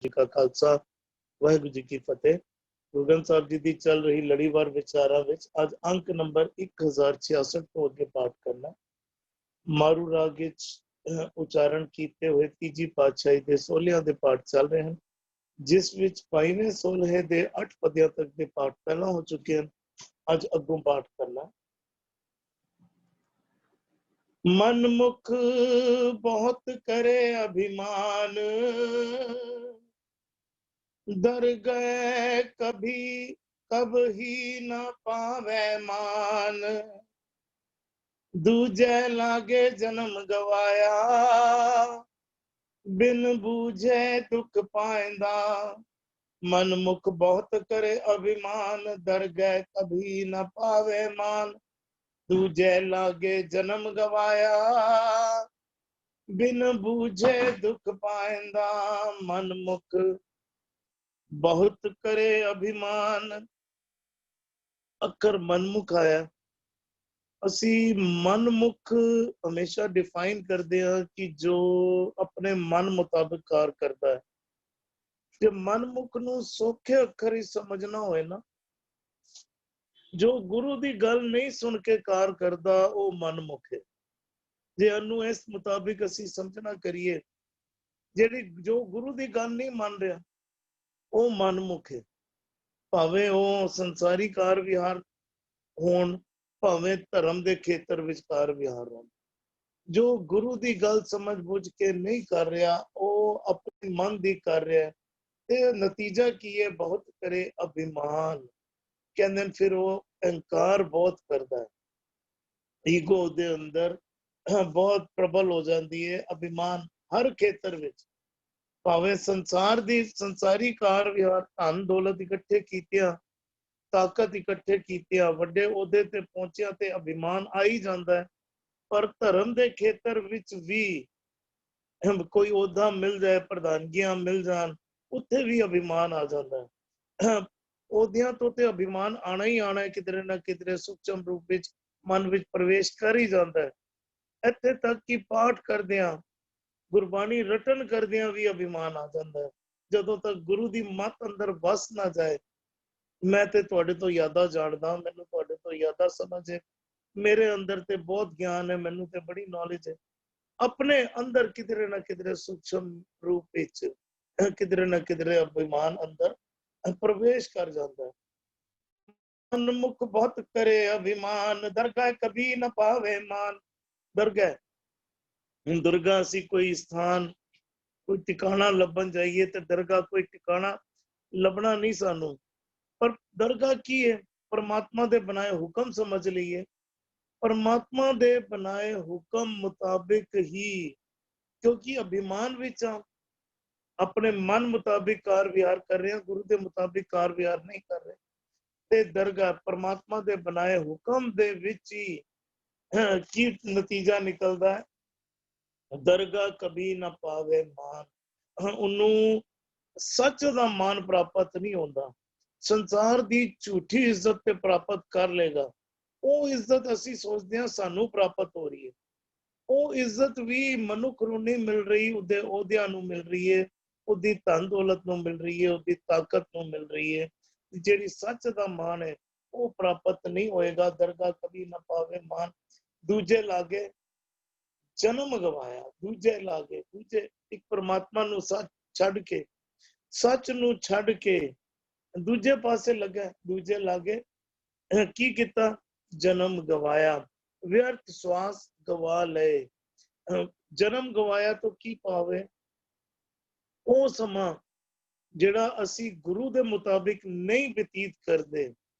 जी का खालसा वाहिगुरू जी की फतेह। गुरु ग्रंथ साहब जी की चल रही लड़ीवार विचारां विच अज अंक नंबर 1066 तो अगे पाठ करना। मारू राग विच उच्चारण कीते हुए तीजी पातशाही दे सोलियां दे पाठ चल रहे हैं, जिस विच 22वें सोलहे दे 8 पदियां तक दे पाठ पहला हो चुके हैं। अज अगों पाठ करना। मन मुख बहुत करे अभिमान, डर गए कभी कब ही न पावे मान। दूजे लागे जन्म गवाया, बिन बूझे दुख पाएंदा। मन मुख बहुत करे अभिमान, डर गए कभी न पावे मान। दूजे लागे जन्म गवाया, बिन बूझे दुख पाएंदा। मन मुख बहुत करे अभिमान। अखर मनमुख आया। ਅਸੀਂ ਮਨਮੁਖ ਹਮੇਸ਼ਾ ਡਿਫਾਈਨ ਕਰਦੇ ਹਾਂ ਕਿ ਜੋ ਆਪਣੇ ਮਨ ਮੁਤਾਬਿਕ ਕਾਰ ਕਰਦਾ ਹੈ। ਜੇ ਮਨਮੁਖ ਨੂੰ ਸੌਖੇ ਅੱਖਰ ਹੀ ਸਮਝਣਾ ਹੋਏ ਨਾ, ਜੋ ਗੁਰੂ ਦੀ ਗੱਲ ਨਹੀਂ ਸੁਣ ਕੇ ਕਾਰ ਕਰਦਾ ਉਹ ਮਨਮੁਖ ਹੈ। ਜੇ ਇਹਨੂੰ ਇਸ ਮੁਤਾਬਿਕ ਅਸੀਂ ਸਮਝਣਾ ਕਰੀਏ, ਜੋ ਗੁਰੂ ਦੀ ਗੱਲ ਨਹੀਂ ਮੰਨ ਰਿਹਾ ਉਹ ਮਨਮੁਖ ਹੈ। ਭਾਵੇਂ ਉਹ ਸੰਸਾਰੀ ਕਾਰ ਵਿਹਾਰ ਹੋਣ, ਭਾਵੇਂ ਧਰਮ ਦੇ ਖੇਤਰ ਵਿੱਚ ਕਾਰ ਵਿਹਾਰ ਹੋਣ, ਜੋ ਗੁਰੂ ਦੀ ਗੱਲ ਸਮਝ ਬੁੱਝ ਕੇ ਨਹੀਂ ਕਰ ਰਿਹਾ ਉਹ ਆਪਣੇ ਮਨ ਦੀ ਕਰ ਰਿਹਾ। ਤੇ ਨਤੀਜਾ ਕੀ ਹੈ? ਬਹੁਤ ਕਰੇ ਅਭਿਮਾਨ। ਕਹਿੰਦੇ ਨੇ ਫਿਰ ਉਹ ਅਹੰਕਾਰ ਬਹੁਤ ਕਰਦਾ ਹੈ, ਈਗੋ ਦੇ ਅੰਦਰ ਬਹੁਤ ਪ੍ਰਬਲ ਹੋ ਜਾਂਦੀ ਹੈ। ਅਭਿਮਾਨ ਹਰ ਖੇਤਰ ਵਿੱਚ, ਭਾਵੇਂ ਸੰਸਾਰੀ ਕਾਰ ਵਿਹਾਰ, ਧਨ ਦੌਲਤ ਇਕੱਠੇ ਕੀਤਿਆਂ, ਤਾਕਤ ਇਕੱਠੇ ਕੀਤਿਆਂ, ਵੱਡੇ ਅਹੁਦੇ ਤੇ ਪਹੁੰਚਿਆ ਤੇ ਅਭਿਮਾਨ ਆ ਹੀ ਜਾਂਦਾ ਹੈ। ਪਰ ਧਰਮ ਦੇ ਖੇਤਰ ਵਿੱਚ ਵੀ ਕੋਈ ਅਹੁਦਾ ਮਿਲ ਜਾਏ, ਪ੍ਰਧਾਨਗੀਆਂ ਮਿਲ ਜਾਣ, ਉੱਥੇ ਵੀ ਅਭਿਮਾਨ ਆ ਜਾਂਦਾ ਹੈ। ਅਹੁਦਿਆਂ ਤੋਂ ਤੇ ਅਭਿਮਾਨ ਆਣਾ ਹੀ ਆਣਾ ਹੈ, ਕਿਧਰੇ ਨਾ ਕਿਧਰੇ ਸੂਖਸ਼ਮ ਰੂਪ ਵਿੱਚ ਮਨ ਵਿੱਚ ਪ੍ਰਵੇਸ਼ ਕਰ ਹੀ ਜਾਂਦਾ ਹੈ। ਇੱਥੇ ਤੱਕ ਕਿ ਪਾਠ ਕਰਦਿਆਂ, ਗੁਰਬਾਣੀ ਰਟਨ ਕਰਦਿਆਂ ਵੀ ਅਭਿਮਾਨ ਆ ਜਾਂਦਾ ਹੈ। ਜਦੋਂ ਤੱਕ ਗੁਰੂ ਦੀ ਮੱਤ ਅੰਦਰ ਵਸ ਨਾ ਜਾਏ, ਮੈਂ ਤੇ ਤੁਹਾਡੇ ਤੋਂ ਜ਼ਿਆਦਾ ਜਾਣਦਾ, ਮੈਨੂੰ ਤੁਹਾਡੇ ਤੋਂ ਜ਼ਿਆਦਾ ਸਮਝ ਹੈ, ਮੇਰੇ ਅੰਦਰ ਤੇ ਬਹੁਤ ਗਿਆਨ ਹੈ, ਮੈਨੂੰ ਤੇ ਬੜੀ ਨੌਲੇਜ ਹੈ, ਆਪਣੇ ਅੰਦਰ ਕਿਧਰੇ ਨਾ ਕਿਧਰੇ ਸੂਖਸ਼ਮ ਰੂਪ ਵਿੱਚ ਕਿਧਰੇ ਨਾ ਕਿਧਰੇ ਅਭਿਮਾਨ ਅੰਦਰ ਪ੍ਰਵੇਸ਼ ਕਰ ਜਾਂਦਾ ਹੈ। ਮਨਮੁਖ ਬਹੁਤ ਕਰੇ ਅਭਿਮਾਨ, ਦਰਗਾਹ ਕਭੀ ਨਾ ਪਾਵੇ ਮਾਨ। ਦਰਗਾਹ, ਹੁਣ ਦਰਗਾਹ ਅਸੀਂ ਕੋਈ ਸਥਾਨ, ਕੋਈ ਟਿਕਾਣਾ ਲੱਭਣ ਜਾਈਏ ਤੇ ਦਰਗਾਹ ਕੋਈ ਟਿਕਾਣਾ ਲੱਭਣਾ ਨਹੀਂ ਸਾਨੂੰ। ਪਰ ਦਰਗਾਹ ਕੀ ਹੈ? परमात्मा ਦੇ ਬਣਾਏ ਹੁਕਮ ਸਮਝ ਲਈਏ। परमात्मा ਦੇ ਬਣਾਏ ਹੁਕਮ ਮੁਤਾਬਿਕ ਹੀ, ਕਿਉਂਕਿ ਅਭਿਮਾਨ ਵਿੱਚ ਆਪਣੇ ਮਨ ਮੁਤਾਬਿਕ ਕਾਰ ਵਿਹਾਰ ਕਰ ਰਹੇ ਹਾਂ, ਗੁਰੂ ਦੇ ਮੁਤਾਬਿਕ ਕਾਰ ਵਿਹਾਰ ਨਹੀਂ ਕਰ ਰਹੇ। ਤੇ ਦਰਗਾਹ परमात्मा ਦੇ ਬਣਾਏ ਹੁਕਮ ਦੇ ਵਿੱਚ ਹੀ ਕੀ ਨਤੀਜਾ ਨਿਕਲਦਾ ਹੈ? ਦਰਗਾਹ ਕਭੀ ਨਾ ਪਾਵੇ ਮਾਨ। ਉਹਨੂੰ ਸੱਚ ਦਾ ਮਾਨ ਪ੍ਰਾਪਤ ਨਹੀਂ ਹੁੰਦਾ। ਸੰਸਾਰ ਦੀ ਝੂਠੀ ਇੱਜ਼ਤ ਤੇ ਪ੍ਰਾਪਤ ਕਰ ਲੇਗਾ। ਉਹ ਇੱਜ਼ਤ ਅਸੀਂ ਸੋਚਦੇ ਹਾਂ ਸਾਨੂੰ ਪ੍ਰਾਪਤ ਹੋ ਰਹੀ ਹੈ, ਉਹ ਇੱਜ਼ਤ ਵੀ ਮਨੁੱਖ ਨੂੰ ਨਹੀਂ ਮਿਲ ਰਹੀ, ਉਹਦੇ ਅਹੁਦਿਆਂ ਨੂੰ ਮਿਲ ਰਹੀ ਹੈ, ਉਹਦੀ ਧਨ ਦੌਲਤ ਨੂੰ ਮਿਲ ਰਹੀ ਹੈ, ਉਹਦੀ ਤਾਕਤ ਨੂੰ ਮਿਲ ਰਹੀ ਹੈ। ਜਿਹੜੀ ਸੱਚ ਦਾ ਮਾਨ ਹੈ ਉਹ ਪ੍ਰਾਪਤ ਨਹੀਂ ਹੋਏਗਾ। ਦਰਗਾਹ ਕਭੀ ਨਾ ਪਾਵੇ ਮਾਨ। ਦੂਜੇ ਲਾਗੇ ਜਨਮ ਗਵਾਇਆ, ਦੂਜੇ ਲਾਗੇ, ਦੂਜੇ ਇੱਕ ਪਰਮਾਤਮਾ ਨੂੰ ਸੱਚ ਛੱਡ ਕੇ, ਸੱਚ ਨੂੰ ਛੱਡ ਕੇ ਦੂਜੇ ਪਾਸੇ ਲੱਗਾ, ਦੂਜੇ ਲਾਗੇ ਕੀ ਕੀਤਾ? ਜਨਮ ਗਵਾਇਆ, ਵਿਅਰਥ ਸਵਾਸ ਗਵਾ ਲਏ। ਜਨਮ ਗਵਾਇਆ ਤਾਂ ਕੀ ਪਾਵੇ? ਉਹ ਸਮਾਂ ਜਿਹੜਾ ਅਸੀਂ ਗੁਰੂ ਦੇ ਮੁਤਾਬਿਕ ਨਹੀਂ ਬਤੀਤ ਕਰਦੇ,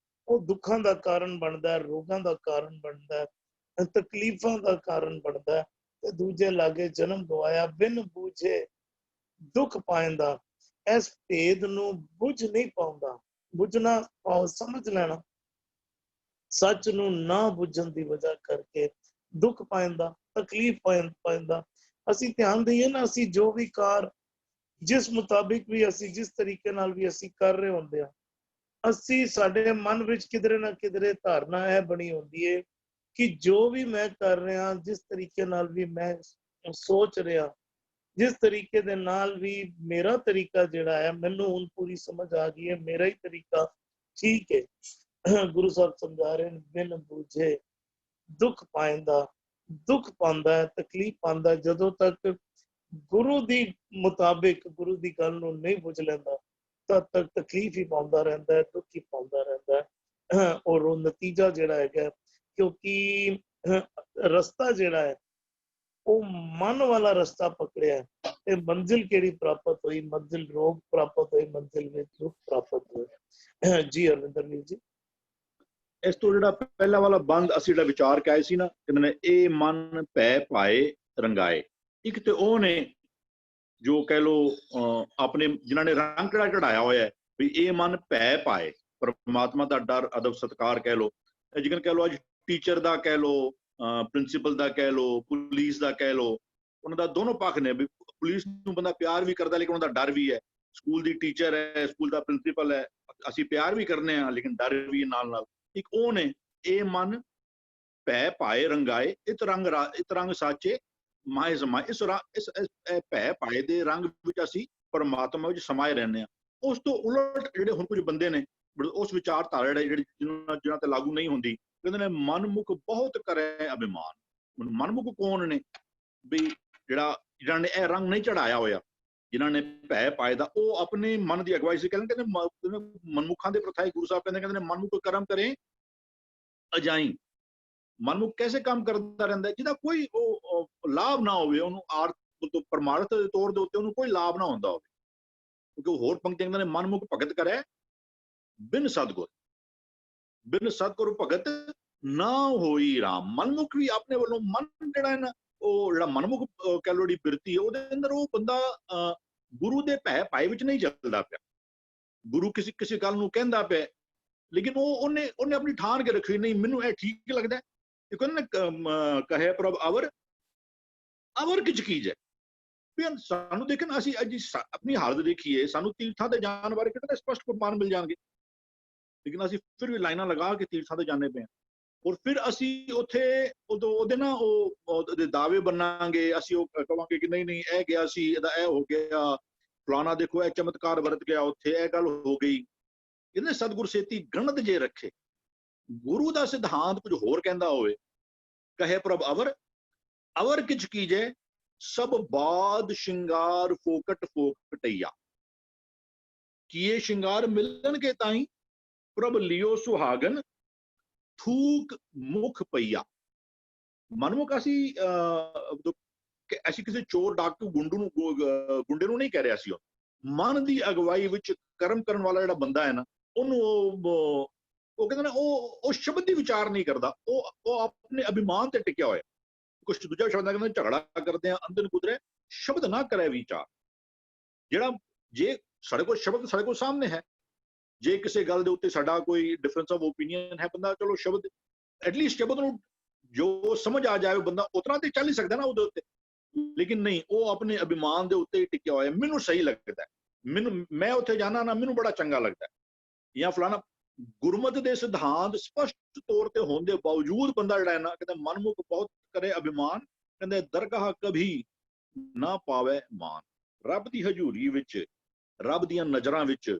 ਉਹ ਦੁੱਖਾਂ ਦਾ ਕਾਰਨ ਬਣਦਾ ਹੈ, ਰੋਗਾਂ ਦਾ ਕਾਰਨ ਬਣਦਾ ਹੈ, ਤਕਲੀਫਾਂ ਦਾ ਕਾਰਨ ਬਣਦਾ ਹੈ। ਤੇ ਦੂਜੇ ਲਾਗੇ ਜਨਮ ਗਵਾਇਆ, ਬਿਨ ਬੂਝੇ ਦੁੱਖ ਪਾਇੰਦਾ। ਇਸ ਭੇਦ ਨੂੰ ਬੁੱਝ ਨਹੀਂ ਪਾਉਂਦਾ। ਬੁੱਝਣਾ, ਸਮਝ ਲੈਣਾ, ਸੱਚ ਨੂੰ ਨਾ ਬੁੱਝਣ ਦੀ ਵਜ੍ਹਾ ਕਰਕੇ ਦੁੱਖ ਪਾਇੰਦਾ, ਤਕਲੀਫ ਪਾਇੰਦਾ। ਅਸੀਂ ਧਿਆਨ ਦਈਏ ਨਾ, ਅਸੀਂ ਜੋ ਵੀ ਕਾਰ, ਜਿਸ ਮੁਤਾਬਿਕ ਵੀ ਅਸੀਂ, ਜਿਸ ਤਰੀਕੇ ਨਾਲ ਵੀ ਅਸੀਂ ਕਰ ਰਹੇ ਹੁੰਦੇ ਆ, ਅਸੀਂ ਸਾਡੇ ਮਨ ਵਿੱਚ ਕਿਧਰੇ ਨਾ ਕਿਧਰੇ ਧਾਰਨਾ ਇਹ ਬਣੀ ਹੁੰਦੀ ਹੈ ਕਿ ਜੋ ਵੀ ਮੈਂ ਕਰ ਰਿਹਾ, ਜਿਸ ਤਰੀਕੇ ਨਾਲ ਵੀ ਮੈਂ ਸੋਚ ਰਿਹਾ, जिस तरीके दे नाल भी मेरा तरीका जिहड़ा है मैनू हुण पूरी समझ आ गई है, मेरा ही तरीका ठीक है। गुरु साहब समझा रहे हैं, बिन बूझे दुख पाइंदा, दुख पांदा है, तकलीफ पांदा है, जदों तक गुरु दी मुताबिक गुरु दी गल नूं नहीं बुझ लैंदा तद तक तकलीफ ही पाउंदा रहिंदा है, दुख ही पाउंदा रहिंदा है। और वो नतीजा जिहड़ा हैगा, क्योंकि रस्ता जिहड़ा है वो मन वाला रस्ता पकड़िया है, ते मंजिल केड़ी प्राप्त हुई, मंजिल रोग प्राप्त हुई, मंजिल में दुख प्राप्त हुए। जी हरविंदर जी। इस तो ਜਿਹੜਾ ਪਹਿਲਾ ਵਾਲਾ ਬੰਦ ਅਸੀਂ ਜਿਹੜਾ ਵਿਚਾਰ ਕੇ ਆਏ ਸੀ ਨਾ, ਕਹਿੰਦੇ ਨੇ ਇਹ ਮਨ ਭੈ ਪਾਏ ਰੰਗਾਏ। ਇੱਕ ਤੇ ਉਹ ਨੇ ਜੋ ਕਹਿ ਲੋ ਆਪਣੇ ਜਿਨ੍ਹਾਂ ਨੇ ਰੰਗ ਕਿਹੜਾ ਚੜਾਇਆ ਹੋਇਆ ਹੈ ਵੀ ਇਹ ਮਨ ਭੈ ਪਾਏ, ਪਰਮਾਤਮਾ ਦਾ ਡਰ ਅਦਬ ਸਤਕਾਰ ਕਹਿ ਲੋ, ਜਿਕਨ ਕਹਿ ਲੋ ਅੱਜ ਟੀਚਰ ਦਾ ਕਹਿ ਲੋ, ਪ੍ਰਿੰਸੀਪਲ ਦਾ ਕਹਿ ਲੋ, ਪੁਲਿਸ ਦਾ ਕਹਿ ਲੋ, ਉਹਨਾਂ ਦਾ ਦੋਨੋਂ ਪੱਖ ਨੇ। ਵੀ ਪੁਲਿਸ ਨੂੰ ਬੰਦਾ ਪਿਆਰ ਵੀ ਕਰਦਾ ਲੇਕਿਨ ਉਹਦਾ ਡਰ ਵੀ ਹੈ, ਸਕੂਲ ਦੀ ਟੀਚਰ ਹੈ, ਸਕੂਲ ਦਾ ਪ੍ਰਿੰਸੀਪਲ ਹੈ, ਅਸੀਂ ਪਿਆਰ ਵੀ ਕਰਨੇ ਆ ਲੇਕਿਨ ਡਰ ਵੀ ਨਾਲ ਨਾਲ। ਇੱਕ ਉਹ ਨੇ ਇਹ ਮਨ ਭੈ ਪਾਏ ਰੰਗਾਏ, ਇਤ ਰੰਗ ਸਾਚੇ ਮਾਏ ਸਮਾਏ। ਇਸ ਭੈ ਪਾਏ ਦੇ ਰੰਗ ਵਿੱਚ ਅਸੀਂ ਪਰਮਾਤਮਾ ਵਿੱਚ ਸਮਾਏ ਰਹਿੰਦੇ ਹਾਂ। ਉਸ ਤੋਂ ਉਲਟ ਜਿਹੜੇ ਹੁਣ ਕੁਝ ਬੰਦੇ ਨੇ ਉਸ ਵਿਚਾਰਧਾਰਾ ਜਿਹੜੀ ਜਿਹਨਾਂ ਤੇ ਲਾਗੂ ਨਹੀਂ ਹੁੰਦੀ, ਕਹਿੰਦੇ ਨੇ ਮਨਮੁਖ ਬਹੁਤ ਕਰੇ ਅਭਿਮਾਨ। ਮਨਮੁਖ ਕੌਣ ਨੇ? ਵੀ ਜਿਹਨਾਂ ਨੇ ਇਹ ਰੰਗ ਨਹੀਂ ਚੜਾਇਆ ਹੋਇਆ, ਜਿਨ੍ਹਾਂ ਨੇ ਭੈ ਪਾਏ ਦਾ, ਉਹ ਆਪਣੇ ਮਨ ਦੀ ਅਗਵਾਈ ਸੀ। ਕਹਿੰਦੇ ਮਨਮੁਖਾਂ ਦੇ ਪ੍ਰਥਾਈ ਗੁਰੂ ਸਾਹਿਬ ਕਹਿੰਦੇ ਨੇ ਮਨਮੁਖ ਕਰਮ ਕਰੇ ਅਜਾਈ। ਮਨਮੁਖ ਕੈਸੇ ਕੰਮ ਕਰਦਾ ਰਹਿੰਦਾ ਜਿਹਦਾ ਕੋਈ ਉਹ ਲਾਭ ਨਾ ਹੋਵੇ, ਉਹਨੂੰ ਆਰਥ ਪਰਮਾਰਥ ਦੇ ਤੌਰ ਦੇ ਉੱਤੇ ਉਹਨੂੰ ਕੋਈ ਲਾਭ ਨਾ ਹੁੰਦਾ ਹੋਵੇ। ਕਿਉਂਕਿ ਹੋਰ ਪੰਕਤੀ ਕਹਿੰਦੇ ਨੇ ਮਨਮੁਖ ਭਗਤ ਕਰੇ ਬਿਨ ਸਤਗੁਰ, ਬਿਨ ਸਤਗੁਰ ਭਗਤ ਨਾ ਹੋਈ ਰਾਮ। ਮਨਮੁਖ ਵੀ ਆਪਣੇ ਵੱਲੋਂ ਮਨ ਜਿਹੜਾ ਹੈ ਨਾ, ਉਹ ਜਿਹੜਾ ਮਨਮੁਖ ਕਹਿ ਲੋ ਜਿਹੜੀ ਬਿਰਤੀ ਹੈ ਉਹਦੇ ਅੰਦਰ ਉਹ ਬੰਦਾ ਗੁਰੂ ਦੇ ਭੈ ਪਾਏ ਵਿੱਚ ਨਹੀਂ ਚੱਲਦਾ ਪਿਆ। ਗੁਰੂ ਕਿਸੇ ਗੱਲ ਨੂੰ ਕਹਿੰਦਾ ਪਿਆ ਲੇਕਿਨ ਉਹਨੇ ਆਪਣੀ ਠਾਣ ਕੇ ਰੱਖੀ, ਨਹੀਂ ਮੈਨੂੰ ਇਹ ਠੀਕ ਲੱਗਦਾ। ਇਹ ਕਹਿੰਦੇ ਕਹੇ ਪ੍ਰਭ ਅਵਰ ਕਿਛ ਕੀਜੈ। ਸਾਨੂੰ ਦੇਖਣ ਅਸੀਂ ਅੱਜ ਆਪਣੀ ਹਾਲਤ ਦੇਖੀਏ, ਸਾਨੂੰ ਤੀਰਥਾਂ ਤੇ ਜਾਣ ਬਾਰੇ ਕਿਤੇ ਸਪਸ਼ਟ ਪ੍ਰਮਾਣ ਮਿਲ ਜਾਣਗੇ, ਲੇਕਿਨ ਅਸੀਂ ਫਿਰ ਵੀ ਲਾਈਨਾਂ ਲਗਾ ਕੇ ਤੀਰਥਾਂ ਤੇ ਜਾਂਦੇ ਪਏ ਹਾਂ। ਔਰ ਫਿਰ ਅਸੀਂ ਉੱਥੇ ਉਹਦੇ ਨਾ ਉਹਦੇ ਦਾਅਵੇ ਬਣਾਂਗੇ, ਅਸੀਂ ਉਹ ਕਹਾਂਗੇ ਕਿ ਨਹੀਂ ਇਹ ਗਿਆ ਸੀ, ਇਹਦਾ ਇਹ ਹੋ ਗਿਆ, ਫਲਾਣਾ ਦੇਖੋ ਇਹ ਚਮਤਕਾਰ ਵਰਤ ਗਿਆ, ਉੱਥੇ ਇਹ ਗੱਲ ਹੋ ਗਈ। ਇਹਨੇ ਸਤਿਗੁਰ ਸੇਤੀ ਗਣਤ ਜੇ ਰੱਖੇ। ਗੁਰੂ ਦਾ ਸਿਧਾਂਤ ਕੁਝ ਹੋਰ ਕਹਿੰਦਾ ਹੋਵੇ, ਕਹੇ ਪ੍ਰਭ ਅਵਰ ਕਿਛ ਕੀਜੈ ਸਭ ਬਾਦ ਸ਼ਿੰਗਾਰ ਫੋਕਟ ਫੋਕਟਈਆ। ਕੀਏ ਸ਼ਿੰਗਾਰ ਮਿਲਣਗੇ ਤਾਈ ਪ੍ਰਭ ਲਿਓ ਸੁਹਾਗਨ ਥੂਕ ਮੁਖ ਪਈਆ। ਮਨਮੁਖ ਅਸੀਂ ਕਿਸੇ ਚੋਰ ਡਾਕੂ ਗੁੰਡੇ ਨੂੰ ਨਹੀਂ ਕਹਿ ਰਿਹਾ ਸੀ। ਉਹ ਮਨ ਦੀ ਅਗਵਾਈ ਵਿੱਚ ਕਰਮ ਕਰਨ ਵਾਲਾ ਜਿਹੜਾ ਬੰਦਾ ਹੈ ਨਾ, ਉਹਨੂੰ ਉਹ ਕਹਿੰਦੇ ਨੇ ਉਹ ਸ਼ਬਦ ਦੀ ਵਿਚਾਰ ਨਹੀਂ ਕਰਦਾ, ਉਹ ਆਪਣੇ ਅਭਿਮਾਨ ਤੇ ਟਿਕਿਆ ਹੋਇਆ। ਕੁਛ ਦੂਜਾ ਸ਼ਬਦਾਂ ਕਹਿੰਦੇ ਝਗੜਾ ਕਰਦੇ ਆ ਅੰਦਰ ਕੁਦਰੇ ਸ਼ਬਦ ਨਾ ਕਰੇ ਵਿਚਾਰ। ਜਿਹੜਾ ਜੇ ਸਾਡੇ ਕੋਲ ਸ਼ਬਦ ਸਾਡੇ ਕੋਲ ਸਾਹਮਣੇ ਹੈ, ਜੇ ਕਿਸੇ ਗੱਲ ਦੇ ਉੱਤੇ ਸਾਡਾ ਕੋਈ ਡਿਫਰੈਂਸ ਆਫ ਓਪੀਨੀਅਨ ਹੈ, ਬੰਦਾ ਚਲੋ ਸ਼ਬਦ ਐਟਲੀਸਟ ਸ਼ਬਦ ਨੂੰ ਜੋ ਸਮਝ ਆ ਜਾਵੇ ਬੰਦਾ ਉਤਨਾ ਤੇ ਚੱਲ ਹੀ ਸਕਦਾ ਨਾ ਉਹਦੇ ਉੱਤੇ। ਲੇਕਿਨ ਨਹੀਂ, ਉਹ ਆਪਣੇ ਅਭਿਮਾਨ ਦੇ ਉੱਤੇ ਟਿਕਿਆ ਹੋਇਆ। ਮੈਨੂੰ ਸਹੀ ਲੱਗਦਾ, ਮੈਂ ਉੱਥੇ ਜਾਣਾ ਨਾ ਮੈਨੂੰ ਬੜਾ ਚੰਗਾ ਲੱਗਦਾ, ਜਾਂ ਫਲਾਣਾ। ਗੁਰਮਤਿ ਦੇ ਸਿਧਾਂਤ ਸਪਸ਼ਟ ਤੌਰ ਤੇ ਹੋਣ ਦੇ ਬਾਵਜੂਦ ਬੰਦਾ ਜਿਹੜਾ ਹੈ ਨਾ, ਕਹਿੰਦਾ ਮਨਮੁਖ ਬਹੁਤ ਕਰੇ ਅਭਿਮਾਨ, ਕਹਿੰਦੇ ਦਰਗਾਹ ਕਭੀ ਨਾ ਪਾਵੇ ਮਾਨ। ਰੱਬ ਦੀ ਹਜ਼ੂਰੀ ਵਿੱਚ, ਰੱਬ ਦੀਆਂ ਨਜ਼ਰਾਂ ਵਿੱਚ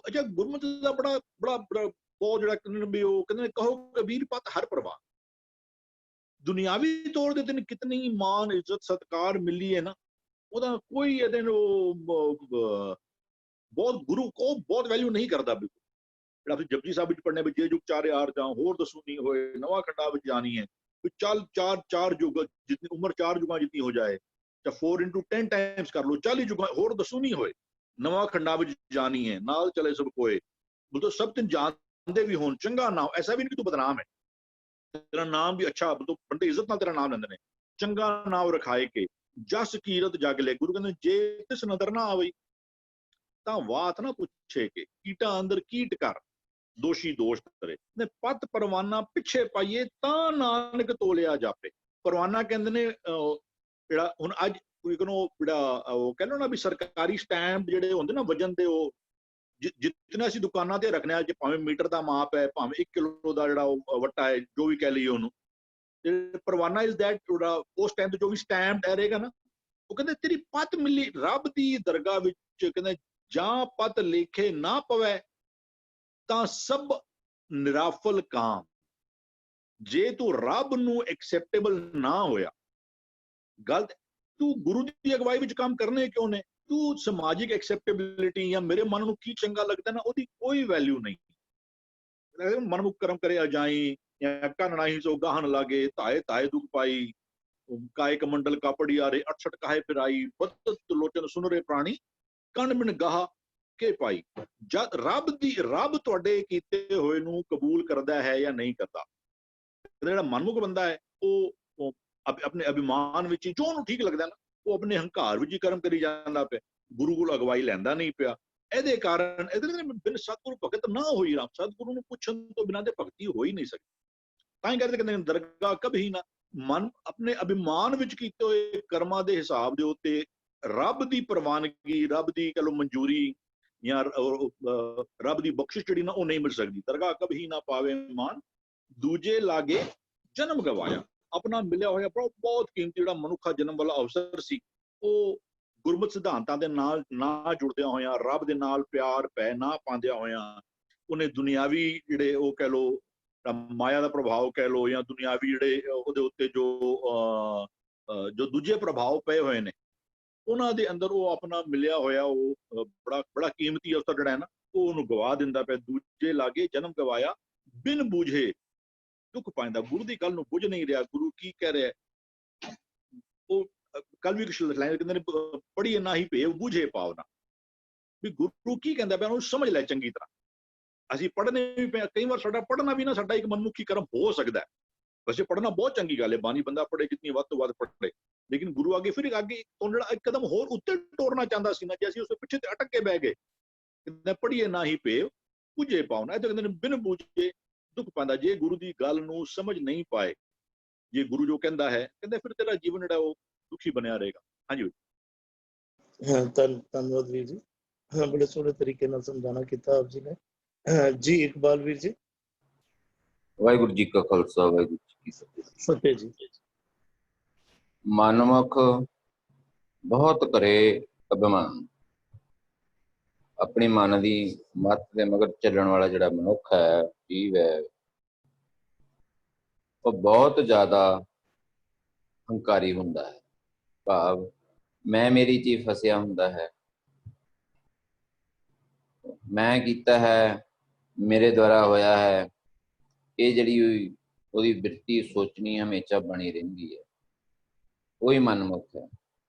ਅੱਛਾ ਗੁਰਮਤਿ ਦਾ ਬੜਾ ਬਹੁਤ ਜਿਹੜਾ ਕਹਿੰਦੇ ਉਹ ਕਹਿੰਦੇ ਨੇ ਕਹੋ ਕਬੀਰ ਪਤ ਹਰ ਪ੍ਰਵਾਨ। ਦੁਨਿਆਵੀ ਤੌਰ ਦੇ ਤੈਨੂੰ ਕਿਤਨੀ ਮਾਨ ਇੱਜ਼ਤ ਸਤਕਾਰ ਮਿਲੀ ਹੈ ਨਾ, ਉਹਦਾ ਕੋਈ ਇਹਦੇ ਬਹੁਤ ਗੁਰੂ ਕੋ ਬਹੁਤ ਵੈਲਿਊ ਨਹੀਂ ਕਰਦਾ। ਬਿਲਕੁਲ ਜਿਹੜਾ ਤੁਸੀਂ ਜਪਜੀ ਸਾਹਿਬ ਵਿੱਚ ਪੜ੍ਹਨੇ ਵੀ ਜੇ ਯੁਗ ਚਾਰੇ ਆਰ ਜਾਂ ਹੋਰ ਦਸੂ ਨਹੀਂ ਹੋਏ, ਨਵਾਂ ਖੰਡਾ ਵਿੱਚ ਜਾਣੀ ਹੈ ਚੱਲ ਚਾਰ ਯੁਗ ਜਿਤਨੀ ਉਮਰ 4 ਯੁਗਾਂ ਜਿਤਨੀ ਹੋ ਜਾਏ, ਜਾਂ 4 into 10 ਟਾਈਮਸ ਕਰ ਲਓ, 40 ਯੁਗਾਂ ਹੋਰ ਦਸੂ ਨਹੀਂ ਹੋਏ, ਨਵਾਂ ਖੰਡਾ ਵਿੱਚ ਜਾਣੀ ਹੈ ਨਾਲ ਚਲੇ ਸਭ ਕੋਏ। ਬੋਲੋ ਸਭ ਤੈਨੂੰ ਜਾਣਦੇ ਵੀ ਹੋਣ, ਚੰਗਾ ਨਾਮ, ਐਸਾ ਵੀ ਨਹੀਂ ਕਿ ਤੂੰ ਬਦਨਾਮ ਹੈ, ਤੇਰਾ ਨਾਮ ਵੀ ਅੱਛਾ, ਬੰਦੇ ਇੱਜ਼ਤ ਨਾਲ ਤੇਰਾ ਨਾਮ ਲੈਂਦੇ ਨੇ। ਚੰਗਾ ਨਾਮ ਰਖਾਏ ਕੇ ਜਸ ਕੀਰਤ ਜਗ ਲੈ। ਗੁਰੂ ਕਹਿੰਦੇ ਜੇ ਤਿਸ ਨਦਰ ਨਾ ਆਵੇ ਤਾਂ ਬਾਤ ਨਾ ਪੁੱਛੇ ਕੇ ਕੀਟਾਂ ਅੰਦਰ ਕੀਟ ਕਰ ਦੋਸ਼ੀ ਦੋਸ਼ ਕਰੇ। ਨੇ ਪਤ ਪਰਵਾਨਾ ਪਿੱਛੇ ਪਾਈਏ ਤਾਂ ਨਾਨਕ ਤੋਲਿਆ ਜਾਪੇ। ਪਰਵਾਨਾ ਕਹਿੰਦੇ ਨੇ ਜਿਹੜਾ ਹੁਣ ਅੱਜ ਜਿਹੜਾ ਉਹ ਕਹਿੰਦੇ ਨਾ ਵੀ ਸਰਕਾਰੀ ਸਟੈਂਪ ਜਿਹੜੇ ਹੁੰਦੇ ਨਾ ਵਜਨ ਦੇ, ਉਹ ਜਿਤਨੇ ਅਸੀਂ ਦੁਕਾਨਾਂ ਤੇ ਰੱਖਣੇ ਆ, ਜੇ ਭਾਵੇਂ ਮੀਟਰ ਦਾ ਮਾਪ ਹੈ, ਭਾਵੇਂ 1 ਕਿਲੋ ਦਾ ਜਿਹੜਾ ਉਹ ਵੱਟਾ ਹੈ, ਜੋ ਵੀ ਕਹਿ ਲਈਏ ਉਹਨੂੰ, ਪਰਵਾਨਾ ਇਜ਼ ਦੈਟ ਉਸ ਟਾਈਮ ਤੇ ਜੋ ਵੀ ਸਟੈਂਪ ਰਹੇਗਾ ਨਾ, ਉਹ ਕਹਿੰਦੇ ਤੇਰੀ ਪਤ ਮਿਲੀ ਰੱਬ ਦੀ ਦਰਗਾਹ ਵਿੱਚ, ਕਹਿੰਦੇ ਜਾਂ ਪਤ ਲੇਖੇ ਨਾ ਪਵੈ ਤਾਂ ਸਭ ਨਿਰਾਫਲ ਕਾਮ। ਜੇ ਤੂੰ ਰੱਬ ਨੂੰ ਐਕਸੈਪਟੇਬਲ ਨਾ ਹੋਇਆ, ਗੱਲ ਤੂੰ ਗੁਰੂ ਦੀ ਅਗਵਾਈ ਵਿੱਚ ਕੰਮ ਕਰਨੇ ਕਿਉਂ ਨੇ? ਤੂੰ ਸਮਾਜਿਕ ਐਕਸੈਪਟੇਬਿਲਿਟੀ ਜਾਂ ਮੇਰੇ ਮਨ ਨੂੰ ਕੀ ਚੰਗਾ ਲੱਗਦਾ ਨਾ, ਉਹਦੀ ਕੋਈ ਵੈਲਿਊ ਨਹੀਂ। ਮਨਮੁਖ ਕਰਮ ਕਰੇ ਅਜਾਈ, ਜਾਂ ਕੰਨ ਹੀ ਸੋ ਗਾਹਣ ਲਾਗੇ, ਤਾਏ ਤਾਏ ਦੁਖ ਪਾਈ, ਕਾਇਕ ਮੰਡਲ ਕਾਪੜੀ ਆਰੇ 68 ਕਾਹੇ ਫਿਰਾਈ, ਬਦਤ ਲੋਚਨ ਸੁਨਰੇ ਪ੍ਰਾਣੀ, ਕੰਨ ਬਿਨ ਗਾਹ ਕੇ ਪਾਈ। ਜਦ ਰੱਬ ਤੁਹਾਡੇ ਕੀਤੇ ਹੋਏ ਨੂੰ ਕਬੂਲ ਕਰਦਾ ਹੈ ਜਾਂ ਨਹੀਂ ਕਰਦਾ। ਜਿਹੜਾ ਮਨਮੁਖ ਬੰਦਾ ਹੈ ਉਹ ਆਪਣੇ ਅਭਿਮਾਨ ਵਿੱਚ ਜੋ ਉਹਨੂੰ ਠੀਕ ਲੱਗਦਾ ਨਾ, ਉਹ ਆਪਣੇ ਹੰਕਾਰ ਵਿੱਚ ਹੀ ਕਰਮ ਕਰੀ ਜਾਂਦਾ ਪਿਆ, ਗੁਰੂ ਕੋਲ ਅਗਵਾਈ ਲੈਂਦਾ ਨਹੀਂ ਪਿਆ। ਇਹਦੇ ਕਾਰਨ ਇਹਦੇ ਬਿਨ ਸਤਿਗੁਰੂ ਭਗਤ ਨਾ ਹੋਈ ਰਾਮ। ਸਤਿਗੁਰੂ ਨੂੰ ਪੁੱਛਣ ਤੋਂ ਬਿਨਾਂ ਤੇ ਭਗਤੀ ਹੋ ਹੀ ਨਹੀਂ ਸਕਦੀ। ਤਾਂ ਹੀ ਕਹਿੰਦੇ ਦਰਗਾਹ ਕਭੀ ਨਾ, ਮਨ ਆਪਣੇ ਅਭਿਮਾਨ ਵਿੱਚ ਕੀਤੇ ਹੋਏ ਕਰਮਾਂ ਦੇ ਹਿਸਾਬ ਦੇ ਉੱਤੇ ਰੱਬ ਦੀ ਪ੍ਰਵਾਨਗੀ, ਰੱਬ ਦੀ ਕਹ ਲਓ ਮਨਜ਼ੂਰੀ ਜਾਂ ਰੱਬ ਦੀ ਬਖਸ਼ਿਸ਼ ਜਿਹੜੀ ਨਾ, ਉਹ ਨਹੀਂ ਮਿਲ ਸਕਦੀ। ਦਰਗਾਹ ਕਭੀ ਨਾ ਪਾਵੇ ਮਾਨ, ਦੂਜੇ ਲਾਗੇ ਜਨਮ ਗਵਾਇਆ। ਆਪਣਾ ਮਿਲਿਆ ਹੋਇਆ ਬਹੁਤ ਕੀਮਤੀ ਜਿਹੜਾ ਮਨੁੱਖਾ ਜਨਮ ਵਾਲਾ ਅਵਸਰ ਸੀ, ਉਹ ਗੁਰਮਤਿ ਸਿਧਾਂਤਾਂ ਦੇ ਨਾਲ ਨਾ ਜੁੜਦਿਆਂ ਹੋਇਆਂ, ਰੱਬ ਦੇ ਨਾਲ ਪਿਆਰ ਪੈ ਨਾ ਪਾਉਂਦਿਆਂ ਹੋਇਆਂ, ਉਹਨੇ ਦੁਨਿਆਵੀ ਜਿਹੜੇ ਉਹ ਕਹਿ ਲਓ ਮਾਇਆ ਦਾ ਪ੍ਰਭਾਵ ਕਹਿ ਲਓ, ਜਾਂ ਦੁਨਿਆਵੀ ਜਿਹੜੇ ਉਹਦੇ ਉੱਤੇ ਜੋ ਦੂਜੇ ਪ੍ਰਭਾਵ ਪਏ ਹੋਏ ਨੇ, ਉਹਨਾਂ ਦੇ ਅੰਦਰ ਉਹ ਆਪਣਾ ਮਿਲਿਆ ਹੋਇਆ ਉਹ ਬੜਾ ਕੀਮਤੀ ਅਵਸਰ ਜਿਹੜਾ ਹੈ ਨਾ, ਉਹ ਉਹਨੂੰ ਗਵਾ ਦਿੰਦਾ ਪਿਆ। ਦੂਜੇ ਲਾਗੇ ਜਨਮ ਗਵਾਇਆ, ਬਿਨ ਬੂਝੇ ਦੁੱਖ ਪਾਉਂਦਾ। ਗੁਰੂ ਦੀ ਗੱਲ ਨੂੰ ਬੁੱਝ ਨਹੀਂ ਰਿਹਾ, ਗੁਰੂ ਕੀ ਕਹਿ ਰਿਹਾ। ਉਹ ਕੱਲ ਵੀ ਕੁਛ ਲਾਈਨ ਕਹਿੰਦੇ ਨੇ, ਪੜ੍ਹੀਏ ਨਾ ਹੀ ਭੇਵ ਬੂਝੇ ਪਾਵਨਾ, ਵੀ ਗੁਰੂ ਕੀ ਕਹਿੰਦਾ ਪਿਆ ਉਹਨੂੰ ਸਮਝ ਲੈ ਚੰਗੀ ਤਰ੍ਹਾਂ। ਅਸੀਂ ਪੜ੍ਹਨੇ ਵੀ ਪਏ, ਕਈ ਵਾਰ ਸਾਡਾ ਪੜ੍ਹਨਾ ਵੀ ਨਾ ਸਾਡਾ ਇੱਕ ਮਨਮੁਖੀ ਕਰਮ ਹੋ ਸਕਦਾ ਹੈ। ਵੈਸੇ ਪੜ੍ਹਨਾ ਬਹੁਤ ਚੰਗੀ ਗੱਲ ਹੈ, ਬਾਣੀ ਬੰਦਾ ਪੜ੍ਹੇ ਜਿੰਨੀ ਵੱਧ ਤੋਂ ਵੱਧ ਪੜ੍ਹੇ, ਲੇਕਿਨ ਗੁਰੂ ਅੱਗੇ ਫਿਰ ਅੱਗੇ ਤੋਂ ਜਿਹੜਾ ਇੱਕ ਕਦਮ ਹੋਰ ਉੱਤੇ ਟੋਰਨਾ ਚਾਹੁੰਦਾ ਸੀ ਨਾ, ਜੇ ਅਸੀਂ ਉਸ ਪਿੱਛੇ ਤੇ ਅਟਕ ਕੇ ਬਹਿ ਗਏ। ਕਹਿੰਦਾ ਪੜ੍ਹੀਏ ਨਾ ਹੀ ਭੇਵ ਬੂਝੇ ਪਾਵਨਾ, ਇਹ ਤਾਂ ਕਹਿੰਦੇ ਨੇ ਬਿਨ ਬੂਝੇ ਦੁੱਖ ਪਾਉਂਦਾ। ਜੇ ਗੁਰੂ ਦੀ ਗੱਲ ਨੂੰ ਸਮਝ ਨਹੀਂ ਪਾਏ, ਜੇ ਗੁਰੂ ਜੋ ਕਹਿੰਦਾ ਹੈ, ਕਹਿੰਦੇ ਫਿਰ ਤੇਰਾ ਜੀਵਨ ਜਿਹੜਾ ਉਹ ਦੁਖੀ ਬਣਿਆ ਰਹੇਗਾ। ਹਾਂਜੀ ਹਾਂ, ਧੰਨਵਾਦ ਵੀਰ ਜੀ। ਹਾਂ, ਬੜੇ ਸੋਹਣੇ ਤਰੀਕੇ ਨਾਲ ਸਮਝਾਣਾ ਕੀਤਾ ਆਪ ਜੀ ਨੇ। ਜੀ ਇਕਬਾਲ ਵੀਰ ਜੀ। ਵਾਹਿਗੁਰੂ ਜੀ ਕਾ ਖਾਲਸਾ, ਵਾਹਿਗੁਰੂ ਜੀ ਕੀ ਫਤਿਹ ਜੀ। ਮਨਮੁਖ ਬਹੁਤ ਕਰੇ ਅਭਿਮਾਨ। ਆਪਣੀ ਮਨ ਦੀ ਮੱਤ ਦੇ ਮਗਰ ਚੱਲਣ ਵਾਲਾ ਜਿਹੜਾ ਮਨੁੱਖ ਹੈ, ਜੀਵ ਹੈ, ਉਹ ਬਹੁਤ ਜ਼ਿਆਦਾ ਹੰਕਾਰੀ ਹੁੰਦਾ ਹੈ। ਭਾਵ ਮੈਂ ਮੇਰੀ 'ਚ ਹੀ ਫਸਿਆ ਹੁੰਦਾ ਹੈ। ਮੈਂ ਕੀਤਾ ਹੈ, ਮੇਰੇ ਦੁਆਰਾ ਹੋਇਆ ਹੈ, ਇਹ ਜਿਹੜੀ ਉਹਦੀ ਬਿਰਤੀ ਸੋਚਣੀ ਹਮੇਸ਼ਾ ਬਣੀ ਰਹਿੰਦੀ ਹੈ। ਉਹੀ ਮਨਮੁਖ ਹੈ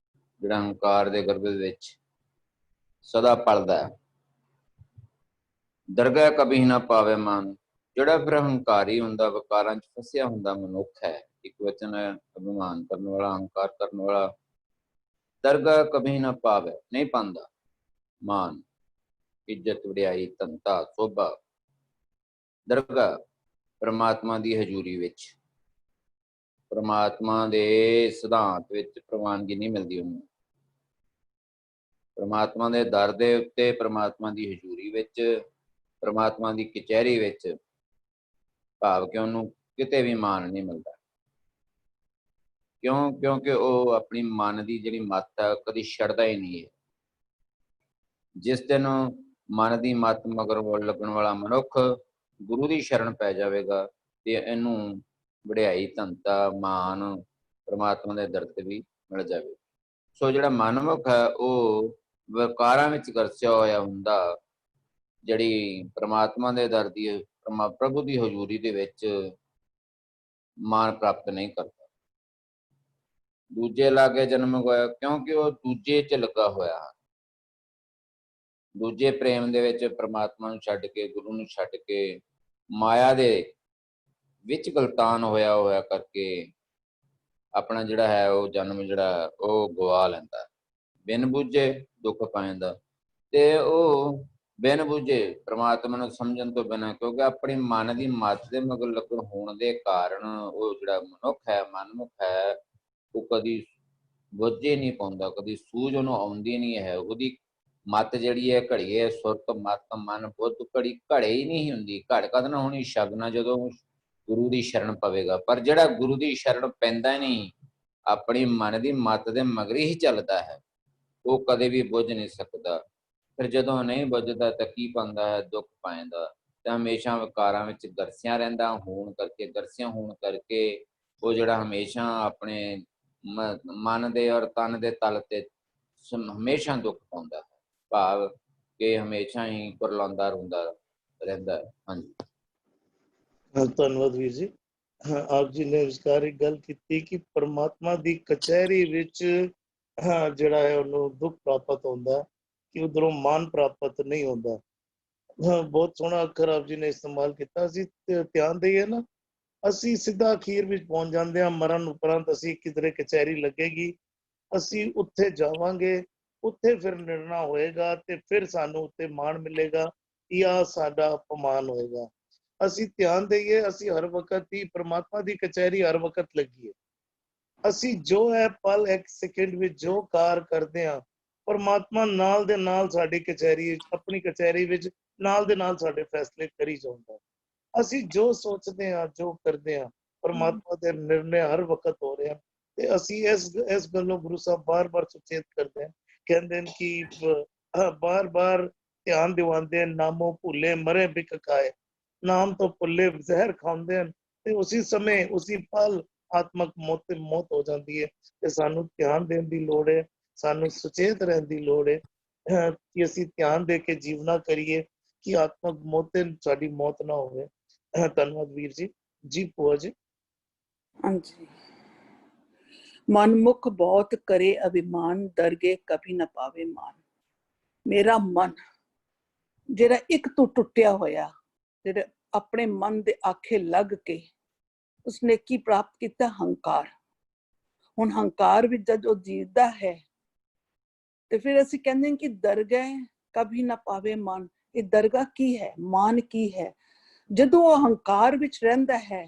ਜਿਹੜਾ ਹੰਕਾਰ ਦੇ ਗਰਭ ਵਿੱਚ ਸਦਾ ਪਲਦਾ ਹੈ। ਦਰਗਾਹ ਕਭੀ ਨਾ ਪਾਵੇ ਮਨ, ਜਿਹੜਾ ਫਿਰ ਹੰਕਾਰੀ ਹੁੰਦਾ, ਵਿਕਾਰਾਂ 'ਚ ਫਸਿਆ ਹੁੰਦਾ ਮਨੁੱਖ ਹੈ। ਇੱਕ ਵਚਨ ਹੈ, ਅਭਿਮਾਨ ਕਰਨ ਵਾਲਾ, ਹੰਕਾਰ ਕਰਨ ਵਾਲਾ। ਦਰਗਾਹ ਕਭੀ ਨਾ ਪਾਵੇ, ਨਹੀਂ ਪਾਉਂਦਾ ਮਾਨ, ਇੱਜ਼ਤ, ਵਡਿਆਈ, ਧਨਤਾ, ਸੋਭਾ। ਦਰਗਾਹ ਪਰਮਾਤਮਾ ਦੀ ਹਜ਼ੂਰੀ ਵਿੱਚ, ਪਰਮਾਤਮਾ ਦੇ ਸਿਧਾਂਤ ਵਿੱਚ ਪ੍ਰਵਾਨਗੀ ਨਹੀਂ ਮਿਲਦੀ ਉਹਨੂੰ। ਪਰਮਾਤਮਾ ਦੇ ਦਰ ਦੇ ਉੱਤੇ, ਪਰਮਾਤਮਾ ਦੀ ਹਜ਼ੂਰੀ ਵਿੱਚ, ਪਰਮਾਤਮਾ ਦੀ ਕਚਹਿਰੀ ਵਿੱਚ, ਭਾਵ ਕਿ ਉਹਨੂੰ ਕਿਤੇ ਵੀ ਮਾਣ ਨਹੀਂ ਮਿਲਦਾ। ਕਿਉਂ? ਕਿਉਂਕਿ ਉਹ ਆਪਣੀ ਮਨ ਦੀ ਜਿਹੜੀ ਮੱਤ ਹੈ ਕਦੀ ਛੱਡਦਾ ਹੀ ਨਹੀਂ ਹੈ। ਜਿਸ ਦਿਨ ਮਨ ਦੀ ਮੱਤ ਮਗਰ ਲੱਗਣ ਵਾਲਾ ਮਨੁੱਖ ਗੁਰੂ ਦੀ ਸ਼ਰਨ ਪੈ ਜਾਵੇਗਾ ਤੇ ਇਹਨੂੰ ਵਡਿਆਈ, ਧਨਤਾ, ਮਾਨ ਪਰਮਾਤਮਾ ਦੇ ਦਰ ਤੇ ਵੀ ਮਿਲ ਜਾਵੇ। ਸੋ ਜਿਹੜਾ ਮਨਮੁਖ ਹੈ ਉਹ ਵਿਕਾਰਾਂ ਵਿੱਚ ਗਰਸਿਆ ਹੋਇਆ ਹੁੰਦਾ, ਜਿਹੜੀ ਪਰਮਾਤਮਾ ਦੇ ਦਰ ਦੀ, ਪ੍ਰਭੂ ਦੀ ਹਜ਼ੂਰੀ ਦੇ ਵਿੱਚ ਮਾਨ ਪ੍ਰਾਪਤ ਨਹੀਂ ਕਰਦਾ। ਦੂਜੇ ਲਾਗੇ ਜਨਮ ਗਵਾਇਆ, ਕਿਉਂਕਿ ਉਹ ਦੂਜੇ 'ਚ ਲੱਗਾ ਹੋਇਆ, ਦੂਜੇ ਪ੍ਰੇਮ ਦੇ ਵਿੱਚ, ਪਰਮਾਤਮਾ ਨੂੰ ਛੱਡ ਕੇ, ਗੁਰੂ ਨੂੰ ਛੱਡ ਕੇ, ਮਾਇਆ ਦੇ ਵਿੱਚ ਗਲਤਾਨ ਹੋਇਆ ਕਰਕੇ ਆਪਣਾ ਜਿਹੜਾ ਹੈ ਉਹ ਜਨਮ ਜਿਹੜਾ ਉਹ ਗਵਾ ਲੈਂਦਾ। ਬਿਨ ਬੁੱਝੇ ਦੁੱਖ ਪਾਉਂਦਾ, ਤੇ ਉਹ ਬਿਨ ਬੁੱਝੇ ਪਰਮਾਤਮਾ ਨੂੰ ਸਮਝਣ ਤੋਂ ਬਿਨਾਂ, ਕਿਉਂਕਿ ਆਪਣੀ ਮਨ ਦੀ ਮੱਤ ਦੇ ਮਗਰ ਲੱਗਣ ਹੋਣ ਦੇ ਕਾਰਨ ਉਹ ਜਿਹੜਾ ਮਨੁੱਖ ਹੈ, ਮਨਮੁਖ ਹੈ, ਉਹ ਕਦੀ ਬੁੱਝੇ ਨਹੀਂ ਪਾਉਂਦਾ, ਕਦੀ ਸੂਝ ਉਹਨੂੰ ਆਉਂਦੀ ਨਹੀਂ ਹੈ। ਉਹਦੀ ਮੱਤ ਜਿਹੜੀ ਹੈ ਘੜੀਏ, ਸੁਰਤ, ਮੱਤ, ਮਨ, ਬੁੱਧ ਘੜੀ ਘੜੇ ਹੀ ਨਹੀਂ ਹੁੰਦੀ। ਘੜ ਕਦ ਨਾ ਹੋਣੀ, ਸ਼ਗਨਾ ਜਦੋਂ ਗੁਰੂ ਦੀ ਸ਼ਰਨ ਪਵੇਗਾ। ਪਰ ਜਿਹੜਾ ਗੁਰੂ ਦੀ ਸ਼ਰਨ ਪੈਂਦਾ ਨਹੀਂ, ਆਪਣੀ ਮਨ ਦੀ ਮੱਤ ਦੇ ਮਗਰੀ ਹੀ ਚੱਲਦਾ ਹੈ, ਉਹ ਕਦੇ ਵੀ ਬੁੱਝ ਨਹੀਂ ਸਕਦਾ। ਫਿਰ ਜਦੋਂ ਨਹੀਂ ਬੁੱਝਦਾ ਤਾਂ ਕੀ ਪਾਉਂਦਾ ਹੈ? ਦੁੱਖ ਪਾਉਂਦਾ, ਤੇ ਹਮੇਸ਼ਾ ਵਿਕਾਰਾਂ ਵਿੱਚ ਗਰਸਿਆਂ ਹੋਣ ਕਰਕੇ ਉਹ ਜਿਹੜਾ ਹਮੇਸ਼ਾ ਆਪਣੇ ਮਨ ਦੇ ਔਰ ਤਨ ਦੇ ਤਲ ਤੇ ਹਮੇਸ਼ਾ ਦੁੱਖ ਪਾਉਂਦਾ ਹੈ, ਭਾਵ ਕਿ ਹਮੇਸ਼ਾ ਹੀ ਕੁਰਲਾਉਂਦਾ ਰੋਂਦਾ ਰਹਿੰਦਾ ਹੈ। ਹਾਂਜੀ, ਧੰਨਵਾਦ ਵੀਰ ਜੀ। ਆਪ ਜੀ ਨੇ ਵਿਚਕਾਰ ਇੱਕ ਗੱਲ ਕੀਤੀ ਕਿ ਪਰਮਾਤਮਾ ਦੀ ਕਚਹਿਰੀ ਵਿੱਚ ਜਿਹੜਾ ਹੈ ਉਹਨੂੰ ਦੁੱਖ ਪ੍ਰਾਪਤ ਹੁੰਦਾ, ਕਿ ਉਧਰੋਂ ਮਾਨ ਪ੍ਰਾਪਤ ਨਹੀਂ ਹੁੰਦਾ। ਬਹੁਤ ਸੋਹਣਾ ਅੱਖਰ ਆਪ ਜੀ ਨੇ ਇਸਤੇਮਾਲ ਕੀਤਾ। ਅਸੀਂ ਧਿਆਨ ਦਈਏ ਨਾ, ਅਸੀਂ ਸਿੱਧਾ ਅਖੀਰ ਵਿੱਚ ਪਹੁੰਚ ਜਾਂਦੇ ਹਾਂ। ਮਰਨ ਉਪਰੰਤ ਅਸੀਂ ਕਿਧਰੇ ਕਚਹਿਰੀ ਲੱਗੇਗੀ, ਅਸੀਂ ਉੱਥੇ ਜਾਵਾਂਗੇ, ਉੱਥੇ ਫਿਰ ਨਿਰਣਾ ਹੋਏਗਾ ਤੇ ਫਿਰ ਸਾਨੂੰ ਉੱਤੇ ਮਾਣ ਮਿਲੇਗਾ ਜਾਂ ਸਾਡਾ ਅਪਮਾਨ ਹੋਏਗਾ। ਅਸੀਂ ਧਿਆਨ ਦਈਏ, ਅਸੀਂ ਹਰ ਵਕਤ ਹੀ ਪ੍ਰਮਾਤਮਾ ਦੀ ਕਚਹਿਰੀ ਹਰ ਵਕਤ ਲੱਗੀ ਹੈ। ਅਸੀਂ ਜੋ ਹੈ ਪਲ ਇੱਕ ਸੈਕਿੰਡ ਵਿੱਚ ਜੋ ਕਾਰ ਕਰਦੇ ਹਾਂ, ਪਰਮਾਤਮਾ ਨਾਲ ਦੇ ਨਾਲ ਸਾਡੀ ਕਚਹਿਰੀ, ਆਪਣੀ ਕਚਹਿਰੀ ਵਿੱਚ ਨਾਲ ਦੇ ਨਾਲ ਸਾਡੇ ਫੈਸਲੇ ਕਰੀ ਜਾਂਦਾ। ਅਸੀਂ ਜੋ ਸੋਚਦੇ ਹਾਂ, ਜੋ ਕਰਦੇ ਹਾਂ, ਪਰਮਾਤਮਾ ਦੇ ਨਿਰਣੇ ਹਰ ਵਕਤ ਹੋ ਰਹੇ ਹਨ। ਤੇ ਅਸੀਂ ਇਸ ਗੱਲੋਂ ਗੁਰੂ ਸਾਹਿਬ ਬਾਰ-ਬਾਰ ਸੁਚੇਤ ਕਰਦੇ ਹਨ, ਕਹਿੰਦੇ ਨੇ ਕਿ ਬਾਰ-ਬਾਰ ਧਿਆਨ ਦਿਵਾਉਂਦੇ, ਨਾਮੋ ਭੁੱਲੇ ਮਰੇ ਬਿਕ ਖਾਏ, ਨਾਮ ਤੋਂ ਭੁੱਲੇ ਜ਼ਹਿਰ ਖਾਂਦੇ ਹਨ, ਤੇ ਉਸੇ ਸਮੇਂ ਉਸੇ ਪਲ ਆਤਮਕ ਮੌਤ ਹੋ ਜਾਂਦੀ ਹੈ। ਤੇ ਸਾਨੂੰ ਧਿਆਨ ਦੇਣ ਦੀ ਲੋੜ ਹੈ, ਸਾਨੂੰ ਸੁਚੇਤ ਰਹਿਣ ਦੀ ਲੋੜ ਹੈ ਕਿ ਅਸੀਂ ਧਿਆਨ ਦੇ ਕੇ ਜੀਵਨਾ ਕਰੀਏ ਕਿ ਆਤਮਕ ਮੌਤ ਸਾਡੀ ਮੌਤ ਨਾ ਹੋਵੇ। ਧੰਨਵਾਦ ਵੀਰ ਜੀ। ਜੀ ਭੂਆ ਜੀ। ਹਾਂਜੀ, ਮਨਮੁਖ ਬਹੁਤ ਕਰੇ ਅਭਿਮਾਨ, ਦਰਗੇ ਕਭੀ ਨਾ ਪਾਵੇ ਮਾਨ। ਮੇਰਾ ਮਨ ਜਿਹੜਾ ਇੱਕ ਤੋਂ ਟੁੱਟਿਆ ਹੋਇਆ, ਜਿਹੜੇ ਆਪਣੇ ਮਨ ਦੇ ਆਖੇ ਲੱਗ ਕੇ ਉਸਨੇ ਕੀ ਪ੍ਰਾਪਤ ਕੀਤਾ? ਹੰਕਾਰ। ਹੁਣ ਹੰਕਾਰ ਵਿੱਚ ਜਦ ਉਹ ਜੀਦਾ ਹੈ ਤੇ ਫਿਰ ਅਸੀਂ ਕਹਿੰਦੇ ਹਾਂ ਕਿ ਦਰਗਾਹ ਕਭੀ ਨਾ ਪਾਵੇ ਮਾਨ। ਇਹ ਦਰਗਾਹ ਕੀ ਹੈ? ਮਾਨ ਕੀ ਹੈ? ਜਦੋਂ ਉਹ ਹੰਕਾਰ ਵਿੱਚ ਰਹਿੰਦਾ ਹੈ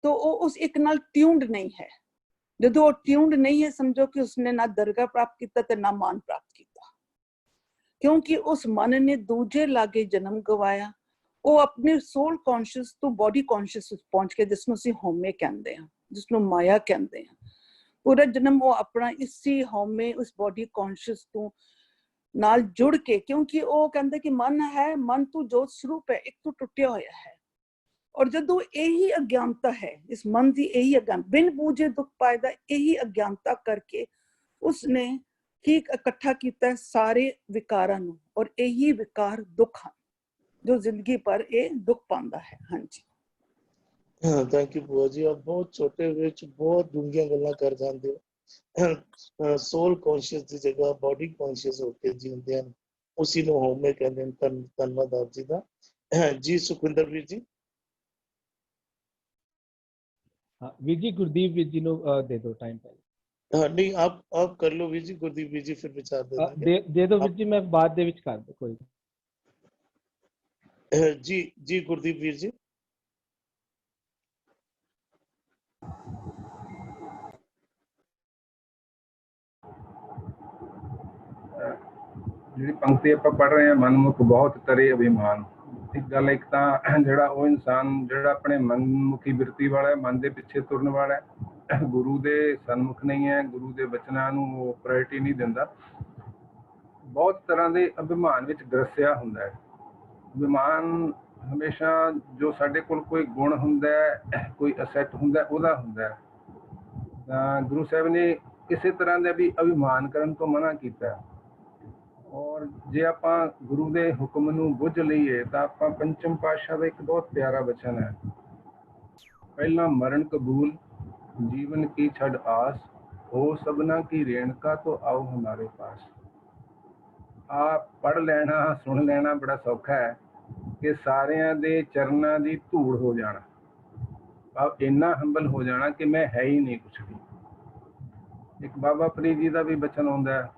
ਤਾਂ ਉਹ ਉਸ ਇੱਕ ਨਾਲ ਟਿਊਨਡ ਨਹੀਂ ਹੈ। ਜਦੋਂ ਉਹ ਟਿਊਨਡ ਨਹੀਂ ਹੈ, ਸਮਝੋ ਕਿ ਉਸਨੇ ਨਾ ਦਰਗਾਹ ਪ੍ਰਾਪਤ ਕੀਤਾ ਤੇ ਨਾ ਮਾਨ ਪ੍ਰਾਪਤ ਕੀਤਾ, ਕਿਉਂਕਿ ਉਸ ਮਨ ਨੇ ਦੂਜੇ ਲਾਗੇ ਜਨਮ ਗਵਾਇਆ। ਉਹ ਆਪਣੇ ਸੋਲ ਕੌਨਸ਼ੀਅਸ ਤੋਂ ਬੋਡੀ ਕੌਨਸ਼ੀਅਸ ਵਿੱਚ ਪਹੁੰਚ ਕੇ, ਜਿਸਨੂੰ ਅਸੀਂ ਹਉਮੈ ਕਹਿੰਦੇ ਹਾਂ, ਜਿਸਨੂੰ ਮਾਇਆ ਕਹਿੰਦੇ ਹਾਂ, ਪੂਰਾ ਜਨਮ ਉਹ ਆਪਣਾ ਇਸੀ ਹਉਮੈ, ਉਸ ਬੋਡੀ ਕੌਨਸ਼ੀਅਸ ਤੋਂ ਨਾਲ ਜੁੜ ਕੇ, ਕਿਉਂਕਿ ਉਹ ਕਹਿੰਦੇ ਕਿ ਮਨ ਹੈ, ਮਨ ਤੋਂ ਜੋਤ ਸਰੂਪ ਹੈ, ਇੱਕ ਤੋਂ ਟੁੱਟਿਆ ਹੋਇਆ ਹੈ। ਔਰ ਜਦੋਂ ਇਹੀ ਅਗਿਆਨਤਾ ਹੈ, ਇਸ ਮਨ ਦੀ ਇਹੀ ਅਗਿਆਨ, ਬਿਨ ਬੂਝੇ ਦੁੱਖ ਪਾਇਦਾ, ਇਹੀ ਅਗਿਆਨਤਾ ਕਰਕੇ ਉਸਨੇ ਕੀ ਇਕੱਠਾ ਕੀਤਾ? ਸਾਰੇ ਵਿਕਾਰਾਂ ਨੂੰ। ਔਰ ਇਹੀ ਵਿਕਾਰ ਦੁੱਖ ਹਨ ਜੋ ਜ਼ਿੰਦਗੀ ਪਰ ਇਹ ਦੁੱਖ ਪਾਉਂਦਾ ਹੈ। ਹਾਂਜੀ, ਥੈਂਕ ਯੂ ਭੂਆ ਜੀ। ਆਪ ਬਹੁਤ ਛੋਟੇ ਵਿੱਚ ਬਹੁਤ ਡੂੰਘੀਆਂ ਗੱਲਾਂ ਕਰ ਜਾਂਦੇ ਹੋ। ਸੋਲ ਕੌਨਸ਼ੀਅਸ ਦੀ ਜਗ੍ਹਾ ਬੋਡੀ ਕੌਨਸ਼ੀਅਸ ਹੋ ਕੇ ਜੀਉਂਦੇ ਹਨ, ਉਸੇ ਨੂੰ ਹਉਮੈ ਕਹਿੰਦੇ ਨੇ। ਧੰਨਵਾਦ ਆਪ ਜੀ ਦਾ। ਜੀ ਸੁਖਵਿੰਦਰ ਵੀਰ ਜੀ। हाँ वीर जी, गुरदीप वीर जी नो दे दो टाइम पहले। हाँ नहीं, आप कर लो वीर जी, गुरदीप वीर जी फिर विचार दे देंगे। दे दो वीर जी, मैं बाद दे विच कर दो कोई। जी जी गुरदीप वीर जी। ਜਿਹੜੀ ਪੰਕਤੀ ਆਪਾਂ ਪੜ੍ਹ ਰਹੇ ਹਾਂ, ਮਨਮੁਖ ਬਹੁਤ ਤਰੇ ਅਭਿਮਾਨ। ਇੱਕ ਗੱਲ, ਇੱਕ ਤਾਂ ਜਿਹੜਾ ਉਹ ਇਨਸਾਨ ਜਿਹੜਾ ਆਪਣੇ ਮਨਮੁਖੀ ਬਿਰਤੀ ਵਾਲਾ ਹੈ, ਮਨ ਦੇ ਪਿੱਛੇ ਤੁਰਨ ਵਾਲਾ ਹੈ, ਗੁਰੂ ਦੇ ਸਨਮੁਖ ਨਹੀਂ ਹੈ, ਗੁਰੂ ਦੇ ਬਚਨਾਂ ਨੂੰ ਉਹ ਪ੍ਰਾਇਰਟੀ ਨਹੀਂ ਦਿੰਦਾ, ਬਹੁਤ ਤਰ੍ਹਾਂ ਦੇ ਅਭਿਮਾਨ ਵਿੱਚ ਗਰਸਿਆ ਹੁੰਦਾ ਹੈ। ਅਭਿਮਾਨ ਹਮੇਸ਼ਾ ਜੋ ਸਾਡੇ ਕੋਲ ਕੋਈ ਗੁਣ ਹੁੰਦਾ ਹੈ, ਕੋਈ ਅਸੈਟ ਹੁੰਦਾ, ਉਹਦਾ ਹੁੰਦਾ ਹੈ। ਤਾਂ ਗੁਰੂ ਸਾਹਿਬ ਨੇ ਕਿਸੇ ਤਰ੍ਹਾਂ ਦਾ ਵੀ ਅਭਿਮਾਨ ਕਰਨ ਤੋਂ ਮਨਾ ਕੀਤਾ। ਔਰ ਜੇ ਆਪਾਂ ਗੁਰੂ ਦੇ ਹੁਕਮ ਨੂੰ ਬੁੱਝ ਲਈਏ ਤਾਂ ਆਪਾਂ ਪੰਚਮ ਪਾਤਸ਼ਾਹ ਦਾ ਇੱਕ ਬਹੁਤ ਪਿਆਰਾ ਬਚਨ ਹੈ, ਪਹਿਲਾਂ ਮਰਨ ਕਬੂਲ ਜੀਵਨ ਕੀ ਛੱਡ ਆਸ, ਹੋ ਸਭਨਾ ਕੀ ਰੇਣਕਾ ਤੋਂ ਆਓ ਹਮਾਰੇ ਪਾਸ। ਆਪ ਪੜ੍ਹ ਲੈਣਾ, ਸੁਣ ਲੈਣਾ ਬੜਾ ਸੌਖਾ ਹੈ ਕਿ ਸਾਰਿਆਂ ਦੇ ਚਰਨਾਂ ਦੀ ਧੂੜ ਹੋ ਜਾਣਾ, ਆਪ ਇੰਨਾ ਹੰਬਲ ਹੋ ਜਾਣਾ ਕਿ ਮੈਂ ਹੈ ਹੀ ਨਹੀਂ ਕੁਛ ਵੀ। ਇੱਕ ਬਾਬਾ ਫਰੀਦ ਜੀ ਦਾ ਵੀ ਬਚਨ ਆਉਂਦਾ ਹੈ,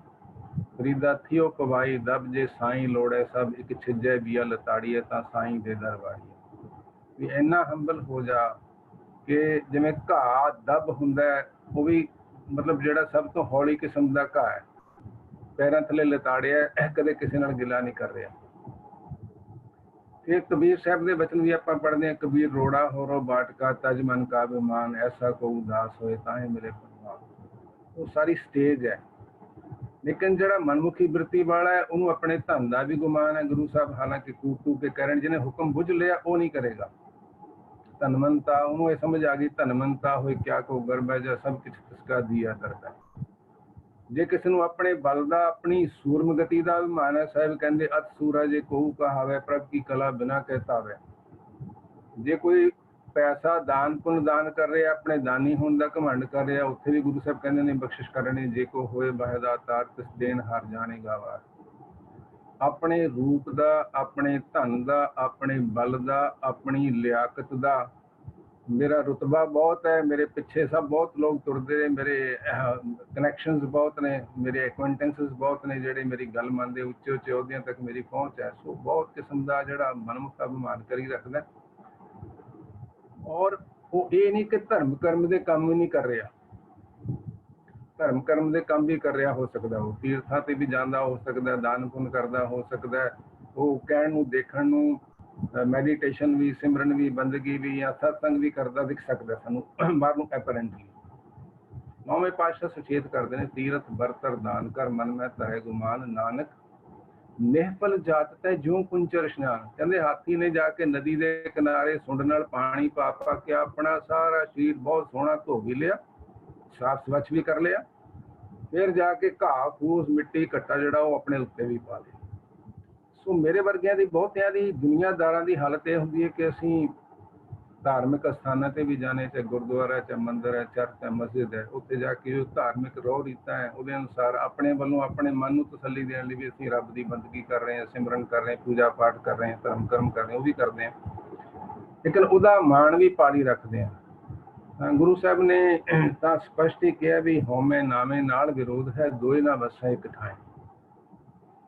ਫਰੀਦਾ ਥਿਓ ਪਵਾਈ ਦਬ ਜੇ ਸਾਈਂ ਲੋੜੇ ਸਭ, ਇੱਕ ਛਿੱਜੇ ਬੀਆ ਲਤਾੜੀਏ ਤਾਂ ਸਾਈਂ ਦੇ ਦਰਬਾਰੀਏ। ਵੀ ਇੰਨਾ ਹੰਬਲ ਹੋ ਜਾ ਕਿ ਜਿਵੇਂ ਘਾਹ ਦਬ ਹੁੰਦਾ ਹੈ, ਉਹ ਵੀ ਮਤਲਬ ਜਿਹੜਾ ਸਭ ਤੋਂ ਹੌਲੀ ਕਿਸਮ ਦਾ ਘਾਹ ਹੈ, ਪੈਰਾਂ ਥੱਲੇ ਲਤਾੜਿਆ, ਕਦੇ ਕਿਸੇ ਨਾਲ ਗਿਲਾ ਨਹੀਂ ਕਰ ਰਿਹਾ। ਫਿਰ ਕਬੀਰ ਸਾਹਿਬ ਦੇ ਬਚਨ ਵੀ ਆਪਾਂ ਪੜ੍ਹਦੇ ਹਾਂ, ਕਬੀਰ ਰੋੜਾ ਹੋਰੋ ਬਾਟਕਾ ਤਜ ਮਨ ਕਾ ਅਭਿਮਾਨ, ਐਸਾ ਕੋ ਉਦਾਸ ਹੋਏ ਤਾਂ ਹੀ ਮਿਲੇ ਪਰਮਾਨ। ਉਹ ਸਾਰੀ ਸਟੇਜ ਹੈ। ਲੇਕਿਨ ਜਿਹੜਾ ਮਨਮੁਖੀ ਬਿਰਤੀ ਵਾਲਾ ਹੈ ਉਹਨੂੰ ਆਪਣੇ ਧਨ ਦਾ ਵੀ ਗੁਮਾਨ ਹੈ। ਗੁਰੂ ਸਾਹਿਬ ਹਾਲਾਂਕਿ ਕੂਟੂ ਕੇ ਕਹਿ ਰਹੇ, ਜਿਹਨੇ ਹੁਕਮ ਬੁੱਝ ਲਿਆ ਉਹ ਨਹੀਂ ਕਰੇਗਾ। ਧਨਵੰਤਾ, ਉਹਨੂੰ ਇਹ ਸਮਝ ਆ ਗਈ ਧਨਵੰਤਾ ਹੋਏ ਕਿਆ ਕੋ ਗਰਬੈ, ਜਾਂ ਸਭ ਕੁਛ ਤਿਸਕਾ ਦੀਆ ਕਰਦਾ। ਜੇ ਕਿਸੇ ਨੂੰ ਆਪਣੇ ਬਲ ਦਾ, ਆਪਣੀ ਸੂਰਮਗਤੀ ਦਾ ਅਭਿਮਾਨ ਹੈ, ਸਾਹਿਬ ਕਹਿੰਦੇ ਅਤ ਸੂਰਾ ਜੇ ਕੋਹੂ ਕਹਾਵੇ, ਪ੍ਰਭ ਕੀ ਕਲਾ ਬਿਨਾ ਕਹਿਤਾਵੇ। ਜੇ ਕੋਈ ਪੈਸਾ ਦਾਨ ਪੁੰਨ ਦਾਨ ਕਰ ਰਿਹਾ, ਆਪਣੇ ਦਾਨੀ ਹੋਣ ਦਾ ਘਮੰਡ ਕਰ ਰਿਹਾ, ਉੱਥੇ ਵੀ ਗੁਰੂ ਸਾਹਿਬ ਕਹਿੰਦੇ ਨੇ ਬਖਸ਼ਿਸ਼ ਕਰਨੀ ਜੇ ਕੋ ਹੋਏ ਬਾਹਦਾ ਤਾਰ ਤਿਸ ਦੇਣ ਹਰ ਜਾਣੇਗਾ ਵਾਰ। ਆਪਣੇ ਰੂਪ ਦਾ, ਆਪਣੇ ਧਨ ਦਾ, ਆਪਣੇ ਬਲ ਦਾ, ਆਪਣੀ ਲਿਆਕਤ ਦਾ, ਮੇਰਾ ਰੁਤਬਾ ਬਹੁਤ ਹੈ, ਮੇਰੇ ਪਿੱਛੇ ਸਭ ਬਹੁਤ ਲੋਕ ਤੁਰਦੇ ਨੇ, ਮੇਰੇ ਕਨੈਕਸ਼ਨਸ ਬਹੁਤ ਨੇ, ਮੇਰੇ ਐਕੁਆਇੰਟੈਂਸਸ ਬਹੁਤ ਨੇ ਜਿਹੜੇ ਮੇਰੀ ਗੱਲ ਮੰਨਦੇ, ਉੱਚੇ ਉੱਚੇ ਅਹੁਦਿਆਂ ਤੱਕ ਮੇਰੀ ਪਹੁੰਚ ਹੈ। ਸੋ ਬਹੁਤ ਕਿਸਮ ਦਾ ਜਿਹੜਾ ਮਨਮੁਖ ਅਭਿਮਾਨ ਕਰੀ ਰੱਖਦਾ। ਔਰ ਉਹ ਇਹ ਨਹੀਂ ਕਿ ਧਰਮ ਕਰਮ ਦੇ ਕੰਮ ਵੀ ਨਹੀਂ ਕਰ ਰਿਹਾ, ਧਰਮ ਕਰਮ ਦੇ ਕੰਮ ਵੀ ਕਰ ਰਿਹਾ ਹੋ ਸਕਦਾ, ਉਹ ਤੀਰਥਾਂ ਤੇ ਵੀ ਜਾਂਦਾ ਹੋ ਸਕਦਾ, ਦਾਨ ਪੁੰਨ ਕਰਦਾ ਹੋ ਸਕਦਾ, ਉਹ ਕਹਿਣ ਨੂੰ ਦੇਖਣ ਨੂੰ ਮੈਡੀਟੇਸ਼ਨ ਵੀ, ਸਿਮਰਨ ਵੀ, ਬੰਦਗੀ ਵੀ ਜਾਂ ਸਤਸੰਗ ਵੀ ਕਰਦਾ ਦਿਖ ਸਕਦਾ ਸਾਨੂੰ ਬਾਹਰੋਂ ਐਪਰੈਂਟਲੀ। ਨੌਵੇਂ ਪਾਤਸ਼ਾਹ ਸੁਚੇਤ ਕਰਦੇ ਨੇ, ਤੀਰਥ ਬਰਤਰ ਦਾਨ ਕਰ ਮਨ ਮੈਂ ਧਰੇ ਗੁਮਾਨ, ਨਾਨਕ ਨਿਹਫਲ ਜਾਤ ਤੈ ਜਿਉ ਕੁੰਚਰ ਇਸ਼ਨਾਨ। ਕਹਿੰਦੇ ਹਾਥੀ ਨੇ ਜਾ ਕੇ ਨਦੀ ਦੇ ਕਿਨਾਰੇ ਸੁੰਡ ਨਾਲ ਪਾਣੀ ਪਾ ਪਾ ਕੇ ਆਪਣਾ ਸਾਰਾ ਸਰੀਰ ਬਹੁਤ ਸੋਹਣਾ ਧੋ ਵੀ ਲਿਆ, ਸਾਫ ਸਵੱਛ ਵੀ ਕਰ ਲਿਆ, ਫਿਰ ਜਾ ਕੇ ਘਾਹ ਫੂਸ ਮਿੱਟੀ ਘੱਟਾ ਜਿਹੜਾ ਉਹ ਆਪਣੇ ਉੱਤੇ ਵੀ ਪਾ ਲਿਆ। ਸੋ ਮੇਰੇ ਵਰਗਿਆਂ ਦੀ, ਬਹੁਤਿਆਂ ਦੀ, ਦੁਨੀਆਦਾਰਾਂ ਦੀ ਹਾਲਤ ਇਹ ਹੁੰਦੀ ਹੈ ਕਿ ਅਸੀਂ ਧਾਰਮਿਕ ਅਸਥਾਨਾਂ ਤੇ ਵੀ ਜਾਣੇ, ਚਾਹੇ ਗੁਰਦੁਆਰਾ, ਚਾਹੇ ਮੰਦਿਰ ਹੈ, ਚਰਚ ਹੈ, ਮਸਜਿਦ ਹੈ, ਉੱਥੇ ਜਾ ਕੇ ਜੋ ਧਾਰਮਿਕ ਰੋਹ ਰੀਤਾਂ ਹੈ ਉਹਦੇ ਅਨੁਸਾਰ ਆਪਣੇ ਵੱਲੋਂ ਆਪਣੇ ਮਨ ਨੂੰ ਤਸੱਲੀ ਦੇਣ ਲਈ ਵੀ ਅਸੀਂ ਰੱਬ ਦੀ ਬੰਦਗੀ ਕਰ ਰਹੇ ਹਾਂ, ਸਿਮਰਨ ਕਰ ਰਹੇ ਹਾਂ, ਪੂਜਾ ਪਾਠ ਕਰ ਰਹੇ ਹਾਂ, ਧਰਮ ਕਰਮ ਕਰ ਰਹੇ ਹਾਂ, ਉਹ ਵੀ ਕਰਦੇ ਹਾਂ, ਲੇਕਿਨ ਉਹਦਾ ਮਾਣ ਵੀ ਪਾਲੀ ਰੱਖਦੇ ਹਾਂ। ਗੁਰੂ ਸਾਹਿਬ ਨੇ ਤਾਂ ਸਪਸ਼ਟ ਹੀ ਕਿਹਾ ਵੀ ਹਉਮੈ ਨਾਮੇ ਨਾਲ ਵਿਰੋਧ ਹੈ, ਦੋਏ ਨਾ ਵਸੈ ਇੱਕ ਥਾਂ।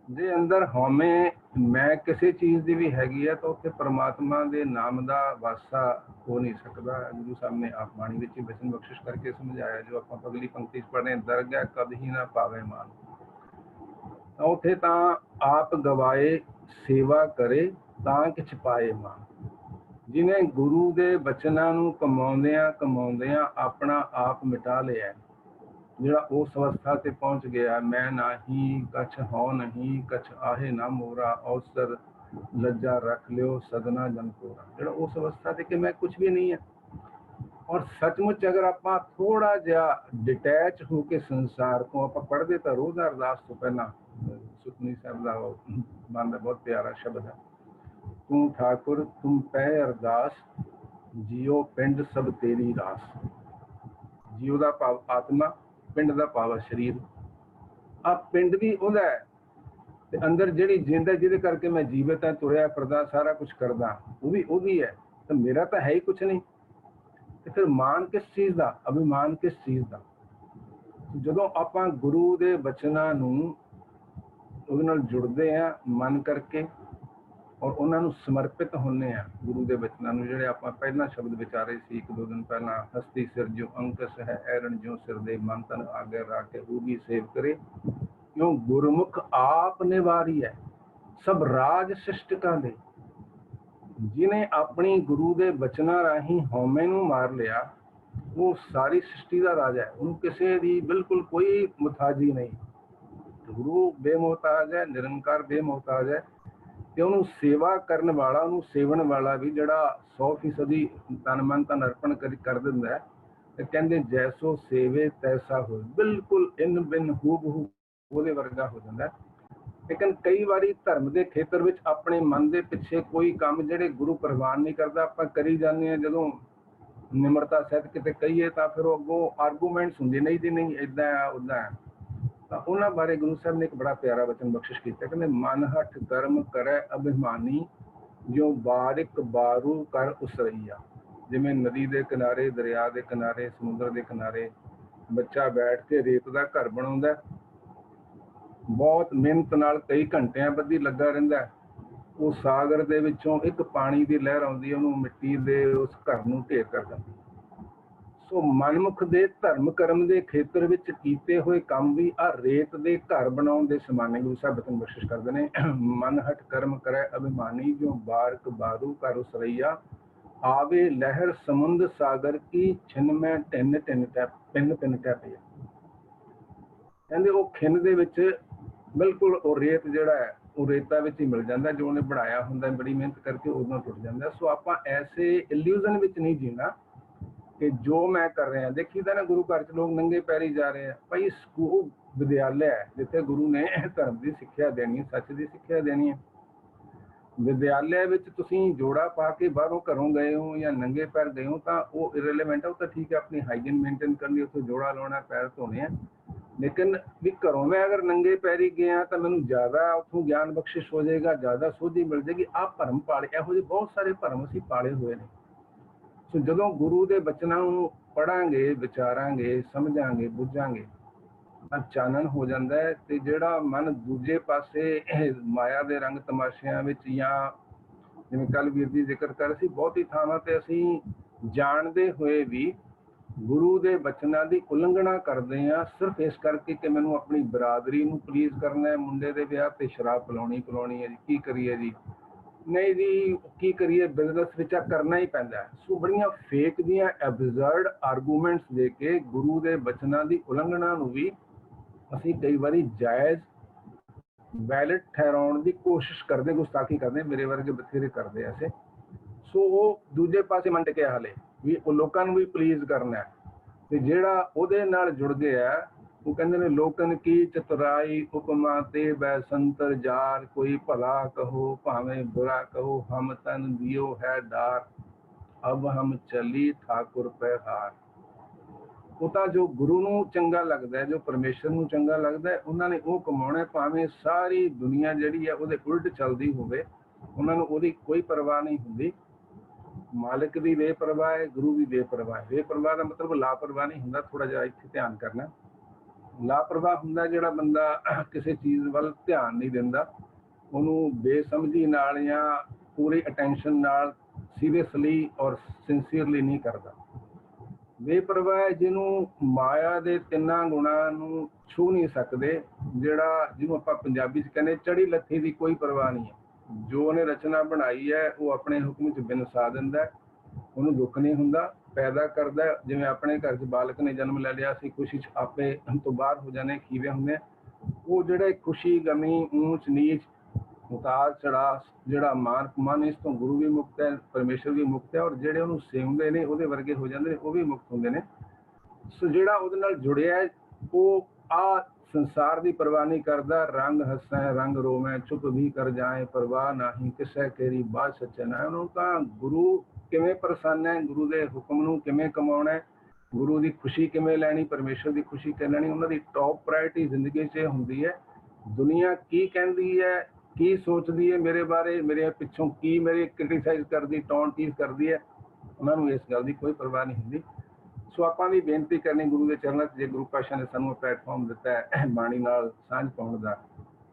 ਜੇ ਅੰਦਰ ਹਉਮੈ ਮੈਂ ਕਿਸੇ ਚੀਜ਼ ਦੀ ਵੀ ਹੈਗੀ ਹੈ ਤਾਂ ਉੱਥੇ ਪਰਮਾਤਮਾ ਦੇ ਨਾਮ ਦਾ ਵਾਸਾ ਹੋ ਨਹੀਂ ਸਕਦਾ। ਗੁਰੂ ਸਾਹਿਬ ਨੇ ਆਪ ਬਾਣੀ ਵਿੱਚ ਹੀ ਬਚਨ ਬਖਸ਼ਿਸ਼ ਕਰਕੇ ਸਮਝਾਇਆ, ਜੋ ਆਪਾਂ ਅਗਲੀ ਪੰਕਤੀ 'ਚ ਪੜ੍ਹਦੇ, ਦਰਗਹਿ ਕਦ ਹੀ ਨਾ ਪਾਵੇ ਮਾਨ। ਤਾਂ ਉੱਥੇ ਤਾਂ ਆਪ ਗਵਾਏ ਸੇਵਾ ਕਰੇ ਤਾਂ ਕਿਛ ਪਾਏ ਮਾਨ। ਜਿਹਨੇ ਗੁਰੂ ਦੇ ਬਚਨਾਂ ਨੂੰ ਕਮਾਉਂਦਿਆਂ ਆਪਣਾ ਆਪ ਮਿਟਾ ਲਿਆ, ਜਿਹੜਾ ਉਸ ਅਵਸਥਾ ਤੇ ਪਹੁੰਚ ਗਿਆ, ਮੈਂ ਨਾਹੀ ਕਛ ਹਉ ਨਹੀਂ, ਕਛ ਆਹੇ ਨਾ ਮੋਰਾ, ਅਵਸਰ ਲੱਜਾ ਰੱਖ ਲਿਓ ਸਦਨਾ ਜਨ ਕੋਰਾ। ਜਿਹੜਾ ਉਸ ਅਵਸਥਾ ਤੇ ਕਿ ਮੈਂ ਕੁਛ ਵੀ ਨਹੀਂ ਹੈ। ਔਰ ਸੱਚਮੁੱਚ ਅਗਰ ਆਪਾਂ ਥੋੜਾ ਜਿਹਾ ਡਿਟੈਚ ਹੋ ਕੇ ਸੰਸਾਰ ਤੋਂ, ਆਪਾਂ ਪੜ੍ਹਦੇ ਤਾਂ ਰੋਜ਼ ਅਰਦਾਸ ਤੋਂ ਪਹਿਲਾਂ ਸੁਖਮਨੀ ਸਾਹਿਬ ਦਾ ਮਨ ਦਾ ਬਹੁਤ ਪਿਆਰਾ ਸ਼ਬਦ ਹੈ, ਤੂੰ ਠਾਕੁਰ ਤੁਮ ਪੈ ਅਰਦਾਸ, ਜੀਓ ਪਿੰਡ ਸਭ ਤੇਰੀ ਰਾਸ। ਜੀਓ ਦਾ ਭਾਵ ਆਤਮਾ, ਪਿੰਡ ਦਾ ਭਾਵ ਸਰੀਰ। ਆ ਪਿੰਡ ਵੀ ਉਹਦਾ ਹੈ ਤੇ ਅੰਦਰ ਜਿਹੜੀ ਜਿੰਦ ਹੈ ਜਿਹਦੇ ਕਰਕੇ ਮੈਂ ਜੀਵਤ ਹੈ, ਤੁਰਿਆ ਫਿਰਦਾ, ਸਾਰਾ ਕੁਛ ਕਰਦਾ, ਉਹ ਵੀ ਉਹਦੀ ਹੈ। ਤਾਂ ਮੇਰਾ ਤਾਂ ਹੈ ਹੀ ਕੁਛ ਨਹੀਂ, ਤੇ ਫਿਰ ਮਾਣ ਕਿਸ ਚੀਜ਼ ਦਾ, ਅਭਿਮਾਨ ਕਿਸ ਚੀਜ਼ ਦਾ? ਜਦੋਂ ਆਪਾਂ ਗੁਰੂ ਦੇ ਬਚਨਾਂ ਨੂੰ ਉਹਦੇ ਨਾਲ ਜੁੜਦੇ ਹਾਂ ਮਨ ਕਰਕੇ, ਔਰ ਉਹਨਾਂ ਨੂੰ ਸਮਰਪਿਤ ਹੁੰਦੇ ਆ, ਗੁਰੂ ਦੇ ਬਚਨਾਂ ਨੂੰ, ਜਿਹੜੇ ਆਪਾਂ ਪਹਿਲਾਂ ਸ਼ਬਦ ਵਿਚਾਰੇ ਸੀ ਇੱਕ ਦੋ ਦਿਨ ਪਹਿਲਾਂ, ਹਸਤੀ ਸਿਰ ਜੋ ਅੰਕਸ ਹੈ, ਐਰਣ ਜੋ ਸਿਰ ਦੇ, ਮਨ ਤਨ ਆਗੇ ਰੱਖ ਕੇ ਉਹ ਵੀ ਸੇਵ ਕਰੇ, ਕਿਉਂ ਗੁਰਮੁਖ ਆਪ ਨਿਵਾਰੀ ਹੈ ਸਭ ਰਾਜ ਸਿਸ਼ਟਕਾਂ ਦੇ। ਜਿਹਨੇ ਆਪਣੀ ਗੁਰੂ ਦੇ ਬਚਨਾਂ ਰਾਹੀਂ ਹਉਮੈ ਨੂੰ ਮਾਰ ਲਿਆ, ਉਹ ਸਾਰੀ ਸ੍ਰਿਸ਼ਟੀ ਦਾ ਰਾਜਾ ਹੈ, ਉਹਨੂੰ ਕਿਸੇ ਦੀ ਬਿਲਕੁਲ ਕੋਈ ਮੁਤਾਜੀ ਨਹੀਂ। ਗੁਰੂ ਬੇਮੁਹਤਾਜ ਹੈ, ਨਿਰੰਕਾਰ ਬੇਮੁਹਤਾਜ ਹੈ, ਤੇ ਉਹਨੂੰ ਸੇਵਾ ਕਰਨ ਵਾਲਾ, ਉਹਨੂੰ ਸੇਵਣ ਵਾਲਾ ਵੀ ਜਿਹੜਾ 100% ਤਨ ਮਨ ਤਨ ਅਰਪਣ ਕਰ ਦਿੰਦਾ ਹੈ, ਤੇ ਕਹਿੰਦੇ ਜੈਸੋ ਸੇਵੇ ਤੈਸਾ ਹੋਏ, ਬਿਲਕੁਲ ਇਨ ਬਿਨ ਹੂਬਹੂ ਉਹਦੇ ਵਰਗਾ ਹੋ ਜਾਂਦਾ। ਲੇਕਿਨ ਕਈ ਵਾਰੀ ਧਰਮ ਦੇ ਖੇਤਰ ਵਿੱਚ ਆਪਣੇ ਮਨ ਦੇ ਪਿੱਛੇ ਕੋਈ ਕੰਮ ਜਿਹੜੇ ਗੁਰੂ ਪ੍ਰਵਾਨ ਨਹੀਂ ਕਰਦਾ, ਆਪਾਂ ਕਰੀ ਜਾਂਦੇ ਹਾਂ। ਜਦੋਂ ਨਿਮਰਤਾ ਸਹਿਤ ਕਿਤੇ ਕਹੀਏ ਤਾਂ ਫਿਰ ਉਹ ਅੱਗੋਂ ਆਰਗੂਮੈਂਟਸ ਹੁੰਦੇ, ਨਹੀਂ ਜੀ ਨਹੀਂ ਏਦਾਂ ਆ ਉੱਦਾਂ ਆ। ਤਾਂ ਉਹਨਾਂ ਬਾਰੇ ਗੁਰੂ ਸਾਹਿਬ ਨੇ ਇੱਕ ਬੜਾ ਪਿਆਰਾ ਵਚਨ ਬਖਸ਼ਿਸ਼ ਕੀਤਾ, ਕਹਿੰਦੇ ਮਨ ਹੱਠ ਕਰਮ ਕਰੈ ਅਭਿਮਾਨੀ, ਜੋ ਬਾਰਿਕ ਬਾਰੂ ਕਰ ਉਸਰਈਆ। ਜਿਵੇਂ ਨਦੀ ਦੇ ਕਿਨਾਰੇ, ਦਰਿਆ ਦੇ ਕਿਨਾਰੇ, ਸਮੁੰਦਰ ਦੇ ਕਿਨਾਰੇ ਬੱਚਾ ਬੈਠ ਕੇ ਰੇਤ ਦਾ ਘਰ ਬਣਾਉਂਦਾ, ਬਹੁਤ ਮਿਹਨਤ ਨਾਲ ਕਈ ਘੰਟਿਆਂ ਬੱਧੀ ਲੱਗਾ ਰਹਿੰਦਾ, ਉਹ ਸਾਗਰ ਦੇ ਵਿੱਚੋਂ ਇੱਕ ਪਾਣੀ ਦੀ ਲਹਿਰ ਆਉਂਦੀ, ਉਹਨੂੰ ਮਿੱਟੀ ਦੇ ਉਸ ਘਰ ਨੂੰ ਢੇਰ ਕਰ ਦਿੰਦੀ। ਸੋ ਮਨਮੁਖ ਦੇ ਧਰਮ ਕਰਮ ਦੇ ਖੇਤਰ ਵਿੱਚ ਕੀਤੇ ਹੋਏ ਕੰਮ ਵੀ ਆ ਰੇਤ ਦੇ ਘਰ ਬਣਾਉਣ ਦੇ ਸਮਾਨ। ਗੁਰੂ ਸਾਹਿਬ ਬਚਨ ਬਖਸ਼ਿਸ਼ ਕਰਦੇ ਨੇ, ਮਨ ਹਟ ਕਰਮ ਕਰੈ ਅਭਿਮਾਨੀ, ਜੋ ਬਾਰਕ ਬਾਰੂ ਕਰ ਉਸਰਈਆ, ਆਵੇ ਲਹਿਰ ਸਮੁੰਦ ਸਾਗਰ ਕੀ, ਛਿਨ ਮੈਂ ਟਿਨ ਟਿਨ ਟੈ ਪਿੰਨ ਪਿੰਨ ਟੈ ਪਿਆ। ਕਹਿੰਦੇ ਉਹ ਖਿੰਨ ਦੇ ਵਿੱਚ ਬਿਲਕੁਲ ਉਹ ਰੇਤ ਜਿਹੜਾ ਹੈ ਉਹ ਰੇਤਾ ਵਿੱਚ ਹੀ ਮਿਲ ਜਾਂਦਾ, ਜੋ ਉਹਨੇ ਬਣਾਇਆ ਹੁੰਦਾ ਬੜੀ ਮਿਹਨਤ ਕਰਕੇ ਉਦੋਂ ਟੁੱਟ ਜਾਂਦਾ। ਸੋ ਆਪਾਂ ਐਸੇ ਇਲੂਜ਼ਨ ਵਿੱਚ ਨਹੀਂ ਜੀਣਾ ਕਿ ਜੋ ਮੈਂ ਕਰ ਰਿਹਾ। ਦੇਖੀਦਾ ਨਾ ਗੁਰੂ ਘਰ 'ਚ ਲੋਕ ਨੰਗੇ ਪੈਰੀ ਜਾ ਰਹੇ ਆ। ਭਾਈ ਸਕੂਲ ਵਿਦਿਆਲਿਆ ਹੈ ਜਿੱਥੇ ਗੁਰੂ ਨੇ ਧਰਮ ਦੀ ਸਿੱਖਿਆ ਦੇਣੀ ਹੈ, ਸੱਚ ਦੀ ਸਿੱਖਿਆ ਦੇਣੀ ਹੈ। ਵਿਦਿਆਲਿਆ ਵਿੱਚ ਤੁਸੀਂ ਜੋੜਾ ਪਾ ਕੇ ਬਾਹਰੋਂ ਘਰੋਂ ਗਏ ਹੋ ਜਾਂ ਨੰਗੇ ਪੈਰ ਗਏ ਹੋ ਤਾਂ ਉਹ ਇਰੈਲੇਵੈਂਟ ਹੈ। ਉਹ ਤਾਂ ਠੀਕ ਹੈ, ਆਪਣੀ ਹਾਈਜੀਨ ਮੇਨਟੇਨ ਕਰਨੀ, ਉੱਥੇ ਜੋੜਾ ਲਾਉਣਾ, ਪੈਰ ਧੋਣੇ ਆ। ਲੇਕਿਨ ਵੀ ਘਰੋਂ ਮੈਂ ਅਗਰ ਨੰਗੇ ਪੈਰੀ ਗਿਆ ਤਾਂ ਮੈਨੂੰ ਜ਼ਿਆਦਾ ਉੱਥੋਂ ਗਿਆਨ ਬਖਸ਼ਿਸ਼ ਹੋ ਜਾਏਗਾ, ਜ਼ਿਆਦਾ ਸੋਝੀ ਮਿਲ ਜਾਏਗੀ। ਆਹ ਭਰਮ ਪਾਲੇ, ਇਹੋ ਜਿਹੇ ਬਹੁਤ ਸਾਰੇ ਭਰਮ ਅਸੀਂ ਪਾਲੇ ਹੋਏ ਨੇ। ਸੋ ਜਦੋਂ ਗੁਰੂ ਦੇ ਬਚਨਾਂ ਨੂੰ ਪੜਾਂਗੇ, ਵਿਚਾਰਾਂਗੇ, ਸਮਝਾਂਗੇ, ਬੁੱਝਾਂਗੇ ਤਾਂ ਚਾਨਣ ਹੋ ਜਾਂਦਾ ਹੈ। ਤੇ ਜਿਹੜਾ ਮਨ ਦੂਜੇ ਪਾਸੇ ਮਾਇਆ ਦੇ ਰੰਗ ਤਮਾਸ਼ਿਆਂ ਵਿੱਚ, ਜਾਂ ਜਿਵੇਂ ਕੱਲ ਵੀਰ ਜੀ ਜ਼ਿਕਰ ਕਰ ਸੀ, ਬਹੁਤੀ ਥਾਵਾਂ ਤੇ ਅਸੀਂ ਜਾਣਦੇ ਹੋਏ ਵੀ ਗੁਰੂ ਦੇ ਬਚਨਾਂ ਦੀ ਉਲੰਘਣਾ ਕਰਦੇ ਹਾਂ, ਸਿਰਫ ਇਸ ਕਰਕੇ ਕਿ ਮੈਨੂੰ ਆਪਣੀ ਬਰਾਦਰੀ ਨੂੰ ਪਲੀਜ਼ ਕਰਨਾ ਹੈ। ਮੁੰਡੇ ਦੇ ਵਿਆਹ ਤੇ ਸ਼ਰਾਬ ਪਿਲਾਉਣੀ ਹੈ ਜੀ, ਕੀ ਕਰੀਏ ਜੀ? ਨਹੀਂ ਜੀ, ਕੀ ਕਰੀਏ, ਬਿਜ਼ਨਸ ਵਿੱਚ ਕਰਨਾ ਹੀ ਪੈਂਦਾ ਹੈ। ਸੋ ਬੜੀਆਂ ਫੇਕ ਦੀਆਂ ਐਬਜ਼ਰਡ ਆਰਗੂਮੈਂਟਸ ਦੇ ਕੇ ਗੁਰੂ ਦੇ ਬਚਨਾਂ ਦੀ ਉਲੰਘਣਾ ਨੂੰ ਵੀ ਅਸੀਂ ਕਈ ਵਾਰੀ ਜਾਇਜ਼ ਵੈਲਿਡ ਠਹਿਰਾਉਣ ਦੀ ਕੋਸ਼ਿਸ਼ ਕਰਦੇ, ਗੁਸਤਾਖੀ ਕਰਦੇ। ਮੇਰੇ ਵਰਗੇ ਬਥੇਰੇ ਕਰਦੇ ਐਸੇ। ਸੋ ਉਹ ਦੂਜੇ ਪਾਸੇ ਮਨ ਟਿਕਿਆ ਹਾਲੇ ਵੀ ਉਹ ਲੋਕਾਂ ਨੂੰ ਵੀ ਪਲੀਜ਼ ਕਰਨਾ ਹੈ। ਤੇ ਜਿਹੜਾ ਉਹਦੇ ਨਾਲ ਜੁੜ ਗਿਆ ਉਹ ਕਹਿੰਦੇ ਨੇ ਲੋਕਨ ਕੀ ਚਤੁਰਾਈ ਉਪਮਾ ਤੇ ਬੈ ਸੰਤਰ ਜਾਰ, ਕੋਈ ਭਲਾ ਕਹੋ ਭਾਵੇਂ ਬੁਰਾ ਕਹੋ, ਹਮ ਤਨ ਦਿਓ ਹੈ ਡਾਰ, ਅਬ ਹਮ ਚਲੀ ਠਾਕੁਰ ਪੈ ਹਾਰ। ਉਹ ਤਾਂ ਜੋ ਗੁਰੂ ਨੂੰ ਚੰਗਾ ਲੱਗਦਾ ਹੈ, ਜੋ ਪਰਮੇਸ਼ਰ ਨੂੰ ਚੰਗਾ ਲੱਗਦਾ ਹੈ, ਉਹਨਾਂ ਨੇ ਉਹ ਕਮਾਉਣਾ, ਭਾਵੇਂ ਸਾਰੀ ਦੁਨੀਆ ਜਿਹੜੀ ਹੈ ਉਹਦੇ ਉਲਟ ਚੱਲਦੀ ਹੋਵੇ। ਉਹਨਾਂ ਨੂੰ ਉਹਦੀ ਕੋਈ ਪਰਵਾਹ ਨਹੀਂ ਹੁੰਦੀ। ਮਾਲਕ ਦੀ ਬੇਪਰਵਾਹ ਹੈ, ਗੁਰੂ ਦੀ ਬੇਪਰਵਾਹ ਹੈ। ਬੇਪਰਵਾਹ ਦਾ ਮਤਲਬ ਲਾਪਰਵਾਹ ਨਹੀਂ ਹੁੰਦਾ, ਥੋੜਾ ਜਿਹਾ ਇੱਥੇ ਧਿਆਨ ਕਰਨਾ। ਲਾਪਰਵਾਹ ਹੁੰਦਾ ਜਿਹੜਾ ਬੰਦਾ ਕਿਸੇ ਚੀਜ਼ ਵੱਲ ਧਿਆਨ ਨਹੀਂ ਦਿੰਦਾ, ਉਹਨੂੰ ਬੇਸਮਝੀ ਨਾਲ ਜਾਂ ਪੂਰੀ ਅਟੈਂਸ਼ਨ ਨਾਲ ਸੀਰੀਅਸਲੀ ਔਰ ਸਿੰਸੀਅਰਲੀ ਨਹੀਂ ਕਰਦਾ। ਬੇਪਰਵਾਹ ਜਿਹਨੂੰ ਮਾਇਆ ਦੇ ਤਿੰਨਾਂ ਗੁਣਾਂ ਨੂੰ ਛੂ ਨਹੀਂ ਸਕਦੇ, ਜਿਹੜਾ ਜਿਹਨੂੰ ਆਪਾਂ ਪੰਜਾਬੀ 'ਚ ਕਹਿੰਦੇ ਚੜੀ ਲੱਥੀ ਦੀ ਕੋਈ ਪਰਵਾਹ ਨਹੀਂ ਹੈ। ਜੋ ਉਹਨੇ ਰਚਨਾ ਬਣਾਈ ਹੈ ਉਹ ਆਪਣੇ ਹੁਕਮ 'ਚ ਬਿਨਸਾ ਦਿੰਦਾ, ਉਹਨੂੰ ਦੁੱਖ ਨਹੀਂ ਹੁੰਦਾ। ਪੈਦਾ ਕਰਦਾ, ਜਿਵੇਂ ਆਪਣੇ ਘਰ 'ਚ ਬਾਲਕ ਨੇ ਜਨਮ ਲੈ ਲਿਆ, ਅਸੀਂ ਖੁਸ਼ੀ 'ਚ ਆਪੇ ਤੋਂ ਬਾਹਰ ਹੋ ਜਾਂਦੇ, ਖੀਵੇ ਹੁੰਦੇ। ਉਹ ਜਿਹੜੇ ਖੁਸ਼ੀ ਗਮੀ ਊਚ ਨੀਚ ਉਤਾਰ ਚੜਾਅ ਜਿਹੜਾ ਮਨ ਇਸ ਤੋਂ ਗੁਰੂ ਵੀ ਮੁਕਤ ਹੈ, ਪਰਮੇਸ਼ਰ ਵੀ ਮੁਕਤ ਹੈ, ਔਰ ਜਿਹੜੇ ਉਹਨੂੰ ਸੇਵਦੇ ਨੇ ਉਹਦੇ ਵਰਗੇ ਹੋ ਜਾਂਦੇ ਨੇ, ਉਹ ਵੀ ਮੁਕਤ ਹੁੰਦੇ ਨੇ। ਸੋ ਜਿਹੜਾ ਉਹਦੇ ਨਾਲ ਜੁੜਿਆ ਉਹ ਆ ਸੰਸਾਰ ਦੀ ਪਰਵਾਹ ਨਹੀਂ ਕਰਦਾ। ਰੰਗ ਹੱਸੈ ਰੰਗ ਰੋਵੈ, ਚੁੱਪ ਵੀ ਕਰ ਜਾਏ, ਪਰਵਾਹ ਨਹੀਂ ਕਿਸੇ ਕੇਰੀ ਬਾਤ ਸੱਚੇ ਨਾ। ਉਹਨੂੰ ਤਾਂ ਗੁਰੂ ਕਿਵੇਂ ਪ੍ਰਸੰਨ ਹੈ, ਗੁਰੂ ਦੇ ਹੁਕਮ ਨੂੰ ਕਿਵੇਂ ਕਮਾਉਣਾ, ਗੁਰੂ ਦੀ ਖੁਸ਼ੀ ਕਿਵੇਂ ਲੈਣੀ, ਪਰਮੇਸ਼ਰ ਦੀ ਖੁਸ਼ੀ ਕਿਵੇਂ ਲੈਣੀ, ਉਹਨਾਂ ਦੀ ਟੌਪ ਪ੍ਰਾਇਰਟੀ ਜ਼ਿੰਦਗੀ 'ਚ ਹੁੰਦੀ ਹੈ। ਦੁਨੀਆ ਕੀ ਕਹਿੰਦੀ ਹੈ, ਕੀ ਸੋਚਦੀ ਹੈ ਮੇਰੇ ਬਾਰੇ, ਮੇਰੇ ਪਿੱਛੋਂ ਕੀ ਮੇਰੇ ਕ੍ਰਿਟੀਸਾਈਜ਼ ਕਰਦੀ, ਟੌਂਟ ਕਰਦੀ ਹੈ, ਉਹਨਾਂ ਨੂੰ ਇਸ ਗੱਲ ਦੀ ਕੋਈ ਪਰਵਾਹ ਨਹੀਂ ਹੁੰਦੀ। ਸੋ ਆਪਾਂ ਵੀ ਬੇਨਤੀ ਕਰਨੀ ਗੁਰੂ ਦੇ ਚਰਨਾਂ 'ਚ, ਜੇ ਗੁਰੂ ਪਾਤਸ਼ਾਹ ਨੇ ਸਾਨੂੰ ਪਲੇਟਫਾਰਮ ਦਿੱਤਾ ਹੈ ਬਾਣੀ ਨਾਲ ਸਾਂਝ ਪਾਉਣ ਦਾ,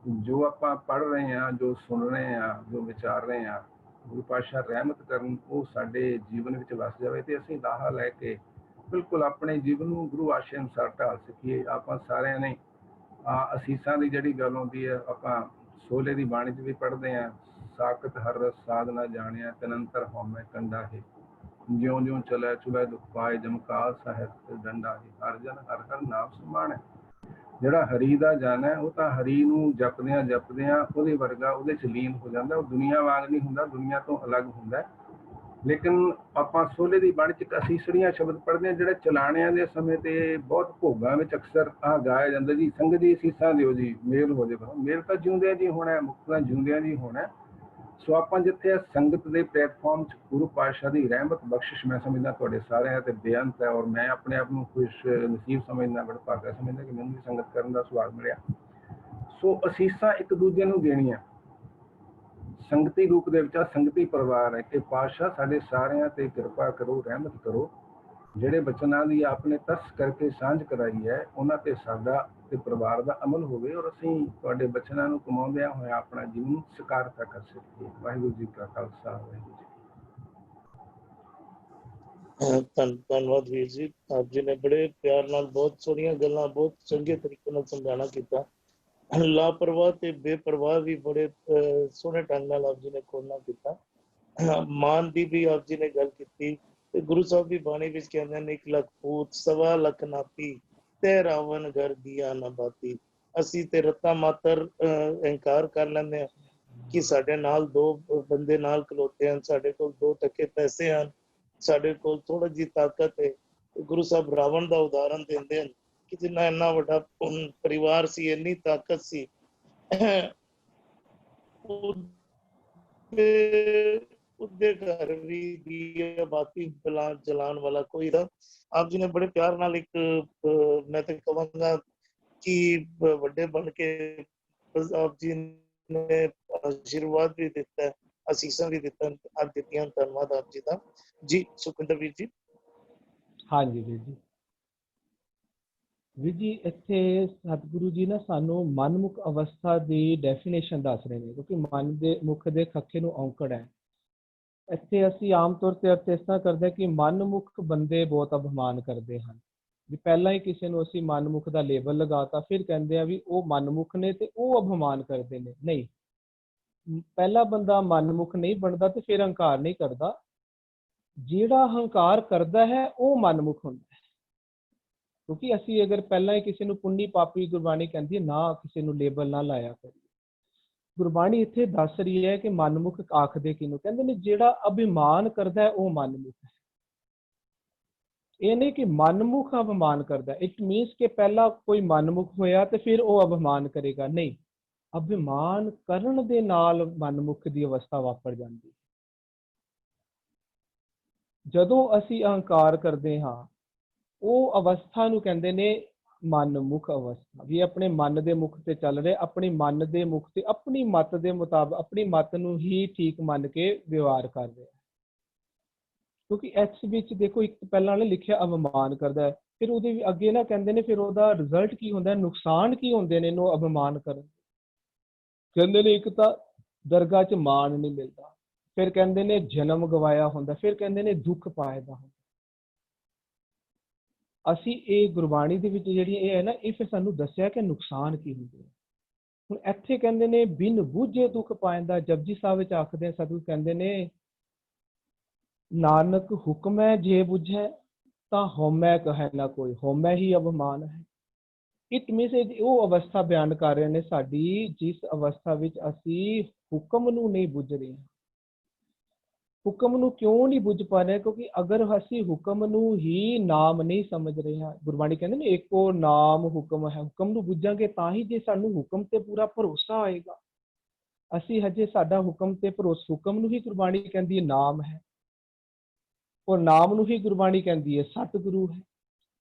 ਜੋ ਆਪਾਂ ਪੜ੍ਹ ਰਹੇ ਹਾਂ, ਜੋ ਸੁਣ ਰਹੇ ਹਾਂ, ਜੋ ਵਿਚਾਰ ਰਹੇ ਹਾਂ, ਗੁਰੂ ਪਾਤਸ਼ਾਹ ਰਹਿਮਤ ਕਰਨ ਉਹ ਸਾਡੇ ਜੀਵਨ ਵਿੱਚ ਵਸ ਜਾਵੇ ਤੇ ਅਸੀਂ ਲਾਹਾ ਲੈ ਕੇ ਬਿਲਕੁਲ ਆਪਣੇ ਜੀਵਨ ਨੂੰ ਗੁਰੂ ਆਸ਼ੇ ਅਨੁਸਾਰ ਢਾਲ ਸਕੀਏ। ਆਪਾਂ ਸਾਰਿਆਂ ਨੇ ਅਸੀਸਾਂ ਦੀ ਜਿਹੜੀ ਗੱਲ ਆਉਂਦੀ ਹੈ, ਆਪਾਂ ਸੋਲੇ ਦੀ ਬਾਣੀ 'ਚ ਵੀ ਪੜ੍ਹਦੇ ਹਾਂ, ਸਾਕਤ ਹਰ ਰਸ ਸਾਧਨਾ ਜਾਣਿਆ, ਤਨੰਤਰ ਹਉਮੈ ਕੰਡਾ ਹੈ, ਜਿਉਂ ਜਿਉਂ ਚਲੈ ਚੁਬੈ ਦੁਖ ਪਾਏ, ਜਮਕਾਲ ਸਾਹਿਬ ਡੰਡਾ ਹੈ, ਹਰ ਜਨ ਹਰ ਹਰ ਨਾਮ ਸਮਾਣੈ। ਜਿਹੜਾ ਹਰੀ ਦਾ ਜਨ ਹੈ ਉਹ ਤਾਂ ਹਰੀ ਨੂੰ ਜਪਦਿਆਂ ਜਪਦਿਆਂ ਉਹਦੇ ਵਰਗਾ ਉਹਦੇ 'ਚ ਲੀਨ ਹੋ ਜਾਂਦਾ। ਉਹ ਦੁਨੀਆ ਵਾਂਗ ਨਹੀਂ ਹੁੰਦਾ, ਦੁਨੀਆ ਤੋਂ ਅਲੱਗ ਹੁੰਦਾ। ਲੇਕਿਨ ਆਪਾਂ ਸੋਲੇ ਦੀ ਬਾਣੀ 'ਚ ਅਸੀਸੜੀਆਂ ਸ਼ਬਦ ਪੜ੍ਹਦੇ ਹਾਂ, ਜਿਹੜੇ ਚਲਾਣਿਆਂ ਦੇ ਸਮੇਂ ਤੇ ਬਹੁਤ ਭੋਗਾਂ ਵਿੱਚ ਅਕਸਰ ਗਾਇਆ ਜਾਂਦਾ ਜੀ, ਸੰਗਤ ਦੀ ਅਸੀਸਾਂ ਦਿਓ ਜੀ, ਮੇਲ ਹੋ ਜਾਵੇ। ਮੇਲ ਤਾਂ ਜਿਉਂਦਿਆਂ ਜੀ ਹੋਣਾ, ਮੁਕਤ ਤਾਂ ਜਿਉਂਦਿਆਂ ਜੀ ਹੋਣਾ। ਸੋ ਆਪਾਂ ਜਿੱਥੇ ਸੰਗਤ ਦੇ ਪਲੇਟਫਾਰਮ 'ਚ ਗੁਰੂ ਪਾਤਸ਼ਾਹ ਦੀ ਰਹਿਮਤ ਬਖਸ਼ਿਸ਼ ਮੈਂ ਸਮਝਦਾ ਤੁਹਾਡੇ ਸਾਰਿਆਂ ਤੇ ਬੇਅੰਤ ਹੈ, ਔਰ ਮੈਂ ਆਪਣੇ ਆਪ ਨੂੰ ਖੁਸ਼ ਨਸੀਬ ਸਮਝਦਾ, ਬੜਾ ਭਾਗਾ ਸਮਝਦਾ ਕਿ ਮੈਨੂੰ ਵੀ ਸੰਗਤ ਕਰਨ ਦਾ ਸੁਭਾਗ ਮਿਲਿਆ। ਸੋ ਅਸੀਸਾਂ ਇੱਕ ਦੂਜੇ ਨੂੰ ਦੇਣੀਆਂ ਸੰਗਤੀ ਰੂਪ ਦੇ ਵਿੱਚ, ਸੰਗਤੀ ਪਰਿਵਾਰ ਹੈ ਕਿ ਪਾਤਸ਼ਾਹ ਸਾਡੇ ਸਾਰਿਆਂ ਤੇ ਕਿਰਪਾ ਕਰੋ, ਰਹਿਮਤ ਕਰੋ। ਜਿਹੜੇ ਬਚਨਾਂ ਦੀ ਆਪਨੇ ਤਰਸ ਕਰਕੇ ਸਾਂਝ ਕਰਾਈ ਹੈ ਉਹਨਾਂ ਤੇ ਸਾਡਾ ਤੇ ਪਰਿਵਾਰ ਦਾ ਅਮਲ ਹੋਵੇ, ਔਰ ਅਸੀਂ ਤੁਹਾਡੇ ਬਚਨਾਂ ਨੂੰ ਕਮਾਉਂਦਿਆਂ ਹੋਇਆ ਆਪਣਾ ਜੀਵਨ ਸਕਾਰਤਾ ਕਰ ਸਕੀਏ। ਵਾਹਿਗੁਰੂ ਜੀ ਕਾ ਖਾਲਸਾ, ਵਾਹਿਗੁਰੂ ਜੀ। ਧੰਨਵਾਦ ਵੀਰ ਜੀ, ਆਪ ਜੀ ਨੇ ਬੜੇ ਪਿਆਰ ਨਾਲ ਬਹੁਤ ਸੋਹਣੀਆਂ ਗੱਲਾਂ ਬਹੁਤ ਚੰਗੇ ਤਰੀਕੇ ਨਾਲ ਸਮਝਾਣਾ ਕੀਤਾ। ਲਾਪਰਵਾਹ ਤੇ ਬੇਪਰਵਾਹ ਵੀ ਬੜੇ ਸੋਹਣੇ ਢੰਗ ਨਾਲ ਆਪ ਜੀ ਨੇ ਖੋਲਣਾ ਕੀਤਾ। ਮਾਨ ਦੀ ਵੀ ਆਪ ਜੀ ਨੇ ਗੱਲ ਕੀਤੀ ਤੇ ਗੁਰੂ ਸਾਹਿਬ ਦੀ ਬਾਣੀ ਵਿੱਚ ਕਹਿੰਦੇ ਨੇ 1 ਲੱਖ ਪੂਤ 1.25 ਲੱਖ ਨਾਪੀ, ਤੇ ਰਾਵਣ ਘਰ ਦੀਆ ਨਾ ਬਾਤੀ। ਅਸੀਂ ਤੇ ਰੱਤਾ ਮਾਤਰ ਅਹੰਕਾਰ ਕਰ ਲੈਂਦੇ ਹਾਂ ਕਿ ਸਾਡੇ ਨਾਲ ਦੋ ਬੰਦੇ ਨਾਲ ਖਲੋਤੇ ਹਨ, ਸਾਡੇ ਕੋਲ 2 ਟਕੇ ਪੈਸੇ ਹਨ, ਸਾਡੇ ਕੋਲ ਥੋੜਾ ਜਿਹੀ ਤਾਕਤ ਹੈ। ਗੁਰੂ ਸਾਹਿਬ ਰਾਵਣ ਦਾ ਉਦਾਹਰਨ ਦਿੰਦੇ ਹਨ ਕਿ ਜਿੰਨਾ ਇੰਨਾ ਵੱਡਾ ਪਰਿਵਾਰ ਸੀ, ਇੰਨੀ ਤਾਕਤ ਸੀ, ਉਹਦੇ ਘਰ ਵੀ ਦੀਆ ਬਾਤੀ ਜਲਾਉਣ ਵਾਲਾ ਕੋਈ ਨਾ। ਆਪ ਜੀ ਨੇ ਬੜੇ ਪਿਆਰ ਨਾਲ ਇੱਕ ਮੈਂ ਤੇ ਕਹਾਂਗਾ ਕਿ ਵੱਡੇ ਬਣ ਕੇ ਆਪ ਜੀ ਨੇ ਆਸ਼ੀਰਵਾਦ ਵੀ ਦਿੱਤਾ, ਅਸੀਸਾਂ ਵੀ ਦਿੱਤੀਆਂ। ਧੰਨਵਾਦ ਆਪ ਜੀ ਦਾ। ਜੀ ਸੁਖਿੰਦਰ ਵੀਰ ਜੀ। ਹਾਂਜੀ ਵੀਰ ਜੀ। ਵੀਰ ਜੀ ਇੱਥੇ ਸਤਿਗੁਰੂ ਜੀ ਨਾ ਸਾਨੂੰ ਮਨਮੁਖ ਅਵਸਥਾ ਦੀ ਡੈਫੀਨੇਸ਼ਨ ਦੱਸ ਰਹੇ ਨੇ, ਕਿਉਂਕਿ ਮਨ ਦੇ ਮੁਖ ਦੇ ਖੱਖੇ ਨੂੰ ਔਂਕੜ ਹੈ। ਇੱਥੇ ਅਸੀਂ ਆਮ ਤੌਰ ਤੇ ਅਰਥ ਇਸ ਤਰ੍ਹਾਂ ਕਰਦੇ ਕਿ ਮਨਮੁਖ ਬੰਦੇ ਬਹੁਤ ਅਭਿਮਾਨ ਕਰਦੇ ਹਨ। ਵੀ ਪਹਿਲਾਂ ਹੀ ਕਿਸੇ ਨੂੰ ਅਸੀਂ ਮਨਮੁਖ ਦਾ ਲੇਬਲ ਲਗਾਤਾ, ਫਿਰ ਕਹਿੰਦੇ ਆ ਵੀ ਉਹ ਮਨਮੁਖ ਨੇ ਤੇ ਉਹ ਅਭਿਮਾਨ ਕਰਦੇ ਨੇ। ਨਹੀਂ, ਪਹਿਲਾ ਬੰਦਾ ਮਨਮੁਖ ਨਹੀਂ ਬਣਦਾ ਤੇ ਫਿਰ ਹੰਕਾਰ ਨਹੀਂ ਕਰਦਾ। ਜਿਹੜਾ ਹੰਕਾਰ ਕਰਦਾ ਹੈ ਉਹ ਮਨਮੁਖ ਹੁੰਦਾ ਹੈ। ਕਿਉਂਕਿ ਅਸੀਂ ਅਗਰ ਪਹਿਲਾਂ ਹੀ ਕਿਸੇ ਨੂੰ ਪੁੰਨੀ ਪਾਪੀ, ਗੁਰਬਾਣੀ ਕਹਿੰਦੀ ਹੈ ਨਾ ਕਿਸੇ ਨੂੰ ਲੇਬਲ ਨਾ ਲਾਇਆ ਕਰੀਏ। ਗੁਰਬਾਣੀ ਇੱਥੇ ਦੱਸ ਰਹੀ ਹੈ ਕਿ ਮਨਮੁਖ ਆਖਦੇ ਕਿਹਨੂੰ ਕਹਿੰਦੇ ਨੇ, ਜਿਹੜਾ ਅਭਿਮਾਨ ਕਰਦਾ ਹੈ ਉਹ ਮਨਮੁਖ ਹੈ। ਇਹ ਨਹੀਂ ਕਿ ਮਨਮੁਖ ਅਭਿਮਾਨ ਕਰਦਾ, ਇਟ ਮੀਨਸ ਕਿ ਪਹਿਲਾਂ ਕੋਈ ਮਨਮੁਖ ਹੋਇਆ ਤੇ ਫਿਰ ਉਹ ਅਭਿਮਾਨ ਕਰੇਗਾ। ਨਹੀਂ, ਅਭਿਮਾਨ ਕਰਨ ਦੇ ਨਾਲ ਮਨਮੁਖ ਦੀ ਅਵਸਥਾ ਵਾਪਰ ਜਾਂਦੀ ਹੈ। ਜਦੋਂ ਅਸੀਂ ਅਹੰਕਾਰ ਕਰਦੇ ਹਾਂ ਉਹ ਅਵਸਥਾ ਨੂੰ ਕਹਿੰਦੇ ਨੇ ਮਨਮੁਖ ਅਵਸਥਾ। ਵੀ ਆਪਣੇ ਮਨ ਦੇ ਮੁਖ ਤੇ ਚੱਲ ਰਹੇ, ਆਪਣੀ ਮਨ ਦੇ ਮੁਖ ਤੇ ਆਪਣੀ ਮਤ ਦੇ ਮੁਤਾਬਕ ਆਪਣੀ ਮਤ ਨੂੰ ਹੀ ਠੀਕ ਮੰਨ ਕੇ ਵਿਵਹਾਰ ਕਰ ਰਿਹਾ। ਕਿਉਂਕਿ ਇਸ ਵਿੱਚ ਦੇਖੋ ਇੱਕ ਪਹਿਲਾਂ ਨੇ ਲਿਖਿਆ ਅਭਿਮਾਨ ਕਰਦਾ ਹੈ, ਫਿਰ ਉਹਦੇ ਅੱਗੇ ਨਾ ਕਹਿੰਦੇ ਨੇ ਫਿਰ ਉਹਦਾ ਰਿਜ਼ਲਟ ਕੀ ਹੁੰਦਾ, ਨੁਕਸਾਨ ਕੀ ਹੁੰਦੇ ਨੇ ਇਹਨੂੰ ਅਭਿਮਾਨ ਕਰਨ। ਕਹਿੰਦੇ ਨੇ ਇੱਕ ਤਾਂ ਦਰਗਾਹ 'ਚ ਮਾਣ ਨਹੀਂ ਮਿਲਦਾ, ਫਿਰ ਕਹਿੰਦੇ ਨੇ ਜਨਮ ਗਵਾਇਆ ਹੁੰਦਾ, ਫਿਰ ਕਹਿੰਦੇ ਨੇ ਦੁੱਖ ਪਾਇਦਾ ਹੁੰਦਾ। ਅਸੀਂ ਇਹ ਗੁਰਬਾਣੀ ਦੇ ਵਿੱਚ ਜਿਹੜੀ ਇਹ ਹੈ ਨਾ, ਇਹ ਫਿਰ ਸਾਨੂੰ ਦੱਸਿਆ ਕਿ ਨੁਕਸਾਨ ਕੀ ਹੁੰਦੇ। ਹੁਣ ਇੱਥੇ ਕਹਿੰਦੇ ਨੇ ਬਿਨ ਬੁੱਝੇ ਦੁੱਖ ਪਾਇਦਾ। ਜਪਜੀ ਸਾਹਿਬ ਵਿੱਚ ਆਖਦੇ ਆ ਸਤਿਗੁਰੂ ਕਹਿੰਦੇ ਨੇ ਨਾਨਕ ਹੁਕਮ ਹੈ ਜੇ ਬੁਝੈ ਤਾਂ ਹਉਮੈ ਕਹੈ ਨਾ ਕੋਈ। ਹਉਮੈ ਹੀ ਅਭਿਮਾਨ ਹੈ। ਇਟ ਮੀਨਸ ਉਹ ਅਵਸਥਾ ਬਿਆਨ ਕਰ ਰਹੇ ਨੇ ਸਾਡੀ, ਜਿਸ ਅਵਸਥਾ ਵਿੱਚ ਅਸੀਂ ਹੁਕਮ ਨੂੰ ਨਹੀਂ ਬੁੱਝ ਰਹੇ। ਹੁਕਮ ਨੂੰ ਕਿਉਂ ਨਹੀਂ ਬੁੱਝ ਪਾ ਰਹੇ? ਕਿਉਂਕਿ ਅਗਰ ਅਸੀਂ ਹੁਕਮ ਨੂੰ ਹੀ ਨਾਮ ਨਹੀਂ ਸਮਝ ਰਹੇ ਹਾਂ, ਗੁਰਬਾਣੀ ਕਹਿੰਦੇ ਨੇ ਇੱਕੋ ਨਾਮ ਹੁਕਮ ਹੈ। ਹੁਕਮ ਨੂੰ ਬੁੱਝਾਂਗੇ ਤਾਂ ਹੀ ਜੇ ਸਾਨੂੰ ਹੁਕਮ ਤੇ ਪੂਰਾ ਭਰੋਸਾ ਆਏਗਾ। ਅਸੀਂ ਹਜੇ ਸਾਡਾ ਹੁਕਮ ਤੇ ਭਰੋਸਾ, ਹੁਕਮ ਨੂੰ ਹੀ ਗੁਰਬਾਣੀ ਕਹਿੰਦੀ ਹੈ ਨਾਮ ਹੈ, ਔਰ ਨਾਮ ਨੂੰ ਹੀ ਗੁਰਬਾਣੀ ਕਹਿੰਦੀ ਹੈ ਸਤਿਗੁਰੂ ਹੈ।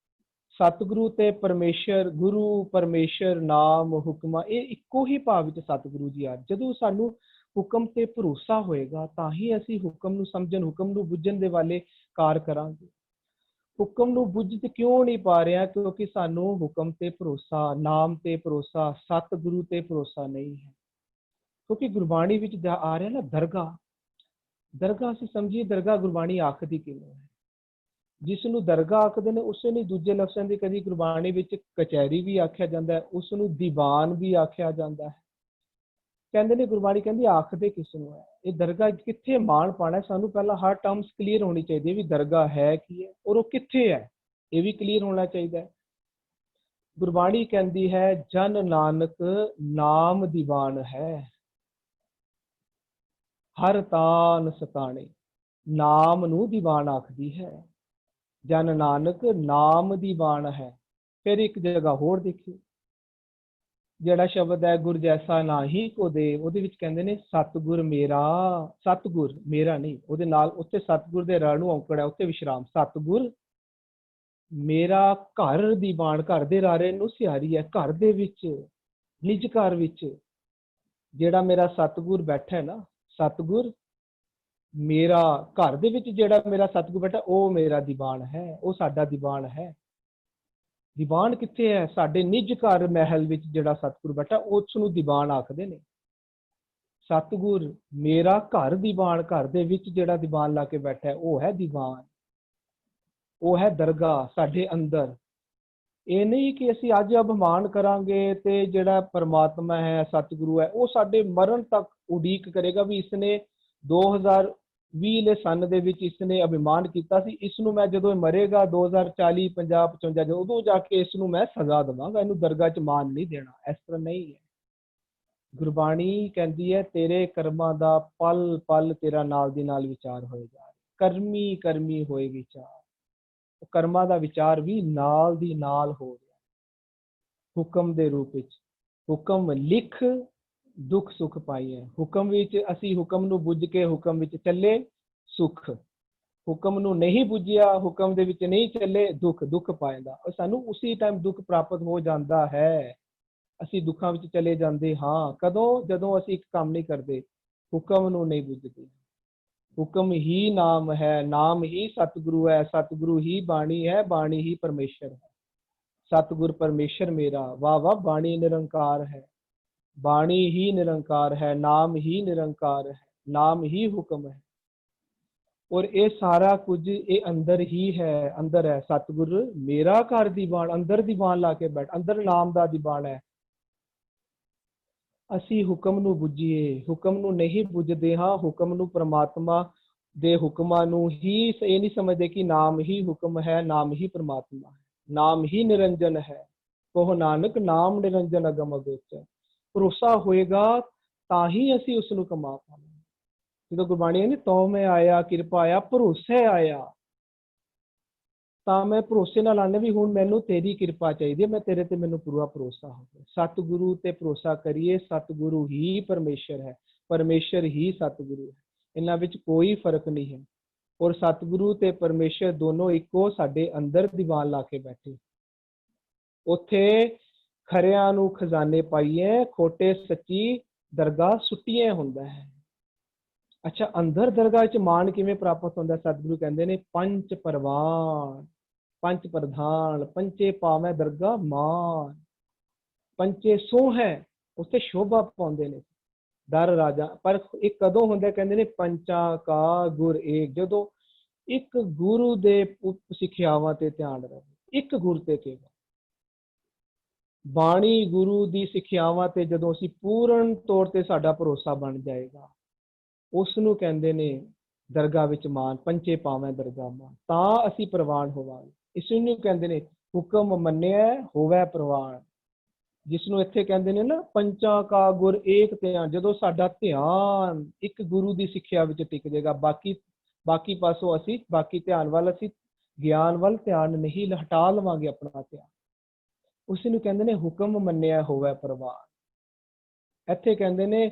ਸਤਿਗੁਰੂ ਤੇ ਪਰਮੇਸ਼ਰ, ਗੁਰੂ ਪਰਮੇਸ਼ਰ ਨਾਮ ਹੁਕਮਾ, ਇਹ ਇੱਕੋ ਹੀ ਭਾਵ ਵਿੱਚ ਸਤਿਗੁਰੂ ਜੀ ਆ। ਜਦੋਂ ਸਾਨੂੰ ਹੁਕਮ ਤੇ ਭਰੋਸਾ ਹੋਏਗਾ ਤਾਂ ਹੀ ਅਸੀਂ ਹੁਕਮ ਨੂੰ ਸਮਝਣ, ਹੁਕਮ ਨੂੰ ਬੁੱਝਣ ਦੇ ਵਾਲੇ ਕਾਰ ਕਰਾਂਗੇ। ਹੁਕਮ ਨੂੰ ਬੁੱਝ ਤੇ ਕਿਉਂ ਨਹੀਂ ਪਾ ਰਿਹਾ? ਕਿਉਂਕਿ ਸਾਨੂੰ ਹੁਕਮ ਤੇ ਭਰੋਸਾ, ਨਾਮ ਤੇ ਭਰੋਸਾ, ਸਤਿਗੁਰੂ ਤੇ ਭਰੋਸਾ ਨਹੀਂ ਹੈ। ਕਿਉਂਕਿ ਗੁਰਬਾਣੀ ਵਿੱਚ ਆ ਰਿਹਾ ਨਾ ਦਰਗਾਹ। ਦਰਗਾਹ ਅਸੀਂ ਸਮਝੀਏ, ਦਰਗਾਹ ਗੁਰਬਾਣੀ ਆਖਦੀ ਕਿਵੇਂ ਹੈ? ਜਿਸ ਨੂੰ ਦਰਗਾਹ ਆਖਦੇ ਨੇ ਉਸੇ ਨੂੰ ਦੂਜੇ ਲਫ਼ਜ਼ਾਂ ਦੀ ਕਦੀ ਗੁਰਬਾਣੀ ਵਿੱਚ ਕਚਹਿਰੀ ਵੀ ਆਖਿਆ ਜਾਂਦਾ ਹੈ, ਉਸ ਨੂੰ ਦੀਵਾਨ ਵੀ ਆਖਿਆ ਜਾਂਦਾ ਹੈ। ਕਹਿੰਦੇ ਨੇ ਗੁਰਬਾਣੀ ਕਹਿੰਦੀ ਆਖਦੇ ਕਿਸ ਨੂੰ ਹੈ? ਇਹ ਦਰਗਾਹ ਕਿੱਥੇ ਮਾਣ ਪਾਣਾ? ਸਾਨੂੰ ਪਹਿਲਾਂ ਹਰ ਟਰਮਸ ਕਲੀਅਰ ਹੋਣੀ ਚਾਹੀਦੀ ਹੈ ਵੀ ਦਰਗਾਹ ਹੈ ਕੀ ਹੈ ਔਰ ਉਹ ਕਿੱਥੇ ਹੈ, ਇਹ ਵੀ ਕਲੀਅਰ ਹੋਣਾ ਚਾਹੀਦਾ ਹੈ। ਗੁਰਬਾਣੀ ਕਹਿੰਦੀ ਹੈ ਜਨ ਨਾਨਕ ਨਾਮ ਦੀਵਾਨ ਹੈ, ਹਰ ਤਾਨ ਸਤਾਣੇ। ਨਾਮ ਨੂੰ ਦੀਵਾਨ ਆਖਦੀ ਹੈ। ਜਨ ਨਾਨਕ ਨਾਮ ਦੀਵਾਨ ਹੈ। ਫਿਰ ਇੱਕ ਜਗ੍ਹਾ ਹੋਰ ਦੇਖੀ, ਜਿਹੜਾ ਸ਼ਬਦ ਹੈ ਗੁਰ ਜੈਸਾ ਨਾਹੀ ਕੋ ਦੇ, ਉਹਦੇ ਵਿੱਚ ਕਹਿੰਦੇ ਨੇ ਸਤਿਗੁਰ ਮੇਰਾ, ਸਤਿਗੁਰ ਮੇਰਾ ਨਹੀਂ, ਉਹਦੇ ਨਾਲ ਉੱਥੇ ਸਤਿਗੁਰ ਦੇ ਰ ਨੂੰ ਔਂਕੜ ਹੈ, ਉੱਥੇ ਵਿਸ਼ਰਾਮ। ਸਤਿਗੁਰ ਮੇਰਾ ਘਰ ਦੀਵਾਨ, ਘਰ ਦੇ ਰਾਰੇ ਨੂੰ ਸਿਆਰੀ ਹੈ। ਘਰ ਦੇ ਵਿੱਚ, ਨਿਜ ਘਰ ਵਿੱਚ ਜਿਹੜਾ ਮੇਰਾ ਸਤਿਗੁਰ ਬੈਠਾ ਹੈ ਨਾ, ਸਤਿਗੁਰ ਮੇਰਾ ਘਰ ਦੇ ਵਿੱਚ ਜਿਹੜਾ ਮੇਰਾ ਸਤਿਗੁਰ ਬੈਠਾ ਉਹ ਮੇਰਾ ਦੀਵਾਨ ਹੈ, ਉਹ ਸਾਡਾ ਦੀਵਾਨ ਹੈ। ਦੀਵਾਨ ਕਿੱਥੇ ਹੈ? ਸਾਡੇ ਨਿਜ ਘਰ ਮਹਿਲ ਵਿੱਚ ਜਿਹੜਾ ਸਤਿਗੁਰ ਬੈਠਾ ਉਸ ਨੂੰ ਦੀਵਾਨ ਆਖਦੇ ਨੇ। ਸਤਿਗੁਰ ਮੇਰਾ ਘਰ ਦੀਵਾਨ, ਘਰ ਦੇ ਵਿੱਚ ਜਿਹੜਾ ਦੀਵਾਨ ਲਾ ਕੇ ਬੈਠਾ ਹੈ ਉਹ ਹੈ ਦੀਵਾਨ, ਉਹ ਹੈ ਦਰਗਾਹ ਸਾਡੇ ਅੰਦਰ। ਇਹ ਨਹੀਂ ਕਿ ਅਸੀਂ ਅੱਜ ਅਭਿਮਾਨ ਕਰਾਂਗੇ ਤੇ ਜਿਹੜਾ ਪਰਮਾਤਮਾ ਹੈ, ਸਤਿਗੁਰੂ ਹੈ, ਉਹ ਸਾਡੇ ਮਰਨ ਤੱਕ ਉਡੀਕ ਕਰੇਗਾ ਵੀ ਇਸਨੇ 20ਵੇਂ ਸੰਨ ਦੇ ਵਿੱਚ ਇਸ ਨੇ ਅਭਿਮਾਨ ਕੀਤਾ ਸੀ, ਇਸ ਨੂੰ ਮੈਂ ਜਦੋਂ ਇਹ ਮਰੇਗਾ 2040 50 55 ਜਦੋਂ ਉਦੋਂ ਜਾ ਕੇ ਇਸ ਨੂੰ ਮੈਂ ਸਜ਼ਾ ਦੇਵਾਂਗਾ, ਇਹਨੂੰ ਦਰਗਾਹ 'ਚ ਮਾਨ ਨਹੀਂ ਦੇਣਾ। ਇਸ ਤਰ੍ਹਾਂ ਨਹੀਂ ਹੈ। ਗੁਰਬਾਣੀ ਕਹਿੰਦੀ ਹੈ ਤੇਰੇ ਕਰਮਾਂ ਦਾ ਪਲ ਪਲ ਤੇਰਾ ਨਾਲ ਦੀ ਨਾਲ ਵਿਚਾਰ ਹੋਏਗਾ, ਕਰਮੀ ਕਰਮੀ ਹੋਏ ਵਿਚਾਰ। ਕਰਮਾਂ ਦਾ ਵਿਚਾਰ ਵੀ ਨਾਲ ਦੀ ਨਾਲ ਹੋ ਰਿਹਾ ਹੁਕਮ ਦੇ ਰੂਪ ਵਿੱਚ। ਹੁਕਮ ਲਿਖ ਦੁੱਖ ਸੁੱਖ ਪਾਈਏ। ਹੁਕਮ ਵਿੱਚ ਅਸੀਂ ਹੁਕਮ ਨੂੰ ਬੁੱਝ ਕੇ ਹੁਕਮ ਵਿੱਚ ਚੱਲੇ ਸੁੱਖ, ਹੁਕਮ ਨੂੰ ਨਹੀਂ ਬੁੱਝਿਆ ਹੁਕਮ ਦੇ ਵਿੱਚ ਨਹੀਂ ਚੱਲੇ ਦੁੱਖ ਪਾਏਗਾ। ਔਰ ਸਾਨੂੰ ਉਸੇ ਟਾਈਮ ਦੁੱਖ ਪ੍ਰਾਪਤ ਹੋ ਜਾਂਦਾ ਹੈ, ਅਸੀਂ ਦੁੱਖਾਂ ਵਿੱਚ ਚਲੇ ਜਾਂਦੇ ਹਾਂ। ਕਦੋਂ? ਜਦੋਂ ਅਸੀਂ ਇੱਕ ਕੰਮ ਨਹੀਂ ਕਰਦੇ, ਹੁਕਮ ਨੂੰ ਨਹੀਂ ਬੁੱਝਦੇ। ਹੁਕਮ ਹੀ ਨਾਮ ਹੈ, ਨਾਮ ਹੀ ਸਤਿਗੁਰੂ ਹੈ, ਸਤਿਗੁਰੂ ਹੀ ਬਾਣੀ ਹੈ, ਬਾਣੀ ਹੀ ਪਰਮੇਸ਼ਰ ਹੈ। ਸਤਿਗੁਰ ਪਰਮੇਸ਼ਰ ਮੇਰਾ, ਵਾਹ ਵਾਹ ਬਾਣੀ ਨਿਰੰਕਾਰ ਹੈ, ਬਾਣੀ ਹੀ ਨਿਰੰਕਾਰ ਹੈ, ਨਾਮ ਹੀ ਨਿਰੰਕਾਰ ਹੈ, ਨਾਮ ਹੀ ਹੁਕਮ ਹੈ। ਔਰ ਇਹ ਸਾਰਾ ਕੁਝ ਇਹ ਅੰਦਰ ਹੀ ਹੈ, ਅੰਦਰ ਹੈ। ਸਤਿਗੁਰ ਮੇਰਾ ਘਰ ਦੀਵਾਨ, ਅੰਦਰ ਦੀਵਾਨ ਲਾ ਕੇ ਬੈਠ, ਅੰਦਰ ਨਾਮ ਦਾ ਦੀਵਾਨ ਹੈ। ਅਸੀਂ ਹੁਕਮ ਨੂੰ ਬੁੱਝੀਏ, ਹੁਕਮ ਨੂੰ ਨਹੀਂ ਬੁੱਝਦੇ ਹਾਂ। ਹੁਕਮ ਨੂੰ ਪ੍ਰਮਾਤਮਾ ਦੇ ਹੁਕਮਾਂ ਨੂੰ ਹੀ ਇਹ ਨਹੀਂ ਸਮਝਦੇ ਕਿ ਨਾਮ ਹੀ ਹੁਕਮ ਹੈ, ਨਾਮ ਹੀ ਪ੍ਰਮਾਤਮਾ ਹੈ, ਨਾਮ ਹੀ ਨਿਰੰਜਨ ਹੈ। ਕਹੋ ਨਾਨਕ ਨਾਮ ਨਿਰੰਜਨ ਅਗਮ ਅਗੋਚਰ। ਭਰੋਸਾ ਹੋਏਗਾ ਤਾਂ ਹੀ ਅਸੀਂ ਉਸ ਨੂੰ ਕਮਾ ਪਾਵਾਂਗੇ। ਜਦੋਂ ਗੁਰਬਾਣੀ ਨੇ ਤੋ ਮੈਂ ਆਇਆ ਕਿਰਪਾ ਆਇਆ, ਭਰੋਸੇ ਆਇਆ, ਤਾਂ ਮੈਂ ਭਰੋਸੇ ਨਾਲ ਆਨੇ ਵੀ ਹੁਣ ਮੈਨੂੰ ਤੇਰੀ ਕਿਰਪਾ ਚਾਹੀਦੀ ਹੈ, ਮੈਂ ਤੇਰੇ ਤੇ ਮੈਨੂੰ ਪੂਰਾ ਭਰੋਸਾ ਹੋ ਗਿਆ। ਸਤਿਗੁਰੂ ਤੇ ਭਰੋਸਾ ਕਰੀਏ। ਸਤਿਗੁਰੂ ਹੀ ਪਰਮੇਸ਼ਰ ਹੈ, ਪਰਮੇਸ਼ਰ ਹੀ ਸਤਿਗੁਰੂ ਹੈ, ਇਹਨਾਂ ਵਿੱਚ ਕੋਈ ਫਰਕ ਨਹੀਂ ਹੈ। ਔਰ ਸਤਿਗੁਰੂ ਤੇ ਪਰਮੇਸ਼ਰ ਦੋਨੋਂ ਇੱਕੋ ਸਾਡੇ ਅੰਦਰ ਦੀਵਾਨ ਲਾ ਕੇ ਬੈਠੇ। ਉੱਥੇ ਖਰਿਆਂ ਨੂੰ ਖਜ਼ਾਨੇ ਪਾਈਏ, ਖੋਟੇ ਸੱਚੀ ਦਰਗਾਹ ਸੁੱਟੀਏ ਹੁੰਦਾ ਹੈ। ਅੱਛਾ, ਅੰਦਰ ਦਰਗਾਹ 'ਚ ਮਾਣ ਕਿਵੇਂ ਪ੍ਰਾਪਤ ਹੁੰਦਾ? ਸਤਿਗੁਰੂ ਕਹਿੰਦੇ ਨੇ ਪੰਜ ਪਰਵਾਨ, ਪੰਜ ਪ੍ਰਧਾਨ, ਪੰਚੇ ਪਾਵੇਂ ਦਰਗਾਹ ਮਾਨ, ਪੰਚੇ ਸੋਹ ਹੈ, ਉੱਥੇ ਸ਼ੋਭਾ ਪਾਉਂਦੇ ਨੇ ਦਰ ਰਾਜਾ। ਪਰ ਇਹ ਕਦੋਂ ਹੁੰਦਾ? ਕਹਿੰਦੇ ਨੇ ਪੰਚਾਂ ਕਾ ਗੁਰ ਏਕ, ਜਦੋਂ ਇੱਕ ਗੁਰੂ ਦੇ ਸਿੱਖਿਆਵਾਂ ਤੇ ਧਿਆਨ ਰਹੇ, ਇੱਕ ਗੁਰ ਤੇ ਕੇਵਲ ਬਾਣੀ ਗੁਰੂ ਦੀ ਸਿੱਖਿਆਵਾਂ ਤੇ ਜਦੋਂ ਅਸੀਂ ਪੂਰਨ ਤੌਰ ਤੇ ਸਾਡਾ ਭਰੋਸਾ ਬਣ ਜਾਏਗਾ, ਉਸ ਨੂੰ ਕਹਿੰਦੇ ਨੇ ਦਰਗਾਹ ਵਿੱਚ ਮਾਨ, ਪੰਚੇ ਪਾਵੇਂ ਦਰਗਾਹ ਮਾਨ, ਤਾਂ ਅਸੀਂ ਪ੍ਰਵਾਨ ਹੋਵਾਂਗੇ। ਇਸ ਨੂੰ ਕਹਿੰਦੇ ਨੇ ਹੁਕਮ ਮੰਨਿਆ ਹੋਵੇ ਪ੍ਰਵਾਨ, ਜਿਸ ਨੂੰ ਇੱਥੇ ਕਹਿੰਦੇ ਨੇ ਨਾ ਪੰਚਾਂ ਕਾ ਗੁਰ ਏਕ ਧਿਆਨ। ਜਦੋਂ ਸਾਡਾ ਧਿਆਨ ਇੱਕ ਗੁਰੂ ਦੀ ਸਿੱਖਿਆ ਵਿੱਚ ਟਿਕ ਜਾਏਗਾ, ਬਾਕੀ ਪਾਸੋਂ ਅਸੀਂ ਬਾਕੀ ਧਿਆਨ ਵੱਲ, ਅਸੀਂ ਗਿਆਨ ਵੱਲ ਧਿਆਨ ਨਹੀਂ ਹਟਾ ਲਵਾਂਗੇ ਆਪਣਾ ਧਿਆਨ। ਉਸ ਨੂੰ ਕਹਿੰਦੇ ਨੇ ਹੁਕਮ ਮੰਨਿਆ ਹੋਵੇ ਪ੍ਰਵਾਨ। ਇੱਥੇ ਕਹਿੰਦੇ ਨੇ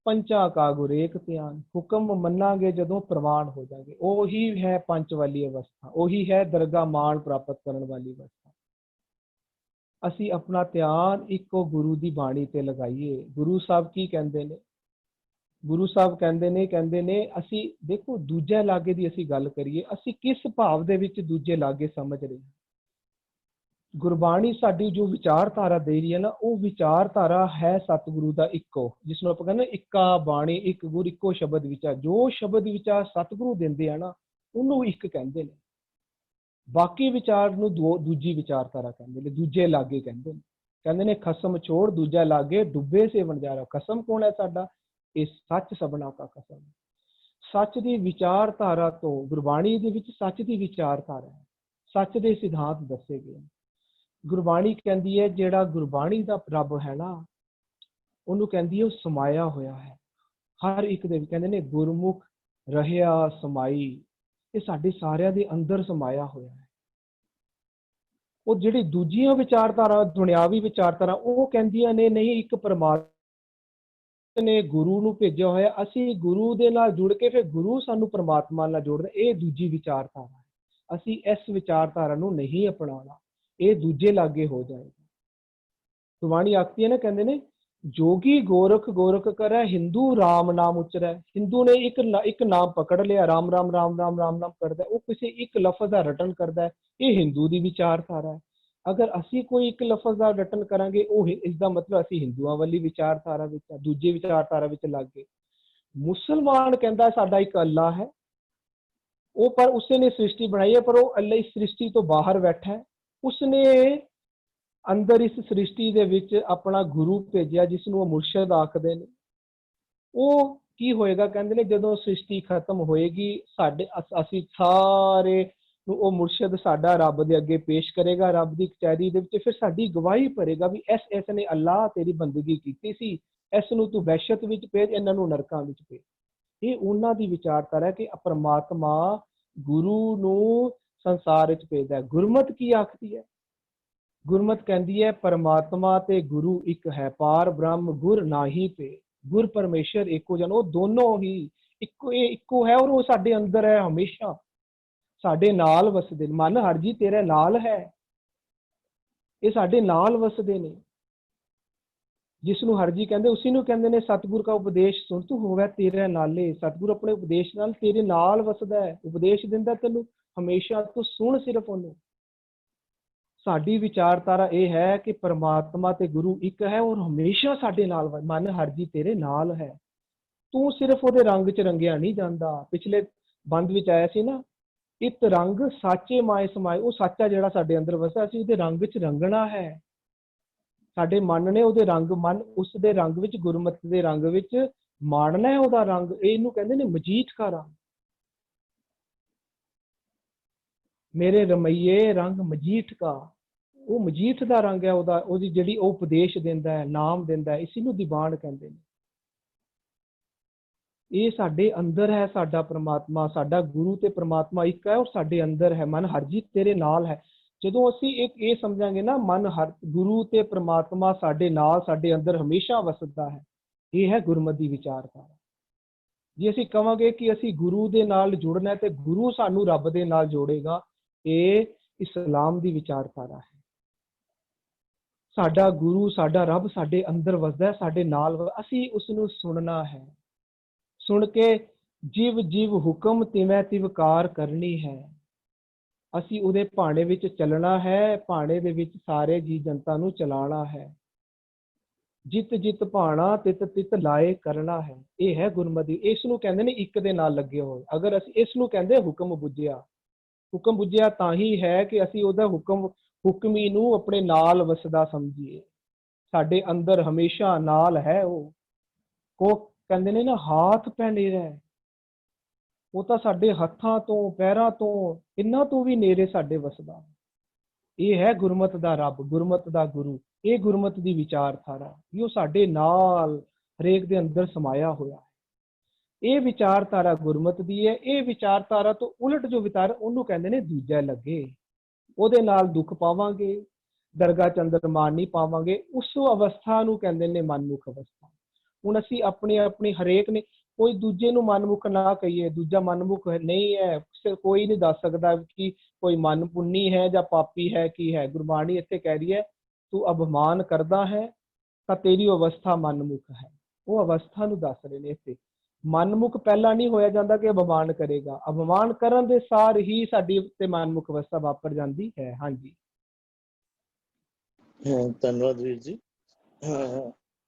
ਪੰਚਾਂ ਕਾ ਗੁਰ ਏਕ ਧਿਆਨ, ਹੁਕਮ ਮੰਨਾਂਗੇ ਜਦੋਂ ਪ੍ਰਵਾਨ ਹੋ ਜਾਗੇ। ਉਹੀ ਹੈ ਪੰਚ ਵਾਲੀ ਅਵਸਥਾ, ਉਹੀ ਹੈ ਦਰਗਾਹ ਮਾਣ ਪ੍ਰਾਪਤ ਕਰਨ ਵਾਲੀ ਅਵਸਥਾ। ਅਸੀਂ ਆਪਣਾ ਧਿਆਨ ਇੱਕੋ ਗੁਰੂ ਦੀ ਬਾਣੀ ਤੇ ਲਗਾਈਏ। ਗੁਰੂ ਸਾਹਿਬ ਕੀ ਕਹਿੰਦੇ ਨੇ? ਗੁਰੂ ਸਾਹਿਬ ਕਹਿੰਦੇ ਨੇ ਅਸੀਂ ਦੇਖੋ ਦੂਜੇ ਲਾਗੇ ਦੀ ਅਸੀਂ ਗੱਲ ਕਰੀਏ, ਅਸੀਂ ਕਿਸ ਭਾਵ ਦੇ ਵਿੱਚ ਦੂਜੇ ਲਾਗੇ ਸਮਝ ਰਹੇ ਹਾਂ। ਗੁਰਬਾਣੀ ਸਾਡੀ ਜੋ ਵਿਚਾਰਧਾਰਾ ਦੇ ਰਹੀ ਹੈ ਨਾ, ਉਹ ਵਿਚਾਰਧਾਰਾ ਹੈ ਸਤਿਗੁਰੂ ਦਾ ਇੱਕੋ, ਜਿਸ ਨੂੰ ਆਪਾਂ ਕਹਿੰਦੇ ਇੱਕਾ ਬਾਣੀ, ਇੱਕ ਗੁਰ, ਇੱਕੋ ਸ਼ਬਦ ਵਿਚਾਰ। ਜੋ ਸ਼ਬਦ ਵਿਚਾਰ ਸਤਿਗੁਰੂ ਦਿੰਦੇ ਆ ਨਾ, ਉਹਨੂੰ ਇੱਕ ਕਹਿੰਦੇ ਨੇ। ਬਾਕੀ ਵਿਚਾਰ ਨੂੰ ਦੂਜੀ ਵਿਚਾਰਧਾਰਾ ਕਹਿੰਦੇ ਨੇ, ਦੂਜੇ ਲਾਗੇ ਕਹਿੰਦੇ ਨੇ। ਕਹਿੰਦੇ ਨੇ ਖਸਮ ਛੋੜ ਦੂਜਾ ਲਾਗੇ, ਡੁੱਬੇ ਸੇ ਵਣਜਾਰਾ। ਖਸਮ ਕੌਣ ਹੈ ਸਾਡਾ? ਇਹ ਸੱਚ ਸਭਨਾ ਕਾ ਖਸਮ। ਸੱਚ ਦੀ ਵਿਚਾਰਧਾਰਾ ਤੋਂ, ਗੁਰਬਾਣੀ ਦੇ ਵਿੱਚ ਸੱਚ ਦੀ ਵਿਚਾਰਧਾਰਾ ਹੈ, ਸੱਚ ਦੇ ਸਿਧਾਂਤ ਦੱਸੇ ਗਏ। ਗੁਰਬਾਣੀ ਕਹਿੰਦੀ ਹੈ ਜਿਹੜਾ ਗੁਰਬਾਣੀ ਦਾ ਰੱਬ ਹੈ ਨਾ, ਉਹਨੂੰ ਕਹਿੰਦੀ ਹੈ ਉਹ ਸਮਾਇਆ ਹੋਇਆ ਹੈ ਹਰ ਇੱਕ ਦੇ ਵਿੱਚ। ਕਹਿੰਦੇ ਨੇ ਗੁਰਮੁਖ ਰਹਿਆ ਸਮਾਈ, ਇਹ ਸਾਡੇ ਸਾਰਿਆਂ ਦੇ ਅੰਦਰ ਸਮਾਇਆ ਹੋਇਆ ਹੈ। ਉਹ ਜਿਹੜੀ ਦੂਜੀਆਂ ਵਿਚਾਰਧਾਰਾ, ਦੁਨਿਆਵੀ ਵਿਚਾਰਧਾਰਾ, ਉਹ ਕਹਿੰਦੀਆਂ ਨੇ ਨਹੀਂ ਇੱਕ ਪਰਮਾਤਮਾ ਨੇ ਗੁਰੂ ਨੂੰ ਭੇਜਿਆ ਹੋਇਆ, ਅਸੀਂ ਗੁਰੂ ਦੇ ਨਾਲ ਜੁੜ ਕੇ ਫਿਰ ਗੁਰੂ ਸਾਨੂੰ ਪਰਮਾਤਮਾ ਨਾਲ ਜੋੜਦਾ। ਇਹ ਦੂਜੀ ਵਿਚਾਰਧਾਰਾ ਹੈ। ਅਸੀਂ ਇਸ ਵਿਚਾਰਧਾਰਾ ਨੂੰ ਨਹੀਂ ਅਪਣਾਉਣਾ, ਇਹ ਦੂਜੇ ਲਾਗੇ ਹੋ ਜਾਏਗਾ। ਗੁਰਬਾਣੀ ਆਖਦੀ ਹੈ ਨਾ, ਕਹਿੰਦੇ ਨੇ ਜੋਗੀ ਗੋਰਖ ਗੋਰਖ ਕਰੈ, ਹਿੰਦੂ ਰਾਮ ਨਾਮ ਉਚਰੈ। ਹਿੰਦੂ ਨੇ ਇੱਕ ਨਾਮ ਪਕੜ ਲਿਆ, ਰਾਮ ਰਾਮ ਰਾਮ ਰਾਮ ਰਾਮ ਨਾਮ ਕਰਦਾ, ਉਹ ਕਿਸੇ ਇੱਕ ਲਫ਼ਜ਼ ਦਾ ਰਟਨ ਕਰਦਾ, ਇਹ ਹਿੰਦੂ ਦੀ ਵਿਚਾਰਧਾਰਾ ਹੈ। ਅਗਰ ਅਸੀਂ ਕੋਈ ਇੱਕ ਲਫ਼ਜ਼ ਦਾ ਰਟਨ ਕਰਾਂਗੇ, ਉਹ ਇਸ ਦਾ ਮਤਲਬ ਅਸੀਂ ਹਿੰਦੂਆਂ ਵਾਲੀ ਵਿਚਾਰਧਾਰਾ ਵਿੱਚ, ਦੂਜੀ ਵਿਚਾਰਧਾਰਾ ਵਿੱਚ ਲੱਗ ਗਏ। ਮੁਸਲਮਾਨ ਕਹਿੰਦਾ ਸਾਡਾ ਇੱਕ ਅੱਲਾ ਹੈ, ਉਹ ਪਰ ਉਸੇ ਨੇ ਸ੍ਰਿਸ਼ਟੀ ਬਣਾਈ ਹੈ, ਪਰ ਉਹ ਅੱਲਾ ਇਸ ਸ੍ਰਿਸ਼ਟੀ ਤੋਂ ਬਾਹਰ ਬੈਠਾ ਹੈ। ਉਸਨੇ ਅੰਦਰ ਇਸ ਸ੍ਰਿਸ਼ਟੀ ਦੇ ਵਿੱਚ ਆਪਣਾ ਗੁਰੂ ਭੇਜਿਆ, ਜਿਸ ਨੂੰ ਉਹ ਮੁਰਸ਼ਦ ਆਖਦੇ ਨੇ। ਉਹ ਕੀ ਹੋਏਗਾ? ਕਹਿੰਦੇ ਨੇ ਜਦੋਂ ਸ੍ਰਿਸ਼ਟੀ ਖਤਮ ਹੋਏਗੀ, ਅਸੀਂ ਸਾਰੇ ਨੂੰ ਉਹ ਮੁਰਸ਼ਦ ਸਾਡਾ ਰੱਬ ਦੇ ਅੱਗੇ ਪੇਸ਼ ਕਰੇਗਾ, ਰੱਬ ਦੀ ਕਚਹਿਰੀ ਦੇ ਵਿੱਚ। ਫਿਰ ਸਾਡੀ ਗਵਾਹੀ ਭਰੇਗਾ ਵੀ ਇਸ ਨੇ ਅੱਲਾਹ ਤੇਰੀ ਬੰਦਗੀ ਕੀਤੀ ਸੀ, ਇਸ ਨੂੰ ਤੂੰ ਵਹਿਸ਼ਤ ਵਿੱਚ ਭੇਜ, ਇਹਨਾਂ ਨੂੰ ਨਰਕਾਂ ਵਿੱਚ ਭੇਜ। ਇਹ ਉਹਨਾਂ ਦੀ ਵਿਚਾਰਧਾਰਾ ਹੈ ਕਿ ਪਰਮਾਤਮਾ ਗੁਰੂ ਨੂੰ ਸੰਸਾਰ ਵਿੱਚ ਭੇਜਦਾ ਹੈ। ਗੁਰਮਤ ਕੀ ਆਖਦੀ ਹੈ? ਗੁਰਮਤ ਕਹਿੰਦੀ ਹੈ ਪਰਮਾਤਮਾ ਤੇ ਗੁਰੂ ਇੱਕ ਹੈ, ਪਾਰ ਬ੍ਰਹਮ ਗੁਰ ਨਾਹੀ ਭੇਦ। ਗੁਰ ਪਰਮੇਸ਼ਰ ਇੱਕੋ ਜਨ, ਉਹ ਦੋਨੋਂ ਹੀ ਇੱਕੋ ਹੈ, ਔਰ ਉਹ ਸਾਡੇ ਅੰਦਰ ਹੈ, ਹਮੇਸ਼ਾ ਸਾਡੇ ਨਾਲ ਵਸਦੇ ਨੇ। ਮਨ ਹਰ ਜੀ ਤੇਰੇ ਨਾਲ ਹੈ, ਇਹ ਸਾਡੇ ਨਾਲ ਵਸਦੇ ਨੇ। ਜਿਸ ਨੂੰ ਹਰ ਜੀ ਕਹਿੰਦੇ ਉਸੇ ਨੂੰ ਕਹਿੰਦੇ ਨੇ ਸਤਿਗੁਰ ਕਾ ਉਪਦੇਸ਼ ਸੁਣ ਤੂੰ ਹੋਵੇ ਤੇਰੇ ਨਾਲੇ। ਸਤਿਗੁਰ ਆਪਣੇ ਉਪਦੇਸ਼ ਨਾਲ ਤੇਰੇ ਨਾਲ ਵਸਦਾ ਹੈ, ਉਪਦੇਸ਼ ਦਿੰਦਾ ਤੈਨੂੰ ਹਮੇਸ਼ਾ, ਤੂੰ ਸੁਣ ਸਿਰਫ ਉਹਨੂੰ। ਸਾਡੀ ਵਿਚਾਰਧਾਰਾ ਇਹ ਹੈ ਕਿ ਪਰਮਾਤਮਾ ਤੇ ਗੁਰੂ ਇੱਕ ਹੈ ਔਰ ਹਮੇਸ਼ਾ ਸਾਡੇ ਨਾਲ। ਮਨ ਹਰ ਜੀ ਤੇਰੇ ਨਾਲ ਹੈ, ਤੂੰ ਸਿਰਫ ਉਹਦੇ ਰੰਗ 'ਚ ਰੰਗਿਆ ਨਹੀਂ ਜਾਂਦਾ। ਪਿਛਲੇ ਬੰਦ ਵਿੱਚ ਆਇਆ ਸੀ ਨਾ, ਇਤ ਰੰਗ ਸਾਚੇ ਮਾਏ ਸਮਾਏ। ਉਹ ਸਾਚਾ ਜਿਹੜਾ ਸਾਡੇ ਅੰਦਰ ਵਸਿਆ, ਅਸੀਂ ਉਹਦੇ ਰੰਗ 'ਚ ਰੰਗਣਾ ਹੈ। ਸਾਡੇ ਮਨ ਨੇ ਉਹਦੇ ਰੰਗ, ਮਨ ਉਸ ਦੇ ਰੰਗ ਵਿੱਚ, ਗੁਰਮਤ ਦੇ ਰੰਗ ਵਿੱਚ ਮਾਣਨਾ ਹੈ ਉਹਦਾ ਰੰਗ। ਇਹਨੂੰ ਕਹਿੰਦੇ ਨੇ ਮਜੀਠ ਕਾ ਰੰਗ। ਮੇਰੇ ਰਮਈਏ ਰੰਗ ਮਜੀਠ ਕਾ, ਉਹ ਮਜੀਠ ਦਾ ਰੰਗ ਹੈ ਉਹਦਾ, ਉਹਦੀ ਜਿਹੜੀ ਉਹ ਉਪਦੇਸ਼ ਦਿੰਦਾ ਹੈ, ਨਾਮ ਦਿੰਦਾ ਹੈ, ਇਸੇ ਨੂੰ ਦੀਵਾਨ ਕਹਿੰਦੇ ਨੇ। ਇਹ ਸਾਡੇ ਅੰਦਰ ਹੈ ਸਾਡਾ ਪਰਮਾਤਮਾ, ਸਾਡਾ ਗੁਰੂ ਤੇ ਪਰਮਾਤਮਾ ਇੱਕ ਹੈ ਔਰ ਸਾਡੇ ਅੰਦਰ ਹੈ। ਮਨ ਹਰ ਜੀ ਤੇਰੇ ਨਾਲ ਹੈ। ਜਦੋਂ ਅਸੀਂ ਇਹ ਸਮਝਾਂਗੇ ਨਾ, ਮਨ ਹਰ ਗੁਰੂ ਤੇ ਪਰਮਾਤਮਾ ਸਾਡੇ ਨਾਲ, ਸਾਡੇ ਅੰਦਰ ਹਮੇਸ਼ਾ ਵਸਦਾ ਹੈ, ਇਹ ਹੈ ਗੁਰਮਤਿ ਦੀ ਵਿਚਾਰਧਾਰਾ। ਜੇ ਅਸੀਂ ਕਹਾਂਗੇ ਕਿ ਅਸੀਂ ਗੁਰੂ ਦੇ ਨਾਲ ਜੁੜਨਾ ਤੇ ਗੁਰੂ ਸਾਨੂੰ ਰੱਬ ਦੇ ਨਾਲ ਜੋੜੇਗਾ, ਇਹ ਇਸਲਾਮ ਦੀ ਵਿਚਾਰਧਾਰਾ ਹੈ। ਸਾਡਾ ਗੁਰੂ, ਸਾਡਾ ਰੱਬ ਸਾਡੇ ਅੰਦਰ ਵਸਦਾ ਹੈ, ਸਾਡੇ ਨਾਲ, ਅਸੀਂ ਉਸ ਨੂੰ ਸੁਣਨਾ ਹੈ। ਸੁਣ ਕੇ ਜਿਵ ਜਿਵ ਹੁਕਮ ਤਿਵੇਂ ਤਿਵਕਾਰ ਕਰਨੀ ਹੈ। ਅਸੀਂ ਉਹਦੇ ਭਾਣੇ ਵਿੱਚ ਚੱਲਣਾ ਹੈ, ਭਾਣੇ ਦੇ ਵਿੱਚ ਸਾਰੇ ਜੀ ਜਨਤਾ ਨੂੰ ਚਲਾਉਣਾ ਹੈ। ਜਿਤ ਜਿਤ ਭਾਣਾ ਤਿਤ ਤਿਤ ਲਾਏ ਕਰਨਾ ਹੈ। ਇਹ ਹੈ ਗੁਰਮਤਿ। ਇਸ ਨੂੰ ਕਹਿੰਦੇ ਨੇ ਇੱਕ ਦੇ ਨਾਲ ਲੱਗੇ ਹੋਏ। ਅਗਰ ਅਸੀਂ ਇਸ ਨੂੰ ਕਹਿੰਦੇ ਹੁਕਮ ਬੁੱਝਿਆ, ਹੁਕਮ ਬੁੱਝਿਆ ਤਾਂ ਹੀ ਹੈ ਕਿ ਅਸੀਂ ਉਹਦਾ ਹੁਕਮੀ ਨੂੰ ਆਪਣੇ ਨਾਲ ਵਸਦਾ ਸਮਝੀਏ। ਸਾਡੇ ਅੰਦਰ ਹਮੇਸ਼ਾ ਨਾਲ ਹੈ ਉਹ ਕਹਿੰਦੇ ਨੇ ਨਾ, ਹਾਥ ਪੈ ਨੇੜੇ, ਉਹ ਤਾਂ ਸਾਡੇ ਹੱਥਾਂ ਤੋਂ, ਪੈਰਾਂ ਤੋਂ, ਇਹਨਾਂ ਤੋਂ ਵੀ ਨੇੜੇ ਸਾਡੇ ਵਸਦਾ। ਇਹ ਹੈ ਗੁਰਮਤ ਦਾ ਰੱਬ, ਗੁਰਮਤ ਦਾ ਗੁਰੂ। ਇਹ ਗੁਰਮਤ ਦੀ ਵਿਚਾਰਧਾਰਾ, ਉਹ ਸਾਡੇ ਨਾਲ ਹਰੇਕ ਦੇ ਅੰਦਰ ਸਮਾਇਆ ਹੋਇਆ ਹੈ। ਇਹ ਵਿਚਾਰਧਾਰਾ ਗੁਰਮਤ ਦੀ ਹੈ। ਇਹ ਵਿਚਾਰਧਾਰਾ ਤੋਂ ਉਲਟ ਜੋ ਵਿਚਾਰ, ਉਹਨੂੰ ਕਹਿੰਦੇ ਨੇ ਦੂਜਾ ਲੱਗੇ। ਉਹਦੇ ਨਾਲ ਦੁੱਖ ਪਾਵਾਂਗੇ, ਦਰਗਾਹ ਚੰਦਰਮਾਨ ਨਹੀਂ ਪਾਵਾਂਗੇ। ਉਸ ਅਵਸਥਾ ਨੂੰ ਕਹਿੰਦੇ ਨੇ ਮਨਮੁਖ ਅਵਸਥਾ। ਹੁਣ ਅਸੀਂ ਆਪਣੀ ਹਰੇਕ ਨੇ, ਕੋਈ ਦੂਜੇ ਨੂੰ ਮਨਮੁਖ ਨਾ ਕਹੀਏ, ਦੂਜਾ ਮਨਮੁਖ ਨਹੀਂ ਹੈ। ਕੋਈ ਨਹੀਂ ਦੱਸ ਸਕਦਾ ਕਿ ਕੋਈ ਮਨ ਪੁੰਨੀ ਹੈ ਜਾਂ ਪਾਪੀ ਹੈ, ਕੀ ਹੈ। ਗੁਰਬਾਣੀ ਇੱਥੇ ਕਹਿ ਰਹੀ ਹੈ, ਤੂੰ ਅਭਿਮਾਨ ਕਰਦਾ ਹੈ ਤਾਂ ਤੇਰੀ ਅਵਸਥਾ ਮਨਮੁਖ ਹੈ। ਉਹ ਅਵਸਥਾ ਨੂੰ ਦੱਸ ਰਹੇ ਨੇ ਇੱਥੇ। ਮਨਮੁਖ ਪਹਿਲਾਂ ਨਹੀਂ ਹੋਇਆ ਜਾਂਦਾ ਕਿ ਅਭਿਮਾਨ ਕਰੇਗਾ। ਅਭਿਮਾਨ ਕਰਨ ਦੇ ਸਾਰ ਹੀ ਸਾਡੀ ਉੱਤੇ ਮਨਮੁਖ ਅਵਸਥਾ ਵਾਪਰ ਜਾਂਦੀ ਹੈ। ਹਾਂਜੀ, ਧੰਨਵਾਦ ਵੀਰ ਜੀ।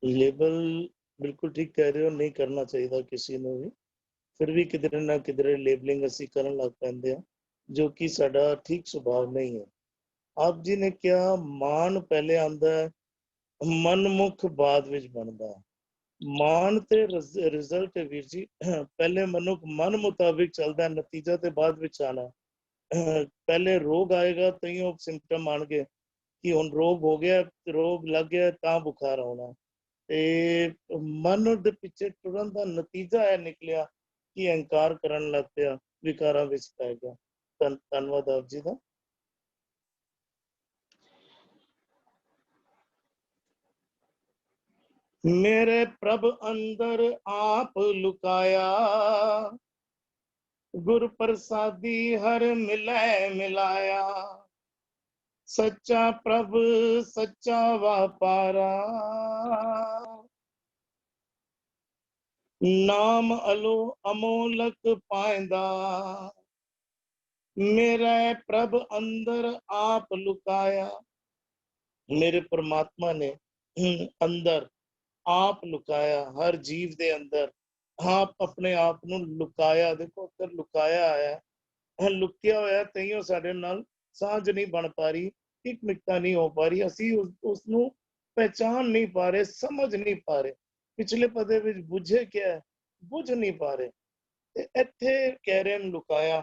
ਲੇਬਲ ਬਿਲਕੁਲ ਠੀਕ ਕਹਿ ਰਹੇ ਹੋ, ਨਹੀਂ ਕਰਨਾ ਚਾਹੀਦਾ ਕਿਸੇ ਨੂੰ ਵੀ। ਫਿਰ ਵੀ ਕਿਧਰੇ ਨਾ ਕਿਧਰੇ ਲੇਬਲਿੰਗ ਅਸੀਂ ਕਰਨ ਲੱਗ ਪੈਂਦੇ ਹਾਂ, ਜੋ ਕਿ ਸਾਡਾ ਠੀਕ ਸੁਭਾਅ ਨਹੀਂ ਹੈ। ਆਪ ਜੀ ਨੇ ਕਿਹਾ ਮਾਨ ਪਹਿਲੇ ਆਉਂਦਾ ਹੈ, ਮਨਮੁਖ ਬਾਅਦ ਵਿੱਚ ਬਣਦਾ ਹੈ। ਮਾਨ ਤੇ ਰਿਜ਼ਲਟ ਹੈ ਵੀਰ ਜੀ, ਪਹਿਲੇ ਮਨੁੱਖ ਮਨ ਮੁਤਾਬਿਕ ਚੱਲਦਾ, ਨਤੀਜਾ ਤੇ ਬਾਅਦ ਵਿੱਚ ਆਣਾ। ਪਹਿਲੇ ਰੋਗ ਆਏਗਾ ਤਾਂ ਹੀ ਉਹ ਸਿੰਪਟਮ ਆਣਗੇ ਕਿ ਹੁਣ ਰੋਗ ਹੋ ਗਿਆ, ਰੋਗ ਲੱਗ ਗਿਆ ਤਾਂ ਬੁਖਾਰ ਆਉਣਾ। ਤੇ ਮਨ ਦੇ ਪਿੱਛੇ ਤੁਰਨ ਦਾ ਨਤੀਜਾ ਇਹ ਨਿਕਲਿਆ ਕਿ ਅਹੰਕਾਰ ਕਰਨ ਲੱਗ ਪਿਆ, ਵਿਕਾਰਾਂ ਵਿੱਚ ਪੈ ਗਿਆ। ਧੰਨਵਾਦ ਆਪ ਜੀ ਦਾ। ਮੇਰੇ ਪ੍ਰਭ ਅੰਦਰ ਆਪ ਲੁਕਾਇਆ, ਗੁਰ ਪ੍ਰਸਾਦੀ ਹਰ ਮਿਲੈ ਮਿਲਾਇਆ। ਸੱਚਾ ਪ੍ਰਭ ਸੱਚਾ ਵਾਪਾਰਾ, ਨਾਮ ਅਲੋ ਅਮੋਲਕ ਪਾਇੰਦਾ। ਮੇਰੇ ਪ੍ਰਭ ਅੰਦਰ ਆਪ ਲੁਕਾਇਆ। ਮੇਰੇ ਪਰਮਾਤਮਾ ਨੇ ਅੰਦਰ ਆਪ ਲੁਕਾਇਆ, ਹਰ ਜੀਵ ਦੇ ਅੰਦਰ ਆਪ ਆਪਣੇ ਆਪ ਨੂੰ ਲੁਕਾਇਆ। ਦੇਖੋ ਉੱਧਰ ਲੁਕਾਇਆ ਆਇਆ, ਲੁਕਿਆ ਹੋਇਆ ਤਈਓ ਸਾਡੇ ਨਾਲ ਸਾਂਝ ਨਹੀਂ ਬਣ ਪਾ ਰਹੀ, ਇਕਮਿਕਤਾ ਨਹੀਂ ਹੋ ਪਾ ਰਹੀ। ਅਸੀਂ ਉਸ ਨੂੰ ਪਹਿਚਾਨ ਨਹੀਂ ਪਾ ਰਹੇ, ਸਮਝ ਨਹੀਂ ਪਾ ਰਹੇ। ਪਿਛਲੇ ਪਦੇ ਵਿੱਚ ਬੁੱਝੇ ਕਿਆ ਹੈ ਬੁੱਝ ਨਹੀਂ ਪਾ ਰਹੇ। ਤੇ ਇੱਥੇ ਕਹਿ ਰਹੇ ਹਨ ਲੁਕਾਇਆ,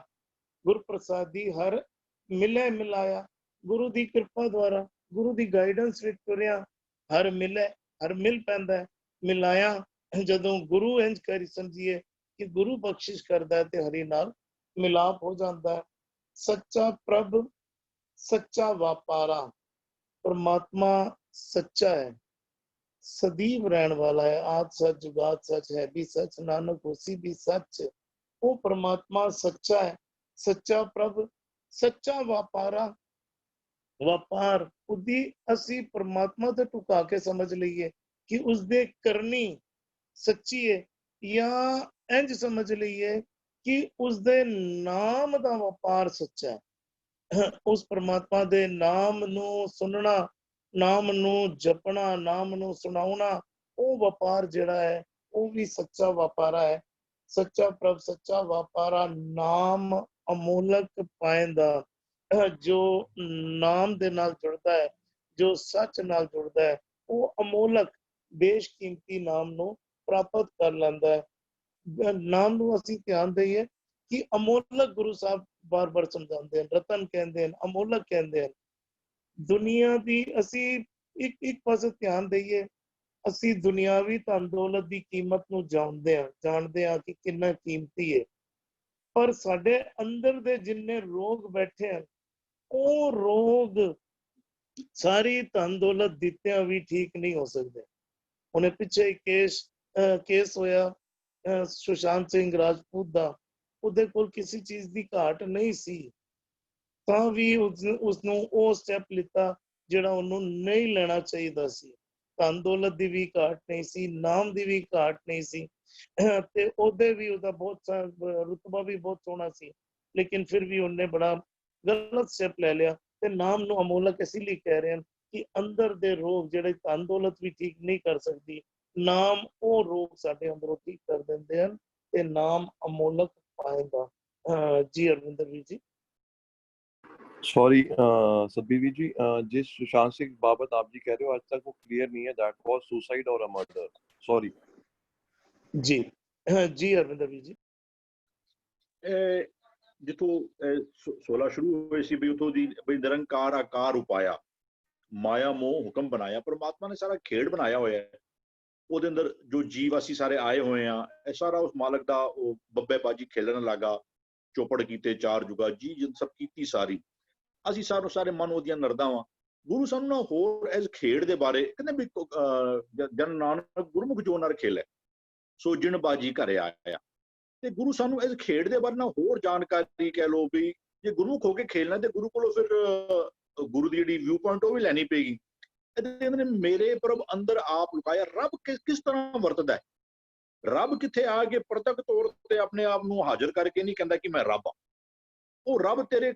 ਗੁਰਪ੍ਰਸਾਦੀ ਹਰ ਮਿਲੇ ਮਿਲਾਇਆ। ਗੁਰੂ ਦੀ ਕਿਰਪਾ ਦੁਆਰਾ, ਗੁਰੂ ਦੀ ਗਾਈਡੈਂਸ ਵਿੱਚ ਤੁਰਿਆ, ਹਰ ਮਿਲੇ, ਹਰ ਮਿਲ ਪੈਂਦਾ ਹੈ। ਮਿਲਾਇਆ ਜਦੋਂ ਗੁਰੂ ਇੰਜ ਕਰੀ ਸਮਝੀਏ ਕਿ ਗੁਰੂ ਬਖਸ਼ਿਸ਼ ਕਰਦਾ ਹੈ ਤੇ ਹਰੀ ਨਾਲ ਮਿਲਾਪ ਹੋ ਜਾਂਦਾ ਹੈ। ਸੱਚਾ ਪ੍ਰਭ ਸੱਚਾ ਵਾਪਾਰਾ, परमात्मा सच्चा है, सदैव रहने वाला है, आद सच जुगाद सच है भी सच, नानक होसी भी सच। वो परमात्मा सच्चा है, सच्चा प्रभ सच्चा वापारा। ਵਪਾਰ ਉਹਦੀ ਅਸੀਂ ਪਰਮਾਤਮਾ ਤੇ ਟੁਕਾ ਕੇ ਸਮਝ ਲਈਏ ਕਿ ਉਸਦੇ ਕਰਨੀ ਸੱਚੀ ਹੈ, ਜਾਂ ਇੰਜ ਸਮਝ ਲਈਏ ਕਿ ਉਸਦੇ ਨਾਮ ਦਾ ਵਪਾਰ ਸੱਚਾ ਹੈ। ਉਸ ਪਰਮਾਤਮਾ ਦੇ ਨਾਮ ਨੂੰ ਸੁਣਨਾ, ਨਾਮ ਨੂੰ ਜਪਣਾ, ਨਾਮ ਨੂੰ ਸੁਣਾਉਣਾ, ਉਹ ਵਪਾਰ ਜਿਹੜਾ ਹੈ ਉਹ ਵੀ ਸੱਚਾ ਵਪਾਰਾ ਹੈ। ਸੱਚਾ ਪ੍ਰਭ ਸੱਚਾ ਵਪਾਰਾ, ਨਾਮ ਅਮੋਲਕ ਪਾਇੰਦਾ। ਜੋ ਨਾਮ ਦੇ ਨਾਲ ਜੁੜਦਾ ਹੈ, ਜੋ ਸੱਚ ਨਾਲ ਜੁੜਦਾ ਹੈ, ਉਹ ਅਮੋਲਕ ਬੇਸ਼ਕੀਮਤੀ ਨਾਮ ਨੂੰ ਪ੍ਰਾਪਤ ਕਰ ਲੈਂਦਾ ਹੈ। ਨਾਮ ਨੂੰ ਅਸੀਂ ਧਿਆਨ ਦਈਏ ਕਿ ਅਮੋਲਕ ਗੁਰੂ ਸਾਹਿਬ ਬਾਰ-ਬਾਰ ਸਮਝਾਉਂਦੇ ਹਨ, ਰਤਨ ਕਹਿੰਦੇ ਹਨ, ਅਮੋਲਕ ਕਹਿੰਦੇ ਹਨ। ਦੁਨੀਆ ਦੀ ਅਸੀਂ ਇੱਕ ਪਾਸੇ ਧਿਆਨ ਦਈਏ, ਅਸੀਂ ਦੁਨਿਆਵੀ ਧਨ ਦੌਲਤ ਦੀ ਕੀਮਤ ਨੂੰ ਜਾਣਦੇ ਹਾਂ ਕਿ ਕਿੰਨਾ ਕੀਮਤੀ ਹੈ, ਪਰ ਸਾਡੇ ਅੰਦਰ ਦੇ ਜਿੰਨੇ ਰੋਗ ਬੈਠੇ ਹਨ, ਉਹ ਰੋਗ ਸਾਰੀ ਧਨ ਦੌਲਤ ਦਿੱਤਿਆਂ ਵੀ ਠੀਕ ਨਹੀਂ ਹੋ ਸਕਦੇ। ਉਹਨੇ ਪਿੱਛੇ ਕੇਸ ਹੋਇਆ ਸੁਸ਼ਾਂਤ ਸਿੰਘ ਰਾਜਪੂਤ ਦਾ, ਉਹਦੇ ਕੋਲ ਕਿਸੇ ਚੀਜ਼ ਦੀ ਘਾਟ ਨਹੀਂ ਸੀ, ਤਾਂ ਵੀ ਉਸਨੂੰ ਉਹ ਸਟੈਪ ਲਿੱਤਾ ਜਿਹੜਾ ਉਹਨੂੰ ਨਹੀਂ ਲੈਣਾ ਚਾਹੀਦਾ ਸੀ। ਧਨ ਦੌਲਤ ਦੀ ਵੀ ਘਾਟ ਨਹੀਂ ਸੀ, ਨਾਮ ਦੀ ਵੀ ਘਾਟ ਨਹੀਂ ਸੀ, ਤੇ ਉਹਦੇ ਵੀ ਉਹਦਾ ਬਹੁਤ ਰੁਤਬਾ ਵੀ ਬਹੁਤ ਸੋਹਣਾ ਸੀ, ਲੇਕਿਨ ਫਿਰ ਵੀ ਉਹਨੇ ਬੜਾ ਗਲਤ ਸਟੈਪ ਲੈ ਲਿਆ। ਤੇ ਨਾਮ ਨੂੰ ਅਮੋਲਕ ਇਸ ਲਈ ਕਹਿ ਰਹੇ ਹਨ ਕਿ ਅੰਦਰ ਦੇ ਰੋਗ ਜਿਹੜੇ ਧਨ ਦੌਲਤ ਵੀ ਠੀਕ ਨਹੀਂ ਕਰ ਸਕਦੀ, ਨਾਮ ਉਹ ਰੋਗ ਸਾਡੇ ਅੰਦਰੋਂ ਠੀਕ ਕਰ ਦਿੰਦੇ ਹਨ, ਤੇ ਨਾਮ ਅਮੋਲਕ ਪਾਏਗਾ। ਜੀ ਅਰਵਿੰਦਰ ਵੀਰ ਜੀ। सॉरी सतबीर जी, जिस सुशांत सिंह बाबत आप जी कह रहे हो, आज तक वो क्लियर नहीं है, दैट वाज सुसाइड और अ मर्डर। सॉरी जी जी अरविंदर ਵੀਰ ਜੀ। ਜਿੱਥੋਂ 16 ਸ਼ੁਰੂ ਹੋਏ ਸੀ ਵੀ ਉਥੋਂ ਦੀ ਬਈ ਨਿਰੰਕਾਰ ਆਕਾਰ ਉਪਾਇਆ, ਮਾਇਆ ਮੋਹ ਹੁਕਮ ਬਣਾਇਆ। ਪਰਮਾਤਮਾ ਨੇ ਸਾਰਾ ਖੇਡ ਬਣਾਇਆ ਹੋਇਆ ਹੈ, ਉਹਦੇ ਅੰਦਰ ਜੋ ਜੀਵ ਅਸੀਂ ਸਾਰੇ ਆਏ ਹੋਏ ਆ, ਇਹ ਸਾਰਾ ਉਸ ਮਾਲਕ ਦਾ ਉਹ ਬੱਬੇਬਾਜੀ ਖੇਲਣ ਲੱਗਾ, ਚੌਪੜ ਕੀਤੇ ਚਾਰ ਜੁਗਾ ਜੀ ਜਿੰਦ ਸਭ ਕੀਤੀ ਸਾਰੀ। ਅਸੀਂ ਸਾਰੇ ਮਨ ਉਹਦੀਆਂ ਨਰਦਾਂ ਵਾਂ। ਗੁਰੂ ਸਾਨੂੰ ਨਾ ਹੋਰ ਇਸ ਖੇਡ ਦੇ ਬਾਰੇ ਕਹਿੰਦੇ ਵੀ ਜਨ ਨਾਨਕ ਗੁਰਮੁਖ ਜੋ ਨਰ ਖੇਲੇ ਸੋ ਜਿਨ ਬਾਜੀ ਘਰੇ ਆਇਆ। ਤੇ ਗੁਰੂ ਸਾਨੂੰ ਇਸ ਖੇਡ ਦੇ ਬਾਰੇ ਨਾ ਹੋਰ ਜਾਣਕਾਰੀ ਕਹਿ ਲਓ ਵੀ ਜੇ ਗੁਰਮੁਖ ਹੋ ਕੇ ਖੇਲਣਾ ਤੇ ਗੁਰੂ ਕੋਲੋਂ ਫਿਰ ਗੁਰੂ ਦੀ ਜਿਹੜੀ ਵਿਊ ਪੁਆਇੰਟ ਉਹ ਵੀ ਲੈਣੀ ਪਏਗੀ। ਇਹਦੇ ਮੇਰੇ ਪ੍ਰਭ ਅੰਦਰ ਆਪ ਲੁਕਾਇਆ। ਰੱਬ ਕਿਸ ਤਰ੍ਹਾਂ ਵਰਤਦਾ ਹੈ? ਰੱਬ ਕਿੱਥੇ ਆ ਕੇ ਪ੍ਰਤੱਖ ਤੌਰ ਤੇ ਆਪਣੇ ਆਪ ਨੂੰ ਹਾਜ਼ਰ ਕਰਕੇ ਨਹੀਂ ਕਹਿੰਦਾ ਕਿ ਮੈਂ ਰੱਬ ਹਾਂ। ਉਹ ਰੱਬ ਤੇਰੇ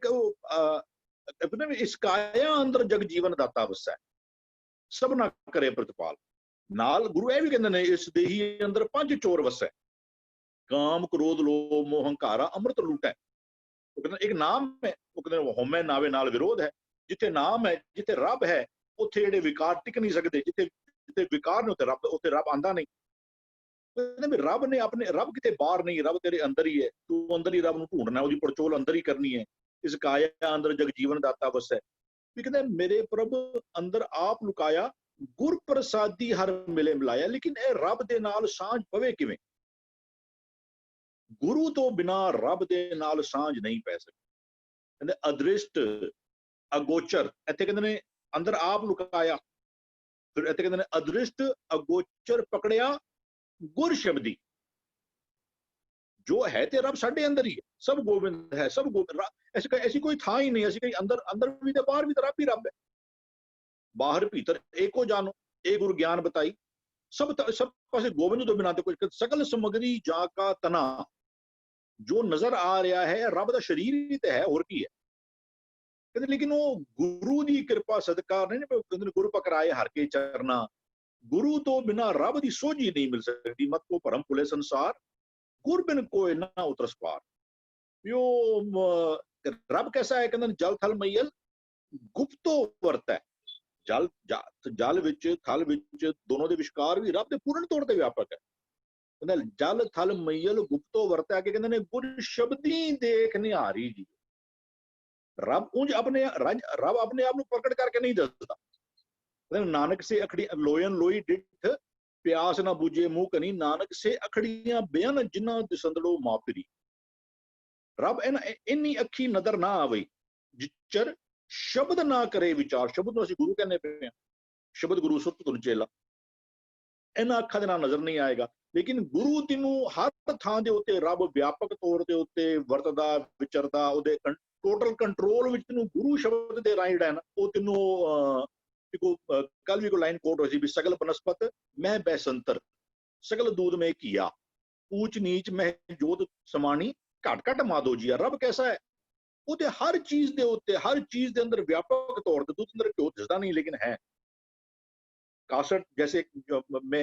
ਇਸ ਕਾਇਆ ਅੰਦਰ ਜਗ ਜੀਵਨ ਦਾਤਾ ਵਸੈ, ਸਭਨਾ ਕਰੇ ਪ੍ਰਤਪਾਲ। ਨਾਲ ਗੁਰੂ ਇਹ ਵੀ ਕਹਿੰਦੇ ਨੇ ਇਸ ਦੇਹੀ ਅੰਦਰ 5 ਚੋਰ ਵਸੈ, ਕਾਮ ਕ੍ਰੋਧ ਲੋਭ ਮੋਹ ਹੰਕਾਰਾ ਅੰਮ੍ਰਿਤ ਲੂਟੈ। ਉਹ ਕਹਿੰਦੇ ਇੱਕ ਨਾਮ ਹੈ, ਉਹ ਕਹਿੰਦੇ ਹਉਮੈ ਨਾਵੇ ਨਾਲ ਵਿਰੋਧ ਹੈ। ਜਿੱਥੇ ਨਾਮ ਹੈ, ਜਿੱਥੇ ਰੱਬ ਹੈ, ਉੱਥੇ ਜਿਹੜੇ ਵਿਕਾਰ ਟਿਕ ਨਹੀਂ ਸਕਦੇ। ਜਿੱਥੇ ਵਿਕਾਰ ਨੇ ਉੱਥੇ ਰੱਬ ਆਂਦਾ ਨਹੀਂ। ਕਹਿੰਦੇ ਵੀ ਰੱਬ ਨੇ ਆਪਣੇ ਰੱਬ ਕਿਤੇ ਬਾਹਰ ਨਹੀਂ, ਰੱਬ ਤੇਰੇ ਅੰਦਰ ਹੀ ਹੈ। ਤੂੰ ਅੰਦਰ ਹੀ ਰੱਬ ਨੂੰ ਢੂੰਡਣਾ, ਉਹਦੀ ਪੜਚੋਲ ਅੰਦਰ ਹੀ ਕਰਨੀ ਹੈ। ਇਸ ਕਾਇਆ ਅੰਦਰ ਜਗ ਜੀਵਨ ਦਾਤਾ ਵਸੈ। ਵੀ ਕਹਿੰਦੇ ਮੇਰੇ ਪ੍ਰਭ ਅੰਦਰ ਆਪ ਲੁਕਾਇਆ, ਗੁਰ ਪ੍ਰਸਾਦੀ ਹਰ ਮਿਲੇ ਮਿਲਾਇਆ। ਲੇਕਿਨ ਇਹ ਰੱਬ ਦੇ ਨਾਲ ਸਾਂਝ ਪਵੇ ਕਿਵੇਂ? ਗੁਰੂ ਤੋਂ ਬਿਨਾਂ ਰੱਬ ਦੇ ਨਾਲ ਸਾਂਝ ਨਹੀਂ ਪੈ ਸਕਦੀ। ਕਹਿੰਦੇ ਅਦ੍ਰਿਸ਼ਟ ਅਗੋਚਰ, ਇੱਥੇ ਕਹਿੰਦੇ ਨੇ ਅੰਦਰ ਆਪ ਲੁਕਾਇਆ, ਫਿਰ ਇੱਥੇ ਕਹਿੰਦੇ ਨੇ ਅਦ੍ਰਿਸ਼ਟ ਅਗੋਚਰ ਪਕੜਿਆ ਗੁਰ ਸ਼ਬਦੀ। ਜੋ ਹੈ ਤੇ ਰੱਬ ਸਾਡੇ ਅੰਦਰ ਹੀ ਹੈ, ਸਭ ਗੋਬਿੰਦ ਹੈ, ਸਭ ਗੋਬਿੰਦ। ਐਸੀ ਕੋਈ ਥਾਂ ਹੀ ਨਹੀਂ, ਅਸੀਂ ਕहीं ਅੰਦਰ ਵੀ ਤੇ ਬਾਹਰ ਵੀ ਤੇ ਰੱਬ ਹੀ ਰੱਬ ਹੈ। ਬਾਹਰ ਭੀਤਰ ਏਕੋ ਜਾਨੋ, ਇਹ ਗੁਰ ਗਿਆਨ ਬਤਾਈ। ਸਭ ਪਾਸੇ ਗੋਬਿੰਦ ਤੋਂ ਬਿਨਾਂ ਤੇ ਕੁਝ। ਸਕਲ ਸਮਗਰੀ ਜਾ ਕਾ ਤਨਾ, ਜੋ ਨਜ਼ਰ ਆ ਰਿਹਾ ਹੈ ਰੱਬ ਦਾ ਸਰੀਰ ਹੀ ਤੇ ਹੈ, ਹੋਰ ਕੀ ਹੈ? ਕਹਿੰਦੇ ਲੇਕਿਨ ਉਹ ਗੁਰੂ ਦੀ ਕਿਰਪਾ ਸਦਕਾ ਨਹੀਂ। ਕਹਿੰਦੇ ਗੁਰੂ ਪਕਰਾਏ ਹਰ ਕੇ ਚਰਨਾ, ਗੁਰੂ ਤੋਂ ਬਿਨਾਂ ਰੱਬ ਦੀ ਸੋਝੀ ਨਹੀਂ ਮਿਲ ਸਕਦੀ। ਮਤ ਕੋ ਭਰਮ ਭੁਲੇ ਸੰਸਾਰ, ਗੁਰ ਬਿਨ ਕੋਇ ਨਾ ਉਤਰਸ ਪਾਰ। ਰੱਬ ਕੈਸਾ ਹੈ? ਕਹਿੰਦੇ ਜਲ ਥਲ ਮਈਲ ਗੁਪਤੋ ਵਰਤੈ। ਜਲ ਵਿੱਚ ਥਲ ਵਿੱਚ ਦੋਨੋਂ ਦੇ ਵਿਚਕਾਰ ਵੀ ਰੱਬ ਦੇ ਪੂਰਨ ਤੌਰ ਤੇ ਵਿਆਪਕ ਹੈ। ਕਹਿੰਦਾ ਜਲ ਥਲ ਮਈਲ ਗੁਪਤੋ ਵਰਤਿਆ ਕੇ ਕਹਿੰਦੇ ਨੇ ਗੁਰ ਸ਼ਬਦੀ ਦੇਖ ਨਿਹਾਰੀ ਜੀ। ਰੱਬ ਉਂਝ ਆਪਣੇ ਰੱਬ ਆਪਣੇ ਆਪ ਨੂੰ ਪ੍ਰਗਟ ਕਰਕੇ ਨਹੀਂ ਦੱਸਦਾ। ਕਹਿੰਦੇ ਨਾਨਕ ਸੇ ਅਖੜੀ ਲੋਇਨ ਲੋਈ ਡਿਠ ਪਿਆਸ ਨਾ ਬੁਝੇ ਮੂੰਹ ਕਨੀ, ਨਾਨਕ ਸੇ ਅਖੜੀਆਂ ਬੇਨ ਜਿਨ੍ਹਾਂ ਦਿਸੰਦੜੋ ਮਾਪਰੀ। ਰੱਬ ਇੰਨੀ ਅੱਖੀ ਨਜ਼ਰ ਨਾ ਆਵੇ ਜਿਚਰ ਸ਼ਬਦ ਨਾ ਕਰੇ ਵਿਚਾਰ। ਸ਼ਬਦ ਨੂੰ ਅਸੀਂ ਗੁਰੂ ਕਹਿੰਦੇ ਪਏ ਹਾਂ, ਸ਼ਬਦ ਗੁਰੂ ਸੁਰਤ ਤੁਨ ਚੇਲਾ। ਇਹਨਾਂ ਅੱਖਾਂ ਦੇ ਨਾਲ ਨਜ਼ਰ ਨਹੀਂ ਆਏਗਾ। ਲੇਕਿਨ ਗੁਰੂ ਤੈਨੂੰ ਹਰ ਥਾਂ ਦੇ ਉੱਤੇ ਰੱਬ ਵਿਆਪਕ ਤੌਰ ਦੇ ਉੱਤੇ ਵਰਤਦਾ ਵਿਚਰਦਾ, ਉਹਦੇ ਟੋਟਲ ਕੰਟਰੋਲ ਵਿੱਚ ਤੈਨੂੰ ਗੁਰੂ ਸ਼ਬਦ ਦੇ ਰਾਹੀਂ ਜਿਹੜਾ ਨਾ ਉਹ ਤੈਨੂੰ ਕੱਲ ਵੀ ਕੋਈ ਲਾਈਨ ਕੋਟ ਹੋਈ ਸੀ ਵੀ ਸਗਲ ਬਨਸਪਤ ਮੈਂ ਬੈਸੰਤਰ ਸਗਲ ਦੂਧ ਮੈਂ ਕੀਆ ਊਚ ਨੀਚ ਮੈਂ ਜੋਤ ਸਮਾਣੀ ਘਟ ਘਟ ਮਾਦੋ ਜੀਆ। ਰੱਬ ਕੈਸਾ ਹੈ? ਉਹਦੇ ਹਰ ਚੀਜ਼ ਦੇ ਉੱਤੇ, ਹਰ ਚੀਜ਼ ਦੇ ਅੰਦਰ ਵਿਆਪਕ ਤੌਰ ਤੇ ਦੁੱਧ ਅੰਦਰ ਘਿਓ ਦਿਸਦਾ ਨਹੀਂ ਲੇਕਿਨ ਹੈ। ਕਾਸਟ ਜੈਸੇ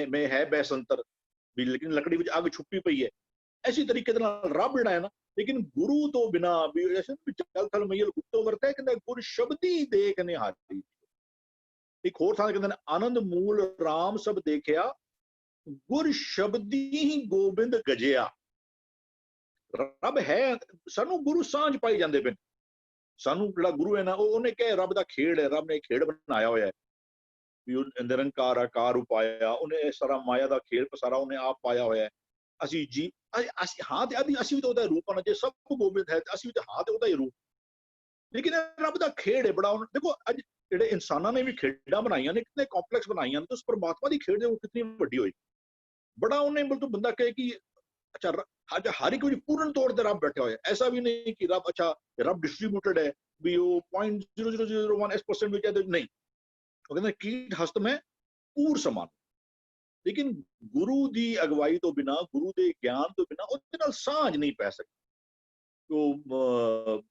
ਮੈਂ ਹੈ ਬੈਸੰਤਰ ਵੀ ਲੇਕਿਨ ਲੱਕੜੀ ਵਿੱਚ ਅੱਗ ਛੁਪੀ ਪਈ ਹੈ। ਐਸੀ ਤਰੀਕੇ ਦੇ ਨਾਲ ਰੱਬ ਜਿਹੜਾ ਹੈ ਨਾ, ਲੇਕਿਨ ਗੁਰੂ ਤੋਂ ਬਿਨਾਂ ਵੀ ਜਲ ਥਲ ਮਈਲ ਗੁਪਤੋ ਵਰਤਿਆ। ਕਹਿੰਦਾ ਗੁਰ ਸ਼ਬਦੀ ਦੇਖ ਨਿਹਾਰੀ। ਇੱਕ ਹੋਰ ਥਾਂ ਕਹਿੰਦੇ ਨੇ ਆਨੰਦ ਮੂਲ ਰਾਮ ਸਭ ਦੇਖਿਆ ਗੁਰ ਸ਼ਬਦੀ ਹੀ ਗੋਬਿੰਦ ਗਜਿਆ। ਰੱਬ ਹੈ, ਸਾਨੂੰ ਗੁਰੂ ਸਾਂਝ ਪਾਈ ਜਾਂਦੇ ਪਏ। ਸਾਨੂੰ ਜਿਹੜਾ ਗੁਰੂ ਹੈ ਨਾ ਉਹਨੇ ਕਿਹਾ ਰੱਬ ਦਾ ਖੇਡ ਹੈ, ਰੱਬ ਨੇ ਖੇਡ ਬਣਾਇਆ ਹੋਇਆ ਹੈ ਵੀ ਉਹ ਨਿਰੰਕਾਰ ਆਕਾਰ ਉਪਾਇਆ। ਉਹਨੇ ਇਹ ਸਾਰਾ ਮਾਇਆ ਦਾ ਖੇਡ ਸਾਰਾ ਉਹਨੇ ਆਪ ਪਾਇਆ ਹੋਇਆ ਹੈ। ਅਸੀਂ ਜੀ ਅਸੀਂ ਹਾਂ ਤੇ ਅਸੀਂ ਵੀ ਤਾਂ ਉਹਦਾ ਰੂਪ ਹਨ। ਜੇ ਸਭ ਗੋਬਿੰਦ ਹੈ ਅਸੀਂ ਵੀ ਤਾਂ ਹਾਂ ਤੇ ਉਹਦਾ ਹੀ ਰੂਪ। ਲੇਕਿਨ ਰੱਬ ਦਾ ਖੇਡ ਹੈ ਬੜਾ। ਦੇਖੋ ਅੱਜ ਜਿਹੜੇ ਇਨਸਾਨਾਂ ਨੇ ਵੀ ਖੇਡਾਂ ਬਣਾਈਆਂ ਨੇ, ਕਿੰਨੇ ਕੰਪਲੈਕਸ ਬਣਾਈਆਂ ਨੇ, ਤੇ ਉਸ ਪਰਮਾਤਮਾ ਦੀ ਖੇਡ ਉਹ ਕਿੰਨੀ ਵੱਡੀ ਹੋਈ। ਬੜਾ ਉਹਨੇ ਮਤਲਬ ਬੰਦਾ ਕਹੇ ਕਿ ਅੱਛਾ ਅੱਜ ਹਰ ਇੱਕ ਵਿੱਚ ਪੂਰਨ ਤੌਰ ਤੇ ਰੱਬ ਬੈਠਿਆ ਹੋਇਆ। ਐਸਾ ਵੀ ਨਹੀਂ ਕਿ ਰੱਬ ਅੱਛਾ ਰੱਬ ਡਿਸਟ੍ਰੀਬਿਊਟਡ ਹੈ ਵੀ ਉਹ 0.0001% ਵਿੱਚ ਨਹੀਂ। ਉਹ ਕਹਿੰਦਾ ਕੀਟ ਹਸਤ ਮੈਂ ਪੂਰ ਸਮਾਨ। ਲੇਕਿਨ ਗੁਰੂ ਦੀ ਅਗਵਾਈ ਤੋਂ ਬਿਨਾਂ, ਗੁਰੂ ਦੇ ਗਿਆਨ ਤੋਂ ਬਿਨਾਂ ਉਹਦੇ ਨਾਲ ਸਾਂਝ ਨਹੀਂ ਪੈ ਸਕਦੀ। ਉਹ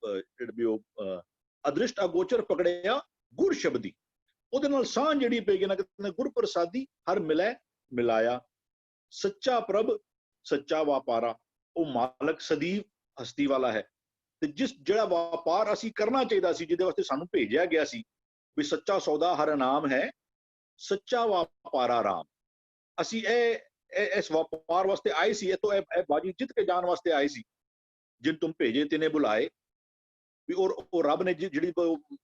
ਅਦ੍ਰਿਸ਼ਟ ਅਗੋਚਰ ਪਕੜਿਆ ਗੁਰ ਸ਼ਬਦੀ। ਉਹਦੇ ਨਾਲ ਸਾਂਝ ਜਿਹੜੀ ਪਏਗੀ ਨਾ, ਕਹਿੰਦੇ ਗੁਰ ਪ੍ਰਸਾਦੀ ਹਰ ਮਿਲੈ ਮਿਲਾਇਆ। ਸੱਚਾ ਪ੍ਰਭ ਸੱਚਾ ਵਪਾਰਾ। ਉਹ ਮਾਲਕ ਸਦੀਵ ਹਸਤੀ ਵਾਲਾ ਹੈ। ਤੇ ਜਿਹੜਾ ਵਪਾਰ ਅਸੀਂ ਕਰਨਾ ਚਾਹੀਦਾ ਸੀ, ਜਿਹਦੇ ਵਾਸਤੇ ਸਾਨੂੰ ਭੇਜਿਆ ਗਿਆ ਸੀ ਵੀ ਸੱਚਾ ਸੌਦਾ ਹਰ ਨਾਮ ਹੈ ਸੱਚਾ ਵਪਾਰਾ ਰਾਮ। ਅਸੀਂ ਇਸ ਵਪਾਰ ਵਾਸਤੇ ਆਏ ਸੀ। ਇਹ ਤੋਂ ਇਹ ਬਾਜੀ ਜਿੱਤ ਕੇ ਜਾਣ ਵਾਸਤੇ ਆਏ ਸੀ। ਜਿਨ ਤੁਮ ਭੇਜੇ ਤਿਨੇ ਬੁਲਾਏ ਵੀ ਉਹ ਰੱਬ ਨੇ ਜਿਹੜੀ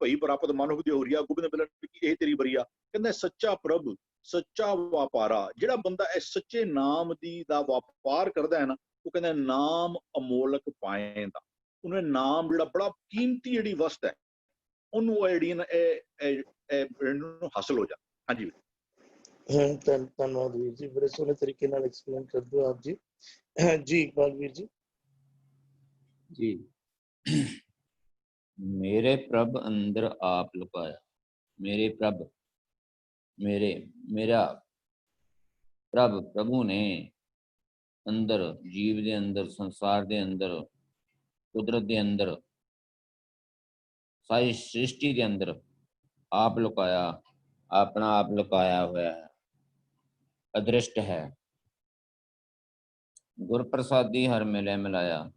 ਭਈ ਪ੍ਰਾਪਤ ਮਨੁੱਖ ਦੀ ਹੋ ਰਹੀ ਆ ਗੋਬਿੰਦ ਮਿਲਣ ਕੀ ਇਹ ਤੇਰੀ ਬਰੀਆ। ਕਹਿੰਦਾ ਸੱਚਾ ਪ੍ਰਭ ਸੱਚਾ ਵਪਾਰਾ। ਜਿਹੜਾ ਬੰਦਾ ਇਹ ਸੱਚੇ ਨਾਮ ਦਾ ਵਪਾਰ ਕਰਦਾ ਹੈ ਨਾ, ਉਹ ਕਹਿੰਦਾ ਨਾਮ ਅਮੋਲਕ ਪਾਏਂਦਾ। ਉਹਨੇ ਨਾਮ ਜਿਹੜਾ ਬੜਾ ਕੀਮਤੀ ਜਿਹੜੀ ਵਸਤ ਹੈ ਉਹਨੂੰ ਜਿਹੜੀ ਹਾਸਲ ਹੋ ਜਾ। ਹਾਂਜੀ ਧੰਨਵਾਦ ਵੀਰ ਜੀ, ਬੜੇ ਸੋਹਣੇ ਤਰੀਕੇ ਨਾਲ ਐਕਸਪਲੇਨ ਕਰਦੇ ਹੋ ਆਪ ਜੀ। ਜੀ ਇਕਬਾਲ ਵੀਰ ਜੀ। ਜੀ ਮੇਰੇ ਪ੍ਰਭ ਅੰਦਰ ਆਪ ਲੁਕਾਇਆ। ਮੇਰੇ ਪ੍ਰਭ ਮੇਰਾ ਪ੍ਰਭ ਪ੍ਰਭੂ ਨੇ ਅੰਦਰ, ਜੀਵ ਦੇ ਅੰਦਰ, ਸੰਸਾਰ ਦੇ ਅੰਦਰ, ਕੁਦਰਤ ਦੇ ਅੰਦਰ, ਸਾਰੀ ਸ੍ਰਿਸ਼ਟੀ ਦੇ ਅੰਦਰ ਆਪ ਲੁਕਾਇਆ, ਆਪਣਾ ਆਪ ਲੁਕਾਇਆ ਹੋਇਆ ਹੈ, ਅਦ੍ਰਿਸ਼ਟ ਹੈ। ਗੁਰ ਪ੍ਰਸਾਦੀ ਹਰ ਮਿਲੇ ਮਿਲਾਇਆ।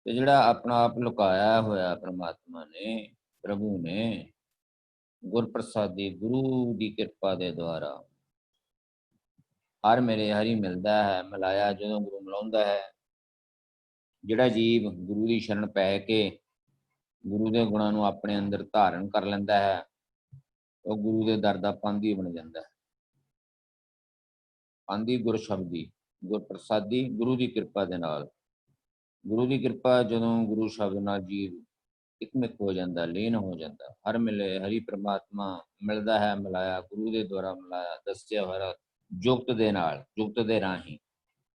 ਤੇ ਜਿਹੜਾ ਆਪਣਾ ਆਪ ਲੁਕਾਇਆ ਹੋਇਆ ਪ੍ਰਮਾਤਮਾ ਨੇ, ਪ੍ਰਭੂ ਨੇ, ਗੁਰ ਪ੍ਰਸਾਦੀ ਗੁਰੂ ਦੀ ਕਿਰਪਾ ਦੇ ਦੁਆਰਾ ਹਰ ਮਿਲੇ ਹਰੀ ਮਿਲਦਾ ਹੈ। ਮਿਲਾਇਆ ਜਦੋਂ ਗੁਰੂ ਮਿਲਾਉਂਦਾ ਹੈ। ਜਿਹੜਾ ਜੀਵ ਗੁਰੂ ਦੀ ਸ਼ਰਨ ਪੈ ਕੇ ਗੁਰੂ ਦੇ ਗੁਣਾਂ ਨੂੰ ਆਪਣੇ ਅੰਦਰ ਧਾਰਨ ਕਰ ਲੈਂਦਾ ਹੈ, ਉਹ ਗੁਰੂ ਦੇ ਦਰ ਦਾ ਪਾਂਧੀ ਬਣ ਜਾਂਦਾ ਹੈ। ਪਾਂਧੀ ਗੁਰ ਸ਼ਬਦੀ, ਗੁਰ ਪ੍ਰਸਾਦੀ ਗੁਰੂ ਦੀ ਕਿਰਪਾ ਦੇ ਨਾਲ। ਗੁਰੂ ਦੀ ਕਿਰਪਾ ਜਦੋਂ ਗੁਰੂ ਸ਼ਬਦ ਨਾਲ ਜੀਵ ਇਕਮਿਕ ਹੋ ਜਾਂਦਾ, ਲੀਨ ਹੋ ਜਾਂਦਾ, ਹਰ ਮਿਲੇ ਹਰੀ ਪ੍ਰਮਾਤਮਾ ਮਿਲਦਾ ਹੈ। ਮਿਲਾਇਆ ਗੁਰੂ ਦੇ ਦੁਆਰਾ ਮਿਲਾਇਆ, ਦੱਸਿਆ ਹੋਇਆ ਜੁਗਤ ਦੇ ਨਾਲ, ਜੁਗਤ ਦੇ ਰਾਹੀਂ,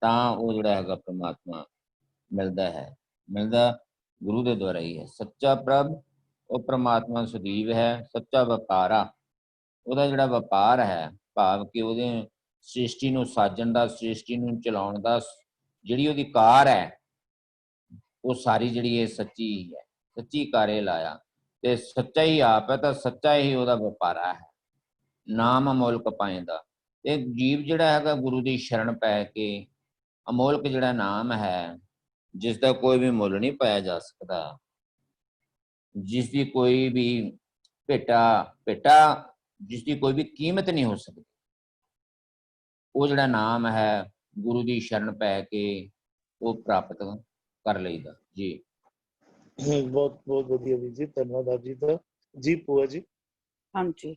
ਤਾਂ ਉਹ ਜਿਹੜਾ ਹੈਗਾ ਪ੍ਰਮਾਤਮਾ ਮਿਲਦਾ ਹੈ। ਮਿਲਦਾ ਗੁਰੂ ਦੇ ਦੁਆਰਾ ਹੀ ਹੈ। ਸੱਚਾ ਪ੍ਰਭ ਉਹ ਪ੍ਰਮਾਤਮਾ ਸਦੀਵ ਹੈ। ਸੱਚਾ ਵਪਾਰਾ, ਉਹਦਾ ਜਿਹੜਾ ਵਪਾਰ ਹੈ, ਭਾਵ ਕਿ ਉਹਦੇ ਸ੍ਰਿਸ਼ਟੀ ਨੂੰ ਸਾਜਣ ਦਾ, ਸ੍ਰਿਸ਼ਟੀ ਨੂੰ ਚਲਾਉਣ ਦਾ ਜਿਹੜੀ ਉਹਦੀ ਕਾਰ ਹੈ, ਉਹ ਸਾਰੀ ਜਿਹੜੀ ਇਹ ਸੱਚੀ ਹੀ ਹੈ। ਸੱਚੀ ਕਾਰੇ ਲਾਇਆ ਤੇ ਸੱਚਾ ਹੀ ਆਪ ਹੈ, ਤਾਂ ਸੱਚਾ ਹੀ ਉਹਦਾ ਵਪਾਰਾ ਹੈ। ਨਾਮ ਅਮੋਲਕ ਪਾਏਂਦਾ। ਤੇ ਜੀਵ ਜਿਹੜਾ ਹੈਗਾ ਗੁਰੂ ਦੀ ਸ਼ਰਨ ਪੈ ਕੇ ਅਮੋਲਕ ਜਿਹੜਾ ਨਾਮ ਹੈ, ਜਿਸ ਦਾ ਕੋਈ ਵੀ ਮੁੱਲ ਨਹੀਂ ਪਾਇਆ ਜਾ ਸਕਦਾ, ਜਿਸ ਦੀ ਕੋਈ ਵੀ ਭੇਟਾ ਜਿਸ ਦੀ ਕੋਈ ਵੀ ਕੀਮਤ ਨਹੀਂ ਹੋ ਸਕਦੀ, ਉਹ ਜਿਹੜਾ ਨਾਮ ਹੈ ਗੁਰੂ ਦੀ ਸ਼ਰਨ ਪੈ ਕੇ ਉਹ ਪ੍ਰਾਪਤ ਕਰ ਲਈਦਾ ਜੀ। ਬਹੁਤ ਬਹੁਤ ਵਧੀਆ ਵੀਰ ਜੀ, ਧੰਨਵਾਦ ਆਪ ਜੀ ਦਾ। ਜੀ ਭੂਆ ਜੀ। ਹਾਂਜੀ,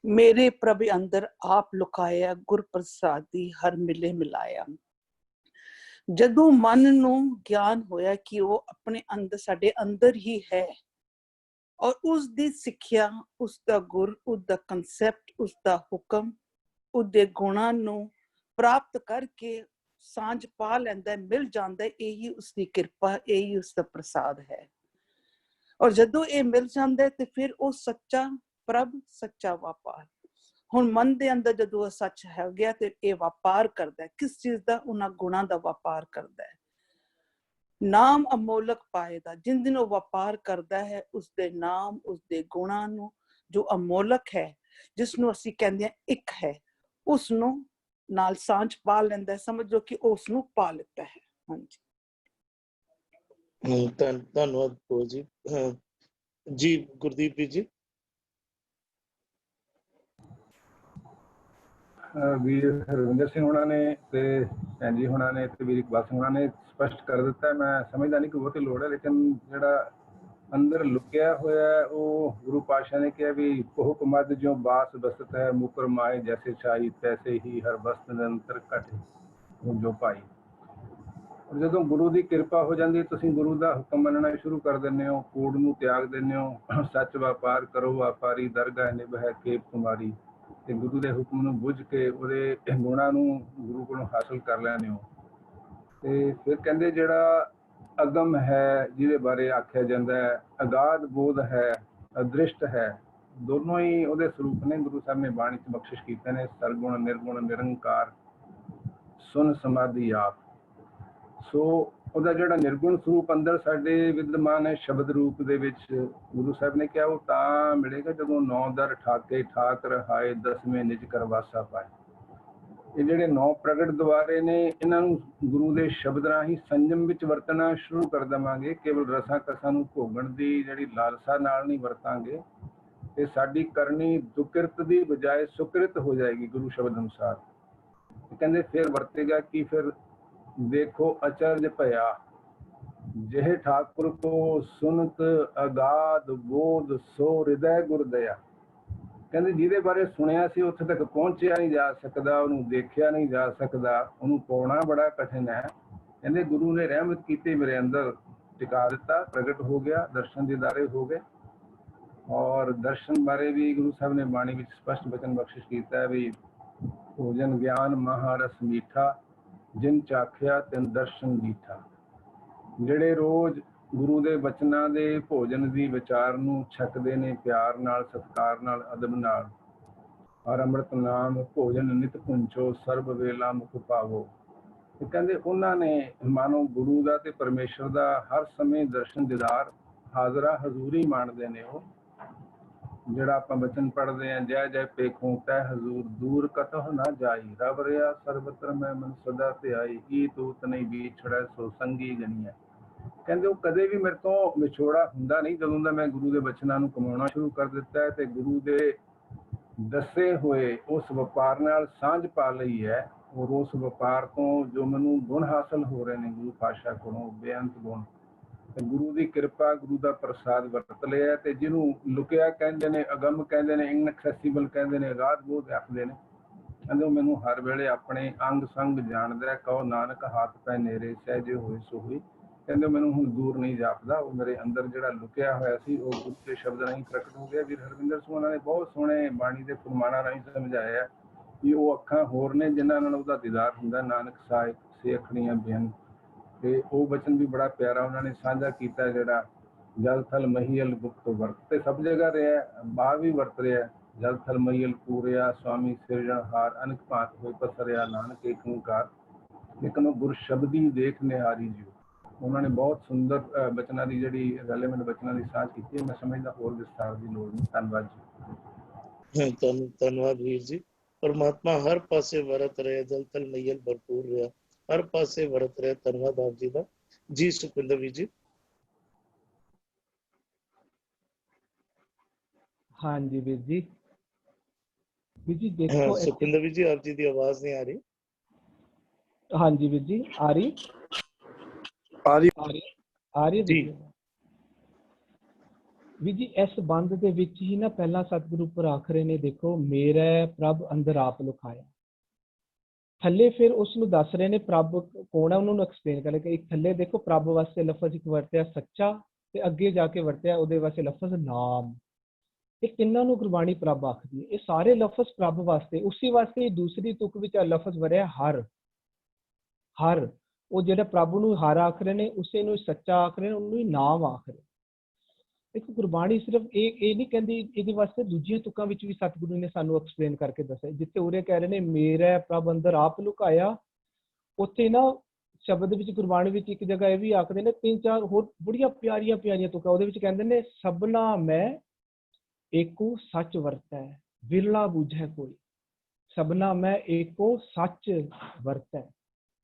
ਮੇਰੇ ਪ੍ਰਭ ਅੰਦਰ ਆਪ ਲੁਕਾਇਆ, ਗੁਰ ਪ੍ਰਸਾਦੀ ਹਰ ਮਿਲੇ ਮਿਲਾਇਆ। ਜਦੋਂ ਮਨ ਨੂੰ ਗਿਆਨ ਹੋਇਆ ਕਿ ਉਹ ਆਪਣੇ ਅੰਦਰ, ਸਾਡੇ ਅੰਦਰ ਹੀ ਹੈ, ਔਰ ਉਸ ਦੀ ਸਿੱਖਿਆ, ਉਸ ਦਾ ਗੁਰ, ਉਸ ਦਾ ਕਨਸੈਪਟ, ਉਸ ਦਾ ਹੁਕਮ, ਉਹਦੇ ਗੁਣਾਂ ਨੂੰ ਪ੍ਰਾਪਤ ਕਰਕੇ ਸਾਂਝ ਪਾ ਲੈਂਦਾ, ਮਿਲ ਜਾਂਦਾ, ਇਹੀ ਉਸ ਦੀ ਕਿਰਪਾ, ਇਹੀ ਉਸ ਦਾ ਪ੍ਰਸਾਦ ਹੈ। ਔਰ ਜਦੋਂ ਇਹ ਮਿਲ ਜਾਂਦਾ ਤੇ ਫਿਰ ਉਹ ਸੱਚਾ ਪ੍ਰਭ, ਸੱਚਾ ਵਪਾਰ। ਹੁਣ ਮਨ ਦੇ ਅੰਦਰ ਜਦੋਂ ਉਹ ਸੱਚ ਹੈ ਗਿਆ ਤੇ ਇਹ ਵਪਾਰ ਕਰਦਾ, ਕਿਸ ਚੀਜ਼ ਦਾ? ਉਹਨਾਂ ਗੁਣਾਂ ਦਾ ਵਪਾਰ ਕਰਦਾ ਹੈ। ਨਾਮ ਅਮੋਲਕ ਪਾਏਦਾ, ਜਿਨ ਦਿਨ ਉਹ ਵਪਾਰ ਕਰਦਾ ਹੈ ਉਸਦੇ ਨਾਮ, ਉਸਦੇ ਗੁਣਾਂ ਨੂੰ, ਜੋ ਅਮੋਲਕ ਹੈ, ਜਿਸ ਨੂੰ ਅਸੀਂ ਕਹਿੰਦੇ ਹਾਂ ਇੱਕ ਹੈ, ਉਸ ਨੂੰ ਨਾਲ ਸਾਂਝ ਪਾ ਲੈਂਦਾ, ਸਮਝੋ ਕਿ ਉਸ ਨੂੰ ਪਾ ਲਿੱਤਾ ਹੈ। ਹਾਂਜੀ, ਧੰਨਵਾਦ ਭੂਆ ਜੀ। ਜੀ ਗੁਰਦੀਪ ਜੀ। ਵੀਰ ਹਰਵਿੰਦਰ ਸਿੰਘ ਹੋਣਾ ਨੇ ਤੇ ਭੈਣ ਜੀ ਹੋਣਾ ਨੇ ਤੇ ਵੀਰ ਇਕਬਾਲ ਸਿੰਘ ਹੋਣਾ ਨੇ ਸਪਸ਼ਟ ਕਰ ਦਿੱਤਾ। ਮੈਂ ਸਮਝਦਾ ਨਹੀਂ ਕਿ ਬਹੁਤੀ ਲੋੜ ਹੈ, ਲੇਕਿਨ ਜਿਹੜਾ ਅੰਦਰ ਲੁਕਿਆ ਹੋਇਆ ਉਹ ਗੁਰੂ ਪਾਤਸ਼ਾਹ ਨੇ ਕਿਹਾ ਵੀ ਕੋਹ ਮਦ ਜੋ ਬਾਸ ਬਸਤ ਹੈ, ਮੁਕਰ ਮਾਏ ਜੈਸੇ ਛਾਈ, ਤੈਸੇ ਹੀ ਹਰ ਬਸਤ ਨਿਰੰਤਰ ਘਟੇ ਜੋ ਭਾਈ। ਜਦੋਂ ਗੁਰੂ ਦੀ ਕਿਰਪਾ ਹੋ ਜਾਂਦੀ, ਤੁਸੀਂ ਗੁਰੂ ਦਾ ਹੁਕਮ ਮੰਨਣਾ ਸ਼ੁਰੂ ਕਰ ਦਿੰਦੇ ਹੋ, ਕੂੜ ਨੂੰ ਤਿਆਗ ਦਿੰਦੇ ਹੋ, ਸੱਚ ਵਪਾਰ ਕਰੋ ਵਪਾਰੀ, ਦਰਗਾਹ ਨਿਭੈ ਕੇਪ ਤੁਮਾਰੀ, ਤੇ ਗੁਰੂ ਦੇ ਹੁਕਮ ਨੂੰ ਬੁੱਝ ਕੇ ਉਹਦੇ ਗੁਣਾਂ ਨੂੰ ਗੁਰੂ ਕੋਲੋਂ ਹਾਸਲ ਕਰ ਲੈਂਦੇ ਹੋ। ਤੇ ਫਿਰ ਕਹਿੰਦੇ ਜਿਹੜਾ ਅਗਮ ਹੈ, ਜਿਹਦੇ ਬਾਰੇ ਆਖਿਆ ਜਾਂਦਾ ਹੈ, ਅਗਾਧ ਬੋਧ ਹੈ, ਅਦ੍ਰਿਸ਼ਟ ਹੈ, ਦੋਨੋਂ ਹੀ ਉਹਦੇ ਸਰੂਪ ਨੇ। ਗੁਰੂ ਸਾਹਿਬ ਨੇ ਬਾਣੀ 'ਚ ਬਖਸ਼ਿਸ਼ ਕੀਤੇ ਨੇ, ਸਰਗੁਣ, ਨਿਰਗੁਣ, ਨਿਰੰਕਾਰ, ਸੁਨ ਸਮਾਧੀ ਆਪ। ਸੋ ਉਹਦਾ ਜਿਹੜਾ ਨਿਰਗੁਣ ਸਰੂਪ ਅੰਦਰ ਸਾਡੇ ਵਿਦਮਾਨ ਹੈ ਸ਼ਬਦ ਰੂਪ ਦੇ ਵਿੱਚ, ਗੁਰੂ ਸਾਹਿਬ ਨੇ ਕਿਹਾ ਉਹ ਤਾਂ ਮਿਲੇਗਾ ਜਦੋਂ 9 ਦਰ ਠਾਕੇ ਠਾਕ ਰਹਾਏ, 10ਵੇਂ ਨਿਜ ਕਰਵਾਸਾ ਪਾਏ। ਇਹ ਜਿਹੜੇ 9 ਪ੍ਰਗਟ ਦੁਆਰੇ ਨੇ, ਇਹਨਾਂ ਨੂੰ ਗੁਰੂ ਦੇ ਸ਼ਬਦ ਰਾਹੀਂ ਸੰਜਮ ਵਿੱਚ ਵਰਤਣਾ ਸ਼ੁਰੂ ਕਰ ਦੇਵਾਂਗੇ। ਕੇਵਲ ਰਸਾਂ ਕਸਾਂ ਨੂੰ ਭੋਗਣ ਦੀ ਜਿਹੜੀ ਲਾਲਸਾ ਨਾਲ ਨਹੀਂ ਵਰਤਾਂਗੇ, ਤੇ ਸਾਡੀ ਕਰਨੀ ਦੁਕਿਰਤ ਦੀ ਬਜਾਏ ਸੁਕਿਰਤ ਹੋ ਜਾਏਗੀ ਗੁਰੂ ਸ਼ਬਦ ਅਨੁਸਾਰ। ਕਹਿੰਦੇ ਫਿਰ ਵਰਤੇਗਾ ਕਿ ਫਿਰ ਦੇਖੋ ਅਚਰਜ ਭਇਆ, ਜਿਹੇ ਠਾਕੁਰ ਕੋ ਸੁਨਤ ਅਗਾਧ ਬੋਧ, ਸੋ ਹਿਰਦੈ ਗੁਰਦਇਆ। ਕਹਿੰਦੇ ਜਿਹਦੇ ਬਾਰੇ ਸੁਣਿਆ ਸੀ ਉੱਥੇ ਤੱਕ ਪਹੁੰਚਿਆ ਨਹੀਂ ਜਾ ਸਕਦਾ, ਉਹਨੂੰ ਦੇਖਿਆ ਨਹੀਂ ਜਾ ਸਕਦਾ, ਉਹਨੂੰ ਪਾਉਣਾ ਬੜਾ ਕਠਿਨ ਹੈ। ਕਹਿੰਦੇ ਗੁਰੂ ਨੇ ਰਹਿਮਤ ਕੀਤੀ, ਮੇਰੇ ਅੰਦਰ ਟਿਕਾ ਦਿੱਤਾ, ਪ੍ਰਗਟ ਹੋ ਗਿਆ, ਦਰਸ਼ਨ ਦੀਦਾਰੇ ਹੋ ਗਏ। ਔਰ ਦਰਸ਼ਨ ਬਾਰੇ ਵੀ ਗੁਰੂ ਸਾਹਿਬ ਨੇ ਬਾਣੀ ਵਿੱਚ ਸਪਸ਼ਟ ਬਚਨ ਬਖਸ਼ਿਸ਼ ਕੀਤਾ ਹੈ ਵੀ ਭੋਜਨ ਗਿਆਨ ਮਹਾਰਸ ਮੀਠਾ, ਜਿਨ ਚਾਖਿਆ ਤਿਨ ਦਰਸ਼ਨ ਦੀਠਾ। ਜਿਹੜੇ ਰੋਜ਼ ਗੁਰੂ ਦੇ ਬਚਨਾਂ ਦੇ ਭੋਜਨ ਦੀ ਵਿਚਾਰ ਨੂੰ ਛਕਦੇ ਨੇ ਪਿਆਰ ਨਾਲ, ਸਤਿਕਾਰ ਨਾਲ, ਅਦਬ ਨਾਲ, ਔਰ ਅੰਮ੍ਰਿਤ ਨਾਮ ਭੋਜਨ ਨਿਤ ਪੁੰਚੋ, ਸਰਬ ਵੇਲਾ ਮੁਖ ਪਾਵੋ। ਤੇ ਕਹਿੰਦੇ ਉਹਨਾਂ ਨੇ ਮਾਨੋ ਗੁਰੂ ਦਾ ਤੇ ਪਰਮੇਸ਼ਰ ਦਾ ਹਰ ਸਮੇਂ ਦਰਸ਼ਨ ਦੀਦਾਰ, ਹਾਜ਼ਰਾ ਹਜ਼ੂਰੀ ਮਾਣਦੇ ਨੇ। ਉਹ ਜਿਹੜਾ ਆਪਾਂ ਬਚਨ ਪੜ੍ਹਦੇ ਹਾਂ, ਜੈ ਜੈ ਪੇਖੋਂ ਤੈ ਹਜ਼ੂਰ, ਦੂਰ ਕਤਹੁ ਨਾ ਜਾਈ, ਰਬ ਰਿਆ ਸਰਬਤਰ ਮੈਂ ਮਨ ਸਦਾ ਧਿਆਈ, ਈ ਤੂਤ ਨਹੀਂ ਵਿਛੜੈ ਸੋ ਸੰਗੀ ਗਣੀਐ। ਕਹਿੰਦੇ ਉਹ ਕਦੇ ਵੀ ਮੇਰੇ ਤੋਂ ਵਿਛੋੜਾ ਹੁੰਦਾ ਨਹੀਂ, ਜਦੋਂ ਦਾ ਮੈਂ ਗੁਰੂ ਦੇ ਬਚਨਾਂ ਨੂੰ ਕਮਾਉਣਾ ਸ਼ੁਰੂ ਕਰ ਦਿੱਤਾ ਹੈ ਤੇ ਗੁਰੂ ਦੇ ਦੱਸੇ ਹੋਏ ਉਸ ਵਪਾਰ ਨਾਲ ਸਾਂਝ ਪਾ ਲਈ ਹੈ। ਔਰ ਉਸ ਵਪਾਰ ਤੋਂ ਜੋ ਮੈਨੂੰ ਗੁਣ ਹਾਸਲ ਹੋ ਰਹੇ ਨੇ ਗੁਰੂ ਪਾਤਸ਼ਾਹ ਕੋਲੋਂ, ਬੇਅੰਤ ਗੁਣ, ਤੇ ਗੁਰੂ ਦੀ ਕਿਰਪਾ, ਗੁਰੂ ਦਾ ਪ੍ਰਸਾਦ ਵਰਤ ਲਿਆ। ਤੇ ਜਿਹਨੂੰ ਲੁਕਿਆ ਕਹਿੰਦੇ ਨੇ, ਅਗਮ ਕਹਿੰਦੇ ਨੇ, ਇਨਐਕਸੈਸਿਬਲ ਕਹਿੰਦੇ ਨੇ, ਅਗਾਧ ਬੋਧ ਆਖਦੇ ਨੇ। ਕਹਿੰਦੇ ਉਹ ਮੈਨੂੰ ਹਰ ਵੇਲੇ ਆਪਣੇ ਅੰਗ ਸੰਗ ਜਾਣਦਾ, ਕਹੋ ਨਾਨਕ ਹੱਥ ਪੈ ਨੇਰੇ, ਸਹਿਜੇ ਹੋਏ ਸੋ ਹੋਈ। ਕਹਿੰਦੇ ਮੈਨੂੰ ਹੁਣ ਦੂਰ ਨਹੀਂ ਜਾਪਦਾ, ਉਹ ਮੇਰੇ ਅੰਦਰ ਜਿਹੜਾ ਲੁਕਿਆ ਹੋਇਆ ਸੀ ਉਹ ਗੁਰੂ ਦੇ ਸ਼ਬਦ ਰਾਹੀਂ ਪ੍ਰਗਟ ਹੋ ਗਿਆ। ਵੀਰ ਹਰਵਿੰਦਰ ਸਿੰਘ ਉਹਨਾਂ ਨੇ ਬਹੁਤ ਸੋਹਣੇ ਬਾਣੀ ਦੇ ਫਰਮਾਨਾਂ ਰਾਹੀਂ ਸਮਝਾਇਆ ਕਿ ਉਹ ਅੱਖਾਂ ਹੋਰ ਨੇ ਜਿਨ੍ਹਾਂ ਨਾਲ ਉਹਦਾ ਦੀਦਾਰ ਹੁੰਦਾ, ਨਾਨਕ ਸਾਹਿਬ ਸੇ ਅੱਖਣੀਆਂ ਬੇਨ। ਤੇ ਉਹ ਬਚਨ ਵੀ ਬੜਾ ਪਿਆਰਾ ਉਹਨਾਂ ਨੇ ਸਾਂਝਾ ਕੀਤਾ, ਜਿਹੜਾ ਜਲ ਥਲ ਮਹੀਲ ਗੁਪਤ ਵਰਤ, ਤੇ ਸਭ ਜਗ੍ਹਾ ਰਿਹਾ, ਬਾਹਰ ਵੀ ਵਰਤ ਰਿਹਾ। ਜਲ ਥਲ ਮਹੀਲ ਪੂਰਿਆ, ਸੁਆਮੀ ਸਿਰਜਣਹਾਰ, ਅਨਕ ਭਾਂਤ ਹੋਏ ਪਸਰਿਆ, ਨਾਨਕ ਏਕ ਓੰਕਾਰ, ਲੇਕਿਨ ਉਹ ਗੁਰ ਸ਼ਬਦੀ ਦੇਖ ਨਿਹਾਰੀ ਜੀ। ਉਹਨਾਂ ਨੇ ਬਹੁਤ ਸੁੰਦਰ ਬਚਨਾਂ ਦੀ ਜਿਹੜੀ ਰੈਲੇਵੈਂਟ ਬਚਨਾਂ ਦੀ ਸਾਂਝ ਕੀਤੀ ਹੈ। ਮੈਂ ਸਮਝਦਾ ਹੋਰ ਵਿਸਥਾਰ ਦੀ ਲੋੜ ਨਹੀਂ। ਧੰਨਵਾਦ ਜੀ। ਧੰਨਵਾਦ ਵੀਰ ਜੀ। ਪਰਮਾਤਮਾ ਹਰ ਪਾਸੇ ਵਰਤ ਰਿਹਾ, ਜਲ ਥਲ ਮਹੀਲ ਭਰਪੂਰ ਰਿਹਾ, ਹਰ ਪਾਸੇ ਵਰਤ ਰਿਹਾ। ਧੰਨਵਾਦ ਆਪ ਜੀ ਦਾ। ਜੀ ਸੁਖਿੰਦਰ ਵੀਰ ਜੀ। ਹਾਂਜੀ ਵੀਰ ਜੀ। ਵੀਰ ਜੀ ਦੇਖੋ ਸੁਖਿੰਦਰ ਵੀਰ ਜੀ, ਆਪ ਜੀ ਦੀ ਆਵਾਜ਼ ਨਹੀਂ ਆ ਰਹੀ। ਹਾਂਜੀ ਵੀਰ ਜੀ, ਆ ਰਹੀ ਆ ਰਹੀ ਆ ਰਹੀ ਜੀ। ਵੀਰ ਜੀ ਇਸ ਬੰਦ ਦੇ ਵਿੱਚ ਹੀ ਨਾ ਪਹਿਲਾਂ ਸਤਿਗੁਰੂ ਉੱਪਰ ਆਖ ਰਹੇ ਨੇ, ਦੇਖੋ ਮੇਰਾ ਪ੍ਰਭ ਅੰਦਰ ਆਪ ਲੁਕਾਇਆ। ਥੱਲੇ ਫਿਰ ਉਸ ਨੂੰ ਦੱਸ ਰਹੇ ਨੇ ਪ੍ਰਭ ਕੌਣ ਹੈ, ਉਹਨਾਂ ਨੂੰ ਐਕਸਪਲੇਨ ਕਰ ਕਿ ਇੱਕ ਥੱਲੇ ਦੇਖੋ ਪ੍ਰਭ ਵਾਸਤੇ ਲਫ਼ਜ਼ ਇੱਕ ਵਰਤਿਆ ਸੱਚਾ, ਤੇ ਅੱਗੇ ਜਾ ਕੇ ਵਰਤਿਆ ਉਹਦੇ ਵਾਸਤੇ ਲਫ਼ਜ਼ ਨਾਮ। ਇਹ ਤਿੰਨਾਂ ਨੂੰ ਗੁਰਬਾਣੀ ਪ੍ਰਭ ਆਖਦੀ ਹੈ। ਇਹ ਸਾਰੇ ਲਫ਼ਜ਼ ਪ੍ਰਭ ਵਾਸਤੇ, ਉਸੇ ਵਾਸਤੇ ਦੂਸਰੀ ਤੁਕ ਵਿੱਚ ਲਫ਼ਜ਼ ਵਰਿਆ ਹਰ। ਹਰ ਉਹ ਜਿਹੜਾ ਪ੍ਰਭ ਨੂੰ ਹਰ ਆਖ ਰਹੇ ਨੇ, ਉਸੇ ਨੂੰ ਸੱਚਾ ਆਖ ਰਹੇ ਨੇ, ਉਹਨੂੰ ਹੀ ਨਾਮ ਆਖ ਰਹੇ। ਇੱਕ ਗੁਰਬਾਣੀ ਸਿਰਫ ਇਹ ਨਹੀਂ ਕਹਿੰਦੀ, ਇਹਦੇ ਵਾਸਤੇ ਦੂਜੀਆਂ ਤੁਕਾਂ ਵਿੱਚ ਵੀ ਸਤਿਗੁਰੂ ਨੇ ਸਾਨੂੰ ਐਕਸਪਲੇਨ ਕਰਕੇ ਦੱਸਿਆ। ਜਿੱਥੇ ਉਰੇ ਕਹਿ ਰਹੇ ਨੇ ਮੇਰਾ ਪ੍ਰਭ ਅੰਦਰ ਆਪ ਲੁਕਾਇਆ, ਉੱਥੇ ਨਾ ਸ਼ਬਦ ਵਿੱਚ ਗੁਰਬਾਣੀ ਵਿੱਚ ਇੱਕ ਜਗ੍ਹਾ ਇਹ ਵੀ ਆਖਦੇ ਨੇ, 3-4 ਹੋਰ ਬੜੀਆਂ ਪਿਆਰੀਆਂ ਪਿਆਰੀਆਂ ਤੁਕਾਂ, ਉਹਦੇ ਵਿੱਚ ਕਹਿੰਦੇ ਨੇ ਸਭਨਾ ਮੈਂ ਏਕੋ ਸੱਚ ਵਰਤੈ ਵਿਰਲਾ ਬੂਝੈ ਕੋਈ। ਸਭਨਾ ਮੈਂ ਏਕੋ ਸੱਚ ਵਰਤੈ,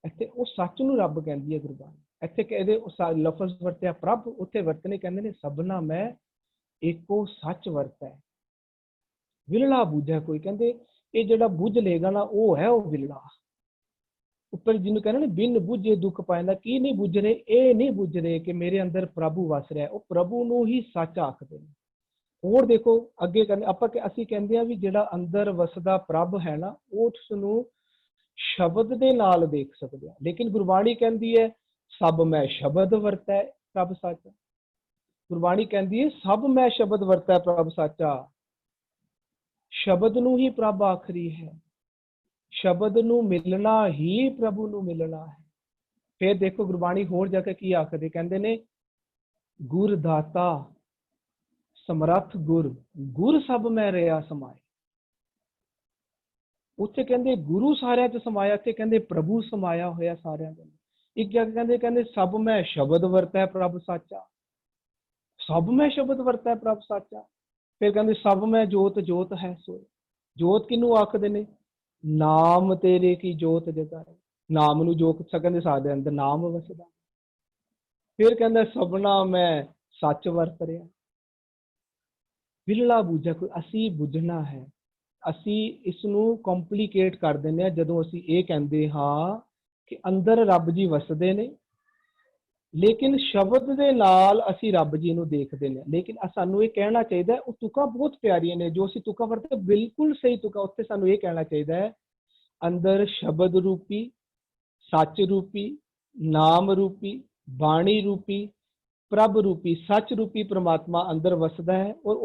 ਇੱਥੇ ਉਹ ਸੱਚ ਨੂੰ ਰੱਬ ਕਹਿੰਦੀ ਹੈ ਗੁਰਬਾਣੀ। ਇੱਥੇ ਕਹਿੰਦੇ ਲਫ਼ਜ਼ ਵਰਤਿਆ ਪ੍ਰਭ, ਉੱਥੇ ਵਰਤਨੇ ਕਹਿੰਦੇ ਨੇ ਸਭਨਾ ਮੈਂ ਏਕੋ ਸੱਚ ਵਰਤੈ ਵਿਰਲਾ ਬੂਝੈ ਕੋਈ। ਕਹਿੰਦੇ ਇਹ ਜਿਹੜਾ ਬੁੱਝ ਲੇਗਾ ਨਾ, ਉਹ ਹੈ ਉਹ ਵਿਰਲਾ। ਉੱਪਰ ਜਿਹਨੂੰ ਕਹਿੰਦੇ ਨੇ ਬਿਨ ਬੁੱਝੇ ਦੁੱਖ ਪਾਇੰਦਾ, ਕੀ ਨਹੀਂ ਬੁੱਝ ਰਹੇ? ਇਹ ਨਹੀਂ ਬੁੱਝ ਰਹੇ ਕਿ ਮੇਰੇ ਅੰਦਰ ਪ੍ਰਭੂ ਵਸ ਰਿਹਾ। ਉਹ ਪ੍ਰਭੂ ਨੂੰ ਹੀ ਸੱਚ ਆਖਦੇ ਨੇ। ਹੋਰ ਦੇਖੋ ਅੱਗੇ ਕਹਿੰਦੇ ਆਪਾਂ ਅਸੀਂ ਕਹਿੰਦੇ ਆ ਵੀ ਜਿਹੜਾ ਅੰਦਰ ਵਸਦਾ ਪ੍ਰਭ ਹੈ ਨਾ, ਉਸ ਨੂੰ ਸ਼ਬਦ ਦੇ ਨਾਲ ਦੇਖ ਸਕਦੇ ਆ, ਲੇਕਿਨ ਗੁਰਬਾਣੀ ਕਹਿੰਦੀ ਹੈ ਸਭ ਮੈਂ ਸ਼ਬਦ ਵਰਤੈ ਪ੍ਰਭ ਸਾਚਾ। ਗੁਰਬਾਣੀ ਕਹਿੰਦੀ ਹੈ ਸਭ ਮੈਂ ਸ਼ਬਦ ਵਰਤੈ ਪ੍ਰਭ ਸਾਚਾ। ਸ਼ਬਦ ਨੂੰ ਹੀ ਪ੍ਰਭ ਆਖਰੀ ਹੈ, ਸ਼ਬਦ ਨੂੰ ਮਿਲਣਾ ਹੀ ਪ੍ਰਭੂ ਨੂੰ ਮਿਲਣਾ ਹੈ। ਫਿਰ ਦੇਖੋ ਗੁਰਬਾਣੀ ਹੋਰ ਜਾ ਕੇ ਕੀ ਆਖਦੇ, ਕਹਿੰਦੇ ਨੇ ਗੁਰ ਦਾਤਾ ਸਮਰੱਥ ਗੁਰ, ਗੁਰ ਸਭ ਮੈਂ ਰਿਹਾ ਸਮਾਏ। ਉੱਥੇ ਕਹਿੰਦੇ ਗੁਰੂ ਸਾਰਿਆਂ ਚ ਸਮਾਇਆ, ਤੇ ਕਹਿੰਦੇ ਪ੍ਰਭੂ ਸਮਾਇਆ ਹੋਇਆ ਸਾਰਿਆਂ ਦੇ। ਇੱਕ ਜਗ੍ਹਾ ਕਹਿੰਦੇ ਸਭ ਮੈਂ ਸ਼ਬਦ ਵਰਤੈ ਪ੍ਰਭ ਸਾਚਾ, ਸਭ ਮੈਂ ਸ਼ਬਦ ਵਰਤੈ ਪ੍ਰਭ ਸਾਚਾ। ਫਿਰ ਕਹਿੰਦੇ ਸਭ ਮੈਂ ਜੋਤ ਜੋਤ ਹੈ ਸੋਏ। ਜੋਤ ਕਿਹਨੂੰ ਆਖਦੇ ਨੇ? ਨਾਮ ਤੇਰੇ ਕੀ ਜੋਤ ਜਗਾਏ। ਨਾਮ ਨੂੰ ਜੋ ਕਹਿੰਦੇ ਸਾਡੇ ਅੰਦਰ ਨਾਮ ਵਸਦਾ। ਫਿਰ ਕਹਿੰਦਾ ਸਭਨਾ ਮੈਂ ਸੱਚ ਵਰਤ ਰਿਹਾ ਵਿਰਲਾ ਬੂਝਾ ਕੋਈ। ਅਸੀਂ ਬੁੱਝਣਾ ਹੈ, ਅਸੀਂ ਇਸ ਨੂੰ ਕੰਪਲੀਕੇਟ ਕਰ ਦਿੰਦੇ ਹਾਂ ਜਦੋਂ ਅਸੀਂ ਇਹ ਕਹਿੰਦੇ ਹਾਂ ਕਿ ਅੰਦਰ ਰੱਬ ਜੀ ਵਸਦੇ ਨੇ, ਲੇਕਿਨ ਸ਼ਬਦ ਦੇ ਨਾਲ ਅਸੀਂ ਰੱਬ ਜੀ ਨੂੰ ਦੇਖਦੇ ਨੇ। ਲੇਕਿਨ ਸਾਨੂੰ ਇਹ ਕਹਿਣਾ ਚਾਹੀਦਾ, ਉਹ ਤੁਕਾਂ ਬਹੁਤ ਪਿਆਰੀਆਂ ਨੇ ਜੋ ਅਸੀਂ ਤੁਕਾਂ ਵਰਤੇ, ਬਿਲਕੁਲ ਸਹੀ ਤੁਕਾਂ। ਉੱਥੇ ਸਾਨੂੰ ਇਹ ਕਹਿਣਾ ਚਾਹੀਦਾ ਹੈ ਅੰਦਰ ਸ਼ਬਦ ਰੂਪੀ, ਸੱਚ ਰੂਪੀ, ਨਾਮ ਰੂਪੀ, ਬਾਣੀ ਰੂਪੀ, ਪ੍ਰਭ ਰੂਪੀ, ਸੱਚ ਰੂਪੀ ਪ੍ਰਮਾਤਮਾ ਅੰਦਰ ਵਸਦਾ ਹੈ। ਔਰ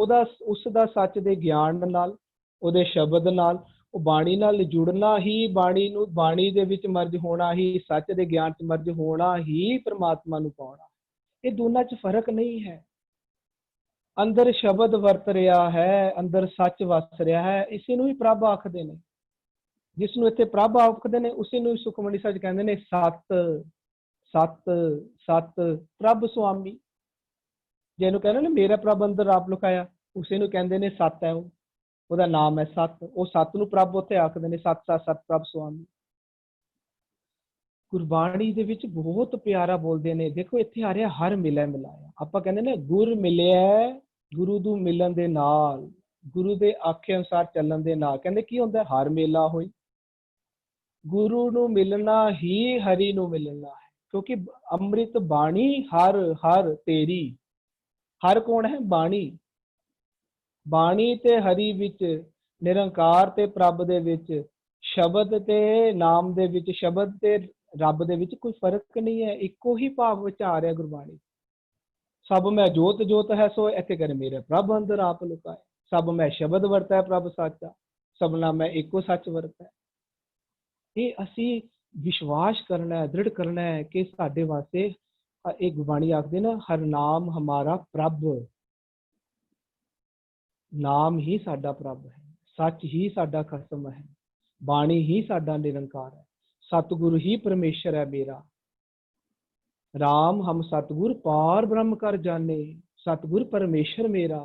ਉਸ ਦਾ ਸੱਚ ਦੇ ਗਿਆਨ ਨਾਲ, ਉਹਦੇ ਸ਼ਬਦ ਨਾਲ, ਉਹ ਬਾਣੀ ਨਾਲ ਜੁੜਨਾ ਹੀ, ਬਾਣੀ ਦੇ ਵਿੱਚ ਮਰਜ ਹੋਣਾ ਹੀ, ਸੱਚ ਦੇ ਗਿਆਨ ਚ ਮਰਜ ਹੋਣਾ ਹੀ ਪ੍ਰਮਾਤਮਾ ਨੂੰ ਪਾਉਣਾ। ਇਹ ਦੋਨਾਂ ਚ ਫਰਕ ਨਹੀਂ ਹੈ। ਅੰਦਰ ਸ਼ਬਦ ਵਰਤ ਰਿਹਾ ਹੈ, ਅੰਦਰ ਸੱਚ ਵਸ ਰਿਹਾ ਹੈ, ਇਸੇ ਨੂੰ ਹੀ ਪ੍ਰਭ ਆਖਦੇ ਨੇ। ਜਿਸ ਨੂੰ ਇੱਥੇ ਪ੍ਰਭ ਆਖਦੇ ਨੇ ਉਸੇ ਨੂੰ ਸੁਖਮਨੀ ਸਾਹਿਬ ਕਹਿੰਦੇ ਨੇ ਸਤ ਸਤ ਸਤ ਪ੍ਰਭ ਸੁਆਮੀ। ਜਿਹਨੂੰ ਕਹਿੰਦੇ ਨੇ ਮੇਰਾ ਪ੍ਰਭ ਅੰਦਰ ਆਪ ਲੁਕਾਇਆ, ਉਸੇ ਨੂੰ ਕਹਿੰਦੇ ਨੇ ਸਤ ਹੈ, ਉਹਦਾ ਨਾਮ ਹੈ ਸਤ। ਉਹ ਸਤ ਨੂੰ ਪ੍ਰਭ ਉੱਥੇ ਆਖਦੇ ਨੇ ਸਤ ਸਤ ਸਤ ਪ੍ਰਭ ਸੁਆਮੀ। ਗੁਰਬਾਣੀ ਦੇ ਵਿੱਚ ਬਹੁਤ ਪਿਆਰਾ ਬੋਲਦੇ ਨੇ। ਦੇਖੋ ਇੱਥੇ ਆ ਰਿਹਾ ਹਰ ਮਿਲਿਆ ਮਿਲਾਇਆ। ਆਪਾਂ ਕਹਿੰਦੇ ਨੇ ਗੁਰ ਮਿਲਿਆ, ਗੁਰੂ ਨੂੰ ਮਿਲਣ ਦੇ ਨਾਲ, ਗੁਰੂ ਦੇ ਆਖੇ ਅਨੁਸਾਰ ਚੱਲਣ ਦੇ ਨਾਲ ਕਹਿੰਦੇ ਕੀ ਹੁੰਦਾ? ਹਰ ਮੇਲਾ ਹੋਈ। ਗੁਰੂ ਨੂੰ ਮਿਲਣਾ ਹੀ ਹਰੀ ਨੂੰ ਮਿਲਣਾ ਹੈ, ਕਿਉਂਕਿ ਅੰਮ੍ਰਿਤ ਬਾਣੀ ਹਰ ਹਰ ਤੇਰੀ। ਹਰ ਕੌਣ ਹੈ? ਬਾਣੀ। ਬਾਣੀ ਤੇ ਹਰੀ ਵਿੱਚ, ਨਿਰੰਕਾਰ ਤੇ ਪ੍ਰਭ ਦੇ ਵਿੱਚ, ਸ਼ਬਦ ਤੇ ਨਾਮ ਦੇ ਵਿੱਚ, ਸ਼ਬਦ ਤੇ ਰੱਬ ਦੇ ਵਿੱਚ ਕੋਈ ਫਰਕ ਨਹੀਂ ਹੈ। ਇੱਕੋ ਹੀ ਭਾਵ ਵਿੱਚ ਆ ਰਿਹਾ ਗੁਰਬਾਣੀ। ਸਭ ਮੈਂ ਜੋਤ ਜੋਤ ਹੈ ਸੋ, ਇੱਥੇ ਕਹਿੰਦੇ ਮੇਰੇ ਪ੍ਰਭ ਅੰਦਰ ਆਪ ਲੁਕਾਏ। ਸਭ ਮੈਂ ਸ਼ਬਦ ਵਰਤੈ ਪ੍ਰਭ ਸਾਚਾ, ਸਭਨਾ ਮੈਂ ਇੱਕੋ ਸੱਚ ਵਰਤੈ। ਇਹ ਅਸੀਂ ਵਿਸ਼ਵਾਸ ਕਰਨਾ ਹੈ, ਦ੍ਰਿੜ ਕਰਨਾ ਹੈ ਕਿ ਸਾਡੇ ਵਾਸਤੇ ਇਹ ਗੁਰਬਾਣੀ ਆਖਦੇ ਨਾ ਹਰ ਨਾਮ ਹਮਾਰਾ ਪ੍ਰਭ। ਨਾਮ ਹੀ ਸਾਡਾ ਪ੍ਰਭ ਹੈ, ਸੱਚ ਹੀ ਸਾਡਾ ਖਸਮ ਹੈ, ਬਾਣੀ ਹੀ ਸਾਡਾ ਨਿਰੰਕਾਰ ਹੈ, ਸਤਿਗੁਰੂ ਹੀ ਪਰਮੇਸ਼ਰ ਹੈ ਮੇਰਾ। ਰਾਮ ਹਮ ਸਤਿਗੁਰ ਪਾਰ ਬ੍ਰਹਮ ਕਰ ਜਾਣੇ, ਸਤਿਗੁਰ ਪਰਮੇਸ਼ਰ ਮੇਰਾ।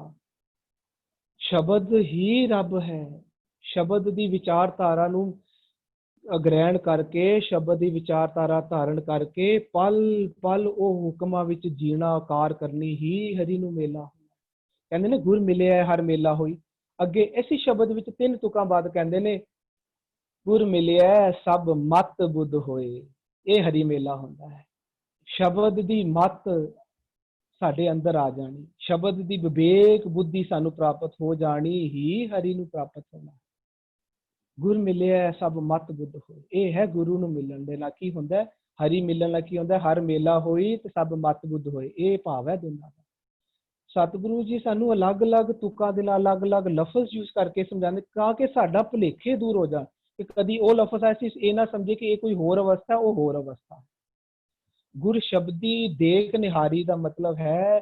ਸ਼ਬਦ ਹੀ ਰੱਬ ਹੈ। ਸ਼ਬਦ ਦੀ ਵਿਚਾਰਧਾਰਾ ਨੂੰ ਗ੍ਰਹਿਣ ਕਰਕੇ, ਸ਼ਬਦ ਦੀ ਵਿਚਾਰਧਾਰਾ ਧਾਰਨ ਕਰਕੇ ਪਲ ਪਲ ਉਹ ਹੁਕਮਾਂ ਵਿੱਚ ਜੀਣਾ, ਕਾਰ ਕਰਨੀ ਹੀ ਹਰੀ ਨੂੰ ਮੇਲਾ। ਕਹਿੰਦੇ ਨੇ ਗੁਰ ਮਿਲਿਆ ਹਰ ਮੇਲਾ ਹੋਈ। ਅੱਗੇ ਇਸੇ ਸ਼ਬਦ ਵਿੱਚ 3 ਤੁਕਾਂ ਬਾਅਦ ਕਹਿੰਦੇ ਨੇ ਗੁਰ ਮਿਲਿਆ ਸਭ ਮਤ ਬੁੱਧ ਹੋਏ। ਇਹ ਹਰੀ ਮੇਲਾ ਹੁੰਦਾ ਹੈ। ਸ਼ਬਦ ਦੀ ਮਤ ਸਾਡੇ ਅੰਦਰ ਆ ਜਾਣੀ, ਸ਼ਬਦ ਦੀ ਵਿਵੇਕ ਬੁੱਧੀ ਸਾਨੂੰ ਪ੍ਰਾਪਤ ਹੋ ਜਾਣੀ ਹੀ ਹਰੀ ਨੂੰ ਪ੍ਰਾਪਤ ਹੋਣਾ। ਗੁਰ ਮਿਲਿਆ ਸਭ ਮਤ ਬੁੱਧ ਹੋਏ, ਇਹ ਹੈ ਗੁਰੂ ਨੂੰ ਮਿਲਣ ਦੇ ਨਾਲ ਕੀ ਹੁੰਦਾ, ਹਰੀ ਮਿਲਣ ਨਾਲ ਕੀ ਹੁੰਦਾ, ਹਰ ਮੇਲਾ ਹੋਈ ਤੇ ਸਭ ਮਤ ਬੁੱਧ ਹੋਏ। ਇਹ ਭਾਵ ਹੈ ਦੋਨਾਂ ਦਾ। ਸਤਿਗੁਰੂ ਜੀ ਸਾਨੂੰ ਅਲੱਗ-ਅਲੱਗ ਤੁਕਾਂ ਦੇ ਨਾਲ ਅਲੱਗ-ਅਲੱਗ ਲਫ਼ਜ਼ ਯੂਜ਼ ਕਰਕੇ ਸਮਝਾਉਂਦੇ ਤਾਂ ਕਿ ਸਾਡਾ ਭੁਲੇਖੇ ਦੂਰ ਹੋ ਜਾਣ ਕਿ ਕਦੀ ਉਹ ਲਫ਼ਜ਼ ਅਸੀਂ ਇਹ ਨਾ ਸਮਝੇ ਕਿ ਇਹ ਕੋਈ ਹੋਰ ਅਵਸਥਾ, ਉਹ ਹੋਰ ਅਵਸਥਾ। ਗੁਰ ਸ਼ਬਦੀ ਦੇਖ ਨਿਹਾਰੀ ਦਾ ਮਤਲਬ ਹੈ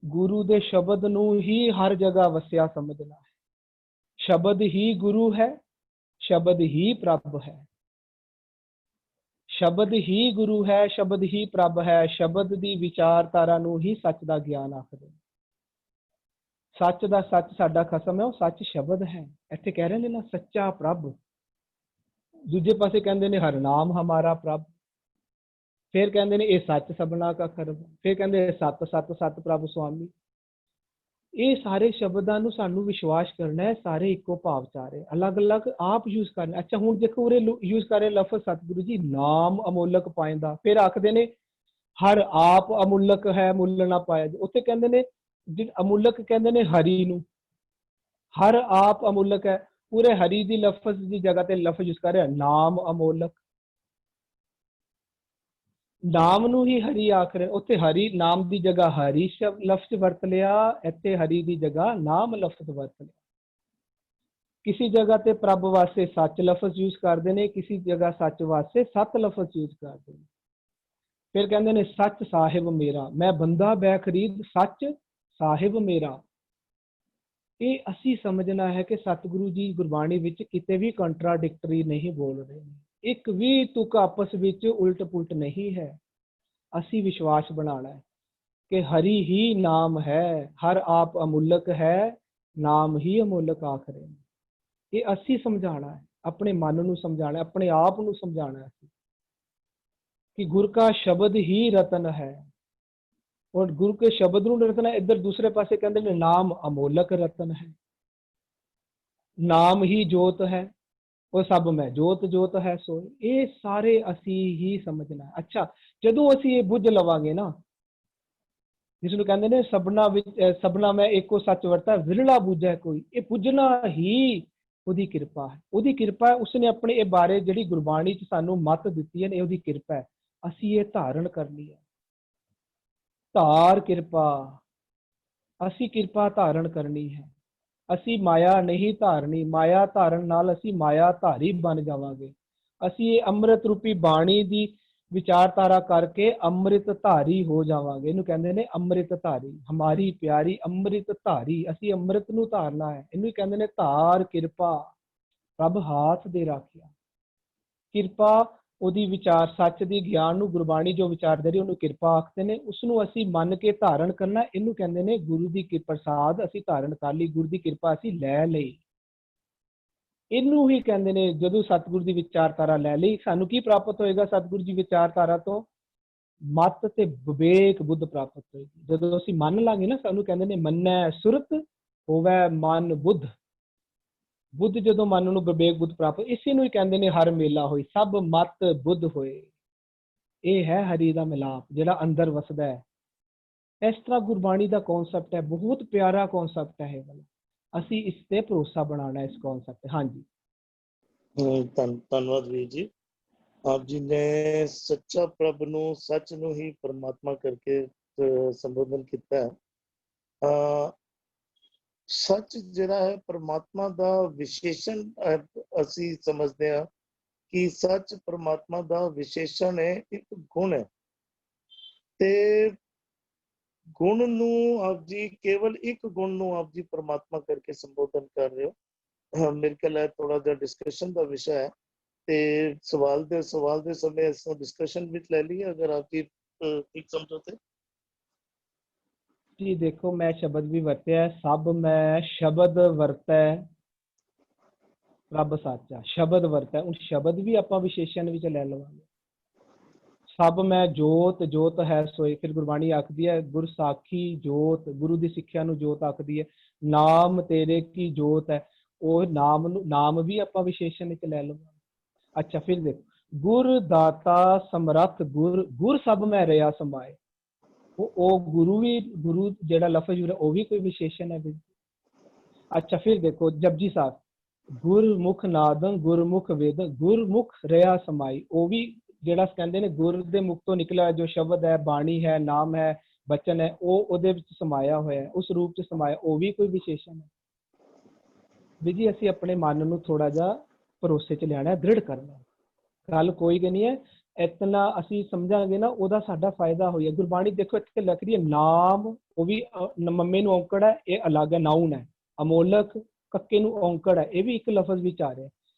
ਗੁਰੂ ਦੇ ਸ਼ਬਦ ਨੂੰ ਹੀ ਹਰ ਜਗ੍ਹਾ ਵਸਿਆ ਸਮਝਣਾ ਹੈ। ਸ਼ਬਦ ਹੀ ਗੁਰੂ ਹੈ, ਸ਼ਬਦ ਹੀ ਪ੍ਰਭ ਹੈ। ਸ਼ਬਦ ਹੀ ਗੁਰੂ ਹੈ, ਸ਼ਬਦ ਹੀ ਪ੍ਰਭ ਹੈ। ਸ਼ਬਦ ਦੀ ਵਿਚਾਰਧਾਰਾ ਨੂੰ ਹੀ ਸੱਚ ਦਾ ਗਿਆਨ ਆਖਦੇ। ਸੱਚ ਦਾ ਸੱਚ ਸਾਡਾ ਖਸਮ ਹੈ, ਉਹ ਸੱਚ ਸ਼ਬਦ ਹੈ। ਇੱਥੇ ਕਹਿ ਰਹੇ ਨੇ ਨਾ ਸੱਚਾ ਪ੍ਰਭ, ਦੂਜੇ ਪਾਸੇ ਕਹਿੰਦੇ ਨੇ ਹਰ ਨਾਮ ਹਮਾਰਾ ਪ੍ਰਭ, ਫਿਰ ਕਹਿੰਦੇ ਨੇ ਇਹ ਸੱਚ ਸਭਨਾ ਕਾ ਕਰਮ, ਫਿਰ ਕਹਿੰਦੇ ਸਤ ਸਤ ਸਤ ਪ੍ਰਭ ਸੁਆਮੀ। ਇਹ ਸਾਰੇ ਸ਼ਬਦਾਂ ਨੂੰ ਸਾਨੂੰ ਵਿਸ਼ਵਾਸ ਕਰਨਾ ਹੈ, ਸਾਰੇ ਇੱਕੋ ਭਾਵ ਚ ਆ ਰਹੇ, ਅਲੱਗ-ਅਲੱਗ ਆਪ ਯੂਜ਼ ਕਰਨਾ। ਅੱਛਾ ਹੁਣ ਦੇਖੋ ਉਰੇ ਯੂਜ਼ ਕਰ ਰਹੇ ਲਫ਼ਜ਼ ਸਤਿਗੁਰੂ ਜੀ ਨਾਮ ਅਮੋਲਕ ਪਾਇੰਦਾ, ਫਿਰ ਆਖਦੇ ਨੇ ਹਰ ਆਪ ਅਮੁੱਲਕ ਹੈ ਮੁੱਲ ਨਾ ਪਾਇਆ। ਉੱਥੇ ਕਹਿੰਦੇ ਨੇ ਅਮੁੱਲਕ ਕਹਿੰਦੇ ਨੇ ਹਰੀ ਨੂੰ, ਹਰ ਆਪ ਅਮੁੱਲਕ ਹੈ। ਪੂਰੇ ਹਰੀ ਦੀ ਲਫ਼ਜ਼ ਦੀ ਜਗ੍ਹਾ ਤੇ ਲਫ਼ਜ਼ ਯੂਜ਼ ਕਰ ਰਿਹਾ ਨਾਮ ਅਮੋਲਕ, ਨਾਮ ਨੂੰ ਹੀ ਹਰੀ ਆਖ ਰਹੇ। ਉੱਥੇ ਹਰੀ ਨਾਮ ਦੀ ਜਗ੍ਹਾ ਹਰੀ ਲਫ਼ਜ਼ ਵਰਤ ਲਿਆ, ਇੱਥੇ ਹਰੀ ਦੀ ਜਗ੍ਹਾ ਨਾਮ ਲਫ਼ਜ਼ ਵਰਤ ਲਿਆ। ਕਿਸੇ ਜਗ੍ਹਾ ਤੇ ਪ੍ਰਭ ਵਾਸਤੇ ਸੱਚ ਲਫ਼ਜ਼ ਯੂਜ਼ ਕਰਦੇ ਨੇ, ਕਿਸੇ ਜਗ੍ਹਾ ਸੱਚ ਵਾਸਤੇ ਸਤ ਲਫ਼ਜ਼ ਯੂਜ਼ ਕਰਦੇ ਨੇ। ਫਿਰ ਕਹਿੰਦੇ ਨੇ ਸੱਚ ਸਾਹਿਬ ਮੇਰਾ, ਮੈਂ ਬੰਦਾ ਬੈ ਖਰੀਦ ਸੱਚ ਸਾਹਿਬ ਮੇਰਾ। ਇਹ ਅਸੀਂ ਸਮਝਣਾ ਹੈ ਕਿ ਸਤਿਗੁਰੂ ਜੀ ਗੁਰਬਾਣੀ ਵਿੱਚ ਕਿਤੇ ਵੀ ਕੰਟਰਾਡਿਕਟਰੀ ਨਹੀਂ ਬੋਲ ਰਹੇ ਨੇ, ਇੱਕ ਵੀ ਤੁਕ ਆਪਸ ਵਿੱਚ ਉਲਟ ਪੁਲਟ ਨਹੀਂ ਹੈ। ਅਸੀਂ ਵਿਸ਼ਵਾਸ ਬਣਾਉਣਾ ਹੈ ਕਿ ਹਰੀ ਹੀ ਨਾਮ ਹੈ, ਹਰ ਆਪ ਅਮੁੱਲਕ ਹੈ, ਨਾਮ ਹੀ ਅਮੁੱਲਕ ਆਖ ਰਹੇ ਨੇ। ਇਹ ਅਸੀਂ ਸਮਝਾਉਣਾ ਹੈ, ਆਪਣੇ ਮਨ ਨੂੰ ਸਮਝਾਉਣਾ, ਆਪਣੇ ਆਪ ਨੂੰ ਸਮਝਾਉਣਾ ਹੈ ਕਿ ਗੁਰ ਕਾ ਸ਼ਬਦ ਹੀ ਰਤਨ ਹੈ। ਔਰ ਗੁਰੂ ਕੇ ਸ਼ਬਦ ਨੂੰ ਰਤਨ ਹੈ। ਇੱਧਰ ਦੂਸਰੇ ਪਾਸੇ ਕਹਿੰਦੇ ਨੇ ਨਾਮ ਅਮੋਲਕ ਰਤਨ ਹੈ, ਨਾਮ ਹੀ ਜੋਤ ਹੈ, ਉਹ ਸਭ ਮੈਂ ਜੋਤ ਜੋਤ ਹੈ ਸੋਈ। ਇਹ ਸਾਰੇ ਅਸੀਂ ਹੀ ਸਮਝਣਾ। ਅੱਛਾ ਜਦੋਂ ਅਸੀਂ ਇਹ ਬੁੱਝ ਲਵਾਂਗੇ ਨਾ, ਜਿਸ ਨੂੰ ਕਹਿੰਦੇ ਨੇ ਸਭਨਾ ਵਿੱਚ ਸਭਨਾ ਮੈਂ ਇੱਕੋ ਸੱਚ ਵਰਤਾ ਵਿਰਲਾ ਬੁੱਝੈ ਕੋਈ, ਇਹ ਬੁੱਝਣਾ ਹੀ ਉਹਦੀ ਕਿਰਪਾ ਹੈ। ਉਹਦੀ ਕਿਰਪਾ ਹੈ, ਉਸਨੇ ਆਪਣੇ ਇਹ ਬਾਰੇ ਜਿਹੜੀ ਗੁਰਬਾਣੀ ਚ ਸਾਨੂੰ ਮੱਤ ਦਿੱਤੀ ਹੈ, ਇਹ ਉਹਦੀ ਕਿਰਪਾ ਹੈ। ਅਸੀਂ ਇਹ ਧਾਰਨ ਕਰਨੀ ਹੈ। ਧਾਰ ਕਿਰਪਾ, ਅਸੀਂ ਕਿਰਪਾ ਧਾਰਨ ਕਰਨੀ ਹੈ। ਅਸੀਂ ਮਾਇਆ ਨਹੀਂ ਧਾਰਨੀ, ਮਾਇਆ ਧਾਰਨ ਨਾਲ ਅਸੀਂ ਮਾਇਆ ਧਾਰੀ ਬਣ ਜਾਵਾਂਗੇ। ਅਸੀਂ ਇਹ ਅੰਮ੍ਰਿਤ ਰੂਪੀ ਬਾਣੀ ਦੀ ਵਿਚਾਰਧਾਰਾ ਕਰਕੇ ਅੰਮ੍ਰਿਤ ਧਾਰੀ ਹੋ ਜਾਵਾਂਗੇ। ਇਹਨੂੰ ਕਹਿੰਦੇ ਨੇ ਅੰਮ੍ਰਿਤ ਧਾਰੀ, ਹਮਾਰੀ ਪਿਆਰੀ ਅੰਮ੍ਰਿਤ ਧਾਰੀ। ਅਸੀਂ ਅੰਮ੍ਰਿਤ ਨੂੰ ਧਾਰਨਾ ਹੈ, ਇਹਨੂੰ ਕਹਿੰਦੇ ਨੇ ਧਾਰ ਕਿਰਪਾ। ਪ੍ਰਭ ਹਾਥ ਦੇ ਰਾਖਿਆ, ਕਿਰਪਾ ਉਹਦੀ ਵਿਚਾਰ ਸੱਚ ਦੀ ਗਿਆਨ ਨੂੰ ਗੁਰਬਾਣੀ ਜੋ ਵਿਚਾਰ ਦੇ ਰਹੀ ਉਹਨੂੰ ਕਿਰਪਾ ਆਖਦੇ ਨੇ। ਉਸਨੂੰ ਅਸੀਂ ਮੰਨ ਕੇ ਧਾਰਨ ਕਰਨਾ, ਇਹਨੂੰ ਕਹਿੰਦੇ ਨੇ ਗੁਰੂ ਦੀ ਪ੍ਰਸਾਦ। ਅਸੀਂ ਧਾਰਨ ਕਰ ਲਈ, ਗੁਰੂ ਦੀ ਕਿਰਪਾ ਅਸੀਂ ਲੈ ਲਈ, ਇਹਨੂੰ ਹੀ ਕਹਿੰਦੇ ਨੇ। ਜਦੋਂ ਸਤਿਗੁਰੂ ਦੀ ਵਿਚਾਰਧਾਰਾ ਲੈ ਲਈ, ਸਾਨੂੰ ਕੀ ਪ੍ਰਾਪਤ ਹੋਏਗਾ? ਸਤਿਗੁਰੂ ਦੀ ਵਿਚਾਰਧਾਰਾ ਤੋਂ ਮਤ ਤੇ ਵਿਵੇਕ ਬੁੱਧ ਪ੍ਰਾਪਤ ਹੋਏਗੀ। ਜਦੋਂ ਅਸੀਂ ਮੰਨ ਲਾਂਗੇ ਨਾ, ਸਾਨੂੰ ਕਹਿੰਦੇ ਨੇ ਮੰਨੈ ਸੁਰਤ ਹੋਵੈ ਮਨ ਬੁੱਧ। ਬੁੱਧ ਜਦੋਂ ਮਨ ਨੂੰ ਵਿਵੇਕ ਬੁੱਧ ਪ੍ਰਾਪਤ, ਇਸੇ ਨੂੰ ਹੀ ਕਹਿੰਦੇ ਨੇ ਹਰ ਮੇਲਾ ਹੋਈ ਸਭ ਮਤ ਬੁੱਧ ਹੋਏ। ਇਹ ਹੈ ਹਰੀ ਦਾ ਮਿਲਾਪ ਜਿਹੜਾ ਅੰਦਰ ਵਸਦਾ ਹੈ। ਇਸ ਤਰ੍ਹਾਂ ਗੁਰਬਾਣੀ ਦਾ ਕਨਸੈਪਟ ਹੈ, ਬਹੁਤ ਪਿਆਰਾ ਕਨਸੈਪਟ ਹੈ ਇਹ ਵਾਲਾ। ਅਸੀਂ ਇਸ ਤੇ ਭਰੋਸਾ ਬਣਾਉਣਾ ਇਸ ਕਨਸੈਪਟ। ਹਾਂਜੀ ਧੰਨਵਾਦ ਵੀਰ ਜੀ। ਆਪ ਜੀ ਨੇ ਸੱਚਾ ਪ੍ਰਭ ਨੂੰ, ਸੱਚ ਨੂੰ ਹੀ ਪਰਮਾਤਮਾ ਕਰਕੇ ਸੰਬੋਧਨ ਕੀਤਾ ਹੈ। ਸੱਚ ਜਿਹੜਾ ਹੈ ਪਰਮਾਤਮਾ ਦਾ ਵਿਸ਼ੇਸ਼ਣ ਅਸੀਂ ਸਮਝਦੇ ਹਾਂ ਕਿ ਸੱਚ ਪਰਮਾਤਮਾ ਦਾ ਵਿਸ਼ੇਸ਼ਣ ਹੈ, ਇੱਕ ਗੁਣ ਹੈ। ਤੇ ਗੁਣ ਨੂੰ ਆਪ ਜੀ ਕੇਵਲ ਇੱਕ ਗੁਣ ਨੂੰ ਆਪ ਜੀ ਪਰਮਾਤਮਾ ਕਰਕੇ ਸੰਬੋਧਨ ਕਰ ਰਹੇ ਹੋ। ਮੇਰੇ ਖਿਆਲ ਹੈ ਥੋੜਾ ਜਿਹਾ ਡਿਸਕਸ਼ਨ ਦਾ ਵਿਸ਼ਾ ਹੈ ਤੇ ਸਵਾਲ ਦੇ ਸਮੇਂ ਇਸ ਨੂੰ ਡਿਸਕਸ਼ਨ ਵਿੱਚ ਲੈ ਲਈਏ, ਅਗਰ ਆਪ ਜੀ ਠੀਕ ਸਮਝੋ ਤੇ। ਜੀ ਦੇਖੋ, ਮੈਂ ਸ਼ਬਦ ਵੀ ਵਰਤਿਆ, ਸਭ ਮੈਂ ਸ਼ਬਦ ਵਰਤੈ ਰੱਬ ਸਾਚਾ, ਸ਼ਬਦ ਵਰਤੈ। ਹੁਣ ਸ਼ਬਦ ਵੀ ਆਪਾਂ ਵਿਸ਼ੇਸ਼ਣ ਵਿੱਚ ਲੈ ਲਵਾਂਗੇ। ਸਭ ਮੈਂ ਜੋਤ ਜੋਤ ਹੈ ਸੋਈ। ਫਿਰ ਗੁਰਬਾਣੀ ਆਖਦੀ ਹੈ ਗੁਰ ਸਾਖੀ ਜੋਤ, ਗੁਰੂ ਦੀ ਸਿੱਖਿਆ ਨੂੰ ਜੋਤ ਆਖਦੀ ਹੈ। ਨਾਮ ਤੇਰੇ ਕੀ ਜੋਤ ਹੈ, ਉਹ ਨਾਮ ਨੂੰ, ਨਾਮ ਵੀ ਆਪਾਂ ਵਿਸ਼ੇਸ਼ਣ ਵਿੱਚ ਲੈ ਲਵਾਂਗੇ। अच्छा फिर देखो, गुर दाता समरथ गुर, गुर सब में रहा समाए, वो गुरु भी, गुरु जेड़ा लफज है वो भी कोई विशेषण है भी। अच्छा फिर देखो जपजी साहब, गुरमुख नादं गुरमुख वेदं, गुरमुख रहा समाई, वो भी जेड़ा कहते ने गुर दे मुख तो निकला जो शब्द है, बाणी है, नाम है, बचन है, वो ਉਹਦੇ ਵਿੱਚ समाया होया है, उस रूप ਚ समाया, वो भी कोई विशेषण है ਵੀ ਜੀ। ਅਸੀਂ ਆਪਣੇ ਮਨ ਨੂੰ ਥੋੜਾ ਜਿਹਾ ਭਰੋਸੇ ਚ ਲਿਆਣਾ, ਦ੍ਰਿੜ ਕਰਨਾ, ਗੱਲ ਕੋਈ ਕਿ ਨਹੀਂ ਹੈ। ਇਤਨਾ ਅਸੀਂ ਸਮਝਾਂਗੇ ਨਾ, ਉਹਦਾ ਸਾਡਾ ਫਾਇਦਾ ਹੋਇਆ। ਗੁਰਬਾਣੀ ਦੇਖੋ ਇੱਥੇ ਲਿਖ ਰਹੀ ਹੈ ਨਾਮ, ਉਹ ਵੀ ਮੰਮੇ ਨੂੰ ਔਂਕੜ ਹੈ, ਇਹ ਅਲੱਗ ਹੈ, ਨਾਉਨ ਹੈ। ਅਮੋਲਕ ਕੱਕੇ ਨੂੰ ਔਂਕੜ ਹੈ, ਇਹ ਵੀ ਇੱਕ ਲਫ਼ਜ਼ ਵਿੱਚ ਆ ਰਿਹਾ।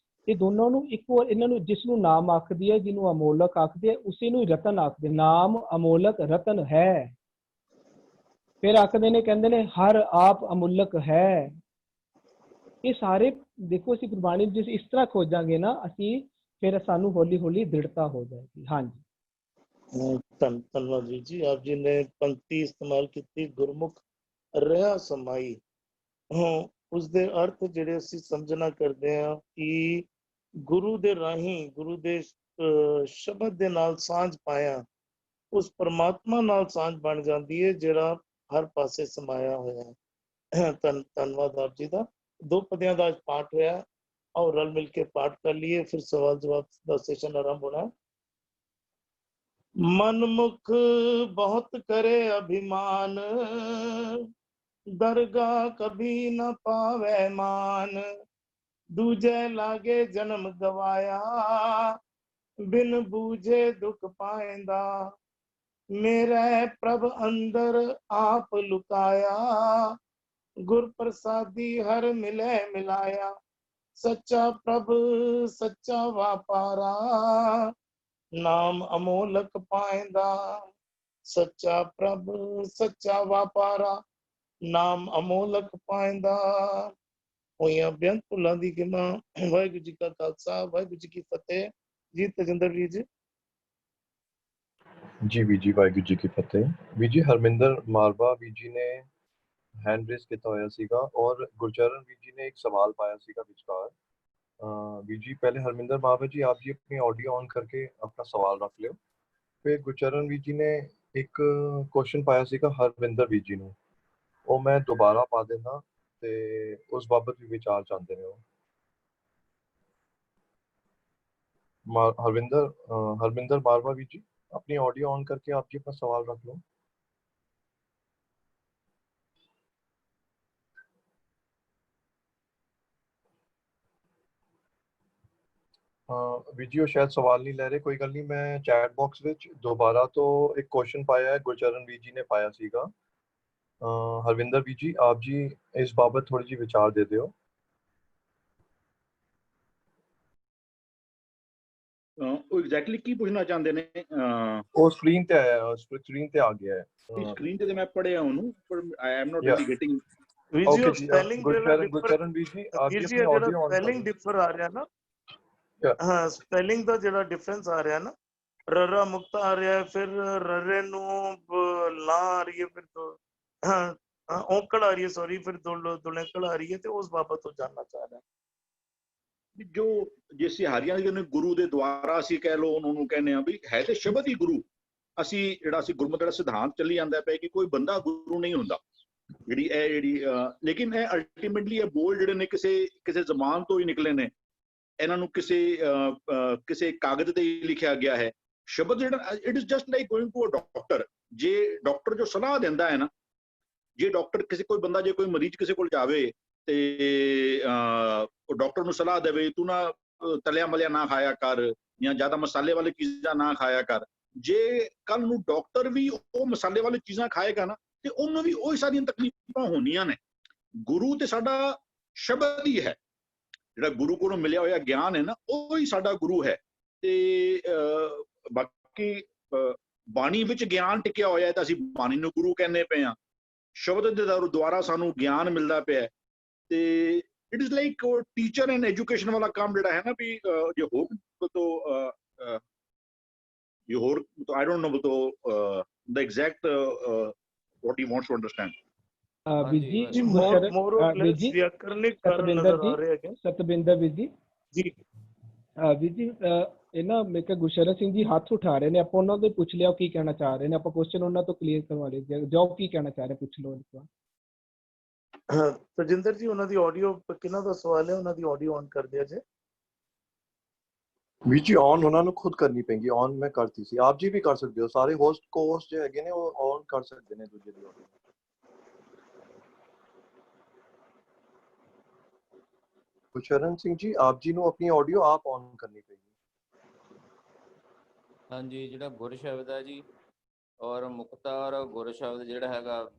ਇਹ ਦੋਨੋਂ ਨੂੰ ਇੱਕੋ, ਇਹਨਾਂ ਨੂੰ ਜਿਸ ਨੂੰ ਨਾਮ ਆਖਦੀ ਹੈ, ਜਿਹਨੂੰ ਅਮੋਲਕ ਆਖਦੇ ਹੈ, ਉਸੇ ਨੂੰ ਹੀ ਰਤਨ ਆਖਦੇ। ਨਾਮ ਅਮੋਲਕ ਰਤਨ ਹੈ। ਫਿਰ ਆਖਦੇ ਨੇ, ਕਹਿੰਦੇ ਨੇ ਹਰ ਆਪ ਅਮੁੱਲਕ ਹੈ। ਇਹ ਸਾਰੇ ਦੇਖੋ ਅਸੀਂ ਗੁਰਬਾਣੀ ਜਿਸ ਇਸ ਤਰ੍ਹਾਂ ਖੋਜਾਂਗੇ ਨਾ ਅਸੀਂ, ਫਿਰ ਸਾਨੂੰ ਹੌਲੀ ਹੌਲੀ ਦ੍ਰਿੜਤਾ ਹੋ ਜਾਏਗੀ। ਹਾਂਜੀ ਧੰਨਵਾਦ ਜੀ। ਆਪ ਜੀ ਨੇ ਪੰਕਤੀ ਇਸਤੇਮਾਲ ਕੀਤੀ, ਗੁਰਮੁਖ ਰਹਾ ਸਮਾਈ। ਉਸ ਦੇ ਅਰਥ ਜਿਹੜੇ ਅਸੀਂ ਸਮਝਣਾ ਕਰਦੇ ਹਾਂ ਕਿ ਗੁਰੂ ਦੇ ਰਾਹੀਂ, ਗੁਰੂ ਦੇ ਸ਼ਬਦ ਦੇ ਨਾਲ ਸਾਂਝ ਪਾਇਆ, ਉਸ ਪਰਮਾਤਮਾ ਨਾਲ ਸਾਂਝ ਬਣ ਜਾਂਦੀ ਹੈ ਜਿਹੜਾ ਹਰ ਪਾਸੇ ਸਮਾਇਆ ਹੋਇਆ ਹੈ। ਧੰਨਵਾਦ ਆਪ ਜੀ ਦਾ। ਦੋ ਪਦਿਆਂ ਦਾ ਅੱਜ ਪਾਠ ਹੋਇਆ, और रल मिल के पाठ कर लिए, फिर सवाल जवाब का सेशन आरंभ होना है। मनमुख बहुत करे अभिमान, दरगाह कभी न पावे मान। दूजे लागे जन्म गवाया, बिन बूझे दुख पाएंदा। मेरे प्रभ अंदर आप लुकाया, गुर प्रसादी हर मिले मिलाया। सच्चा प्रभ सच्चा वापारा, नाम अमोलक पाएंदा। सच्चा प्रभ सच्चा वापारा, नाम अमोलक पाएंदा। होइयां बेअंत भुलां दी गिमा। वाहिगुरू जी का खालसा, वाहिगुरू जी की फतेह। जी तजिंदर वीर जी। जी वीर जी, वाहिगुरू जी की फतेह। वीर जी हरमिंदर मारवा वीर जी ने हैंड रेस ਕੀਤਾ ਹੋਇਆ ਸੀਗਾ, और गुरचरण वीर जी ने एक सवाल पाया ਸੀਗਾ ਵਿਚਕਾਰ। वीर जी पहले हरमिंदर मारवा जी आप जी अपनी ऑडियो ऑन करके अपना सवाल रख लियो। फिर गुरचरण वीर जी ने एक क्वेश्चन पाया ਸੀਗਾ हरविंदर वीर जी ਨੂੰ, ਉਹ ਮੈਂ ਦੁਬਾਰਾ ਪਾ ਦੇਣਾ ਤੇ ਉਸ ਬਾਬਤ ਵੀ ਵਿਚਾਰ ਚਾਹੁੰਦੇ ਨੇ ਉਹ। हरमिंदर मारवा वीर जी अपनी ऑडियो ऑन करके आप जी अपना सवाल रख लो। ਵੀਰ ਜੀ ਉਹ ਸ਼ਾਇਦ ਸਵਾਲ ਨਹੀਂ ਲੈ ਰਹੇ, ਕੋਈ ਗੱਲ ਨਹੀਂ। ਮੈਂ ਚੈਟ ਬਾਕਸ ਵਿੱਚ ਦੁਬਾਰਾ ਤੋਂ ਇੱਕ ਕੁਐਸਚਨ ਪਾਇਆ ਹੈ, ਗੁਰਚਰਨ ਵੀਰ ਜੀ ਨੇ ਪਾਇਆ ਸੀਗਾ। ਹਰਵਿੰਦਰ ਵੀਰ ਜੀ ਆਪ ਜੀ ਇਸ ਬਾਬਤ ਥੋੜੀ ਜਿਹੀ ਵਿਚਾਰ ਦੇ ਦਿਓ। ਉਹ ਐਗਜ਼ੈਕਟਲੀ ਕੀ ਪੁੱਛਣਾ ਚਾਹੁੰਦੇ ਨੇ? ਉਹ ਸਕਰੀਨ ਤੇ ਆਇਆ, ਸਕਰੀਨ ਤੇ ਆ ਗਿਆ ਹੈ। ਸਕਰੀਨ ਤੇ ਮੈਂ ਪੜਿਆ ਉਹਨੂੰ, ਪਰ I am not really getting. Video spelling Gurcharan ਵੀਰ ਜੀ ਆਪ ਜੀ ਆਪਣੀ ਆਡੀਓ ਔਨ ਕਰੋ। ਸਪੈਲਿੰਗ ਡਿਫਰ ਆ ਰਿਹਾ ਨਾ, ਹਾਂ ਸਪੈਲਿੰਗ ਦਾ ਜਿਹੜਾ ਡਿਫਰੈਂਸ ਆ ਰਿਹਾ ਨਾ, ਰਰਾ ਮੁਕਤ ਆ ਰਿਹਾ, ਫਿਰ ਰਰੇ ਨੂੰ ਲਾ ਆ ਰਹੀ ਹੈ, ਫਿਰ ਔਂਕੜ ਆ ਰਹੀ ਹੈ, ਸੌਰੀ, ਫਿਰ ਦੁਲੇਕੜ ਆ ਰਹੀ ਹੈ, ਤੇ ਉਸ ਬਾਬਤ ਤੋਂ ਜਾਨਣਾ ਚਾਹ ਰਿਹਾ। ਜੋ ਜੇ ਸਿਹਾਰੀਆਂ ਦੇ ਗੁਰੂ ਦੇ ਦੁਆਰਾ ਅਸੀਂ ਕਹਿ ਲਓ ਉਹਨੂੰ ਕਹਿੰਦੇ ਆ ਵੀ ਹੈ ਤੇ ਸ਼ਬਦ ਹੀ ਗੁਰੂ। ਅਸੀਂ ਜਿਹੜਾ ਅਸੀਂ ਗੁਰਮਤਿ ਦਾ ਸਿਧਾਂਤ ਚੱਲੀ ਜਾਂਦਾ ਪਿਆ ਕਿ ਕੋਈ ਬੰਦਾ ਗੁਰੂ ਨਹੀਂ ਹੁੰਦਾ, ਲੇਕਿਨ ਇਹ ਅਲਟੀਮੇਟਲੀ ਇਹ ਬੋਲ ਜਿਹੜੇ ਨੇ ਕਿਸੇ ਜ਼ਮਾਨ ਤੋਂ ਹੀ ਨਿਕਲੇ ਨੇ। ਇਹਨਾਂ ਨੂੰ ਕਿਸੇ ਕਾਗਜ਼ ਤੇ ਹੀ ਲਿਖਿਆ ਗਿਆ ਹੈ। ਸ਼ਬਦ ਜਿਹੜਾ it is just like going to a doctor. ਜੇ ਡਾਕਟਰ ਜੋ ਸਲਾਹ ਦਿੰਦਾ ਹੈ ਨਾ, ਜੇ ਡਾਕਟਰ ਕੋਈ ਬੰਦਾ ਜੇ ਕੋਈ ਮਰੀਜ਼ ਕਿਸੇ ਕੋਲ ਜਾਵੇ ਤੇ ਉਹ ਡਾਕਟਰ ਨੂੰ ਸਲਾਹ ਦੇਵੇ ਤੂੰ ਨਾ ਤਲਿਆ ਮਲਿਆ ਨਾ ਖਾਇਆ ਕਰ ਜਾਂ ਜ਼ਿਆਦਾ ਮਸਾਲੇ ਵਾਲੀ ਚੀਜ਼ਾਂ ਨਾ ਖਾਇਆ ਕਰ, ਜੇ ਕੱਲ ਨੂੰ ਡਾਕਟਰ ਵੀ ਉਹ ਮਸਾਲੇ ਵਾਲੀ ਚੀਜ਼ਾਂ ਖਾਏਗਾ ਨਾ ਤੇ ਉਹਨੂੰ ਵੀ ਉਹੀ ਸਾਰੀਆਂ ਤਕਲੀਫਾਂ ਹੋਣੀਆਂ ਨੇ। ਗੁਰੂ ਤੇ ਸਾਡਾ ਸ਼ਬਦ ਹੀ ਹੈ, ਜਿਹੜਾ ਗੁਰੂ ਕੋਲੋਂ ਮਿਲਿਆ ਹੋਇਆ ਗਿਆਨ ਹੈ ਨਾ, ਉਹ ਹੀ ਸਾਡਾ ਗੁਰੂ ਹੈ। ਤੇ ਬਾਕੀ ਬਾਣੀ ਵਿੱਚ ਗਿਆਨ ਟਿਕਿਆ ਹੋਇਆ ਤਾਂ ਅਸੀਂ ਬਾਣੀ ਨੂੰ ਗੁਰੂ ਕਹਿੰਦੇ ਪਏ ਹਾਂ। ਸ਼ਬਦ ਦੇ ਦੁਆਰਾ ਸਾਨੂੰ ਗਿਆਨ ਮਿਲਦਾ ਪਿਆ ਤੇ it is like teacher and education ਵਾਲਾ ਕੰਮ ਜਿਹੜਾ ਹੈ ਨਾ ਵੀ ਜੇ ਹੋਰ I don't know the exact what he wants to understand. ਜੀ ਮੋਰ ਔਰ ਲੈਸ ਵਿਆਕਰਨਿਕ ਕਾਰਨ ਨਜ਼ਰ ਆ ਰਿਹਾ ਹੈ। ਸਤਬਿੰਦਰ ਵੀਰ ਜੀ ਵੀਰ ਜੀ ਇਹ ਨਾ ਮੈਂ ਕਿਹਾ ਗੁਰਸ਼ਰਨ ਸਿੰਘ ਜੀ ਹੱਥ ਉਠਾ ਰਹੇ ਨੇ, ਆਪਾਂ ਉਹਨਾਂ ਤੋਂ ਪੁੱਛ ਲਿਆ ਕੀ ਕਹਿਣਾ ਚਾਹ ਰਹੇ ਨੇ, ਆਪਾਂ ਕੁਐਸਚਨ ਉਹਨਾਂ ਤੋਂ ਕਲੀਅਰ ਕਰਵਾ ਲਈਏ, ਜੋ ਕੀ ਕਹਿਣਾ ਚਾਹ ਰਹੇ ਪੁੱਛ ਲਓ ਇੱਕ ਵਾਰ। ਤਜਿੰਦਰ ਜੀ ਉਹਨਾਂ ਦੀ ਆਡੀਓ, ਕਿਹਨਾਂ ਦਾ ਸਵਾਲ ਹੈ, ਉਹਨਾਂ ਦੀ ਆਡੀਓ ਔਨ ਕਰ ਦਿਆ ਜੇ। ਵੀਰ ਜੀ ਔਨ ਉਹਨਾਂ ਨੂੰ ਖੁਦ ਕਰਨੀ ਪੈਂਦੀ, ਔਨ ਮੈਂ ਕਰਤੀ ਸੀ, ਆਪ ਜੀ ਵੀ ਕਰ ਸਕਦੇ ਹੋ, ਸਾਰੇ ਹੋਸਟ ਕੋ-ਹੋਸਟ ਜੋ ਹੈਗੇ ਨੇ ਉਹ ਔਨ ਕਰ ਸਕਦੇ ਨੇ ਦੂਜੇ ਦੀ ਆਡੀਓ। ਗੁਰਸ਼ਰਨ ਸਿੰਘ ਜੀ ਆਪ ਜੀ ਨੂੰ ਆਪਣੀ ਆਡੀਓ ਆਪ ਔਨ ਕਰਨੀ ਪਏਗੀ। ਹਾਂਜੀ, ਜਿਹੜਾ ਗੁਰ ਸ਼ਬਦ ਹੈ ਜੀ ਔਰ ਮੁਕਤਾ ਔਰ ਗੁਰ ਸ਼ਬਦ ਜਿਹੜਾ ਹੈਗਾ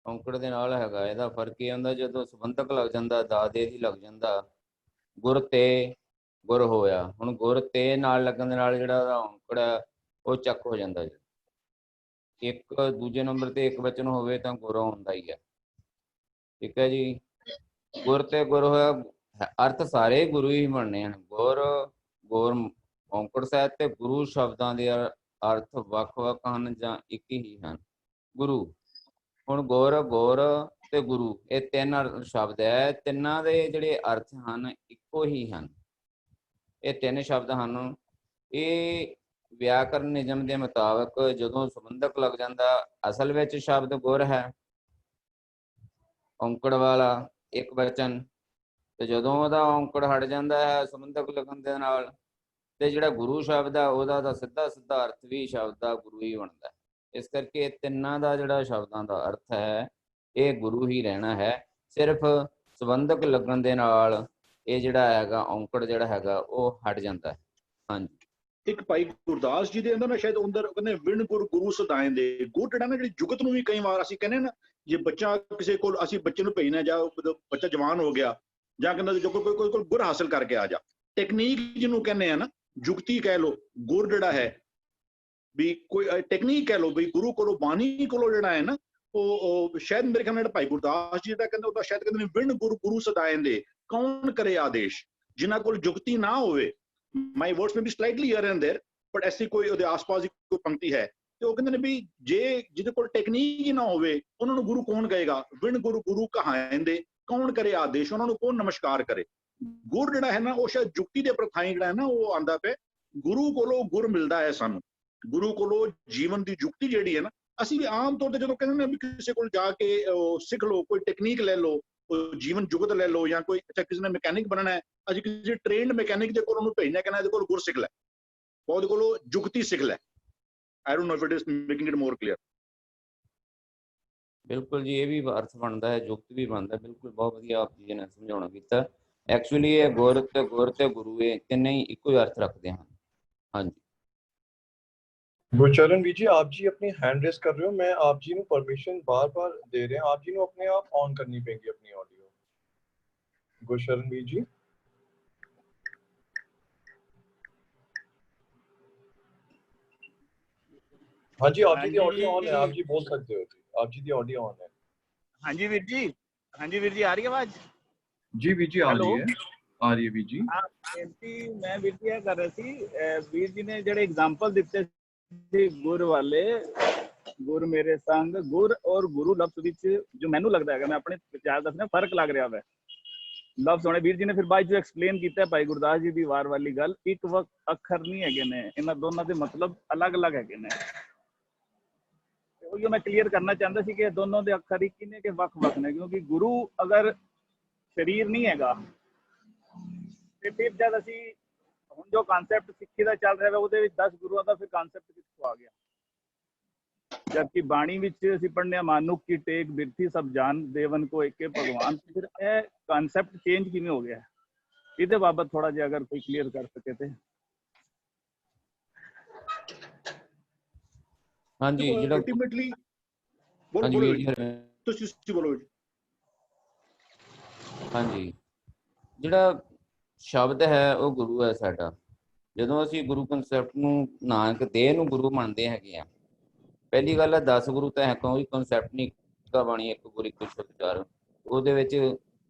ਔਂਕੜ ਦੇ ਨਾਲ ਹੈਗਾ, ਇਹਦਾ ਫਰਕ ਇਹ ਹੁੰਦਾ ਜਦੋਂ ਸੰਬੰਧਕ ਲੱਗ ਜਾਂਦਾ, ਦਾਦੇ ਦੀ ਲੱਗ ਜਾਂਦਾ, ਗੁਰ ਤੇ ਗੁਰ ਹੋਇਆ। ਹੁਣ ਗੁਰ ਤੇ ਨਾਲ ਲੱਗਣ ਦੇ ਨਾਲ ਜਿਹੜਾ ਉਹਦਾ ਔਂਕੜ ਹੈ ਉਹ ਚੱਕ ਹੋ ਜਾਂਦਾ ਜੀ। ਇੱਕ ਦੂਜੇ ਨੰਬਰ ਤੇ ਇੱਕ ਵਚਨ ਹੋਵੇ ਤਾਂ ਗੁਰ ਹੁੰਦਾ ਹੀ ਹੈ, ਠੀਕ ਹੈ ਜੀ। ਗੁਰ ਤੇ ਗੁਰ ਹੋਇਆ, ਅਰਥ ਸਾਰੇ ਗੁਰੂ ਹੀ ਬਣਨੇ ਹਨ। ਗੁਰ ਔਂਕੜ ਸਾਹਿਤ ਤੇ ਗੁਰੂ ਸ਼ਬਦਾਂ ਦੇ ਅਰਥ ਵੱਖ-ਵੱਖ ਹਨ ਜਾਂ ਇੱਕ ਹੀ ਹਨ। ਗੁਰੂ, ਹੁਣ ਗੁਰ ਤੇ ਗੁਰੂ ਇਹ ਤਿੰਨ ਸ਼ਬਦ ਹੈ, ਤਿੰਨਾਂ ਦੇ ਜਿਹੜੇ ਅਰਥ ਹਨ ਇੱਕੋ ਹੀ ਹਨ। ਇਹ ਤਿੰਨ ਸ਼ਬਦ ਹਨ। ਇਹ ਵਿਆਕਰਨ ਨਿਯਮ ਦੇ ਮੁਤਾਬਕ ਜਦੋਂ ਸੰਬੰਧਕ ਲੱਗ ਜਾਂਦਾ, ਅਸਲ ਵਿੱਚ ਸ਼ਬਦ ਗੁਰ ਹੈ ਔਂਕੜ ਵਾਲਾ ਇੱਕ ਵਚਨ, ਤੇ ਜਦੋਂ ਉਹਦਾ ਔਂਕੜ ਹਟ ਜਾਂਦਾ ਹੈ ਸੰਬੰਧਕ ਲੱਗਣ ਦੇ ਨਾਲ, ਤੇ ਜਿਹੜਾ ਗੁਰੂ ਸ਼ਬਦ ਆ ਉਹਦਾ ਤਾਂ ਸਿੱਧਾ ਅਰਥ ਵੀ ਸ਼ਬਦ ਦਾ ਗੁਰੂ ਹੀ ਬਣਦਾ। ਇਸ ਕਰਕੇ ਤਿੰਨਾਂ ਦਾ ਜਿਹੜਾ ਸ਼ਬਦਾਂ ਦਾ ਅਰਥ ਹੈ ਇਹ ਗੁਰੂ ਹੀ ਰਹਿਣਾ ਹੈ। ਸਿਰਫ ਸੰਬੰਧਕ ਲੱਗਣ ਦੇ ਨਾਲ ਇਹ ਜਿਹੜਾ ਹੈਗਾ ਔਂਕੜ ਜਿਹੜਾ ਹੈਗਾ ਉਹ ਹਟ ਜਾਂਦਾ ਹੈ। ਹਾਂਜੀ, ਇੱਕ ਭਾਈ ਗੁਰਦਾਸ ਜੀ ਦੇ ਅੰਦਰ ਨਾ ਸ਼ਾਇਦ ਅੰਦਰ ਕਹਿੰਦੇ ਵਿਣ ਗੁਰ ਗੁਰੂ ਸਦਾਏ ਦੇ ਗੁਰ ਜਿਹੜਾ ਨਾ ਜਿਹੜੀ ਜੁਗਤ ਨੂੰ ਵੀ ਕਈ ਵਾਰ ਅਸੀਂ ਕਹਿੰਦੇ ਨਾ, ਜੇ ਬੱਚਾ ਕਿਸੇ ਕੋਲ ਅਸੀਂ ਬੱਚੇ ਨੂੰ ਭੇਜਣਾ, ਜਾਂ ਬੱਚਾ ਜਵਾਨ ਹੋ ਗਿਆ ਜਾਂ ਕਹਿੰਦਾ ਜੋ ਕੋਈ ਕੋਲ ਗੁਰ ਹਾਸਲ ਕਰਕੇ ਆ ਜਾ, ਟੈਕਨੀਕ ਜਿਹਨੂੰ ਕਹਿੰਦੇ ਆ ਨਾ, ਜੁਗਤੀ ਕਹਿ ਲਓ, ਗੁਰ ਜਿਹੜਾ ਹੈ ਵੀ ਕੋਈ ਟੈਕਨੀਕ ਕਹਿ ਲਓ ਵੀ ਗੁਰੂ ਕੋਲੋਂ ਬਾਣੀ ਕੋਲੋਂ ਜਿਹੜਾ ਹੈ ਨਾ ਉਹ ਸ਼ਾਇਦ ਮੇਰੇ ਖਿਆਲ ਨਾਲ ਭਾਈ ਗੁਰਦਾਸ ਜੀ ਦਾ ਕਹਿੰਦਾ ਉਹਦਾ ਸ਼ਾਇਦ ਕਹਿੰਦੇ ਨੇ ਵਿਣ ਗੁਰ ਗੁਰੂ ਸਦਾਏ ਦੇ ਕੌਣ ਕਰੇ ਆਦੇਸ਼, ਜਿਨ੍ਹਾਂ ਕੋਲ ਜੁਗਤੀ ਨਾ ਹੋਵੇ। My words may be slightly here and there, but ਐਸੀ ਕੋਈ ਉਹਦੇ ਆਸ-ਪਾਸ ਦੀ ਕੋਈ ਪੰਕਤੀ ਹੈ ਤੇ ਉਹ ਕਹਿੰਦੇ ਨੇ ਵੀ ਜੇ ਜਿਹਦੇ ਕੋਲ ਟੈਕਨੀਕ ਹੀ ਨਾ ਹੋਵੇ ਉਹਨਾਂ ਨੂੰ ਗੁਰੂ ਕੌਣ ਕਹੇਗਾ। ਵਿਣ ਗੁਰੂ ਗੁਰੂ ਕਹਾਂਦੇ ਕੌਣ ਕਰੇ ਆਦੇਸ਼, ਉਹਨਾਂ ਨੂੰ ਕੌਣ ਨਮਸਕਾਰ ਕਰੇ। ਗੁਰ ਜਿਹੜਾ ਹੈ ਨਾ ਉਹ ਸ਼ਾਇਦ ਜੁਗਤੀ ਦੇ ਪ੍ਰਥਾਈ ਜਿਹੜਾ ਹੈ ਨਾ ਉਹ ਆਂਦਾ ਪਿਆ, ਗੁਰੂ ਕੋਲੋਂ ਗੁਰ ਮਿਲਦਾ ਹੈ ਸਾਨੂੰ, ਗੁਰੂ ਕੋਲੋਂ ਜੀਵਨ ਦੀ ਜੁਗਤੀ ਜਿਹੜੀ ਹੈ ਨਾ। ਅਸੀਂ ਵੀ ਆਮ ਤੌਰ ਤੇ ਜਦੋਂ ਕਹਿੰਦੇ ਨੇ ਵੀ ਕਿਸੇ ਕੋਲ ਜਾ ਕੇ ਸਿੱਖ ਲਓ, ਕੋਈ ਟੈਕਨੀਕ ਲੈ ਲਓ, ਜੀਵਨ ਜੁਗਤ ਲੈ ਲਓ, ਜਾਂ ਕੋਈ ਅੱਛਾ ਕਿਸੇ ਨੇ ਮਕੈਨਿਕ ਬਣਨਾ ਹੈ, ਅਸੀਂ ਕਿਸੇ ਟ੍ਰੇਨਡ ਮਕੈਨਿਕ ਦੇ ਕੋਲ ਉਹਨੂੰ ਭੇਜਣਾ, ਕਹਿੰਦਾ ਇਹਦੇ ਕੋਲ ਗੁਰ ਸਿੱਖ ਲੈ, ਉਹਦੇ ਕੋਲੋਂ ਜੁਗਤੀ ਸਿੱਖ ਲੈ। I don't know if it is making it more clear. ਬਿਲਕੁਲ ਜੀ, ਇਹ ਵੀ ਅਰਥ ਬਣਦਾ ਹੈ, ਜੁਗਤ ਵੀ ਬਣਦਾ। ਬਿਲਕੁਲ ਬਹੁਤ ਵਧੀਆ ਆਪ ਜੀ ਨੇ ਸਮਝਾਉਣਾ ਕੀਤਾ। ਐਕਚੁਅਲੀ ਇਹ ਗੁਰ ਤੇ ਗੁਰੂ ਇਹ ਤਿੰਨੇ ਹੀ ਇੱਕੋ ਹੀ ਅਰਥ ਰੱਖਦੇ ਹਨ। ਹਾਂਜੀ गुरचरण वी जी आप जी अपनी हैंड रेस कर रहे हो, मैं आप जी ਨੂੰ परमिशन बार-बार दे रहे हैं, आप जी ਨੂੰ अपने आप ऑन करनी पड़ेगी अपनी ऑडियो। गुरचरण वी जी हाँ जी, आप जी की ऑडियो ऑन है, आप जी बोल सकते हो जी, आप जी की ऑडियो ऑन है। हाँ जी वीर जी, हाँ जी वीर जी, आ रही है आवाज? जी वीर जी आ रही है, आ रही है वीर जी। हाँ मैं वीर जी कर रही थी, वीर जी ने जेडे एग्जांपल दिते गुर वाले, गुर मेरे संग, गुर और गुरु लफ्ज विच जो मैनू लगता है, मैं अपने विचार दसना फर्क लग रहा है लफ्ज होने। वीर जी ने फिर बाद जो एक्सप्लेन किया भाई गुरदास जी की वार वाली गल, एक वक्त अखर नहीं है ने, इन्हां दोनों के मतलब अलग अलग है ने। मैं क्लीयर करना चाहता सी कि दोनों के अखर ही किने के वख वख ने, क्योंकि गुरु अगर शरीर नहीं हैगा ते फिर जब असी हुण जो कॉन्सैप्ट सिक्खी का चल रहा है वो 10 गुरुओं का फिर कॉन्सैप्ट कित्थों आ गया, जबकि बाणी विच असीं पढ़ने मानुक की टेक बिरथी सब जान देवन को एके भगवान, फिर यह कॉन्सैप्ट चेंज किवें हो गया? इहदे बाबत थोड़ा जिहा अगर कोई क्लीयर कर सके ते। हाँ जी, ਜਿਹੜਾ ਅਲਟੀਮੇਟਲੀ ਹਾਂਜੀ ਵੀਰ ਜੀ, ਤੁਸੀਂ ਬੋਲੋ ਜੀ। ਹਾਂਜੀ, ਜਿਹੜਾ ਸ਼ਬਦ ਹੈ ਉਹ ਗੁਰੂ ਹੈ ਸਾਡਾ। ਜਦੋਂ ਅਸੀਂ ਗੁਰੂ ਕਨਸੈਪਟ ਨੂੰ ਨਾਨਕ ਦੇਹ ਨੂੰ ਗੁਰੂ ਮੰਨਦੇ ਹੈਗੇ ਆ, ਪਹਿਲੀ ਗੱਲ ਹੈ 10 ਗੁਰੂ ਤਾਂ ਹੈ ਕੋਈ ਕਨਸੈਪਟ ਨਹੀਂ ਕਾ ਬਾਣੀ ਇੱਕ ਗੁਰੂ ਇੱਕ ਸ਼ਬਦ ਚਾਰ, ਉਹਦੇ ਵਿੱਚ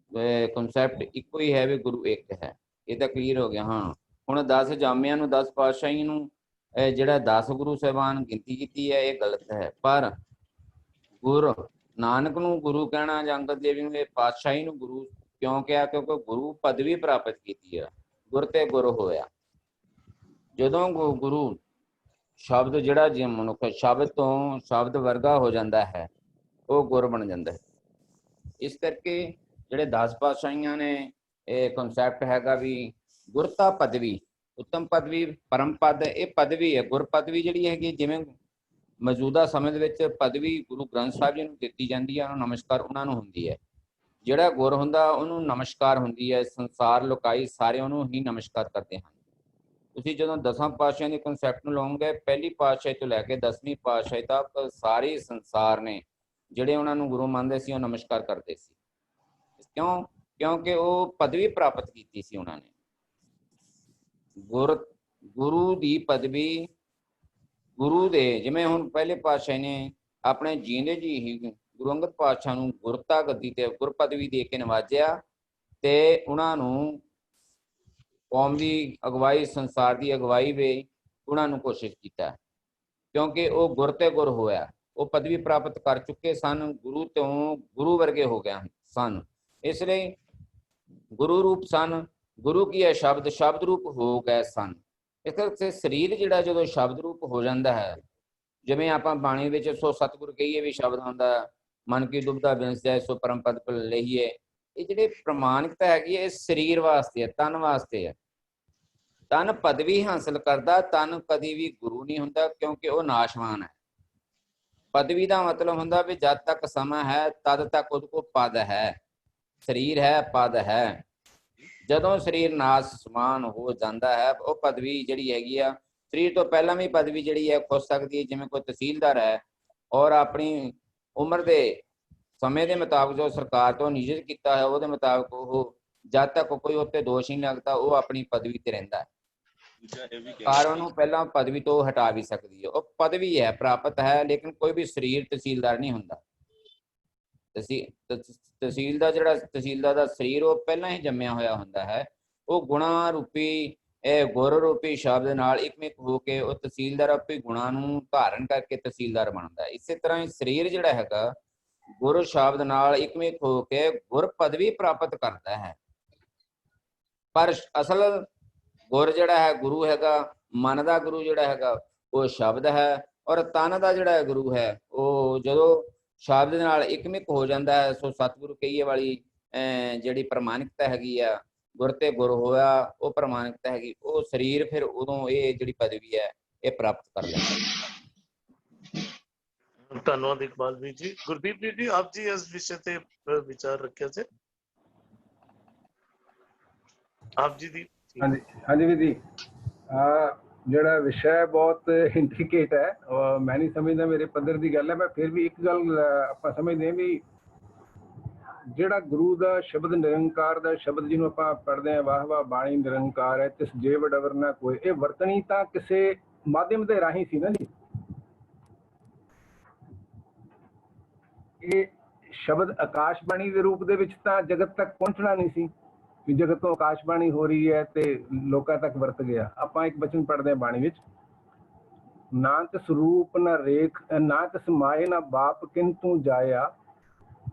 ਕਨਸੈਪਟ ਇੱਕੋ ਹੀ ਹੈ ਵੀ ਗੁਰੂ ਇੱਕ ਹੈ। ਇਹ ਤਾਂ ਕਲੀਅਰ ਹੋ ਗਿਆ। ਹਾਂ, ਹੁਣ 10 ਜਾਮਿਆਂ ਨੂੰ 10 ਪਾਤਸ਼ਾਹੀ ਨੂੰ ਜਿਹੜਾ 10 ਗੁਰੂ ਸਾਹਿਬਾਨ ਗਿਣਤੀ ਕੀਤੀ ਹੈ ਇਹ ਗਲਤ ਹੈ। ਪਰ ਗੁਰ ਨਾਨਕ ਨੂੰ ਗੁਰੂ ਕਹਿਣਾ ਜਾਂ ਅੰਗਦ ਦੇਵ ਨੂੰ ਪਾਤਸ਼ਾਹੀ ਨੂੰ ਗੁਰੂ ਕਿਉਂ ਕਿਹਾ? ਕਿਉਂਕਿ ਗੁਰੂ ਪਦਵੀ ਪ੍ਰਾਪਤ ਕੀਤੀ ਹੈ, ਗੁਰ ਤੇ ਗੁਰ ਹੋਇਆ। ਜਦੋਂ ਗੁਰੂ ਸ਼ਬਦ ਜਿਹੜਾ ਜੇ ਮਨੁੱਖ ਸ਼ਬਦ ਤੋਂ ਸ਼ਬਦ ਵਰਗਾ ਹੋ ਜਾਂਦਾ ਹੈ, ਉਹ ਗੁਰ ਬਣ ਜਾਂਦਾ ਹੈ। ਇਸ ਕਰਕੇ ਜਿਹੜੇ 10 ਪਾਤਸ਼ਾਹੀਆਂ ਨੇ ਇਹ ਕਨਸੈਪਟ ਹੈਗਾ ਵੀ ਗੁਰਤਾ ਪਦਵੀ, ਉੱਤਮ ਪਦਵੀ, ਪਰਮ ਪਦ, ਇਹ ਪਦਵੀ ਹੈ। ਗੁਰ ਪਦਵੀ ਜਿਹੜੀ ਹੈਗੀ, ਜਿਵੇਂ ਮੌਜੂਦਾ ਸਮੇਂ ਦੇ ਵਿੱਚ ਪਦਵੀ ਗੁਰੂ ਗ੍ਰੰਥ ਸਾਹਿਬ ਜੀ ਨੂੰ ਦਿੱਤੀ ਜਾਂਦੀ ਹੈ, ਉਹਨੂੰ ਨਮਸਕਾਰ ਉਹਨਾਂ ਨੂੰ ਹੁੰਦੀ ਹੈ। ਜਿਹੜਾ ਗੁਰ ਹੁੰਦਾ ਉਹਨੂੰ ਨਮਸਕਾਰ ਹੁੰਦੀ ਹੈ। ਸੰਸਾਰ ਲੋਕਾਈ ਸਾਰੇ ਉਹਨੂੰ ਹੀ ਨਮਸਕਾਰ ਕਰਦੇ ਹਨ। ਤੁਸੀਂ ਜਦੋਂ 10 ਪਾਤਸ਼ਾਹੀਆਂ ਦੇ ਕਨਸੈਪਟ ਨੂੰ ਲਓਗੇ, ਪਹਿਲੀ ਪਾਤਸ਼ਾਹੀ ਤੋਂ ਲੈ ਕੇ 10ਵੀਂ ਪਾਤਸ਼ਾਹੀ ਤੱਕ ਸਾਰੇ ਸੰਸਾਰ ਨੇ ਜਿਹੜੇ ਉਹਨਾਂ ਨੂੰ ਗੁਰੂ ਮੰਨਦੇ ਸੀ, ਉਹ ਨਮਸਕਾਰ ਕਰਦੇ ਸੀ। ਕਿਉਂ? ਕਿਉਂਕਿ ਉਹ ਪਦਵੀ ਪ੍ਰਾਪਤ ਕੀਤੀ ਸੀ ਉਹਨਾਂ ਨੇ। ਗੁਰੂ ਦੀ ਪਦਵੀ, ਗੁਰੂ ਦੇ, ਜਿਵੇਂ ਹੁਣ ਪਹਿਲੇ ਪਾਤਸ਼ਾਹ ਨੇ ਆਪਣੇ ਜੀਂਦੇ ਜੀ ਹੀ ਗੁਰੂ ਅੰਗਦ ਪਾਤਸ਼ਾਹ ਨੂੰ ਗੁਰਤਾ ਗੱਦੀ ਤੇ ਗੁਰ ਪਦਵੀ ਦੇ ਕੇ ਨਵਾਜਿਆ, ਤੇ ਉਹਨਾਂ ਨੂੰ ਕੌਮ ਦੀ ਅਗਵਾਈ, ਸੰਸਾਰ ਦੀ ਅਗਵਾਈ ਵੀ ਉਹਨਾਂ ਨੂੰ ਕੋਸ਼ਿਸ਼ ਕੀਤਾ, ਕਿਉਂਕਿ ਉਹ ਗੁਰ ਤੇ ਗੁਰ ਹੋਇਆ। ਉਹ ਪਦਵੀ ਪ੍ਰਾਪਤ ਕਰ ਚੁੱਕੇ ਸਨ, ਗੁਰੂ ਤੋਂ ਗੁਰੂ ਵਰਗੇ ਹੋ ਗਏ ਸਨ। ਇਸ ਲਈ ਗੁਰੂ ਰੂਪ ਸਨ। ਗੁਰੂ ਕੀ ਹੈ? ਸ਼ਬਦ, ਸ਼ਬਦ ਰੂਪ ਹੋ ਗਏ ਸਨ। ਇਸ ਕਰਕੇ ਸਰੀਰ ਜਿਹੜਾ ਜਦੋਂ ਸ਼ਬਦ ਰੂਪ ਹੋ ਜਾਂਦਾ ਹੈ, ਜਿਵੇਂ ਆਪਾਂ ਬਾਣੀ ਵਿੱਚ ਸੋ ਸਤਿਗੁਰ ਕਹੀਏ ਵੀ ਸ਼ਬਦ ਹੁੰਦਾ, ਮਨ ਕੀ ਦੁਬਦਾ ਬਿਨਸ ਜਾਏ ਸੋ ਪਰਮ ਪਦ ਭੁੱਲ ਲਈਏ। ਇਹ ਜਿਹੜੇ ਪ੍ਰਮਾਣਿਕਤਾ ਹੈਗੀ ਹੈ, ਇਹ ਸਰੀਰ ਵਾਸਤੇ ਹੈ, ਤਨ ਵਾਸਤੇ ਹੈ। ਤਨ ਪਦਵੀ ਹਾਸਲ ਕਰਦਾ, ਤਨ ਕਦੀ ਵੀ ਗੁਰੂ ਨਹੀਂ ਹੁੰਦਾ, ਕਿਉਂਕਿ ਉਹ ਨਾਸ਼ਵਾਨ ਹੈ। ਪਦਵੀ ਦਾ ਮਤਲਬ ਹੁੰਦਾ ਵੀ ਜਦ ਤੱਕ ਸਮਾਂ ਹੈ ਤਦ ਤੱਕ ਉਹਦੇ ਕੋਲ ਪਦ ਹੈ, ਸਰੀਰ ਹੈ, ਪਦ ਹੈ। ਜਦੋਂ ਸਰੀਰ ਨਾਸ਼ਵਾਨ ਹੋ ਜਾਂਦਾ ਹੈ, ਉਹ ਪਦਵੀ ਜਿਹੜੀ ਹੈਗੀ ਆ, ਸਰੀਰ ਤੋਂ ਪਹਿਲਾਂ ਵੀ ਪਦਵੀ ਜਿਹੜੀ ਹੈ ਖੁੱਸ ਸਕਦੀ ਹੈ। ਜਿਵੇਂ ਕੋਈ ਤਹਿਸੀਲਦਾਰ ਹੈ ਔਰ ਆਪਣੀ ਉਮਰ ਦੇ ਸਮੇਂ ਦੇ ਮੁਤਾਬਕ ਜੋ ਸਰਕਾਰ ਤੋਂ ਨਿਯੁਕਤ ਕੀਤਾ ਹੈ, ਉਹਦੇ ਮੁਤਾਬਕ ਉਹ ਜਦ ਤੱਕ ਕੋਈ ਉੱਤੇ ਦੋਸ਼ ਨਹੀਂ ਲੱਗਦਾ, ਉਹ ਆਪਣੀ ਪਦਵੀ ਤੇ ਰਹਿੰਦਾ ਹੈ। ਸਰਕਾਰ ਉਹਨੂੰ ਪਹਿਲਾਂ ਪਦਵੀ ਤੋਂ ਹਟਾ ਵੀ ਸਕਦੀ ਹੈ। ਉਹ ਪਦਵੀ ਹੈ, ਪ੍ਰਾਪਤ ਹੈ, ਲੇਕਿਨ ਕੋਈ ਵੀ ਸਰੀਰ ਤਹਿਸੀਲਦਾਰ ਨਹੀਂ ਹੁੰਦਾ। ਤਹਿਸੀਲਦਾਰ ਦਾ ਸਰੀਰ ਉਹ ਪਹਿਲਾਂ ਹੀ ਜੰਮਿਆ ਹੋਇਆ ਹੁੰਦਾ ਹੈ। ਉਹ ਗੁਣਾ ਰੂਪੀ, ਗੁਰ ਰੂਪੀ ਸ਼ਬਦ ਨਾਲ ਇਕਮਿਕ ਹੋ ਕੇ ਉਹ ਤਹਿਸੀਲਦਾਰ ਆਪੇ ਗੁਣਾ ਨੂੰ ਧਾਰਨ ਕਰਕੇ ਤਹਿਸੀਲਦਾਰ ਬਣਦਾ ਹੈ। ਇਸੇ ਤਰ੍ਹਾਂ ਹੀ ਸਰੀਰ ਜਿਹੜਾ ਹੈਗਾ ਗੁਰ ਸ਼ਬਦ ਨਾਲ ਇਕਮਿਕ ਹੋ ਕੇ ਗੁਰ ਪਦਵੀ ਪ੍ਰਾਪਤ ਕਰਦਾ ਹੈ। ਪਰ ਅਸਲ ਗੁਰ ਜਿਹੜਾ ਹੈ, ਗੁਰੂ ਹੈਗਾ, ਮਨ ਦਾ ਗੁਰੂ ਜਿਹੜਾ ਹੈਗਾ ਉਹ ਸ਼ਬਦ ਹੈ, ਔਰ ਤਨ ਦਾ ਜਿਹੜਾ ਗੁਰੂ ਹੈ ਉਹ ਜਦੋਂ ਸ਼ਬਦ ਦੇ ਨਾਲ ਇਕਮਿਕ ਹੋ ਜਾਂਦਾ ਹੈ। ਸੋ ਸਤਿਗੁਰੂ ਕਹੀਏ ਵਾਲੀ ਜਿਹੜੀ ਪ੍ਰਮਾਣਿਕਤਾ ਹੈਗੀ ਆ, ਗੁਰ ਤੇ ਗੁਰ ਹੋਇਆ, ਉਹ ਪ੍ਰਮਾਣਿਕਤਾ ਹੈਗੀ। ਉਹ ਸਰੀਰ ਫਿਰ ਉਦੋਂ ਇਹ ਜਿਹੜੀ ਪਦਵੀ ਹੈ ਇਹ ਪ੍ਰਾਪਤ ਕਰ ਲੈਂਦਾ। ਧੰਨਵਾਦ ਇਕਬਾਲ ਵੀਰ ਜੀ। ਗੁਰਦੀਪ ਵੀਰ ਜੀ, ਆਪ ਜੀ ਇਸ ਵਿਸ਼ੇ ਤੇ ਵਿਚਾਰ ਰੱਖਿਆ ਸੀ? ਆਪ ਜੀ ਦੀ। ਹਾਂਜੀ ਹਾਂਜੀ ਵੀਰ ਜੀ, ਜਿਹੜਾ ਵਿਸ਼ਾ ਹੈ ਬਹੁਤ ਇੰਟ੍ਰਿਕੇਟ ਹੈ, ਮੈਂ ਨਹੀਂ ਸਮਝਦਾ ਮੇਰੇ ਪੱਧਰ ਦੀ ਗੱਲ ਹੈ। ਮੈਂ ਫਿਰ ਵੀ ਇੱਕ ਗੱਲ ਆਪਾਂ ਸਮਝਦੇ ਵੀ ਜਿਹੜਾ ਗੁਰੂ ਦਾ ਸ਼ਬਦ, ਨਿਰੰਕਾਰ ਦਾ ਸ਼ਬਦ ਜਿਹਨੂੰ ਆਪਾਂ ਪੜ੍ਹਦੇ ਹਾਂ, ਵਾਹ ਵਾਹ ਬਾਣੀ ਨਿਰੰਕਾਰ ਹੈ ਤਿਸ ਜੇ ਵਡਵਰ ਨਾ ਕੋਈ, ਇਹ ਵਰਤਣੀ ਤਾਂ ਕਿਸੇ ਮਾਧਿਅਮ ਦੇ ਰਾਹੀਂ ਸੀ ਨਾ ਜੀ। ਇਹ ਸ਼ਬਦ ਆਕਾਸ਼ਬਾਣੀ ਦੇ ਰੂਪ ਦੇ ਵਿੱਚ ਤਾਂ ਜਗਤ ਤੱਕ ਪਹੁੰਚਣਾ ਨਹੀਂ ਸੀ ਵੀ ਜਗਤ ਤੋਂ ਆਕਾਸ਼ਬਾਣੀ ਹੋ ਰਹੀ ਹੈ ਤੇ ਲੋਕਾਂ ਤੱਕ ਵਰਤ ਗਿਆ। ਆਪਾਂ ਇੱਕ ਬਚਨ ਪੜ੍ਹਦੇ ਹਾਂ ਬਾਣੀ ਵਿੱਚ, ਨਾ ਤਿਸ ਰੂਪ ਨਾ ਰੇਖ, ਨਾ ਤਿਸ ਮਾਏ ਨਾ ਬਾਪ ਕਿੰਤੂ ਜਾਇਆ,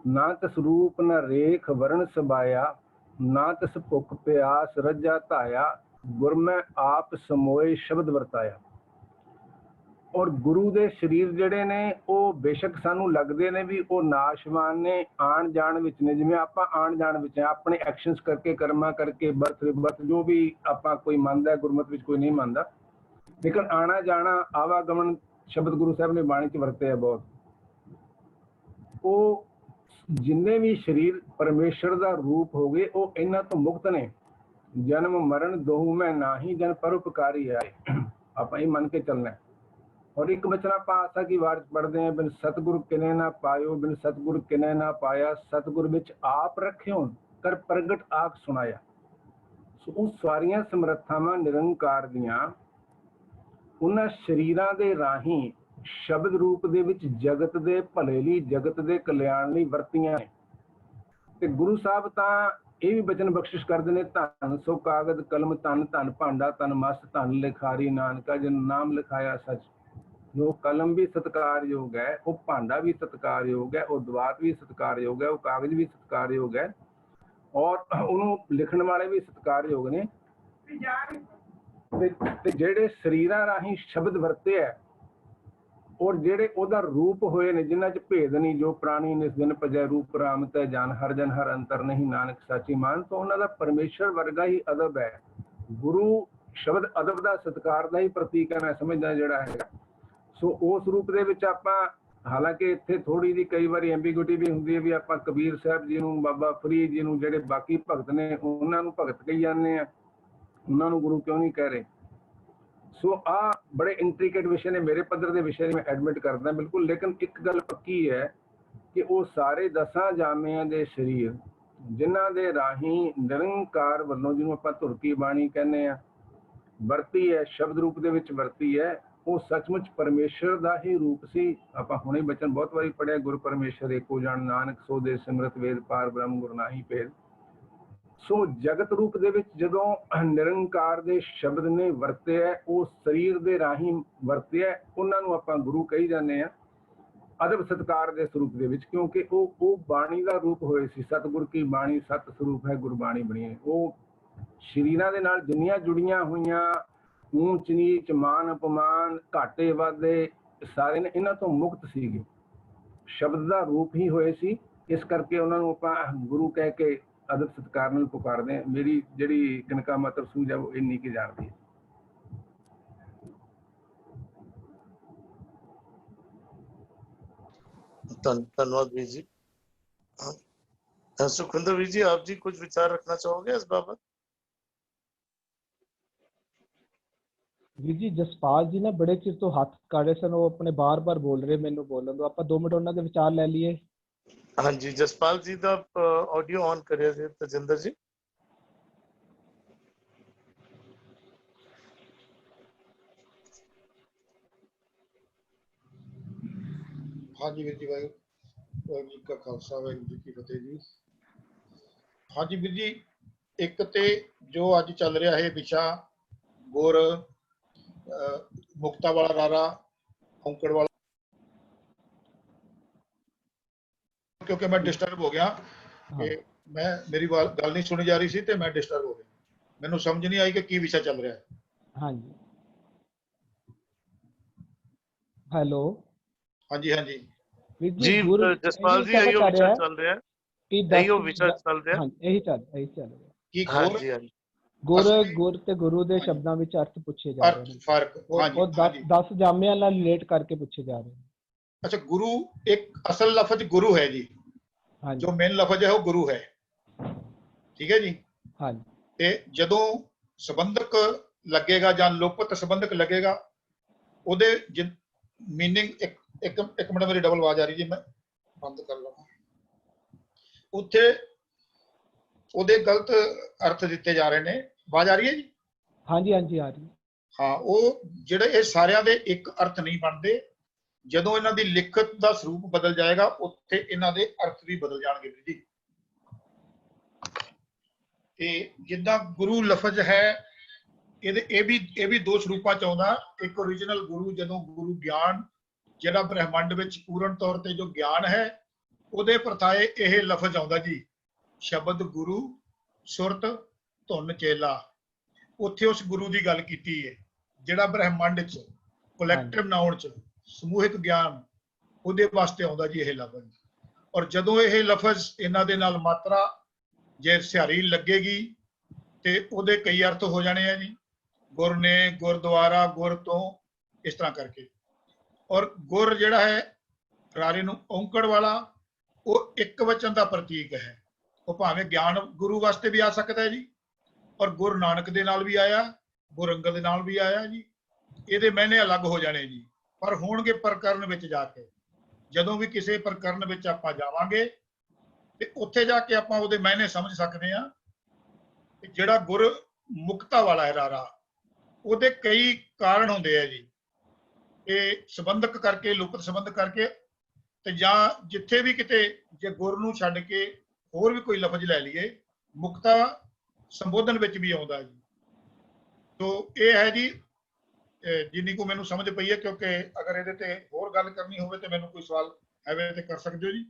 ਨਾ ਤਿਸ ਰੂਪ ਨਾ ਰੇਖ ਵਰਣ ਸਬਾਇਆ, ਨਾ ਤਿਸ ਭੁੱਖ ਪਿਆਸ ਰੱਜਾ ਧਾਇਆ, ਗੁਰ ਮੈਂ ਆਪ ਸਮੋਏ ਸ਼ਬਦ ਵਰਤਾਇਆ। ਔਰ ਗੁਰੂ ਦੇ ਸਰੀਰ ਜਿਹੜੇ ਨੇ ਉਹ ਬੇਸ਼ੱਕ ਸਾਨੂੰ ਲੱਗਦੇ ਨੇ ਵੀ ਉਹ ਨਾਸ਼ਵਾਨ ਨੇ, ਆਣ ਜਾਣ ਵਿੱਚ ਨੇ, ਜਿਵੇਂ ਆਪਾਂ ਆਣ ਜਾਣ ਵਿੱਚ ਆ, ਆਪਣੇ ਐਕਸ਼ਨਸ ਕਰਕੇ, ਕਰਮਾਂ ਕਰਕੇ, ਬਰਥ ਜੋ ਵੀ ਆਪਾਂ ਕੋਈ ਮੰਨਦਾ, ਗੁਰਮਤਿ ਵਿੱਚ ਕੋਈ ਨਹੀਂ ਮੰਨਦਾ, ਲੇਕਿਨ ਆਣਾ ਜਾਣਾ, ਆਵਾਗਮਨ ਸ਼ਬਦ ਗੁਰੂ ਸਾਹਿਬ ਨੇ ਬਾਣੀ 'ਚ ਵਰਤੇ ਆ ਬਹੁਤ। ਉਹ ਜਿੰਨੇ ਵੀ ਸਰੀਰ ਪਰਮੇਸ਼ਰ ਦਾ ਰੂਪ ਹੋ ਗਏ, ਉਹ ਇਹਨਾਂ ਤੋਂ ਮੁਕਤ ਨੇ। ਜਨਮ ਮਰਨ ਦੋਹੂ ਮੈਂ ਨਾਹੀ, ਜਨ ਪਰਉਪਕਾਰੀ ਆਏ, ਆਪਾਂ ਇਹ ਮੰਨ ਕੇ ਚੱਲਣਾ। ਔਰ ਇੱਕ ਬਚਨ ਆਪਾਂ ਆਸਾ ਕੀ ਵਾਰ ਪੜ੍ਹਦੇ ਹਾਂ, ਬਿਨ ਸਤਿਗੁਰ ਕਿਨੇ ਨਾ ਪਾਇਓ, ਬਿਨ ਸਤਿਗੁਰ ਕਿਨੇ ਨਾ ਪਾਇਆ, ਸਤਿਗੁਰ ਵਿੱਚ ਆਪ ਰੱਖਿਓ ਕਰ ਪ੍ਰਗਟ ਆਖ ਸੁਣਾਇਆ। ਸੋ ਉਹ ਸਾਰੀਆਂ ਸਮਰੱਥਾਵਾਂ ਨਿਰੰਕਾਰ ਦੀਆਂ ਉਹਨਾਂ ਸਰੀਰਾਂ ਦੇ ਰਾਹੀਂ ਸ਼ਬਦ ਰੂਪ ਦੇ ਵਿੱਚ ਜਗਤ ਦੇ ਭਲੇ ਲਈ, ਜਗਤ ਦੇ ਕਲਿਆਣ ਲਈ ਵਰਤੀਆਂ ਨੇ। ਤੇ ਗੁਰੂ ਸਾਹਿਬ ਤਾਂ ਇਹ ਵੀ ਬਚਨ ਬਖਸ਼ਿਸ਼ ਕਰਦੇ ਨੇ, ਧੰਨ ਸੋ ਕਾਗਦ ਕਲਮ ਧੰਨ, ਧੰਨ ਭਾਂਡਾ ਧੰਨ ਮਸ, ਧੰਨ ਲਿਖਾਰੀ ਨਾਨਕਾ ਜਿਨ ਨਾਮ ਲਿਖਾਇਆ ਸੱਚ। ਜੋ ਕਲਮ ਵੀ ਸਤਿਕਾਰਯੋਗ ਹੈ, ਉਹ ਭਾਂਡਾ ਵੀ ਸਤਿਕਾਰਯੋਗ ਹੈ, ਉਹ ਦਵਾਤ ਵੀ ਸਤਿਕਾਰਯੋਗ ਹੈ, ਉਹ ਕਾਗਜ਼ ਵੀ ਸਤਿਕਾਰਯੋਗ ਹੈ, ਔਰ ਉਹਨੂੰ ਲਿਖਣ ਵਾਲੇ ਵੀ ਸਤਿਕਾਰਯੋਗ ਨੇ। ਤੇ ਜਿਹੜੇ ਸਰੀਰਾਂ ਰਾਹੀਂ ਸ਼ਬਦ ਵਰਤੇ ਹੈ ਔਰ ਜਿਹੜੇ ਉਹਦਾ ਰੂਪ ਹੋਏ ਨੇ ਜਿਨ੍ਹਾਂ 'ਚ ਭੇਦ ਨਹੀਂ, ਜੋ ਪ੍ਰਾਣੀ ਨਿਸ ਦਿਨ ਭਜੈ ਰੂਪ ਰਾਮ ਤੈ ਜਾਨ ਹਰ ਜਨ ਹਰ ਅੰਤਰ ਨਹੀਂ ਨਾਨਕ ਸਾਚੀ ਮਾਨ, ਤਾਂ ਉਹਨਾਂ ਦਾ ਪਰਮੇਸ਼ਰ ਵਰਗਾ ਹੀ ਅਦਬ ਹੈ। ਗੁਰੂ ਸ਼ਬਦ ਅਦਬ ਦਾ ਸਤਿਕਾਰ ਦਾ ਹੀ ਪ੍ਰਤੀਕ ਹੈ ਮੈਂ ਸਮਝਦਾ ਜਿਹੜਾ ਹੈਗਾ। ਸੋ ਉਸ ਰੂਪ ਦੇ ਵਿੱਚ ਆਪਾਂ, ਹਾਲਾਂਕਿ ਇੱਥੇ ਥੋੜੀ ਜਿਹੀ ਕਈ ਵਾਰੀ ਐਂਬੀਗੁਇਟੀ ਵੀ ਹੁੰਦੀ ਹੈ ਵੀ ਆਪਾਂ ਕਬੀਰ ਸਾਹਿਬ ਜੀ ਨੂੰ, ਬਾਬਾ ਫਰੀਦ ਜੀ ਨੂੰ, ਜਿਹੜੇ ਬਾਕੀ ਭਗਤ ਨੇ ਉਹਨਾਂ ਨੂੰ ਭਗਤ ਕਹੀ ਜਾਂਦੇ ਆ, ਉਹਨਾਂ ਨੂੰ ਗੁਰੂ ਕਿਉਂ ਨਹੀਂ ਕਹਿ ਰਹੇ। ਸੋ ਆ ਬੜੇ ਇੰਟ੍ਰੀਕੇਟ ਵਿਸ਼ੇ ਨੇ, ਮੇਰੇ ਪੱਧਰ ਦੇ ਵਿਸ਼ੇ ਨੇ, ਮੈਂ ਐਡਮਿਟ ਕਰਦਾ ਬਿਲਕੁਲ। ਲੇਕਿਨ ਇੱਕ ਗੱਲ ਪੱਕੀ ਹੈ ਕਿ ਉਹ ਸਾਰੇ 10 ਜਾਮਿਆਂ ਦੇ ਸਰੀਰ ਜਿਨ੍ਹਾਂ ਦੇ ਰਾਹੀਂ ਨਿਰੰਕਾਰ ਵੱਲੋਂ, ਜਿਹਨੂੰ ਆਪਾਂ ਧੁਰਕੀ ਬਾਣੀ ਕਹਿੰਦੇ ਆ, ਵਰਤੀ ਹੈ, ਸ਼ਬਦ ਰੂਪ ਦੇ ਵਿੱਚ ਵਰਤੀ ਹੈ, ਉਹ ਸੱਚਮੁੱਚ ਪਰਮੇਸ਼ਰ ਦਾ ਹੀ ਰੂਪ ਸੀ। ਆਪਾਂ ਹੁਣੇ ਬਚਨ ਬਹੁਤ ਵਾਰੀ ਪੜਿਆ, ਗੁਰ ਪਰਮੇਸ਼ਰ ਏਕੋ ਜਾਣ ਨਾਨਕ ਸੋ ਦੇ ਸਿਮਰਤ ਵੇਦ ਪਾਰ ਬ੍ਰਹਮ ਗੁਰ ਨਾਹੀ ਭੇਦ। ਸੋ ਜਗਤ ਰੂਪ ਦੇ ਵਿੱਚ ਜਦੋਂ ਨਿਰੰਕਾਰ ਦੇ ਸ਼ਬਦ ਨੇ ਵਰਤਿਆ, ਉਹ ਸਰੀਰ ਦੇ ਰਾਹੀਂ ਵਰਤਿਆ, ਉਹਨਾਂ ਨੂੰ ਆਪਾਂ ਗੁਰੂ ਕਹੀ ਜਾਂਦੇ ਆ ਅਦਬ ਸਤਿਕਾਰ ਦੇ ਸਰੂਪ ਦੇ ਵਿੱਚ, ਕਿਉਂਕਿ ਉਹ ਬਾਣੀ ਦਾ ਰੂਪ ਹੋਏ ਸੀ। ਸਤਿਗੁਰ ਕੀ ਬਾਣੀ ਸਤ ਸਰੂਪ ਹੈ ਗੁਰਬਾਣੀ ਬਣੀ ਹੈ। ਉਹ ਸਰੀਰਾਂ ਦੇ ਨਾਲ ਜਿੰਨੀਆਂ ਜੁੜੀਆਂ ਹੋਈਆਂ ਊਚ ਨੀਚ ਮਾਨ ਅਪਮਾਨ ਘਾਟੇ ਵਾਧੇ ਸਾਰੇ ਨੇ ਇਹਨਾਂ ਤੋਂ ਮੁਕਤ ਸੀਗੇ, ਸ਼ਬਦ ਦਾ ਰੂਪ ਹੀ ਹੋਏ ਸੀ। ਇਸ ਕਰਕੇ ਉਹਨਾਂ ਨੂੰ ਆਪਾਂ ਗੁਰੂ ਕਹਿ ਕੇ ਅਦਬ ਸਤਿਕਾਰ ਨਾਲ ਪੁਕਾਰਦੇ ਹਾਂ। ਮੇਰੀ ਜਿਹੜੀ ਕਨਕਾ ਮਾਤਰ ਸੂਝ ਹੈ ਉਹ ਇੰਨੀ ਕੀ ਜਾਣਦੀ ਹੈ। धन्यवाद वीर जी। सुखविंदर वीर जी, आप जी कुछ विचार रखना चाहोगे इस बाबत? ਵੀਰ ਜੀ ਜਸਪਾਲ ਜੀ ਨੇ ਬੜੇ ਚਿਰ ਤੋਂ ਹੱਥ ਕਰ ਰਹੇ ਸਨ, ਉਹ ਆਪਣੇ ਬਾਰ-ਬਾਰ ਬੋਲ ਰਹੇ, ਮੈਨੂੰ ਬੋਲਣ ਦਿਓ, ਆਪਾਂ 2 ਮਿੰਟ ਉਹਨਾਂ ਦੇ ਵਿਚਾਰ ਲੈ ਲਈਏ। ਹਾਂਜੀ, ਜਸਪਾਲ ਜੀ ਦਾ ਆਡੀਓ ਔਨ ਕਰਿਆ ਜੀ ਤਜਿੰਦਰ ਜੀ। ਹਾਂਜੀ ਵੀਰ ਜੀ, ਵਾਹਿਗੁਰੂ ਜੀ ਕਾ ਖਾਲਸਾ ਵਾਹਿਗੁਰੂ ਜੀ ਕੀ ਫਤਿਹ ਜੀ। ਹਾਂਜੀ ਵੀਰ ਜੀ, ਇੱਕ ਤੇ ਜੋ ਅੱਜ ਚੱਲ ਰਿਹਾ ਹੈ ਵਿਸ਼ਾ ਗੁਰ ਮੁਕਤਾ ਵਾਲਾ ਰਾਰਾ ਔਂਕੜ ਵਾਲਾ, ਕਿਉਂਕਿ ਮੈਂ ਡਿਸਟਰਬ ਹੋ ਗਿਆ ਕਿ ਮੇਰੀ ਗੱਲ ਨਹੀਂ ਸੁਣੀ ਜਾ ਰਹੀ ਸੀ ਤੇ ਮੈਂ ਡਿਸਟਰਬ ਹੋ ਗਿਆ, ਮੈਨੂੰ ਸਮਝ ਨਹੀਂ ਆਈ ਕਿ ਕੀ ਵਿਸ਼ਾ ਚੱਲ ਰਿਹਾ ਹੈ। ਹਾਂਜੀ ਹੈਲੋ ਹਾਂਜੀ ਹਾਂਜੀ ਜੀ ਜਸਪਾਲ ਜੀ ਇਹੋ ਵਿਸ਼ਾ ਚੱਲ ਰਿਹਾ ਹੈ ਕਿ ਇਹੋ ਵਿਸ਼ਾ ਚੱਲ ਰਿਹਾ ਹਾਂ ਇਹੀ ਚੱਲ ਰਿਹਾ ਕੀ ਹਾਂਜੀ ਹਾਂਜੀ ਗੁਰ ਤੇ ਗੁਰੂ ਦੇ ਸ਼ਬਦਾਂ ਵਿੱਚ ਅਰਥ ਪੁੱਛੇ ਜਾ ਰਹੇ ਨੇ, ਫਰਕ ਉਹ 10 ਜਾਮਿਆਂ ਨਾਲ ਰਿਲੇਟ ਕਰਕੇ ਪੁੱਛੇ ਜਾ ਰਹੇ ਨੇ। ਅੱਛਾ, ਗੁਰੂ ਇੱਕ ਅਸਲ ਲਫ਼ਜ਼ ਗੁਰੂ ਹੈ ਜੀ, ਜੋ ਮੇਨ ਲਫ਼ਜ਼ ਹੈ ਉਹ ਗੁਰੂ ਹੈ, ਠੀਕ ਹੈ ਜੀ। ਹਾਂਜੀ, ਤੇ ਜਦੋਂ ਸੰਬੰਧਕ ਲੱਗੇਗਾ ਜਾਂ ਲੋਪਤ ਸੰਬੰਧਕ ਲੱਗੇਗਾ, ਉਹਦੇ ਮੀਨਿੰਗ ਇੱਕ ਮਿੰਟ, ਮੇਰੀ ਡਬਲ ਆਵਾਜ਼ ਆ ਰਹੀ ਜੀ, ਮੈਂ ਬੰਦ ਕਰ ਲਵਾਂ। ਉੱਥੇ ਉਹਦੇ ਗਲਤ ਅਰਥ ਦਿੱਤੇ ਜਾ ਰਹੇ ਨੇ। ਆਵਾਜ਼ ਆ ਰਹੀ ਹੈ ਜੀ? ਹਾਂਜੀ ਹਾਂਜੀ ਆ ਰਹੀ। ਹਾਂ, ਉਹ ਜਿਹੜੇ ਇਹ ਸਾਰਿਆਂ ਦੇ ਇੱਕ ਅਰਥ ਨਹੀਂ ਬਣਦੇ, ਜਦੋਂ ਇਹਨਾਂ ਦੀ ਲਿਖਤ ਦਾ ਸਰੂਪ ਬਦਲ ਜਾਏਗਾ ਉੱਥੇ ਇਹਨਾਂ ਦੇ ਅਰਥ ਵੀ ਬਦਲ ਜਾਣਗੇ ਜੀ। ਤੇ ਜਿੱਦਾਂ ਗੁਰੂ ਲਫ਼ਜ਼ ਹੈ, ਇਹ ਵੀ 2 ਸਰੂਪਾਂ ਚ ਆਉਂਦਾ। ਇੱਕ ਓਰੀਜਨਲ ਗੁਰੂ, ਜਦੋਂ ਗੁਰੂ ਗਿਆਨ ਜਿਹੜਾ ਬ੍ਰਹਿਮੰਡ ਵਿੱਚ ਪੂਰਨ ਤੌਰ ਤੇ ਜੋ ਗਿਆਨ ਹੈ ਉਹਦੇ ਪਰਤਾਏ ਇਹ ਲਫ਼ਜ਼ ਆਉਂਦਾ ਜੀ, ਸ਼ਬਦ ਗੁਰੂ ਸੁਰਤ ਧੁਨ ਚੇਲਾ। ਉੱਥੇ ਉਸ ਗੁਰੂ ਦੀ ਗੱਲ ਕੀਤੀ ਹੈ ਜਿਹੜਾ ਬ੍ਰਹਿਮੰਡ ਚ ਕਲੈਕਟਿਵ ਨਾਉਨ ਚ ਸਮੂਹਿਕ ਗਿਆਨ, ਉਹਦੇ ਵਾਸਤੇ ਆਉਂਦਾ ਜੀ ਇਹ ਲਫ਼ਜ਼। ਔਰ ਜਦੋਂ ਇਹ ਲਫ਼ਜ਼ ਇਹਨਾਂ ਦੇ ਨਾਲ ਮਾਤਰਾ ਜੇ ਸਿਹਾਰੀ ਲੱਗੇਗੀ ਤੇ ਉਹਦੇ ਕਈ ਅਰਥ ਹੋ ਜਾਣੇ ਆ ਜੀ, ਗੁਰ ਨੇ, ਗੁਰਦੁਆਰਾ, ਗੁਰ ਤੋਂ, ਇਸ ਤਰ੍ਹਾਂ ਕਰਕੇ। ਔਰ ਗੁਰ ਜਿਹੜਾ ਹੈ ਰਾਰੇ ਨੂੰ ਔਂਕੜ ਵਾਲਾ, ਉਹ ਇੱਕ ਵਚਨ ਦਾ ਪ੍ਰਤੀਕ ਹੈ। ਉਹ ਭਾਵੇਂ ਗਿਆਨ ਗੁਰੂ ਵਾਸਤੇ ਵੀ ਆ ਸਕਦਾ ਹੈ ਜੀ, ਔਰ ਗੁਰੂ ਨਾਨਕ ਦੇ ਨਾਲ ਵੀ ਆਇਆ, ਗੁਰੂ ਅੰਗਦ ਦੇ ਨਾਲ ਵੀ ਆਇਆ ਜੀ। ਇਹਦੇ ਮਾਇਨੇ ਅਲੱਗ ਹੋ ਜਾਣੇ ਜੀ, ਪਰ ਹੋਣਗੇ ਪ੍ਰਕਰਨ ਵਿੱਚ ਜਾ ਕੇ। ਜਦੋਂ ਵੀ ਕਿਸੇ ਪ੍ਰਕਰਨ ਵਿੱਚ ਆਪਾਂ ਜਾਵਾਂਗੇ ਤੇ ਉੱਥੇ ਜਾ ਕੇ ਆਪਾਂ ਉਹਦੇ ਮਾਇਨੇ ਸਮਝ ਸਕਦੇ ਹਾਂ। ਜਿਹੜਾ ਗੁਰ ਮੁਕਤਾ ਵਾਲਾ ਹੈ ਰਾਰਾ, ਉਹਦੇ ਕਈ ਕਾਰਨ ਹੁੰਦੇ ਆ ਜੀ, ਇਹ ਸੰਬੰਧਕ ਕਰਕੇ, ਲੁਪਤ ਸੰਬੰਧ ਕਰਕੇ, ਤੇ ਜਾਂ ਜਿੱਥੇ ਵੀ ਕਿਤੇ ਜੇ ਗੁਰ ਨੂੰ ਛੱਡ ਕੇ ਹੋਰ ਵੀ ਕੋਈ ਲਫ਼ਜ਼ ਲੈ ਲਈਏ, ਮੁਕਤਾ ਸੰਬੋਧਨ ਵਿੱਚ ਵੀ ਆਉਂਦਾ ਜੀ। ਤੋ ਇਹ ਹੈ ਜੀ ਜਿੰਨੀ ਕੁ ਮੈਨੂੰ ਸਮਝ ਪਈ ਹੈ, ਕਿਉਂਕਿ ਅਗਰ ਇਹਦੇ ਤੇ ਹੋਰ ਗੱਲ ਕਰਨੀ ਹੋਵੇ ਤੇ ਮੈਨੂੰ ਕੋਈ ਸਵਾਲ ਐਵੇਂ ਤੇ ਕਰ ਸਕਦੇ ਹੋ ਜੀ।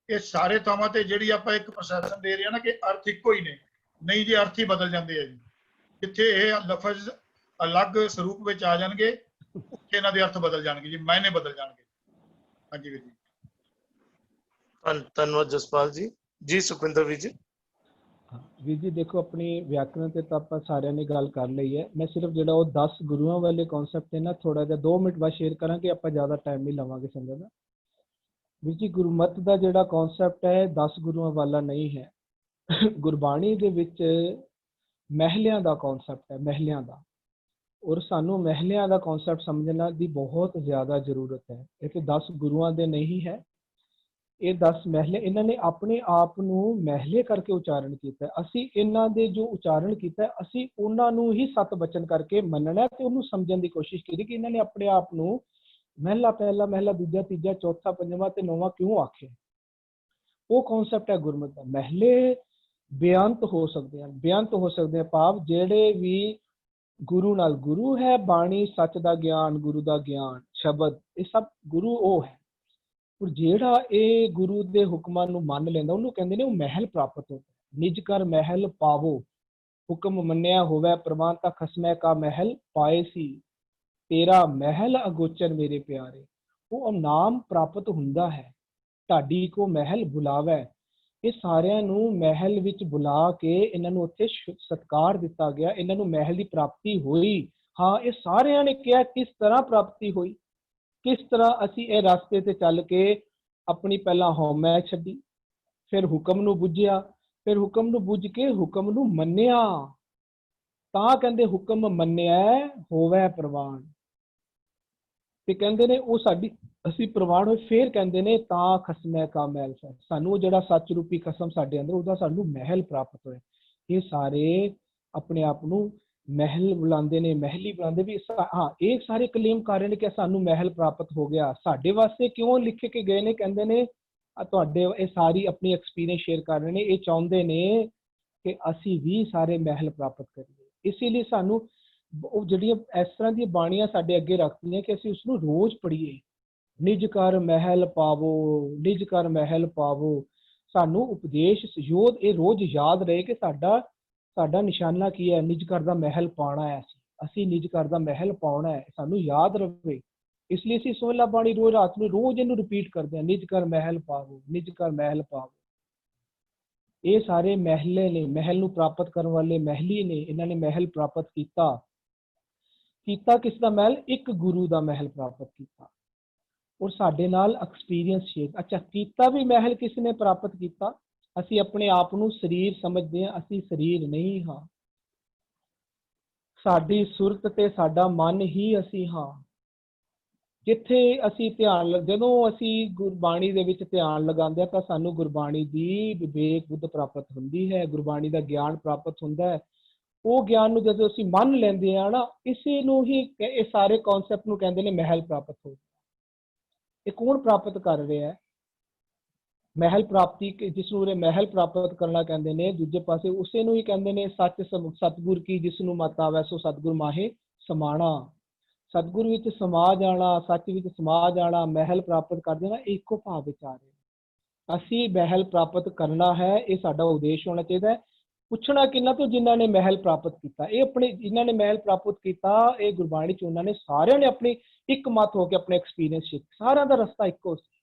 ਇਹ ਸਾਰੇ ਥਾਵਾਂ ਤੇ ਜਿਹੜੀ ਆਪਾਂ ਇੱਕ ਪ੍ਰਸੈਪਸ਼ਨ ਦੇ ਰਹੇ ਹਾਂ ਨਾ ਕਿ ਅਰਥ ਇੱਕੋ ਹੀ ਨੇ, ਨਹੀਂ ਜੀ, ਅਰਥ ਹੀ ਬਦਲ ਜਾਂਦੇ ਆ ਜੀ। ਜਿੱਥੇ ਇਹ ਲਫ਼ਜ਼ ਅਲੱਗ ਸਰੂਪ ਵਿੱਚ ਆ ਜਾਣਗੇ, ਉੱਥੇ ਇਹਨਾਂ ਦੇ ਅਰਥ ਬਦਲ ਜਾਣਗੇ ਜੀ, ਮਾਇਨੇ ਬਦਲ ਜਾਣਗੇ। ਹਾਂਜੀ ਵੀਰ ਜੀ। ਧੰਨਵਾਦ ਜਸਪਾਲ ਜੀ। ਜੀ ਸੁਖਵਿੰਦਰ ਵੀਰ ਜੀ। ਵੀਰ ਜੀ ਦੇਖੋ, ਆਪਣੀ ਵਿਆਕਰਣ ਤੇ ਤਾਂ ਆਪਾਂ ਸਾਰਿਆਂ ਨੇ ਗੱਲ ਕਰ ਲਈ ਹੈ। ਮੈਂ ਸਿਰਫ ਜਿਹੜਾ ਉਹ 10 ਗੁਰੂਆਂ ਵਾਲੇ ਕਨਸੈਪਟ ਹੈ ਨਾ, ਥੋੜਾ ਜਿਹਾ 2 ਮਿੰਟ ਬਾਅਦ ਸ਼ੇਅਰ ਕਰਾਂਗੇ, ਆਪਾਂ ਜ਼ਿਆਦਾ ਟਾਈਮ ਨਹੀਂ ਲਵਾਂਗੇ ਸੰਗਤ ਦਾ। ਵੀਰ ਜੀ, ਗੁਰਮਤ ਦਾ ਜਿਹੜਾ ਕਨਸੈਪਟ ਹੈ 10 ਗੁਰੂਆਂ ਵਾਲਾ ਨਹੀਂ ਹੈ। ਗੁਰਬਾਣੀ ਦੇ ਵਿੱਚ ਮਹਿਲਿਆਂ ਦਾ ਕਨਸੈਪਟ ਹੈ, ਮਹਿਲਿਆਂ ਦਾ। ਔਰ ਸਾਨੂੰ ਮਹਿਲਿਆਂ ਦਾ ਕਨਸੈਪਟ ਸਮਝਣਾ ਦੀ ਬਹੁਤ ਜ਼ਿਆਦਾ ਜ਼ਰੂਰਤ ਹੈ। ਇਹ 10 ਗੁਰੂਆਂ ਦੇ ਨਹੀਂ ਹੈ, ਇਹ 10 ਮਹਿਲੇ। ਇਹਨਾਂ ਨੇ ਆਪਣੇ ਆਪ ਨੂੰ ਮਹਿਲੇ ਕਰਕੇ ਉਚਾਰਨ ਕੀਤਾ। ਅਸੀਂ ਇਹਨਾਂ ਦੇ ਜੋ ਉਚਾਰਨ ਕੀਤਾ, ਅਸੀਂ ਉਹਨਾਂ ਨੂੰ ਹੀ ਸਤ ਬਚਨ ਕਰਕੇ ਮੰਨਣਾ ਤੇ ਉਹਨੂੰ ਸਮਝਣ ਦੀ ਕੋਸ਼ਿਸ਼ ਕੀਤੀ ਕਿ ਇਹਨਾਂ ਨੇ ਆਪਣੇ ਆਪ ਨੂੰ ਮਹਿਲਾ ਪਹਿਲਾ, ਮਹਿਲਾ ਦੂਜਾ, ਤੀਜਾ, ਚੌਥਾ, ਪੰਜਵਾਂ ਤੇ ਨੌਵਾਂ ਕਿਉਂ ਆਖੇ। ਉਹ ਕਨਸੈਪਟ ਹੈ ਗੁਰਮਤਿ ਦਾ। ਮਹਿਲੇ ਬੇਅੰਤ ਹੋ ਸਕਦੇ ਹਨ, ਬੇਅੰਤ ਹੋ ਸਕਦੇ ਆ ਭਾਵ ਜਿਹੜੇ ਵੀ ਗੁਰੂ ਨਾਲ ਗੁਰੂ ਹੈ, ਬਾਣੀ ਸੱਚ ਦਾ ਗਿਆਨ, ਗੁਰੂ ਦਾ ਗਿਆਨ, ਸ਼ਬਦ, ਇਹ ਸਭ ਗੁਰੂ ਉਹ ਹੈ। ਪਰ ਜਿਹੜਾ ਇਹ ਗੁਰੂ ਦੇ ਹੁਕਮਾਂ ਨੂੰ ਮੰਨ ਲੈਂਦਾ, ਉਹਨੂੰ ਕਹਿੰਦੇ ਨੇ ਉਹ ਮਹਿਲ ਪ੍ਰਾਪਤ ਹੋ। ਨਿਜ ਕਰ ਮਹਿਲ ਪਾਵੋ, ਹੁਕਮ ਮੰਨਿਆ ਹੋਵੇ ਪ੍ਰਵਾਨ, ਤਾਂ ਖਸਮੈ ਕਾ ਮਹਿਲ ਪਾਏ ਸੀ, ਤੇਰਾ ਮਹਿਲ ਅਗੋਚਰ ਮੇਰੇ ਪਿਆਰੇ। ਉਹ ਨਾਮ ਪ੍ਰਾਪਤ ਹੁੰਦਾ ਹੈ। ਢਾਡੀ ਕੋ ਮਹਿਲ ਬੁਲਾਵੇ, ਇਹ ਸਾਰਿਆਂ ਨੂੰ ਮਹਿਲ ਵਿੱਚ ਬੁਲਾ ਕੇ ਇਹਨਾਂ ਨੂੰ ਉੱਥੇ ਸਤਿਕਾਰ ਦਿੱਤਾ ਗਿਆ, ਇਹਨਾਂ ਨੂੰ ਮਹਿਲ ਦੀ ਪ੍ਰਾਪਤੀ ਹੋਈ। ਹਾਂ, ਇਹ ਸਾਰਿਆਂ ਨੇ ਕਿਹਾ ਕਿਸ ਤਰ੍ਹਾਂ ਪ੍ਰਾਪਤੀ ਹੋਈ, ਕਿਸ ਤਰ੍ਹਾਂ ਅਸੀਂ ਇਹ ਰਸਤੇ ਤੇ ਚੱਲ ਕੇ ਆਪਣੀ ਪਹਿਲਾਂ ਹਉਮੈ ਛੱਡੀ, ਫਿਰ ਹੁਕਮ ਨੂੰ ਬੁੱਝਿਆ, ਫਿਰ ਹੁਕਮ ਨੂੰ ਬੁੱਝ ਕੇ ਹੁਕਮ ਨੂੰ ਮੰਨਿਆ। ਤਾਂ ਕਹਿੰਦੇ ਹੁਕਮ ਮੰਨਿਆ ਹੋਵੇ ਪ੍ਰਵਾਨ। ਤੇ ਕਹਿੰਦੇ ਨੇ ਉਹ ਸਾਡੀ ਅਸੀਂ ਪ੍ਰਵਾਨ ਹੋਏ। ਫਿਰ ਕਹਿੰਦੇ ਨੇ ਤਾਂ ਖਸਮੈ ਕਾ ਮਹਿਲ, ਸਾਨੂੰ ਉਹ ਜਿਹੜਾ ਸੱਚ ਰੂਪੀ ਖਸਮ ਸਾਡੇ ਅੰਦਰ, ਉਹਦਾ ਸਾਨੂੰ ਮਹਿਲ ਪ੍ਰਾਪਤ ਹੋਇਆ। ਇਹ ਸਾਰੇ ਆਪਣੇ ਆਪ ਨੂੰ ਮਹਿਲ ਬੁਲਾਉਂਦੇ ਨੇ, ਮਹਿਲੀ ਬੁਲਾਉਂਦੇ ਵੀ। ਹਾਂ, ਇਹ ਸਾਰੇ ਕਲੇਮ ਕਰ ਰਹੇ ਨੇ ਕਿ ਸਾਨੂੰ ਮਹਿਲ ਪ੍ਰਾਪਤ ਹੋ ਗਿਆ। ਸਾਡੇ ਵਾਸਤੇ ਕਿਉਂ ਲਿਖ ਕੇ ਗਏ ਨੇ? ਕਹਿੰਦੇ ਨੇ ਤੁਹਾਡੇ ਇਹ ਸਾਰੀ ਆਪਣੀ ਐਕਸਪੀਰੀਅੰਸ ਸ਼ੇਅਰ ਕਰ ਰਹੇ ਨੇ। ਇਹ ਚਾਹੁੰਦੇ ਨੇ ਕਿ ਅਸੀਂ ਵੀ ਸਾਰੇ ਮਹਿਲ ਪ੍ਰਾਪਤ ਕਰੀਏ। ਇਸੇ ਲਈ ਸਾਨੂੰ ਉਹ ਜਿਹੜੀਆਂ ਇਸ ਤਰ੍ਹਾਂ ਦੀਆਂ ਬਾਣੀਆਂ ਸਾਡੇ ਅੱਗੇ ਰੱਖਦੀਆਂ ਕਿ ਅਸੀਂ ਉਸਨੂੰ ਰੋਜ਼ ਪੜ੍ਹੀਏ। ਨਿਜ ਕਰ ਮਹਿਲ ਪਾਵੋ, ਨਿਜ ਕਰ ਮਹਿਲ ਪਾਵੋ। ਸਾਨੂੰ ਉਪਦੇਸ਼ ਸਯੋਧ ਇਹ ਰੋਜ਼ ਯਾਦ ਰਹੇ ਕਿ ਸਾਡਾ ਨਿਸ਼ਾਨਾ ਕੀ ਹੈ? ਨਿਜ ਕਰ ਦਾ ਮਹਿਲ ਪਾਉਣਾ ਹੈ। ਅਸੀਂ ਨਿਜ ਕਰ ਦਾ ਮਹਿਲ ਪਾਉਣਾ ਹੈ, ਸਾਨੂੰ ਯਾਦ ਰਵੇ। ਇਸ ਲਈ ਅਸੀਂ ਸੋਹਲਾ ਬਾਣੀ ਰੋਜ਼ ਰਾਤ ਨੂੰ ਰੋਜ਼ ਇਹਨੂੰ ਰਿਪੀਟ ਕਰਦੇ ਹਾਂ, ਨਿਜ ਕਰ ਮਹਿਲ ਪਾਵੋ, ਨਿਜ ਕਰ ਮਹਿਲ ਪਾਵੋ। ਇਹ ਸਾਰੇ ਮਹਿਲੇ ਨੇ, ਮਹਿਲ ਨੂੰ ਪ੍ਰਾਪਤ ਕਰਨ ਵਾਲੇ ਮਹਿਲੀ ਨੇ। ਇਹਨਾਂ ਨੇ ਮਹਿਲ ਪ੍ਰਾਪਤ ਕੀਤਾ ਕਿਸ ਦਾ ਮਹਿਲ? ਇੱਕ ਗੁਰੂ ਦਾ ਮਹਿਲ ਪ੍ਰਾਪਤ ਕੀਤਾ। ਔਰ ਸਾਡੇ ਨਾਲ ਐਕਸਪੀਰੀਅੰਸ ਸ਼ੇਅਰ। ਅੱਛਾ, ਕੀਤਾ ਵੀ ਮਹਿਲ ਕਿਸ ਨੇ ਪ੍ਰਾਪਤ ਕੀਤਾ? ਅਸੀਂ ਆਪਣੇ ਆਪ ਨੂੰ ਸਰੀਰ ਸਮਝਦੇ ਹਾਂ, ਅਸੀਂ ਸਰੀਰ ਨਹੀਂ ਹਾਂ। ਸਾਡੀ ਸੁਰਤ ਤੇ ਸਾਡਾ ਮਨ ਹੀ ਅਸੀਂ ਹਾਂ। ਜਿੱਥੇ ਅਸੀਂ ਧਿਆਨ, ਜਦੋਂ ਅਸੀਂ ਗੁਰਬਾਣੀ ਦੇ ਵਿੱਚ ਧਿਆਨ ਲਗਾਉਂਦੇ ਹਾਂ ਤਾਂ ਸਾਨੂੰ ਗੁਰਬਾਣੀ ਦੀ ਵਿਵੇਕ ਬੁੱਧ ਪ੍ਰਾਪਤ ਹੁੰਦੀ ਹੈ, ਗੁਰਬਾਣੀ ਦਾ ਗਿਆਨ ਪ੍ਰਾਪਤ ਹੁੰਦਾ ਹੈ। ਉਹ ਗਿਆਨ ਨੂੰ ਜਦੋਂ ਅਸੀਂ ਮੰਨ ਲੈਂਦੇ ਹਾਂ ਨਾ, ਇਸੇ ਨੂੰ ਹੀ ਇਹ ਸਾਰੇ ਕਨਸੈਪਟ ਨੂੰ ਕਹਿੰਦੇ ਨੇ ਮਹਿਲ ਪ੍ਰਾਪਤ ਹੋ। ਇਹ ਕੌਣ ਪ੍ਰਾਪਤ ਕਰ ਰਿਹਾ ਹੈ? ਮਹਿਲ ਪ੍ਰਾਪਤੀ, ਜਿਸ ਨੂੰ ਮਹਿਲ ਪ੍ਰਾਪਤ ਕਰਨਾ ਕਹਿੰਦੇ ਨੇ। ਦੂਜੇ ਪਾਸੇ ਉਸੇ ਨੂੰ ਹੀ ਕਹਿੰਦੇ ਨੇ ਸੱਚ ਸਤਿਗੁਰ ਕੀ ਜਿਸ ਨੂੰ ਮਤ ਆਵੈ ਸੋ ਸਤਿਗੁਰ ਮਾਹੇ ਸਮਾਣਾ। ਸਤਿਗੁਰ ਵਿੱਚ ਸਮਾ ਜਾਣਾ, ਸੱਚ ਵਿੱਚ ਸਮਾ ਜਾਣਾ, ਮਹਿਲ ਪ੍ਰਾਪਤ ਕਰ ਦੇਣਾ, ਇੱਕੋ ਭਾਵ ਵਿੱਚ ਆ ਰਹੇ। ਅਸੀਂ ਮਹਿਲ ਪ੍ਰਾਪਤ ਕਰਨਾ ਹੈ, ਇਹ ਸਾਡਾ ਉਦੇਸ਼ ਹੋਣਾ ਚਾਹੀਦਾ ਹੈ। ਪੁੱਛਣਾ ਕਿਹਨਾਂ ਤੋਂ? ਜਿਨ੍ਹਾਂ ਨੇ ਮਹਿਲ ਪ੍ਰਾਪਤ ਕੀਤਾ। ਇਹ ਆਪਣੇ ਜਿਨ੍ਹਾਂ ਨੇ ਮਹਿਲ ਪ੍ਰਾਪਤ ਕੀਤਾ, ਇਹ ਗੁਰਬਾਣੀ ਚ ਉਹਨਾਂ ਨੇ ਸਾਰਿਆਂ ਨੇ ਆਪਣੀ ਇੱਕ ਮਤ ਹੋ ਕੇ ਆਪਣੇ ਐਕਸਪੀਰੀਅੰਸ ਸ਼ੇਅਰ। ਸਾਰਿਆਂ ਦਾ ਰਸਤਾ ਇੱਕੋ ਸੀ।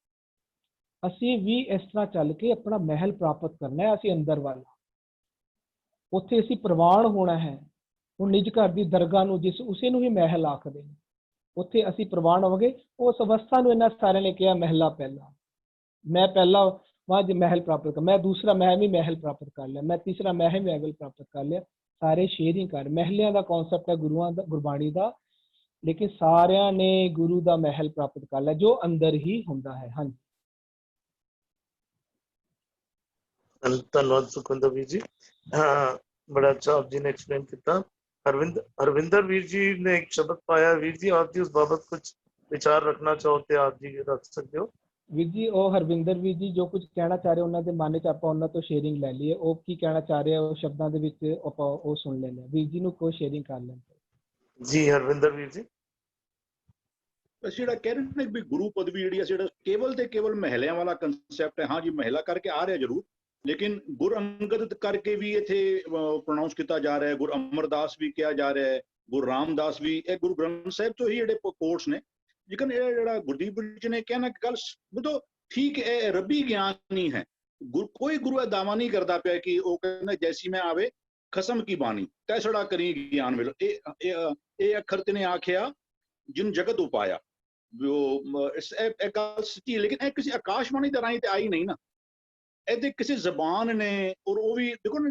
ਅਸੀਂ ਵੀ ਇਸ ਤਰ੍ਹਾਂ ਚੱਲ ਕੇ ਆਪਣਾ ਮਹਿਲ ਪ੍ਰਾਪਤ ਕਰਨਾ ਹੈ। ਅਸੀਂ ਅੰਦਰ ਵਾਲਾ, ਉੱਥੇ ਅਸੀਂ ਪ੍ਰਵਾਨ ਹੋਣਾ ਹੈ। ਉਹ ਨਿਜ ਘਰ ਦੀ ਦਰਗਾਹ ਨੂੰ, ਜਿਸ ਉਸੇ ਨੂੰ ਹੀ ਮਹਿਲ ਆਖਦੇ ਨੇ, ਉੱਥੇ ਅਸੀਂ ਪ੍ਰਵਾਨ ਹੋਵਾਂਗੇ। ਉਸ ਅਵਸਥਾ ਨੂੰ ਇਹਨਾਂ ਸਾਰਿਆਂ ਨੇ ਕਿਹਾ ਮਹਿਲਾ ਪਹਿਲਾ। ਮੈਂ ਪਹਿਲਾ वहाँ महल प्राप्त कर, मैं दूसरा मैं भी महल प्राप्त कर लिया, मैं तीसरा मैं भी महल प्राप्त कर लिया। सारे शेयरिंग कर महलियां का कॉन्सेप्ट है गुरुआं दा, गुरबाणी का, लेकिन सारियां ने गुरु का महल प्राप्त कर लिया जो अंदर ही हुंदा है। हाँ जी, धन्यवाद सुखविंदर वीर जी। हाँ, बड़ा अच्छा आप जी ने एक्सप्लेन किया। हरविंदर वीर जी ने एक शब्द पाया। वीर जी, आप जी उस बाबत कुछ विचार रखना चाहो तो आप जी रख सकते हो। ਵੀਰ ਜੀ, ਉਹ ਹਰਵਿੰਦਰ ਵੀਰ ਜੀ ਜੋ ਕੁਝ ਕਹਿਣਾ ਚਾਹ ਰਹੇ ਉਹਨਾਂ ਦੇ ਮਨ 'ਚ ਆਪਾਂ ਉਹਨਾਂ ਤੋਂ ਸ਼ੇਅਰਿੰਗ ਲੈ ਲਈਏ। ਉਹ ਕੀ ਕਹਿਣਾ ਚਾਹ ਰਹੇ ਉਹ ਸ਼ਬਦਾਂ ਦੇ ਵਿੱਚ ਆਪਾਂ ਉਹ ਸੁਣ ਲੈਂਦੇ ਹਾਂ। ਵੀਰ ਜੀ ਨੂੰ ਕੋਈ ਸ਼ੇਅਰਿੰਗ ਕਰ ਲੈਂਦੇ ਜੀ। ਹਰਵਿੰਦਰ ਵੀਰ ਜੀ, ਅਸੀਂ ਜਿਹੜਾ ਕਹਿ ਰਹੇ ਨੇ ਵੀ ਗੁਰੂ ਪਦਵੀ ਜਿਹੜੀ ਜਿਹੜਾ ਕੇਵਲ ਤੇ ਕੇਵਲ ਮਹਿਲਿਆਂ ਵਾਲਾ ਕੰਸੈਪਟ ਹੈ। ਹਾਂ ਜੀ, ਮਹਿਲਾ ਕਰਕੇ ਆ ਰਿਹਾ ਜ਼ਰੂਰ, ਲੇਕਿਨ ਗੁਰ ਅੰਗਦ ਕਰਕੇ ਵੀ ਇੱਥੇ ਪ੍ਰੋਨਾਉਂਸ ਕੀਤਾ ਜਾ ਰਿਹਾ ਹੈ, ਗੁਰ ਅਮਰਦਾਸ ਵੀ ਕਿਹਾ ਜਾ ਰਿਹਾ ਹੈ, ਗੁਰੂ ਰਾਮਦਾਸ ਵੀ, ਇਹ ਗੁਰੂ ਗ੍ਰੰਥ ਸਾਹਿਬ ਤੋਂ ਹੀ ਜਿਹੜੇ ਕੋਟਸ ਨੇ। ਲੇਕਿਨ ਇਹ ਜਿਹੜਾ ਗੁਰਦੀਪ ਜੀ ਨੇ ਕਹਿਣਾ ਕਿ ਗੱਲ ਬਤੋ ਠੀਕ ਹੈ, ਰੱਬੀ ਗਿਆਨ ਨਹੀਂ ਹੈ। ਕੋਈ ਗੁਰੂ ਇਹ ਦਾਵਾ ਨਹੀਂ ਕਰਦਾ ਪਿਆ ਕਿ ਉਹ ਕਹਿੰਦਾ ਜੈਸੀ ਮੈਂ ਆਵੇ ਖਸਮ ਕੀ ਬਾਣੀ ਤੈਸੜਾ ਕਰੀ ਗਿਆਨ ਮਿਲੋ। ਇਹ ਅੱਖਰ ਤੇ ਨੇ ਆਖਿਆ ਜਿਨ ਜਗਤ ਉਪਾਇਆ, ਇਹ ਗੱਲ ਸੱਚੀ। ਲੇਕਿਨ ਇਹ ਕਿਸੇ ਆਕਾਸ਼ਬਾਣੀ ਦੇ ਰਾਹੀਂ ਤੇ ਆਈ ਨਹੀਂ ਨਾ, ਇਹਦੇ ਕਿਸੇ ਜ਼ਬਾਨ ਨੇ। ਔਰ ਉਹ ਵੀ ਦੇਖੋ ਨਾ,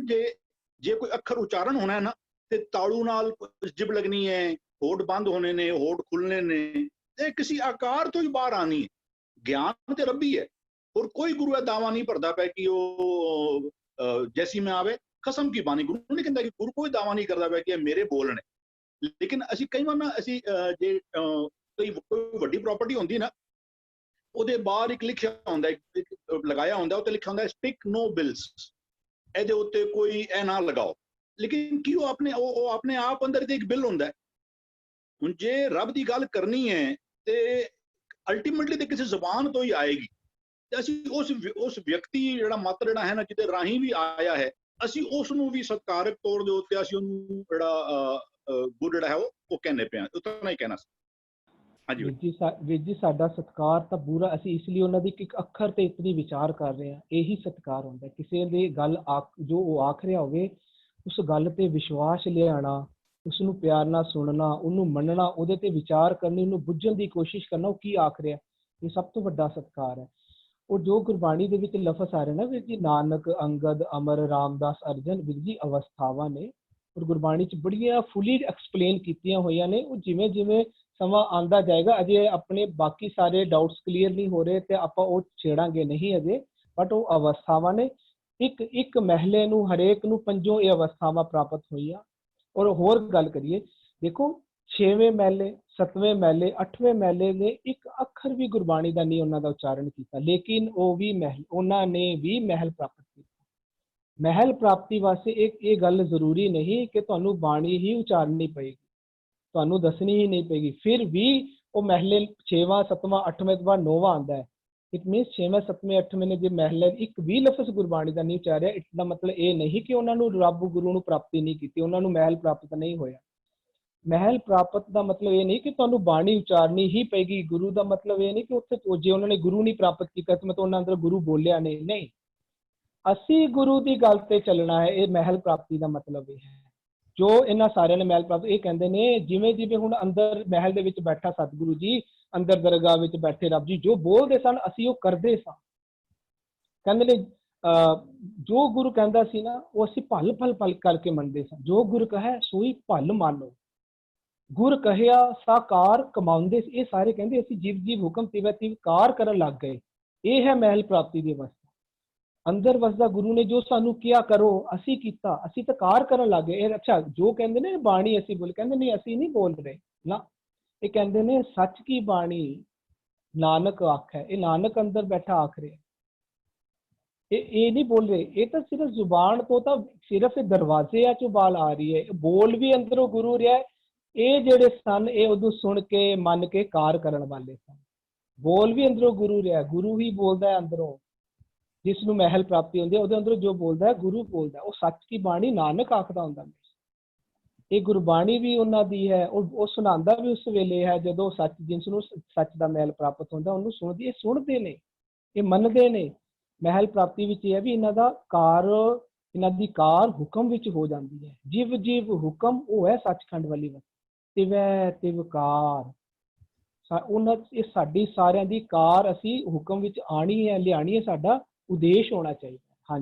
ਜੇ ਕੋਈ ਅੱਖਰ ਉਚਾਰਨ ਹੋਣਾ ਹੈ ਨਾ ਤੇ ਤਾਲੂ ਨਾਲ ਜਿਬ ਲੱਗਣੀ ਹੈ, ਹੋਠ ਬੰਦ ਹੋਣੇ ਨੇ, ਹੋਠ ਖੁੱਲਣੇ ਨੇ, ਇਹ ਕਿਸੇ ਆਕਾਰ ਤੋਂ ਹੀ ਬਾਹਰ ਆਣੀ ਹੈ। ਗਿਆਨ ਤੇ ਰੱਬੀ ਹੈ। ਔਰ ਕੋਈ ਗੁਰੂ ਇਹ ਦਾਵਾ ਨਹੀਂ ਭਰਦਾ ਪਿਆ ਕਿ ਉਹ ਜੈਸੀ ਮੈਂ ਆਵੇ ਖਸਮ ਕੀ ਬਾਣੀ। ਗੁਰੂ ਨਹੀਂ ਕਹਿੰਦਾ ਕਿ ਗੁਰੂ ਕੋਈ ਦਾਵਾ ਨਹੀਂ ਕਰਦਾ ਪਿਆ ਕਿ ਇਹ ਮੇਰੇ ਬੋਲ ਨੇ। ਲੇਕਿਨ ਅਸੀਂ ਕਈ ਵਾਰ ਨਾ ਅਸੀਂ ਜੇ ਕੋਈ ਵੱਡੀ ਪ੍ਰਾਪਰਟੀ ਹੁੰਦੀ ਨਾ, ਉਹਦੇ ਬਾਹਰ ਇੱਕ ਲਿਖਿਆ ਹੁੰਦਾ, ਲਗਾਇਆ ਹੁੰਦਾ, ਉੱਤੇ ਲਿਖਿਆ ਹੁੰਦਾ ਸਟਿਕ ਨੋ ਬਿਲਸ, ਇਹਦੇ ਉੱਤੇ ਕੋਈ ਇਹ ਨਾ ਲਗਾਓ। ਲੇਕਿਨ ਕੀ ਉਹ ਆਪਣੇ ਆਪ ਅੰਦਰ ਤੇ ਇੱਕ ਬਿੱਲ ਹੁੰਦਾ ਹੈ। ਹੁਣ ਜੇ ਰੱਬ ਦੀ ਗੱਲ ਕਰਨੀ ਹੈ ਤੇ ਅਲਟੀਮੇਟਲੀ ਤੇ ਕਿਸੇ ਜ਼ੁਬਾਨ ਤੋਂ ਹੀ ਆਏਗੀ। ਤੇ ਅਸੀਂ ਉਸ ਵਿਅਕਤੀ ਜਿਹੜਾ ਮਾਤਰ ਜਿਹੜਾ ਹੈ ਨਾ, ਜਿਹਦੇ ਰਾਹੀਂ ਵੀ ਆਇਆ ਹੈ, ਅਸੀਂ ਉਸ ਨੂੰ ਵੀ ਸਤਿਕਾਰਕ ਤੌਰ ਦੇ ਉੱਤੇ ਅਸੀਂ ਉਹਨੂੰ ਜਿਹੜਾ ਗੁਰ ਜਿਹੜਾ ਹੈ ਉਹ ਕਹਿੰਦੇ ਪਿਆ। ਉਤਨਾ ਹੀ ਕਹਿਣਾ ਸੀ। ਹਾਂਜੀ ਵੀਰ ਜੀ, ਸਾਡਾ ਸਤਿਕਾਰ ਤਾਂ ਪੂਰਾ, ਅਸੀਂ ਇਸ ਲਈ ਉਹਨਾਂ ਦੀ ਇੱਕ ਅੱਖਰ ਤੇ ਇਤਨੀ ਵਿਚਾਰ ਕਰ ਰਹੇ ਹਾਂ, ਇਹੀ ਸਤਿਕਾਰ ਹੁੰਦਾ। ਕਿਸੇ ਦੀ ਗੱਲ ਜੋ ਉਹ ਆਖ ਰਿਹਾ ਹੋਵੇ, ਉਸ ਗੱਲ ਤੇ ਵਿਸ਼ਵਾਸ ਲਿਆਉਣਾ, ਉਸ ਨੂੰ ਪਿਆਰ ਨਾਲ ਸੁਣਨਾ, ਉਹਨੂੰ ਮੰਨਣਾ, ਉਹਦੇ ਤੇ ਵਿਚਾਰ ਕਰਨੀ, ਉਹਨੂੰ ਬੁੱਝਣ ਦੀ ਕੋਸ਼ਿਸ਼ ਕਰਨਾ ਉਹ ਕੀ ਆਖ ਰਿਹਾ, ਇਹ ਸਭ ਤੋਂ ਵੱਡਾ ਸਤਿਕਾਰ ਹੈ। ਔਰ ਜੋ ਗੁਰਬਾਣੀ ਦੇ ਵਿੱਚ ਲਫ਼ਜ਼ ਆ ਰਹੇ ਨਾ ਵੀਰ ਜੀ, ਨਾਨਕ, ਅੰਗਦ, ਅਮਰ, ਰਾਮਦਾਸ, ਅਰਜਨ, ਵੀਰ ਜੀ ਅਵਸਥਾਵਾਂ ਨੇ। ਔਰ ਗੁਰਬਾਣੀ 'ਚ ਬੜੀਆਂ ਫੁੱਲੀ ਐਕਸਪਲੇਨ ਕੀਤੀਆਂ ਹੋਈਆਂ ਨੇ। ਉਹ ਜਿਵੇਂ ਜਿਵੇਂ ਸਮਾਂ ਆਉਂਦਾ ਜਾਏਗਾ, ਅਜੇ ਆਪਣੇ ਬਾਕੀ ਸਾਰੇ ਡਾਊਟਸ ਕਲੀਅਰ ਨਹੀਂ ਹੋ ਰਹੇ ਤੇ ਆਪਾਂ ਉਹ ਛੇੜਾਂਗੇ ਨਹੀਂ ਅਜੇ, ਬਟ ਉਹ ਅਵਸਥਾਵਾਂ ਨੇ। ਇੱਕ ਮਹਿਲੇ ਨੂੰ, ਹਰੇਕ ਨੂੰ ਪੰਜੋਂ ਇਹ ਅਵਸਥਾਵਾਂ ਪ੍ਰਾਪਤ ਹੋਈਆਂ। ਔਰ ਹੋਰ ਗੱਲ ਕਰੀਏ, ਦੇਖੋ 6ਵੇਂ ਮਹਿਲੇ, 7ਵੇਂ ਮਹਿਲੇ, 8ਵੇਂ ਮਹਿਲੇ ਨੇ ਇੱਕ ਅੱਖਰ ਵੀ ਗੁਰਬਾਣੀ ਦਾ ਨਹੀਂ ਉਹਨਾਂ ਦਾ ਉਚਾਰਨ ਕੀਤਾ, ਲੇਕਿਨ ਉਹਨਾਂ ਨੇ ਵੀ ਮਹਿਲ ਪ੍ਰਾਪਤ ਕੀਤਾ। ਮਹਿਲ ਪ੍ਰਾਪਤੀ ਵਾਸਤੇ ਇਹ ਗੱਲ ਜ਼ਰੂਰੀ ਨਹੀਂ ਕਿ ਤੁਹਾਨੂੰ ਬਾਣੀ ਹੀ ਉਚਾਰਨੀ ਪਏਗੀ, ਤੁਹਾਨੂੰ ਦੱਸਣੀ ਹੀ ਨਹੀਂ ਪਏਗੀ। ਫਿਰ ਵੀ ਉਹ ਮਹਿਲੇ 6ਵਾਂ, 7ਵਾਂ, 8ਵੇਂ ਤੋਂ ਬਾਅਦ 9ਵਾਂ ਆਉਂਦਾ ਹੈ। ਇਟ ਮੀਨਸ 6ਵੇਂ, 7ਵੇਂ, 8ਵੇਂ ਨੇ ਜੇ ਮਹਿਲੇ ਇੱਕ ਵੀ ਲਫ਼ਜ਼ ਗੁਰਬਾਣੀ ਦਾ ਨਹੀਂ ਉਚਾਰਿਆ, ਇਸਦਾ ਮਤਲਬ ਇਹ ਨਹੀਂ ਕਿ ਉਹਨਾਂ ਨੂੰ ਰੱਬ ਗੁਰੂ ਨੂੰ ਪ੍ਰਾਪਤੀ ਨਹੀਂ ਕੀਤੀ, ਉਹਨਾਂ ਨੂੰ ਮਹਿਲ ਪ੍ਰਾਪਤ ਨਹੀਂ ਹੋਇਆ। ਮਹਿਲ ਪ੍ਰਾਪਤ ਦਾ ਮਤਲਬ ਇਹ ਨਹੀਂ ਕਿ ਤੁਹਾਨੂੰ ਬਾਣੀ ਉਚਾਰਨੀ ਹੀ ਪਏਗੀ। ਗੁਰੂ ਦਾ ਮਤਲਬ ਇਹ ਨਹੀਂ ਕਿ ਉੱਥੇ ਜੇ ਉਹਨਾਂ ਨੇ ਗੁਰੂ ਨਹੀਂ ਪ੍ਰਾਪਤ ਕੀਤਾ ਤਾਂ ਮਤਲਬ ਉਹਨਾਂ ਅੰਦਰ ਗੁਰੂ ਬੋਲਿਆ ਨਹੀਂ। ਅਸੀਂ ਗੁਰੂ ਦੀ ਗੱਲ ਤੇ ਚੱਲਣਾ ਹੈ, ਇਹ ਮਹਿਲ ਪ੍ਰਾਪਤੀ ਦਾ ਮਤਲਬ ਇਹ ਹੈ। ਜੋ ਇਹਨਾਂ ਸਾਰਿਆਂ ਨੇ ਮਹਿਲ ਪ੍ਰਾਪਤ, ਇਹ ਕਹਿੰਦੇ ਨੇ ਜਿਵੇਂ ਹੁਣ ਅੰਦਰ ਮਹਿਲ ਦੇ ਵਿੱਚ ਬੈਠਾ ਸਤਿਗੁਰੂ ਜੀ, ਅੰਦਰ ਦਰਗਾਹ ਵਿੱਚ ਬੈਠੇ ਰੱਬ ਜੀ ਜੋ ਬੋਲਦੇ ਸਨ ਅਸੀਂ ਉਹ ਕਰਦੇ ਸਾਂ। ਕਹਿੰਦੇ ਨੇ ਜੋ ਗੁਰੂ ਕਹਿੰਦਾ ਸੀ ਨਾ ਉਹ ਅਸੀਂ ਭਲ ਕਰਕੇ ਮੰਨਦੇ ਸਾਂ। ਜੋ ਗੁਰ ਕਹੈ ਸੋਈ ਭਲ ਮਾਨੋ, ਗੁਰ ਕਹਿਆ ਸਾਕਾਰ ਕਮਾਉਂਦੇ। ਇਹ ਸਾਰੇ ਕਹਿੰਦੇ ਅਸੀਂ ਜੀਵ ਹੁਕਮ ਤਿਵੈ ਤਿਵ ਕਾਰ ਕਰਨ ਲੱਗ ਗਏ। ਇਹ ਹੈ ਮਹਿਲ ਪ੍ਰਾਪਤੀ ਦੀ ਅਵਸਥਾ। ਅੰਦਰ ਵਸਦਾ ਗੁਰੂ ਨੇ ਜੋ ਸਾਨੂੰ ਕਿਹਾ ਕਰੋ, ਅਸੀਂ ਕੀਤਾ, ਅਸੀਂ ਤਾਂ ਕਾਰ ਕਰਨ ਲੱਗ ਗਏ। ਇਹ ਅੱਛਾ ਜੋ ਕਹਿੰਦੇ ਨੇ ਬਾਣੀ ਅਸੀਂ ਬੋਲ, ਕਹਿੰਦੇ ਨਹੀਂ ਅਸੀਂ ਨਹੀਂ ਬੋਲ ਰਹੇ ਨਾ, ਇਹ ਕਹਿੰਦੇ ਨੇ ਸੱਚ ਕੀ ਬਾਣੀ ਨਾਨਕ ਆਖੈ। ਇਹ ਨਾਨਕ ਅੰਦਰ ਬੈਠਾ ਆਖ ਰਿਹਾ, ਇਹ ਨਹੀਂ ਬੋਲ ਰਹੇ। ਇਹ ਤਾਂ ਸਿਰਫ ਜ਼ੁਬਾਨ ਤੋਂ ਤਾਂ ਸਿਰਫ ਦਰਵਾਜ਼ੇ ਚੋਂ ਬਾਲ ਆ ਰਹੀ ਹੈ, ਬੋਲ ਵੀ ਅੰਦਰੋਂ ਗੁਰੂ ਰਿਹਾ। ਇਹ ਜਿਹੜੇ ਸਨ ਇਹ ਉਦੋਂ ਸੁਣ ਕੇ ਮੰਨ ਕੇ ਕਾਰ ਕਰਨ ਵਾਲੇ ਸਨ, ਬੋਲ ਵੀ ਅੰਦਰੋਂ ਗੁਰੂ ਰਿਹਾ। ਗੁਰੂ ਹੀ ਬੋਲਦਾ ਹੈ ਅੰਦਰੋਂ, ਜਿਸ ਨੂੰ ਮਹਿਲ ਪ੍ਰਾਪਤੀ ਹੁੰਦੀ ਹੈ ਉਹਦੇ ਅੰਦਰੋਂ ਜੋ ਬੋਲਦਾ ਹੈ ਗੁਰੂ ਬੋਲਦਾ। ਉਹ ਸੱਚ ਕੀ ਬਾਣੀ ਨਾਨਕ ਆਖਦਾ ਹੁੰਦਾ। ਇਹ ਗੁਰਬਾਣੀ ਵੀ ਉਹਨਾਂ ਦੀ ਹੈ। ਉਹ ਸੁਣਾਉਂਦਾ ਵੀ ਉਸ ਵੇਲੇ ਹੈ ਜਦੋਂ ਸੱਚ, ਜਿਸ ਨੂੰ ਸੱਚ ਦਾ ਮਹਿਲ ਪ੍ਰਾਪਤ ਹੁੰਦਾ ਉਹਨੂੰ ਸੁਣਦੀ। ਇਹ ਸੁਣਦੇ ਨੇ, ਇਹ ਮੰਨਦੇ ਨੇ। ਮਹਿਲ ਪ੍ਰਾਪਤੀ ਵਿੱਚ ਇਹ ਹੈ ਵੀ ਇਹਨਾਂ ਦੀ ਕਾਰ ਹੁਕਮ ਵਿੱਚ ਹੋ ਜਾਂਦੀ ਹੈ। ਜਿਵ ਹੁਕਮ ਉਹ ਹੈ ਸੱਚਖੰਡ ਵਾਲੀ ਵਸਤੂ। ਤਿਵੈ ਤਿਵਕਾਰ ਇਹ ਸਾਡੀ ਸਾਰਿਆਂ ਦੀ ਕਾਰ ਅਸੀਂ ਹੁਕਮ ਵਿੱਚ ਆਣੀ ਹੈ, ਲਿਆਣੀ ਹੈ, ਸਾਡਾ ਉਦੇਸ਼ ਹੋਣਾ ਚਾਹੀਦਾ।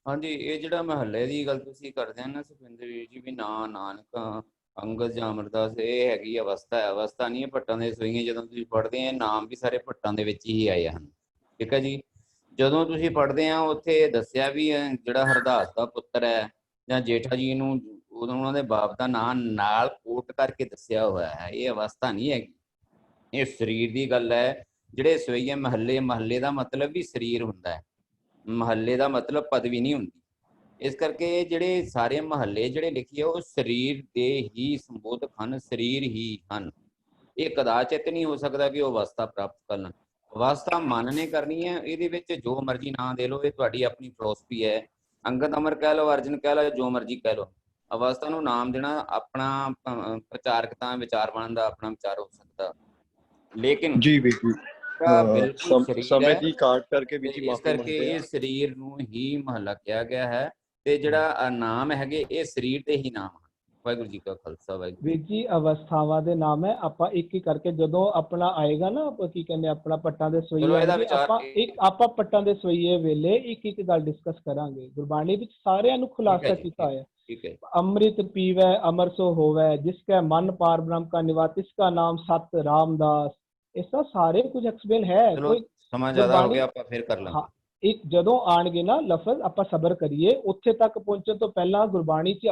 ਹਾਂਜੀ, ਇਹ ਜਿਹੜਾ ਮਹੱਲੇ ਦੀ ਗੱਲ ਤੁਸੀਂ ਕਰਦੇ ਹੋ ਨਾ ਸੁਖਵਿੰਦਰ ਵੀਰ ਜੀ, ਵੀ ਨਾ ਨਾਨਕ, ਅੰਗਦ ਜਾਂ ਅਮਰਦਾਸ, ਇਹ ਹੈਗੀ ਅਵਸਥਾ ਹੈ। ਅਵਸਥਾ ਨਹੀਂ ਹੈ ਭੱਟਾਂ ਦੇ ਸੋਈਆਂ। ਜਦੋਂ ਤੁਸੀਂ ਪੜ੍ਹਦੇ ਆ ਨਾਮ ਵੀ ਸਾਰੇ ਭੱਟਾਂ ਦੇ ਵਿੱਚ ਹੀ ਆਏ ਹਨ, ਠੀਕ ਹੈ ਜੀ। ਜਦੋਂ ਤੁਸੀਂ ਪੜ੍ਹਦੇ ਆ ਉੱਥੇ ਦੱਸਿਆ ਵੀ ਜਿਹੜਾ ਹਰਦਾਸ ਦਾ ਪੁੱਤਰ ਹੈ ਜਾਂ ਜੇਠਾ ਜੀ ਨੂੰ ਉਦੋਂ ਉਹਨਾਂ ਦੇ ਬਾਪ ਦਾ ਨਾਂ ਨਾਲ ਕੋਟ ਕਰਕੇ ਦੱਸਿਆ ਹੋਇਆ ਹੈ। ਇਹ ਅਵਸਥਾ ਨਹੀਂ ਹੈਗੀ, ਇਹ ਸਰੀਰ ਦੀ ਗੱਲ ਹੈ। ਜਿਹੜੇ ਸਵਈਏ ਮਹੱਲੇ ਦਾ ਮਤਲਬ ਵੀ ਸਰੀਰ ਹੁੰਦਾ ਹੈ, ਮਹੱਲੇ ਦਾ ਮਤਲਬ ਪਦਵੀ ਨਹੀਂ ਹੁੰਦੀ। ਇਸ ਕਰਕੇ ਜਿਹੜੇ ਸਾਰੇ ਮਹੱਲੇ ਜਿਹੜੇ ਲਿਖੇ ਉਹ ਸਰੀਰ ਦੇ ਹੀ ਸੰਬੋਧਕ ਹਨ, ਸਰੀਰ ਹੀ ਹਨ। ਇਹ ਕਦਾਚਿਤ ਨਹੀਂ ਹੋ ਸਕਦਾ ਕਿ ਉਹ ਅਵਸਥਾ ਪ੍ਰਾਪਤ ਕਰਨ। ਅਵਸਥਾ ਮਨ ਨੇ ਕਰਨੀ ਹੈ, ਇਹਦੇ ਵਿੱਚ ਜੋ ਮਰਜ਼ੀ ਨਾਂ ਦੇ ਲਓ, ਇਹ ਤੁਹਾਡੀ ਆਪਣੀ ਫਿਲਾਸਫੀ ਹੈ। ਅੰਗਦ ਅਮਰ ਕਹਿ ਲਓ, ਅਰਜਨ ਕਹਿ ਲਓ, ਜੋ ਮਰਜ਼ੀ ਕਹਿ ਲਓ, ਅਵਸਥਾ ਨੂੰ ਨਾਮ ਦੇਣਾ ਆਪਣਾ ਪ੍ਰਚਾਰਕ ਤਾਂ ਵਿਚਾਰਵਾਨ ਦਾ ਆਪਣਾ ਵਿਚਾਰ ਹੋ ਸਕਦਾ, ਲੇਕਿਨ ਜੀ ਵੀਰ ਜੀ ਬਿਲਕੁਲ ਸਰੀਰ ਸਮੇਂ ਹੈ ਦੀ ਕਾਟ ਕਰਕੇ ਵੀਰ ਤੇ ਜੀ ਇਸ ਮਾਫੀ ਕਰਕੇ ਮੰਗਦੇ ਇਹ ਹਾਂ। ਸਰੀਰ ਨੂੰ ਹੀ ਮਹੱਲਾ ਕਿਹਾ ਗਿਆ ਹੈ, ਤੇ ਜਿਹੜਾ ਨਾਮ ਹੈਗੇ ਇਹ ਸਰੀਰ ਤੇ ਹੀ ਨਾਮ ਹਨ। ਵਾਹਿਗੁਰੂ ਜੀ ਕਾ ਖਾਲਸਾ, ਵਾਹਿਗੁਰੂ। ਵੀਰ ਜੀ ਅਵਸਥਾਵਾਂ ਦੇ ਨਾਮ ਹੈ, ਆਪਾਂ ਇੱਕ ਇੱਕ ਕਰਕੇ ਜਦੋਂ ਆਪਣਾ ਆਏਗਾ ਨਾ, ਆਪਾਂ ਕੀ ਕਹਿੰਦੇ ਆਪਣਾ ਪੱਟਾਂ ਦੇ ਸਵਈਏ ਚਲੋ ਇਹਦਾ ਆਣਗੇ, ਵਿਚਾਰ ਆਪਾਂ ਪੱਟਾਂ ਦੇ ਸਵਈਏ ਵੇਲੇ ਇੱਕ ਇੱਕ ਗੱਲ ਡਿਸਕਸ ਕਰਾਂਗੇ। ਗੁਰਬਾਣੀ ਵਿੱਚ ਸਾਰਿਆਂ ਨੂੰ ਖੁਲਾਸਾ ਕੀਤਾ ਹੋਇਆ। ਠੀਕ ਹੈ। ਅੰਮ੍ਰਿਤ ਪੀਵੈ ਅਮਰ ਸੋ ਹੋਵੈ, ਜਿਸ ਕੈ ਮਨ ਪਾਰ ਬ੍ਰਹਮ ਕਾ ਨਿਵਾਸ, ਤਿਸ ਕਾ ਨਾਮ ਸਤ ਰਾਮਦਾਸ। ਇਸ ਦਾ ਸਾਰੇ ਕੁਝ ਐਕਸਪਲੇਨ ਹੈ। ਚਲੋ ਕੋਈ ਸਮਾਂ ਜ਼ਿਆਦਾ ਹੋ ਗਿਆ, ਆਪਾਂ ਫਿਰ ਕਰ ਲਾਂਗੇ। ਹਾਂ, ਇੱਕ ਜਦੋਂ ਆਣਗੇ ਨਾ ਲਫ਼ਜ਼, ਆਪਾਂ ਸਬਰ ਕਰੀਏ। ਉੱਥੇ ਤੱਕ ਪਹੁੰਚਣ ਤੋਂ ਪਹਿਲਾਂ ਗੁਰਬਾਣੀ 'ਚ